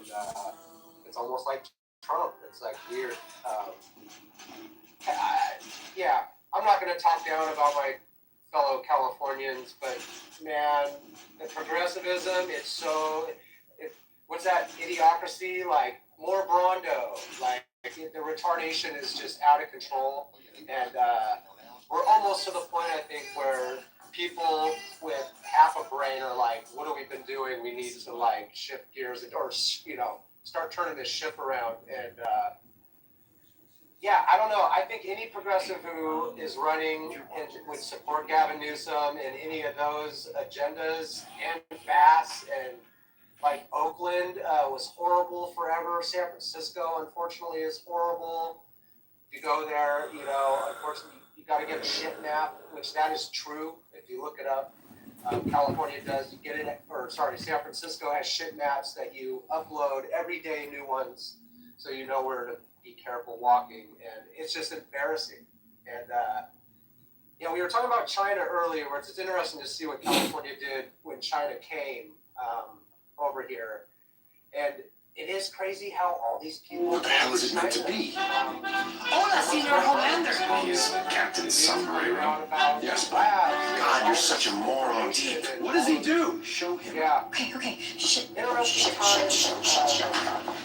it's almost like Trump. It's like weird. I'm not going to talk down about my fellow Californians, but man, the progressivism, what's that idiocracy? Like, more Brondo, like, the retardation is just out of control, and we're almost to the point, I think, where people with half a brain are like, what have we been doing? We need to like shift gears or start turning this ship around. And yeah, I don't know. I think any progressive who is running and would support Gavin Newsom and any of those agendas, and Bass and like Oakland was horrible forever. San Francisco, unfortunately, is horrible. If you go there, unfortunately, you got to get a shit map, which that is true. If you look it up, California does. You get it, San Francisco has shit maps that you upload every day, new ones, so you know where to be careful walking, and it's just embarrassing. And we were talking about China earlier, where it's interesting to see what California did when China came over here, and it is crazy how all these people. What the hell is it meant to be? Hola, Senor Homelander. He's Captain Submarine. Yes, but God, you're such a moron. What does he do? Show him. Yeah. Okay, shit. Interesting times.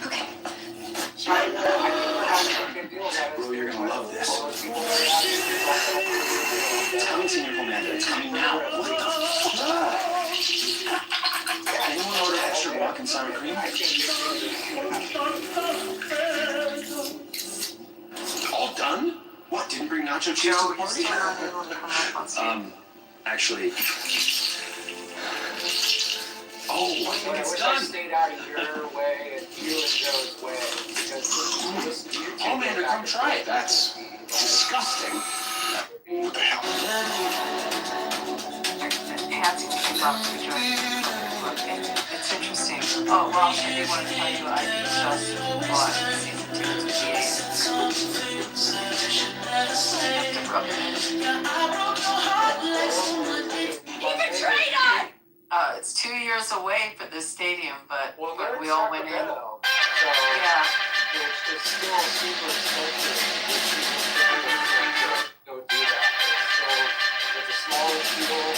Okay. China, I think we're having a big deal about it. Bro, you're gonna love this. All those people very happy. It's coming, Senor Homelander. It's coming now. What the fuck? Anyone order extra guac and sour cream? All done? What, didn't bring nacho cheese to the party? Actually... Oh, I think it's done. I stayed out of your way and you and Joe's way because Homelander, come try it. That's disgusting. What the hell? Patsy came up to join. It's interesting. Oh, well, I did want to tell you, I just bought season 2 to Keep it straight on! It's 2 years away for this stadium, but we in all went in. Sacramento, Yeah. It's still super expensive to go do that. It's a smaller field,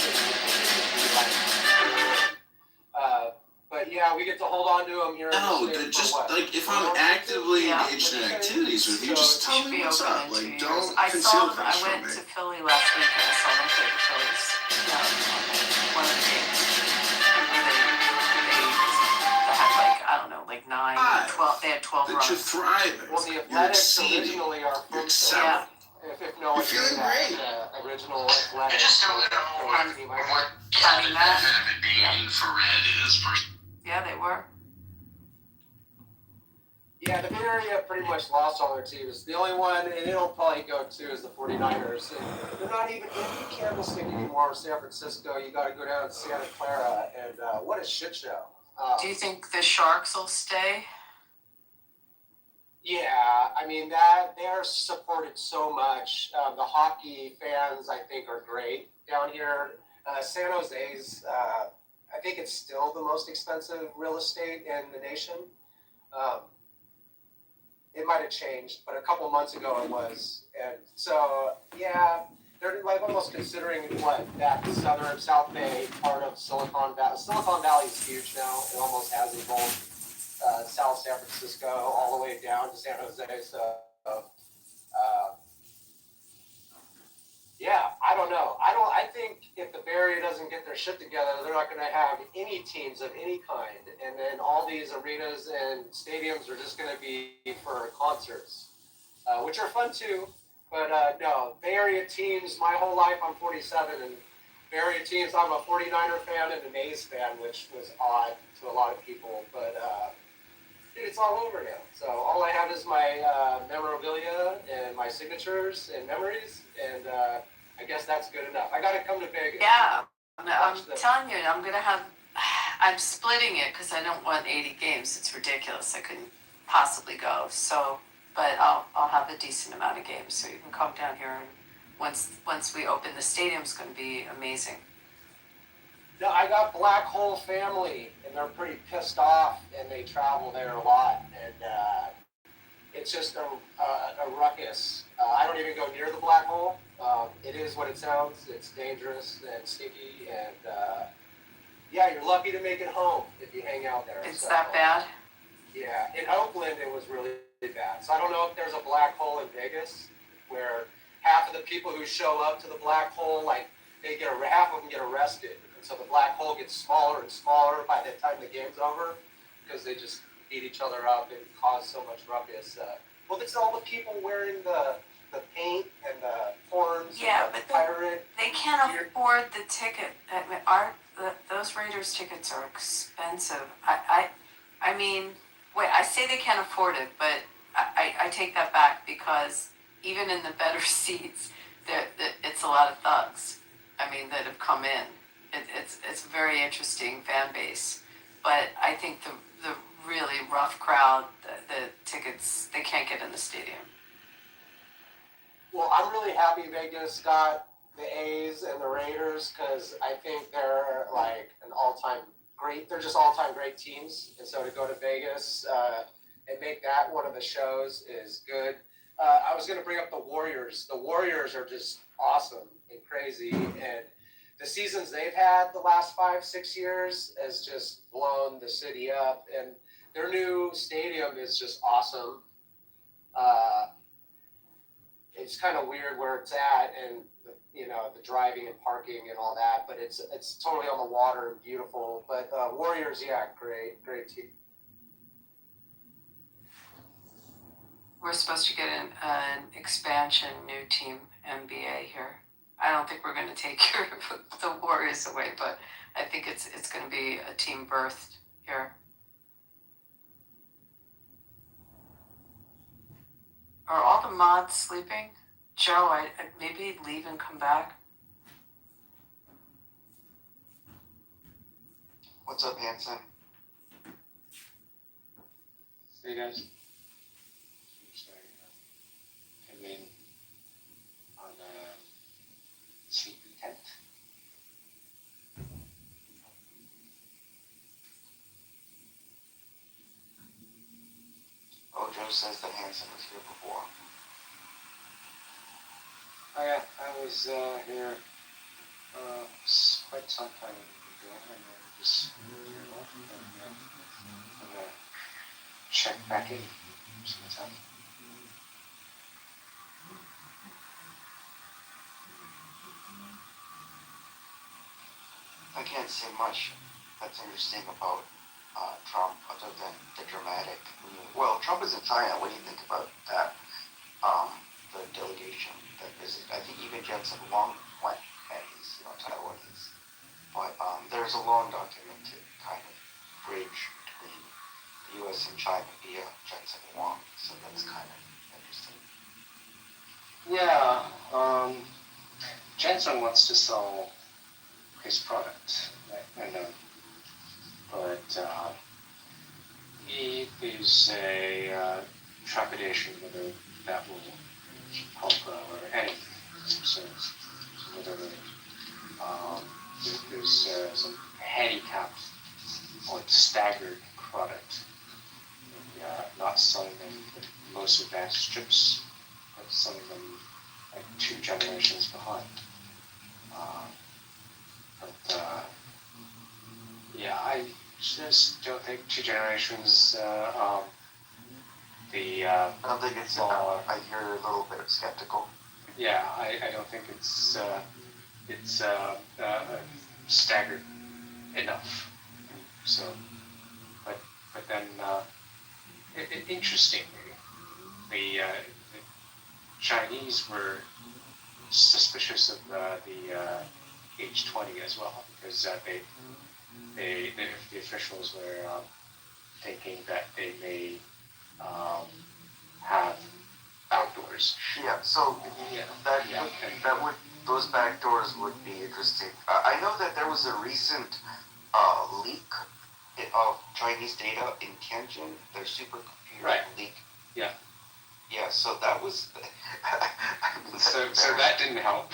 but yeah, we get to hold on to them here. No, just like if I'm actively engaged in activities with you, just tell me what's up. Like, don't conceal things I from went me. to Philly last week and I saw them play the Phillies. One of the games. They had like 9 or 12. They had 12 runs. That you're thriving. Well, the You're Athletics exceeding. originally are You're from excelling. If no one You're feeling that, great. Original Athletics. I just don't know what Connie the Mack. benefit of it being infrared is for. Yeah, they were. Yeah, the Bay Area pretty much lost all their teams. The only one, and it'll probably go to, is the 49ers. And they're not even in Candlestick anymore with San Francisco. You got to go down to Santa Clara, and what a shit show. Do you think the Sharks will stay? Yeah, I mean, they're supported so much. The hockey fans, I think, are great down here. San Jose's, I think it's still the most expensive real estate in the nation. It might have changed, but a couple months ago it was. And so, yeah, they're like almost considering that South Bay part of Silicon Valley. Silicon Valley is huge now. It almost has evolved. South San Francisco all the way down to San Jose. So, yeah, I don't know. I think if the Bay Area doesn't get their shit together, they're not going to have any teams of any kind. And then all these arenas and stadiums are just going to be for concerts, which are fun too. But no, Bay Area teams, my whole life, I'm 47, and Bay Area teams, I'm a 49er fan and an A's fan, which was odd to a lot of people. But dude, it's all over now. So all I have is my memorabilia and my signatures and memories, and I guess that's good enough. I got to come to Vegas. Yeah, I'm telling you, I'm splitting it because I don't want 80 games. It's ridiculous. I couldn't possibly go. So, but I'll have a decent amount of games, so you can come down here, and once we open, the stadium's going to be amazing. No, I got Black Hole family, and they're pretty pissed off, and they travel there a lot, and it's just a ruckus. I don't even go near the Black Hole. It is what it sounds. It's dangerous and sticky, and yeah, you're lucky to make it home if you hang out there. It's that bad? Yeah, in Oakland it was really bad. So I don't know if there's a black hole in Vegas where half of the people who show up to the black hole, like half of them get arrested, and so the black hole gets smaller and smaller by the time the game's over because they just beat each other up and cause so much ruckus. Well, it's all the people wearing the paint and the horns. Yeah, and the but pirate. they can't afford the ticket. I mean, those Raiders tickets are expensive. I mean, wait, I say they can't afford it, but I take that back because even in the better seats, it's a lot of thugs. I mean, that have come in. It's a very interesting fan base, but I think the really rough crowd, the tickets, they can't get in the stadium. Well, I'm really happy Vegas got the A's and the Raiders because I think they're like an all-time great. They're just all-time great teams, and so to go to Vegas and make that one of the shows is good. I was going to bring up the Warriors. The Warriors are just awesome and crazy, and the seasons they've had the last 5-6 years has just blown the city up, and their new stadium is just awesome. It's kind of weird where it's at, and the driving and parking and all that, but it's totally on the water and beautiful. But Warriors, yeah, great team. We're supposed to get an expansion new team NBA here. I don't think we're going to take care of the Warriors away, but I think it's going to be a team birthed here. Are all the mods sleeping? Joe, I maybe leave and come back. What's up, Hanson? Hey guys. Came in on a sleepy tent. Oh, Joe says that Hanson was here before. Oh yeah, I was here quite some time ago, and then just I'm gonna check back in sometime. I can't say much that's interesting about Trump other than the dramatic. Well, Trump is in China. What do you think about that? The delegation that visited. I think even Jensen Huang went at his Taiwanese. But there's a long documented kind of bridge between the U.S. and China via Jensen Huang. So that's kind of interesting. Yeah, Jensen wants to sell his product, right? But there's a trepidation whether that will help or anything. So whether there's some handicapped or staggered product, not selling them the most advanced chips, but selling them like 2 generations behind. Yeah, I just don't think 2 generations. I don't think it's. I hear a little bit skeptical. Yeah, I don't think it's staggered enough. So, but then interestingly, the Chinese were suspicious of the H20 as well, because the officials were thinking that they may have backdoors. Yeah, so those backdoors would be interesting. I know that there was a recent leak of Chinese data in Tianjin, their supercomputer leak. Yeah. Yeah, so that was. So that didn't help.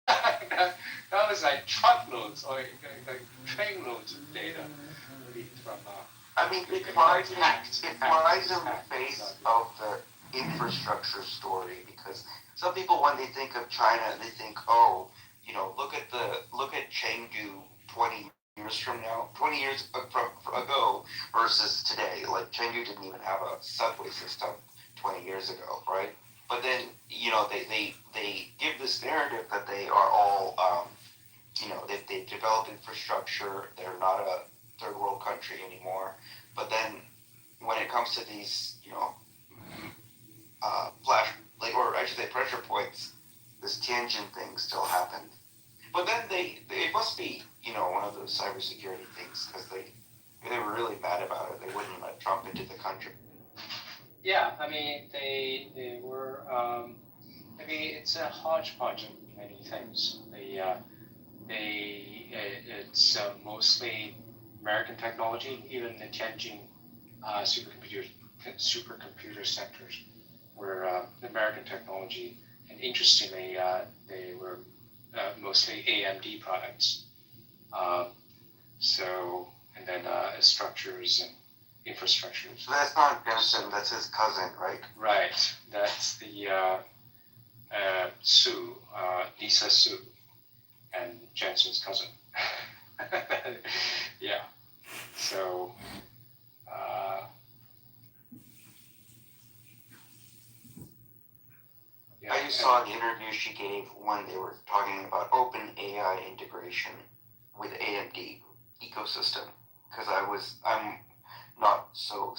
That was like truckloads or like trainloads of data leaked from. I mean, it flies in the face of the infrastructure story, because some people, when they think of China, they think, look at Chengdu 20 years years from now, 20 years ago versus today. Like Chengdu didn't even have a subway system 20 years ago, right? But then, they give this narrative that they are all, they've developed infrastructure, they're not a third world country anymore. But then when it comes to these, or I should say pressure points, this Tianjin thing still happened. But then it must be, one of those cybersecurity things, because they were really mad about it. They wouldn't let Trump into the country. Yeah, I mean, they were, it's a hodgepodge of many things. It's mostly American technology, even the Tianjin supercomputer centers were American technology. And interestingly, they were mostly AMD products. And then structures and infrastructures. So that's not Jensen, that's his cousin, right? Right. That's the Sue, Lisa Sue, and Jensen's cousin. Yeah. So, yeah, I just saw the interview she gave when they were talking about open AI integration with AMD ecosystem, because I'm not so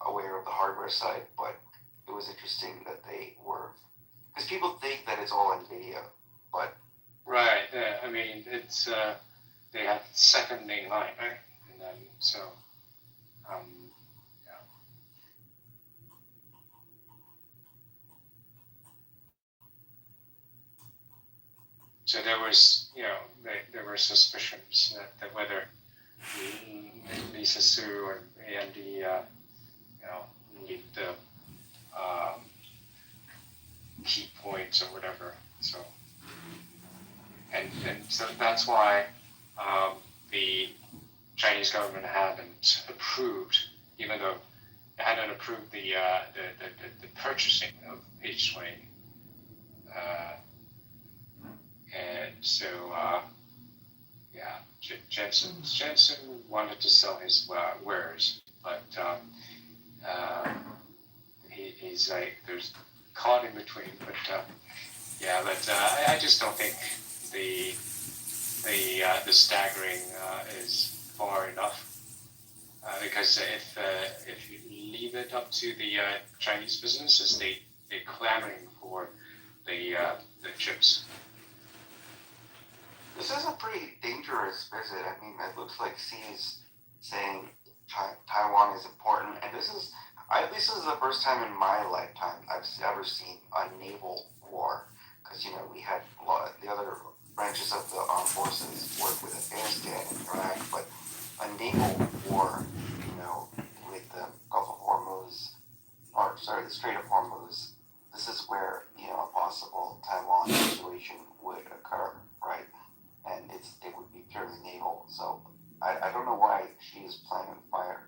aware of the hardware side, but it was interesting that they were, because people think that it's all NVIDIA, but right. I mean, it's they have second main line, right? And then so, yeah. So there was, there were suspicions that whether Lisa Sue and AMD, need the key points or whatever. So, and so that's why the Chinese government hadn't approved, even though it hadn't approved the purchasing of H20. And so, Jensen wanted to sell his wares, but he's like, there's caught in between. But I just don't think the staggering is far enough. Because if you leave it up to the Chinese businesses, they're clamoring for the chips. This is a pretty dangerous visit. I mean, it looks like Xi is saying Taiwan is important, and this is the first time in my lifetime I've ever seen a naval war, because we had the other branches of the armed forces work with Afghanistan and Iraq, but a naval war, with the Gulf of Hormuz, the Strait of Hormuz, this is where a possible Taiwan situation would occur, right? And it would be purely naval. So I don't know why she is playing on fire.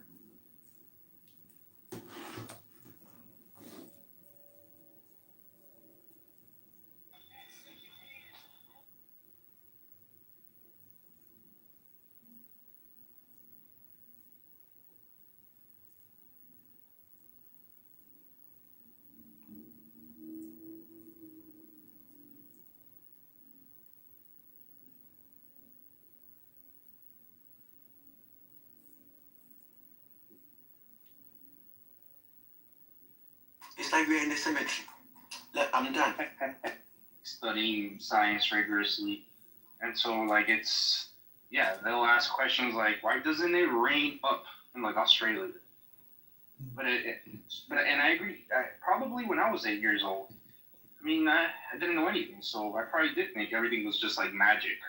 It's like we're in the cemetery. Look, I'm done. Studying science rigorously, and so they'll ask questions like, why doesn't it rain up in Australia? But and I agree. Probably when I was 8 years old, I mean, I didn't know anything, so I probably did think everything was just like magic.